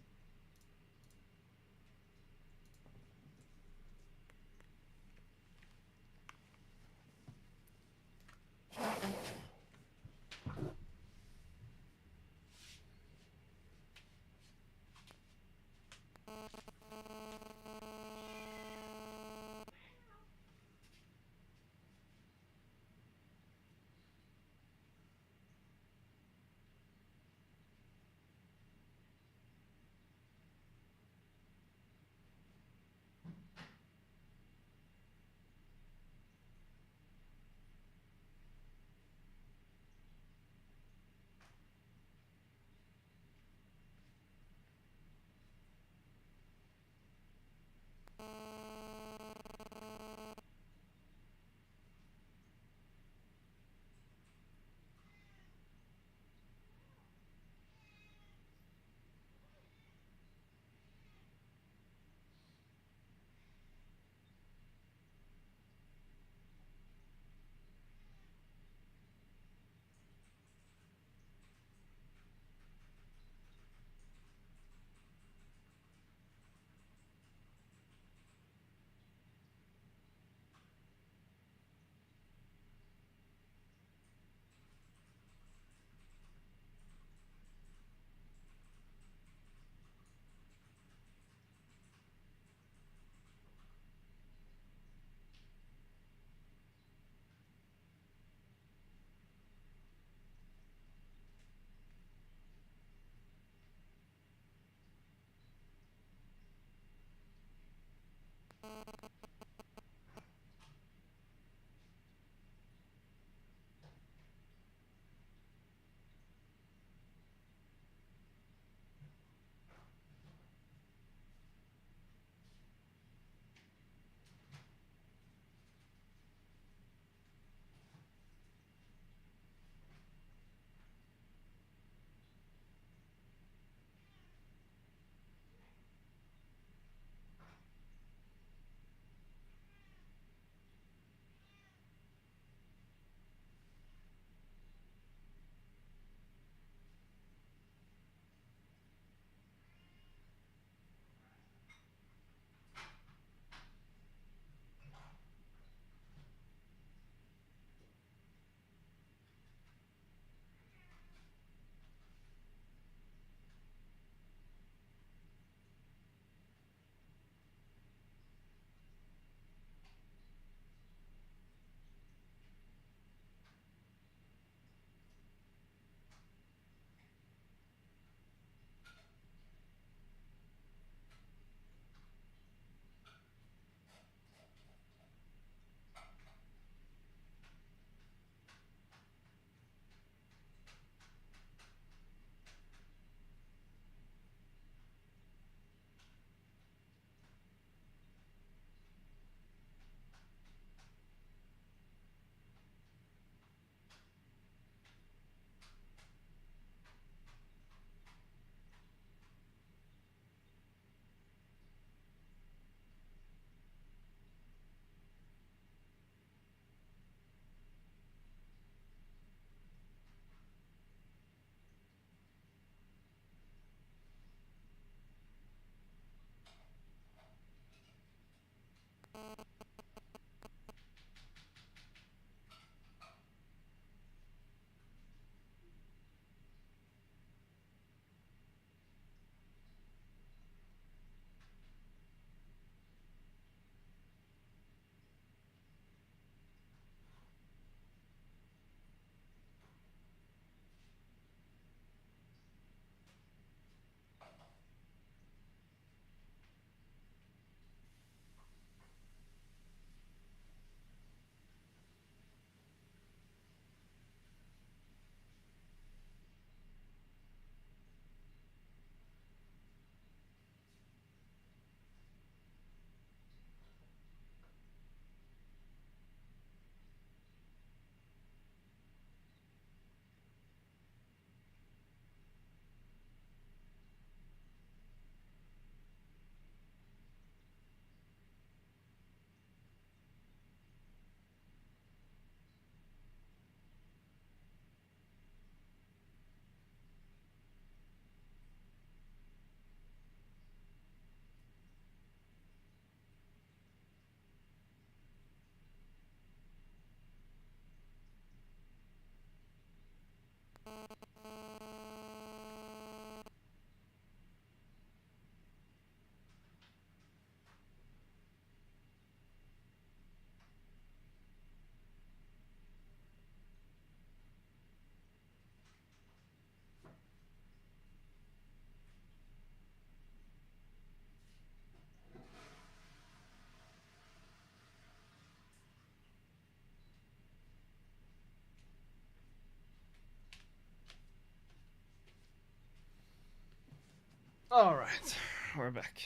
All right, we're back.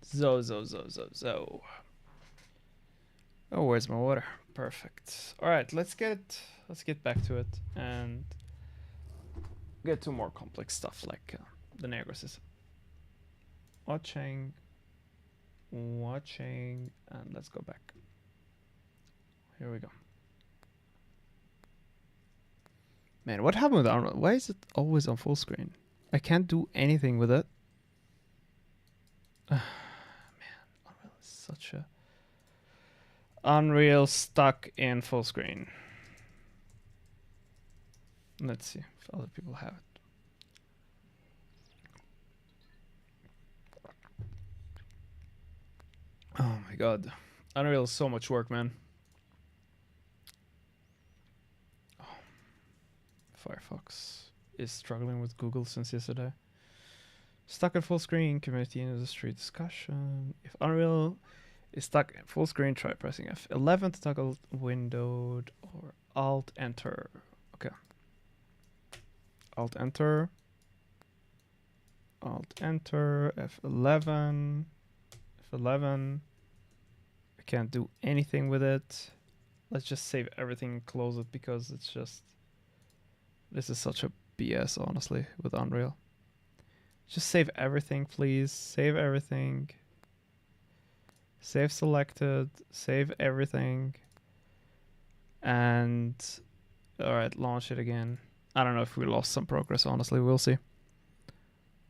Zo. Oh, where's my water? Perfect. All right, let's get back to it and get to more complex stuff like the Niagara system. Watching, and let's go back. Here we go. Man, what happened with Unreal? Why is it always on full screen? I can't do anything with it. Man, Unreal is such a... Unreal stuck in full screen. Let's see if other people have it. Oh my god. Unreal is so much work, man. Oh. Firefox is struggling with Google since yesterday. Stuck at full screen, community industry discussion. If Unreal is stuck at full screen, try pressing F11 to toggle windowed or Alt Enter. Okay. Alt Enter. Alt Enter. F11. F11. I can't do anything with it. Let's just save everything and close it because it's just... This is such a BS, honestly, with Unreal. Just save everything, please. Save everything. Save selected. Save everything. And... Alright, launch it again. I don't know if we lost some progress, honestly. We'll see.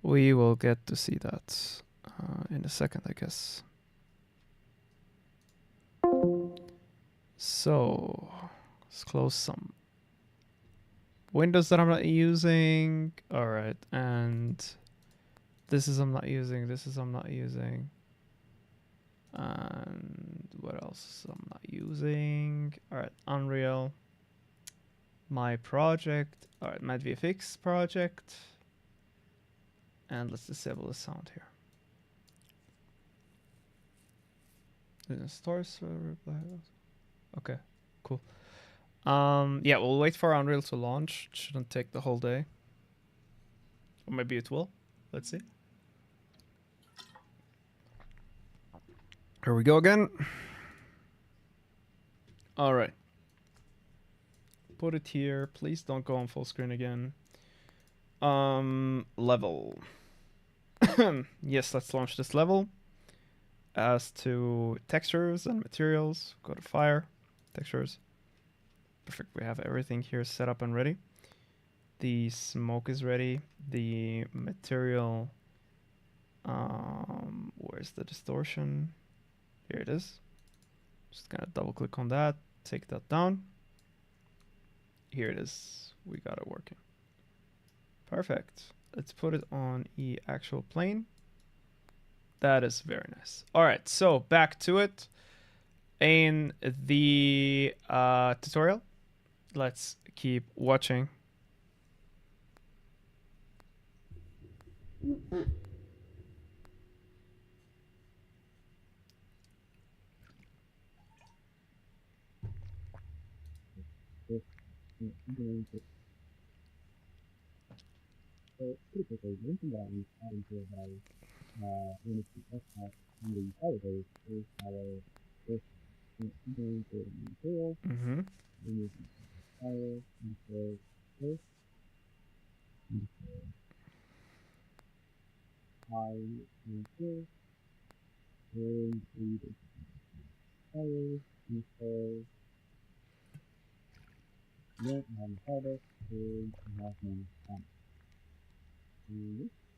We will get to see that in a second, I guess. So, let's close some windows that I'm not using. All right, and this is I'm not using. This is I'm not using. And what else I'm not using? All right, Unreal. My project. All right, Mad VFX project. And let's disable the sound here. Store server. Okay, cool. Yeah, we'll wait for Unreal to launch. It shouldn't take the whole day. Or maybe it will. Let's see. Here we go again. All right. Put it here. Please don't go on full screen again. Level. Yes, let's launch this level. As to textures and materials, go to Fire, Textures. Perfect, we have everything here set up and ready. The smoke is ready. The material, where's the distortion? Here it is. Just gonna double click on that, take that down. Here it is, we got it working. Perfect, let's put it on the actual plane. That is very nice. All right, so back to it. In the tutorial, let's keep watching. So typically, one thing that I'm adding to about when it's the F in the holidays is our first going to material, removing fire, and for first, and for high and first, and three fire, and for net and harvest, and have no fun.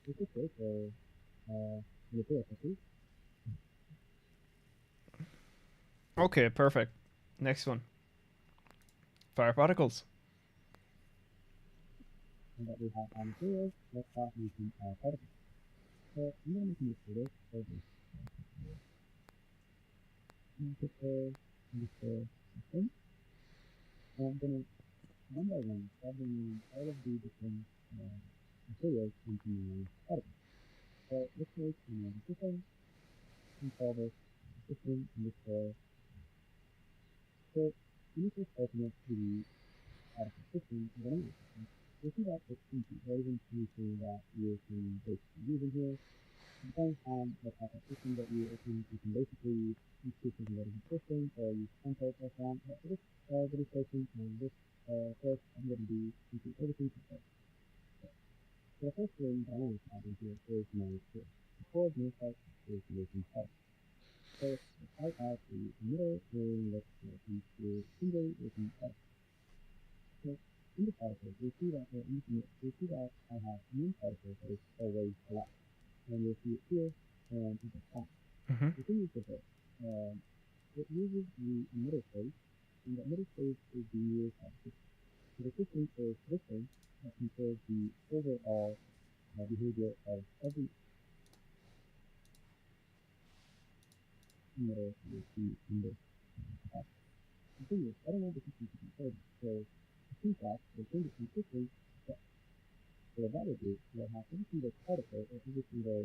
It's okay for material technique. Okay, perfect. Next one. Fire particles. And that we have our materials, let's start using our particles. So I'm going to use this for this. And I'm going to one by one start bringing all of the different materials into my particles. So let's make another system and call this system underscore. So you just open up the particle system with another system. So you see that it's easy. There isn't anything that you can basically use in here. Depends on the type of system that you're opening. You can basically use systems that is existing or use templates or so on. But for this demonstration and this course, I'm going to be using everything to start. So the first thing I want to add in here is my source. The core of my site is making text. So I add the middle and let's into single making text. So in the particle, you see that I have new particle that is always collapsed. And you'll see it here and in the top. The thing is with it, it uses the middle space, and that middle space is the new particle. So the system is this thing that controls the overall behavior of every middle you see in this part. The thing is, I don't want the system to control this, so the feedback, the thing that's consistent, so what that would do, we'll have every single particle or every single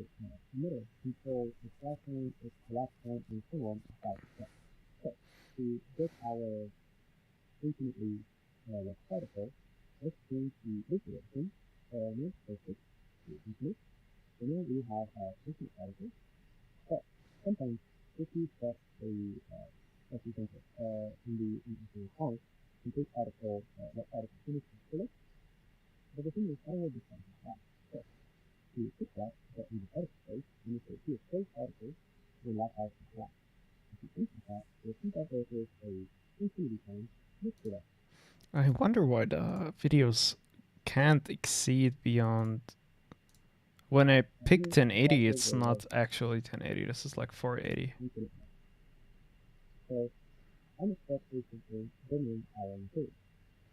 middle control its start point, its collapse point, and so on step by step. So to get our infinitely particle, let's change the iteration from perfect to infinite. So now we have our infinite particle. But sometimes if you set a as example in the count, you take particle that particle finishes select. But the thing is, I don't want this one to stop. So to fix that, in the particle space, when you say here, close particle, then that has to collapse. If you think that, you'll see that there is a infinity time next to that. I wonder why the videos can't exceed beyond. When I pick 1080, it's not actually 1080. This is like 480. So I'm expecting to bring in our material.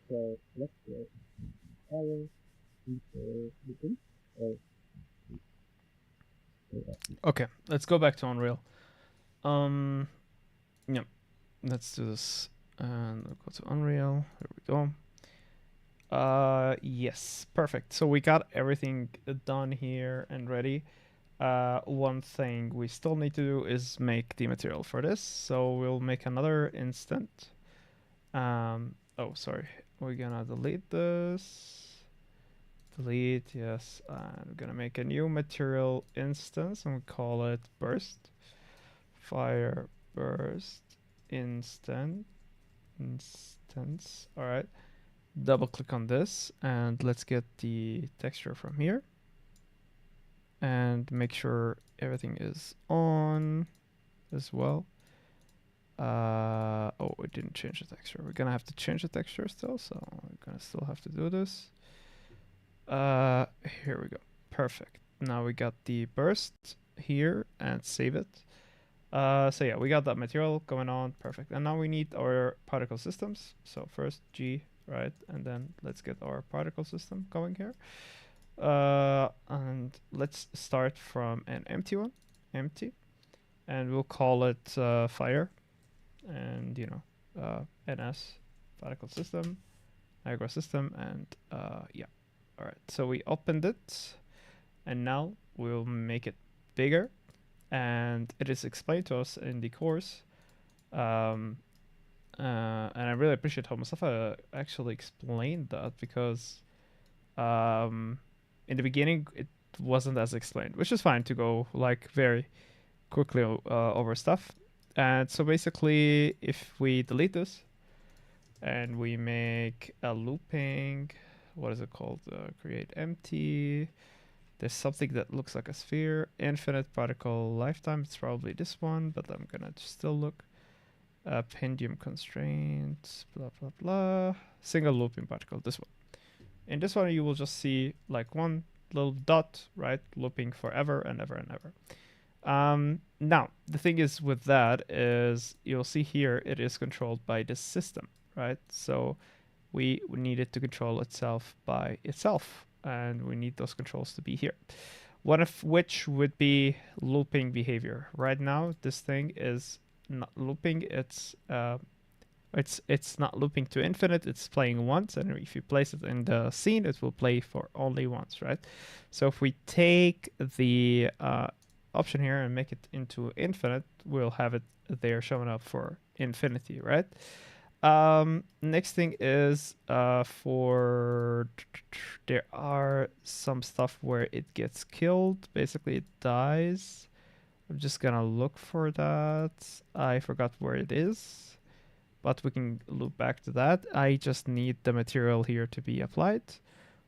So let's go fire into the thing. Okay, let's go back to Unreal. Yeah, let's do this and we'll go to Unreal. There we go. Yes, perfect. So we got everything done here and ready. One thing we still need to do is make the material for this. So we'll make another instant. Oh, sorry. We're gonna delete this. Delete, yes. I'm gonna make a new material instance and we call it burst. Fire burst instance. All right. Double click on this and let's get the texture from here. And make sure everything is on as well. Oh, it didn't change the texture. We're gonna have to change the texture still, so we're gonna still have to do this. Here we go. Perfect. Now we got the burst here and save it. So yeah, we got that material going on. Perfect. And now we need our particle systems. So first G, right? And then let's get our particle system going here. And let's start from an empty one, empty, and we'll call it fire, and NS particle system, Niagara system, and yeah. All right. So we opened it, and now we'll make it bigger, and it is explained to us in the course. And I really appreciate how Mustafa actually explained that because in the beginning it wasn't as explained, which is fine to go like very quickly over stuff. And so basically if we delete this and we make a looping, what is it called, create empty, there's something that looks like a sphere, infinite particle lifetime, it's probably this one, but I'm gonna still look. Pendium constraints, blah blah blah, single looping particle, this one. In this one you will just see like one little dot, right, looping forever and ever and ever. Now the thing is with that is you'll see here it is controlled by the system, right? So we need it to control itself by itself, and we need those controls to be here. One of which would be looping behavior. Right now this thing is not looping, it's not looping to infinite, it's playing once, and if you place it in the scene it will play for only once, right? So if we take the option here and make it into infinite, we'll have it there showing up for infinity, right? Next thing is for there are some stuff where it gets killed. Basically, it dies. I'm just gonna look for that. I forgot where it is, but we can loop back to that. I just need the material here to be applied,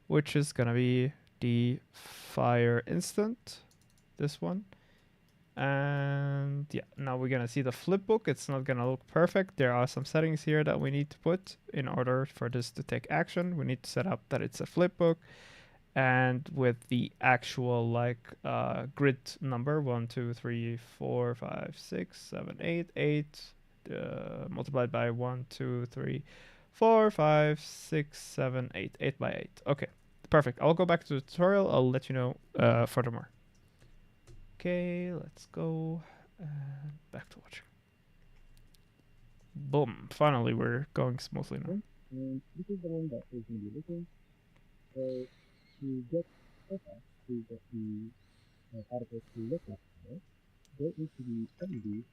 which is gonna be the fire instant, this one. And yeah, now we're gonna see the flipbook. It's not gonna look perfect. There are some settings here that we need to put in order for this to take action. We need to set up that it's a flipbook, and with the actual like grid number 1 2 3 4 5 6 7 8 8 multiplied by 1 2 3 4 5 6 7 8 8 by 8. Okay, perfect. I'll go back to the tutorial. I'll let you know furthermore. Okay, let's go back to watching. Boom. Finally, we're going smoothly now. And this is the one that is going to be looking. So to get perfect, to get the particles to look like this, there needs to be WD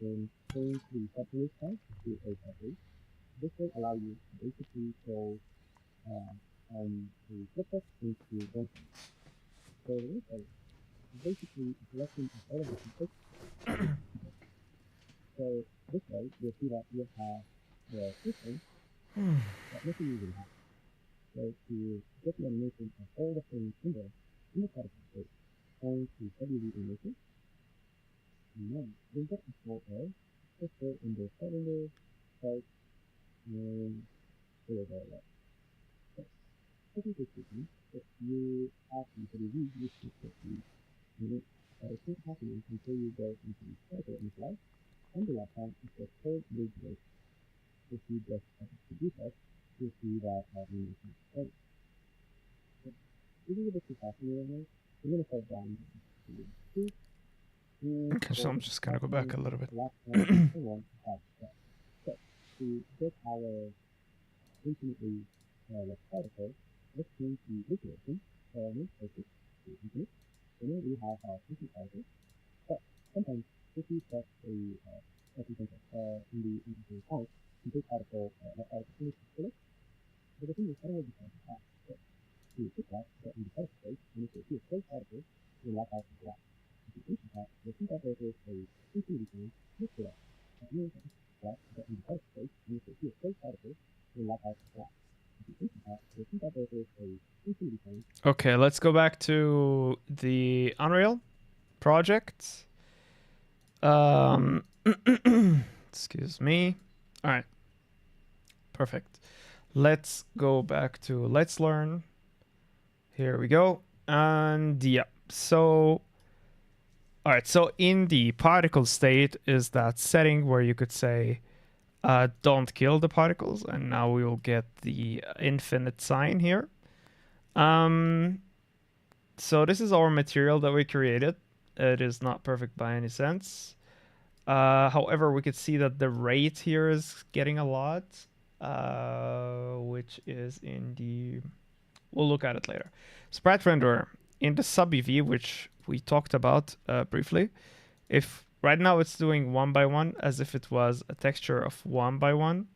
and change the separate type to a separate. This will allow you to basically show the flipbook into one thing. So the result is basically a collection of all of the flippers. So this way, you'll see that you have the system that nothing you will have. So to get the animation of all the things in the particle state, going to WD animation, and then we'll get the small arrow, just go in the cylinder, start, and there. So, technically speaking, if you have to WD, you should put the unit, but it won't happen until you go into the particle in slide, and the last time is the third big break. If you just to do that, you'll see that animation is great. This is a bit too fast for me right now. I'm going to start down to 2. Okay, so I'm just gonna go back a little bit. So to get our infinitely particle, let's change the iteration from focus to infinite. And then we have our infinite particle. But sometimes if you set a in the infinite type, complete particle finish to it. But the thing is, I don't want to be fast. To put that in the first place, and if you see a straight particle, you'll lock out the glass. If you think that, the two particles a infinity time, look for that. That means that in the first place, and if you see a straight particle, you'll lock out the glass. If you think that, the two particles a infinity time. Okay, let's go back to the Unreal project. Excuse me. All right. Perfect. Let's go back to Let's Learn. Here we go. And yeah, so all right, so in the particle state is that setting where you could say don't kill the particles, and now we will get the infinite sign here. So this is our material that we created. It is not perfect by any sense. However, we could see that the rate here is getting a lot, which is in the... We'll look at it later. Sprite renderer in the sub EV, which we talked about briefly. If right now it's doing 1 by 1 as if it was a texture of 1 by 1,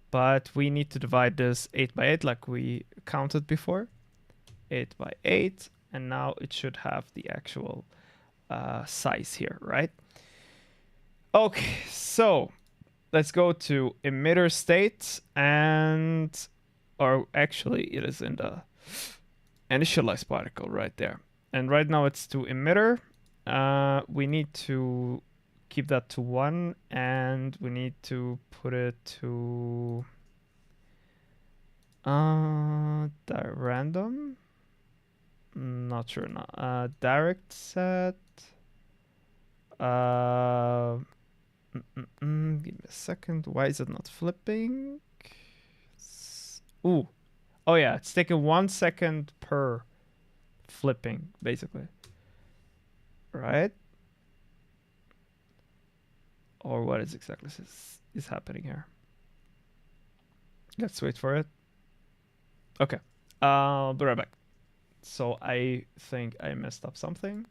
but we need to divide this 8 by 8 like we counted before. 8 by 8, and now it should have the actual size here, right? Okay, so let's go to emitter state, and or actually it is in the initialize particle right there. And right now it's to emitter. We need to keep that to 1, and we need to put it to the random. Not sure. Not direct set. Give me a second. Why is it not flipping? Ooh. Oh yeah, it's taking 1 second per flipping, basically. Right? Or what is exactly is happening here? Let's wait for it. Okay. I'll be right back. So I think I messed up something.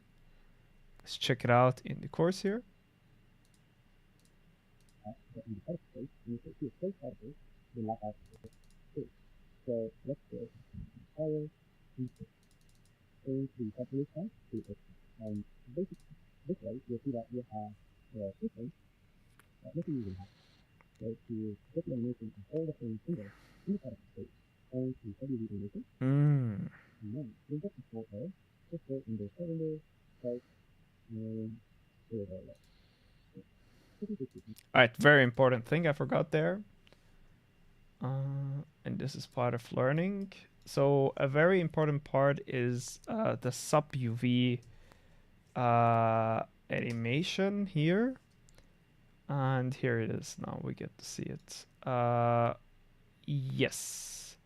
Let's check it out in the course here. So in the edit space, when you see a space particle, then like our space. So let's go fire input. Change the separate size to X. And basically, this way, you'll see that you have the system that nothing even happens. So to get the animation of all the same symbols in the particle space, and to study the animation, and then you get the small error, just go in the cylinder, start, and do it all right. All right, very important thing I forgot there. And this is part of learning. So a very important part is the sub UV animation here. And here it is. Now we get to see it. Yes.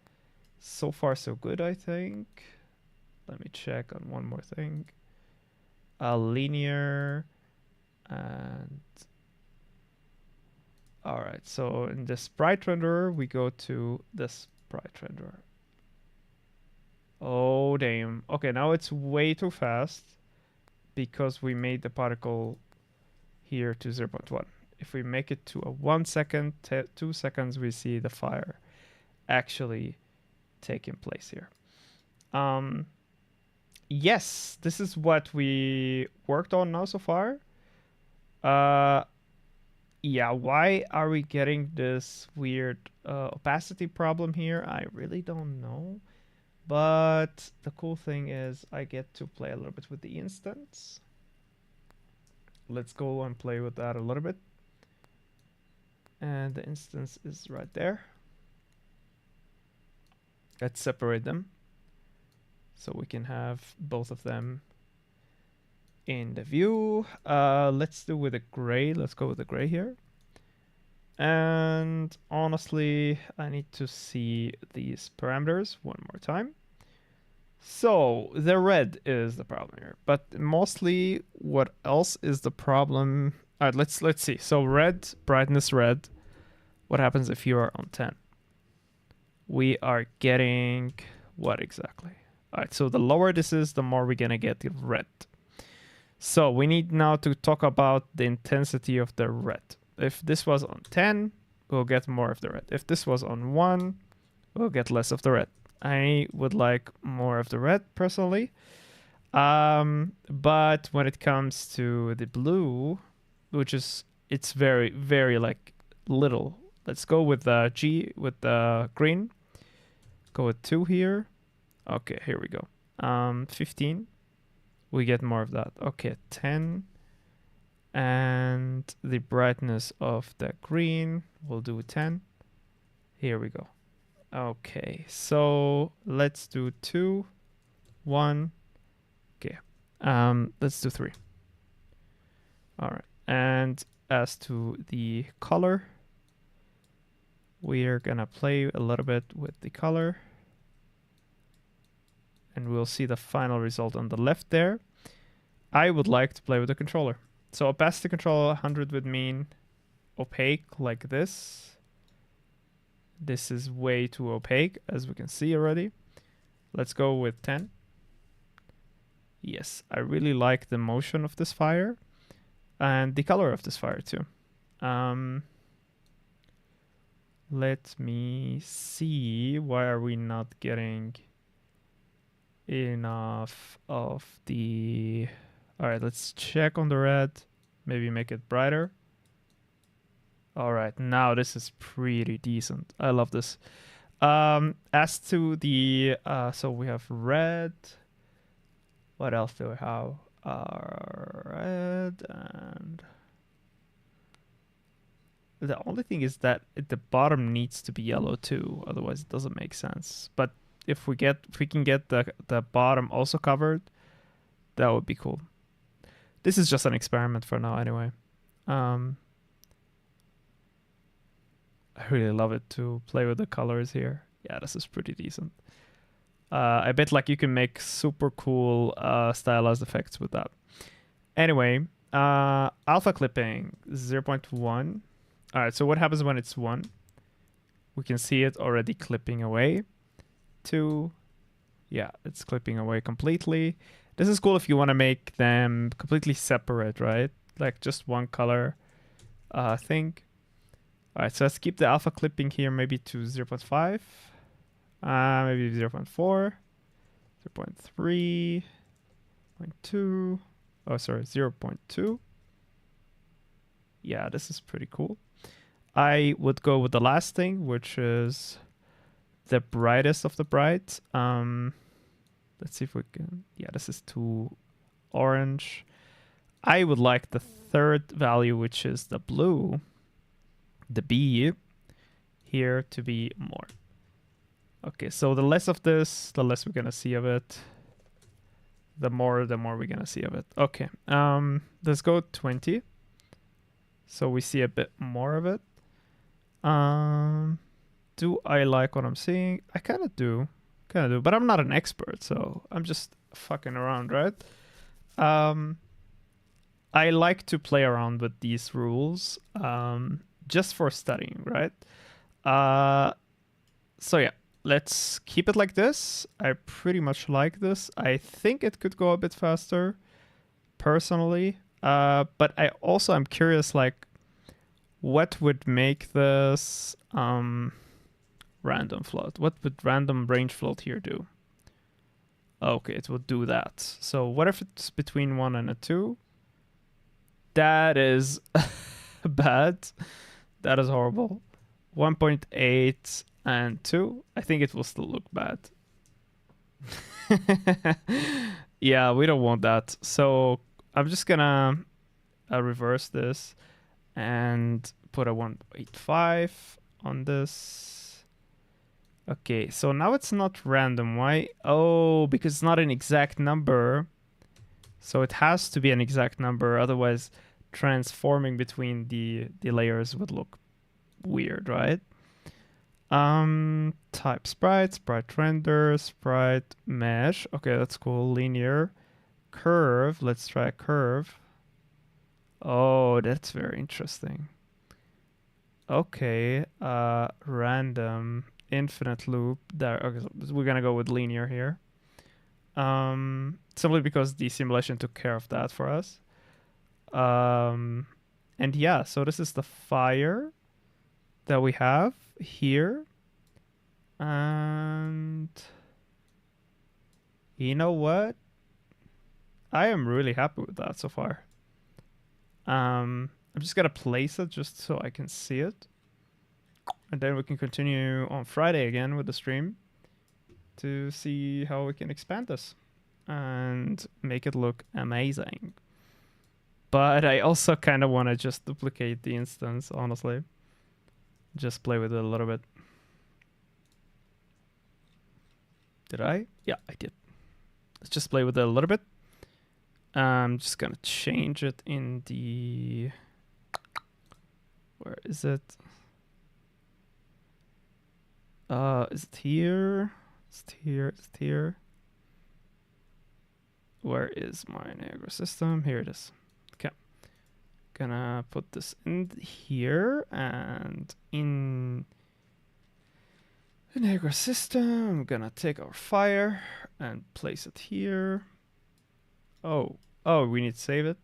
So far so good, I think. Let me check on one more thing. Linear and all right, so in the sprite renderer, we go to the sprite renderer. Oh, damn. Okay, now it's way too fast because we made the particle here to 0.1. If we make it to a 1 second, 2 seconds, we see the fire actually taking place here. Yes, this is what we worked on now so far. Yeah, why are we getting this weird opacity problem here? I really don't know. But the cool thing is I get to play a little bit with the instance. Let's go and play with that a little bit. And the instance is right there. Let's separate them so we can have both of them in the view. Let's do with a gray. Let's go with the gray here. And honestly, I need to see these parameters one more time. So the red is the problem here, but mostly what else is the problem? All right, let's see. So red, brightness red. What happens if you are on 10? We are getting what exactly? All right, so the lower this is, the more we're gonna get the red. So we need now to talk about the intensity of the red. If this was on 10, we'll get more of the red. If this was on 1, we'll get less of the red. I would like more of the red personally. But when it comes to the blue, which is, it's very, very like little. Let's go with the G, with the green. Go with 2 here. Okay, here we go. 15. We get more of that. Okay, 10. And the brightness of the green, we'll do 10. Here we go. Okay, so let's do 2, 1. Okay, let's do 3. All right, and as to the color, we are gonna play a little bit with the color. And we'll see the final result on the left there. I would like to play with the controller. So opacity control 100 would mean opaque like this. This is way too opaque, as we can see already. Let's go with 10. Yes, I really like the motion of this fire and the color of this fire too. Let me see. Why are we not getting enough of the... All right, let's check on the red. Maybe make it brighter. All right, now this is pretty decent. I love this. As to the... so we have red. What else do we have? Red and... The only thing is that the bottom needs to be yellow too. Otherwise, it doesn't make sense. But if we can get the bottom also covered, that would be cool. This is just an experiment for now anyway. I really love it to play with the colors here. Yeah, this is pretty decent. I bet like you can make super cool stylized effects with that. Anyway, alpha clipping 0.1. All right, so what happens when it's 1? We can see it already clipping away. 2, yeah, it's clipping away completely. This is cool if you want to make them completely separate, right? Like just one color thing. All right, so let's keep the alpha clipping here maybe to 0.5, maybe 0.4, 0.3, 0.2. Oh, sorry, 0.2. Yeah, this is pretty cool. I would go with the last thing, which is the brightest of the bright. Let's see if we can. Yeah, this is too orange. I would like the third value, which is the blue, the B, here to be more. Okay, so the less of this, the less we're gonna see of it. The more we're gonna see of it. Okay, let's go 20. So we see a bit more of it. Do I like what I'm seeing? I kind of do, but I'm not an expert, so I'm just fucking around, right? I like to play around with these rules, just for studying, right? So yeah, let's keep it like this. I pretty much like this. I think it could go a bit faster, personally. But I also am curious, like, what would make this random float? What would random range float here do? Okay, it will do that. So what if it's between 1 and a 2? That is bad. That is horrible. 1.8 and 2. I think it will still look bad. Yeah, we don't want that. So I'm just gonna reverse this and put a 1.85 on this. Okay, so now it's not random. Why? Oh, because it's not an exact number. So it has to be an exact number. Otherwise, transforming between the layers would look weird, right? Type sprite, sprite render, sprite mesh. Okay, that's cool. Linear. Curve. Let's try a curve. Oh, that's very interesting. Okay, random, infinite loop. There. Okay, so we're gonna go with linear here. Simply because the simulation took care of that for us. And yeah, so this is the fire that we have here. And you know what? I am really happy with that so far. I'm just gonna place it just so I can see it. And then we can continue on Friday again with the stream to see how we can expand this and make it look amazing. But I also kind of want to just duplicate the instance, honestly. Just play with it a little bit. Did I? Yeah, I did. Let's just play with it a little bit. I'm just gonna change it in the... Where is it? Is it here? Is it here? Is it here? Where is my Niagara system? Here it is. Okay. Gonna put this in here and in the Niagara system. I'm gonna take our fire and place it here. Oh, we need to save it.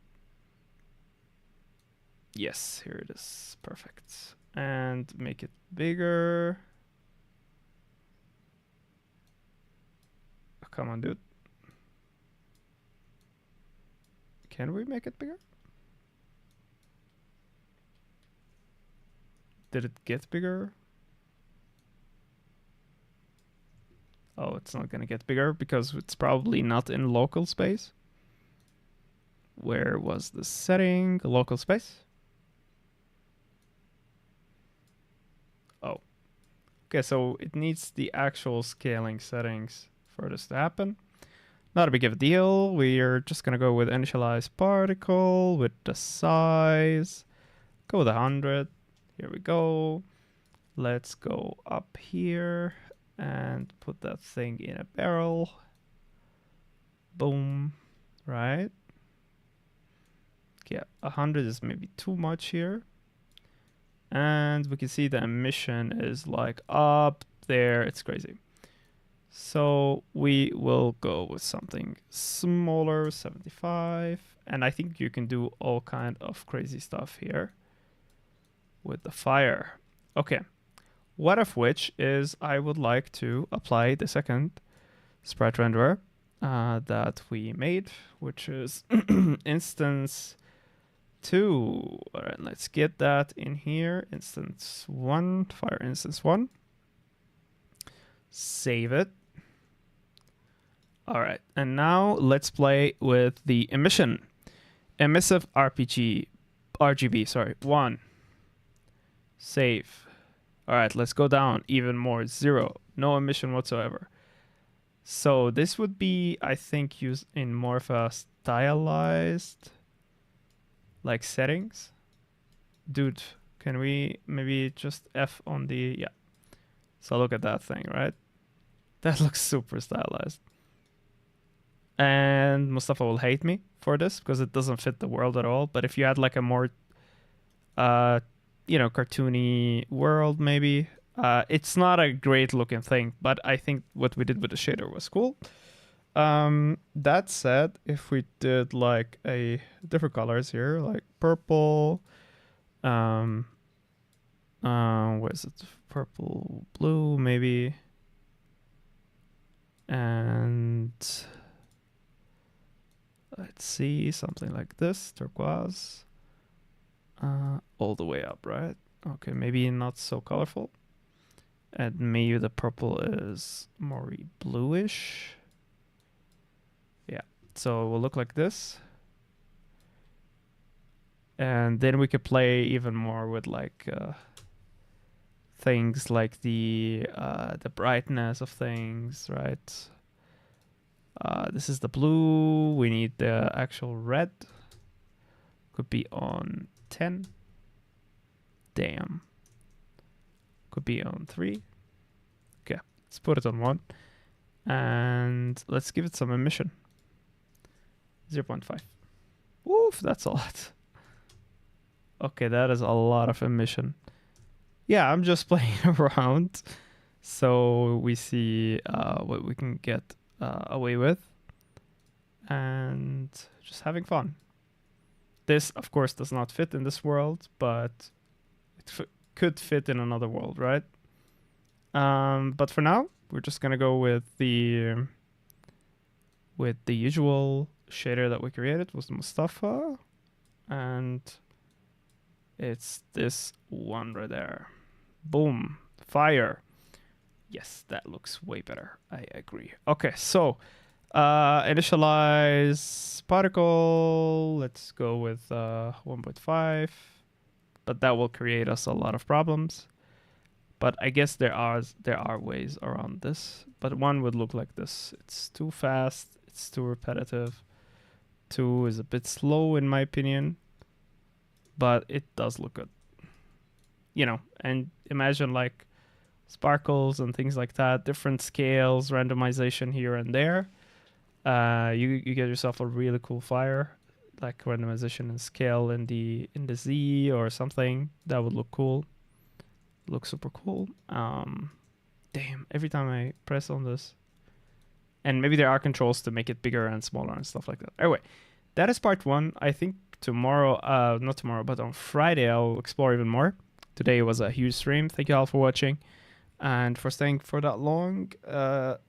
Yes, here it is. Perfect. And make it bigger. Oh, come on, dude. Can we make it bigger? Did it get bigger? Oh, it's not gonna get bigger because it's probably not in local space. Where was the setting? Local space? Oh. Okay, so it needs the actual scaling settings for this to happen. Not a big of a deal. We're just gonna go with initialize particle with the size. Go with 100. Here we go. Let's go up here and put that thing in a barrel. Boom. Right? Yeah, 100 is maybe too much here. And we can see the emission is like up there. It's crazy. So we will go with something smaller, 75. And I think you can do all kind of crazy stuff here. with the fire. Okay. One of which is I would like to apply the second sprite renderer that we made, which is instance 2. All right, let's get that in here. Instance 1, fire instance 1. Save it. All right, and now let's play with the emission. Emissive RGB, sorry, 1. Save. All right, let's go down even more. 0. No emission whatsoever. So this would be, I think, used in more of a stylized like settings. Dude, can we maybe just F on the, yeah. So look at that thing, right? That looks super stylized. And Mustafa will hate me for this because it doesn't fit the world at all. But if you had like a more, cartoony world, maybe. It's not a great looking thing, but I think what we did with the shader was cool. That said, if we did like a different colors here, like purple, what is it? Purple, blue, maybe. And let's see, something like this, turquoise. All the way up, right? Okay, maybe not so colorful. And maybe the purple is more bluish. Yeah, so it will look like this. And then we could play even more with like things like the brightness of things, right? This is the blue. We need the actual red. Could be on 10. Damn. Could be on 3. Okay, let's put it on 1. And let's give it some emission. 0.5. Woof, that's a lot. Okay, that is a lot of emission. Yeah, I'm just playing around. So we see what we can get away with. And just having fun. This, of course, does not fit in this world, but it could fit in another world, right? But for now, we're just gonna go with the usual shader that we created, was the Mustafa, and it's this one right there. Boom, fire. Yes, that looks way better. I agree. Okay, so initialize particle. Let's go with 1.5. But that will create us a lot of problems. But I guess there are ways around this. But one would look like this. It's too fast. It's too repetitive. 2 is a bit slow in my opinion. But it does look good. And imagine like sparkles and things like that. Different scales, randomization here and there. You get yourself a really cool fire. Like randomization and scale in the Z or something. That would look cool. Look super cool. Damn, every time I press on this. And maybe there are controls to make it bigger and smaller and stuff like that. Anyway, that is part 1. I think tomorrow, not tomorrow, but on Friday, I'll explore even more. Today was a huge stream. Thank you all for watching and for staying for that long.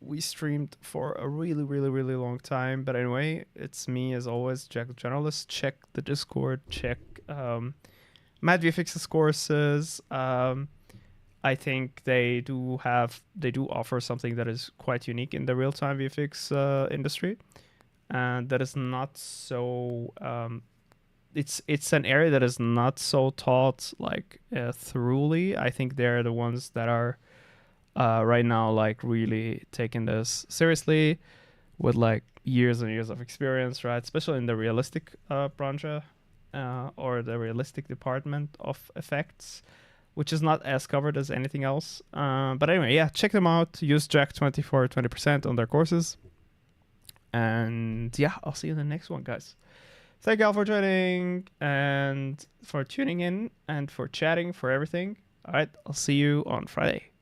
We streamed for a really, really, really long time. But anyway, it's me as always, Jack the Generalist. Check the Discord. Check Mad VFX's courses. I think they do offer something that is quite unique in the real-time VFX industry, and that is not so. It's an area that is not so taught like thoroughly. I think they're the ones that are right now like really taking this seriously with like years and years of experience, right? Especially in the realistic branch or the realistic department of effects, which is not as covered as anything else. But anyway, yeah, check them out. Use Jack20 for 20% on their courses. And yeah, I'll see you in the next one, guys. Thank you all for joining and for tuning in and for chatting, for everything. All right, I'll see you on Friday.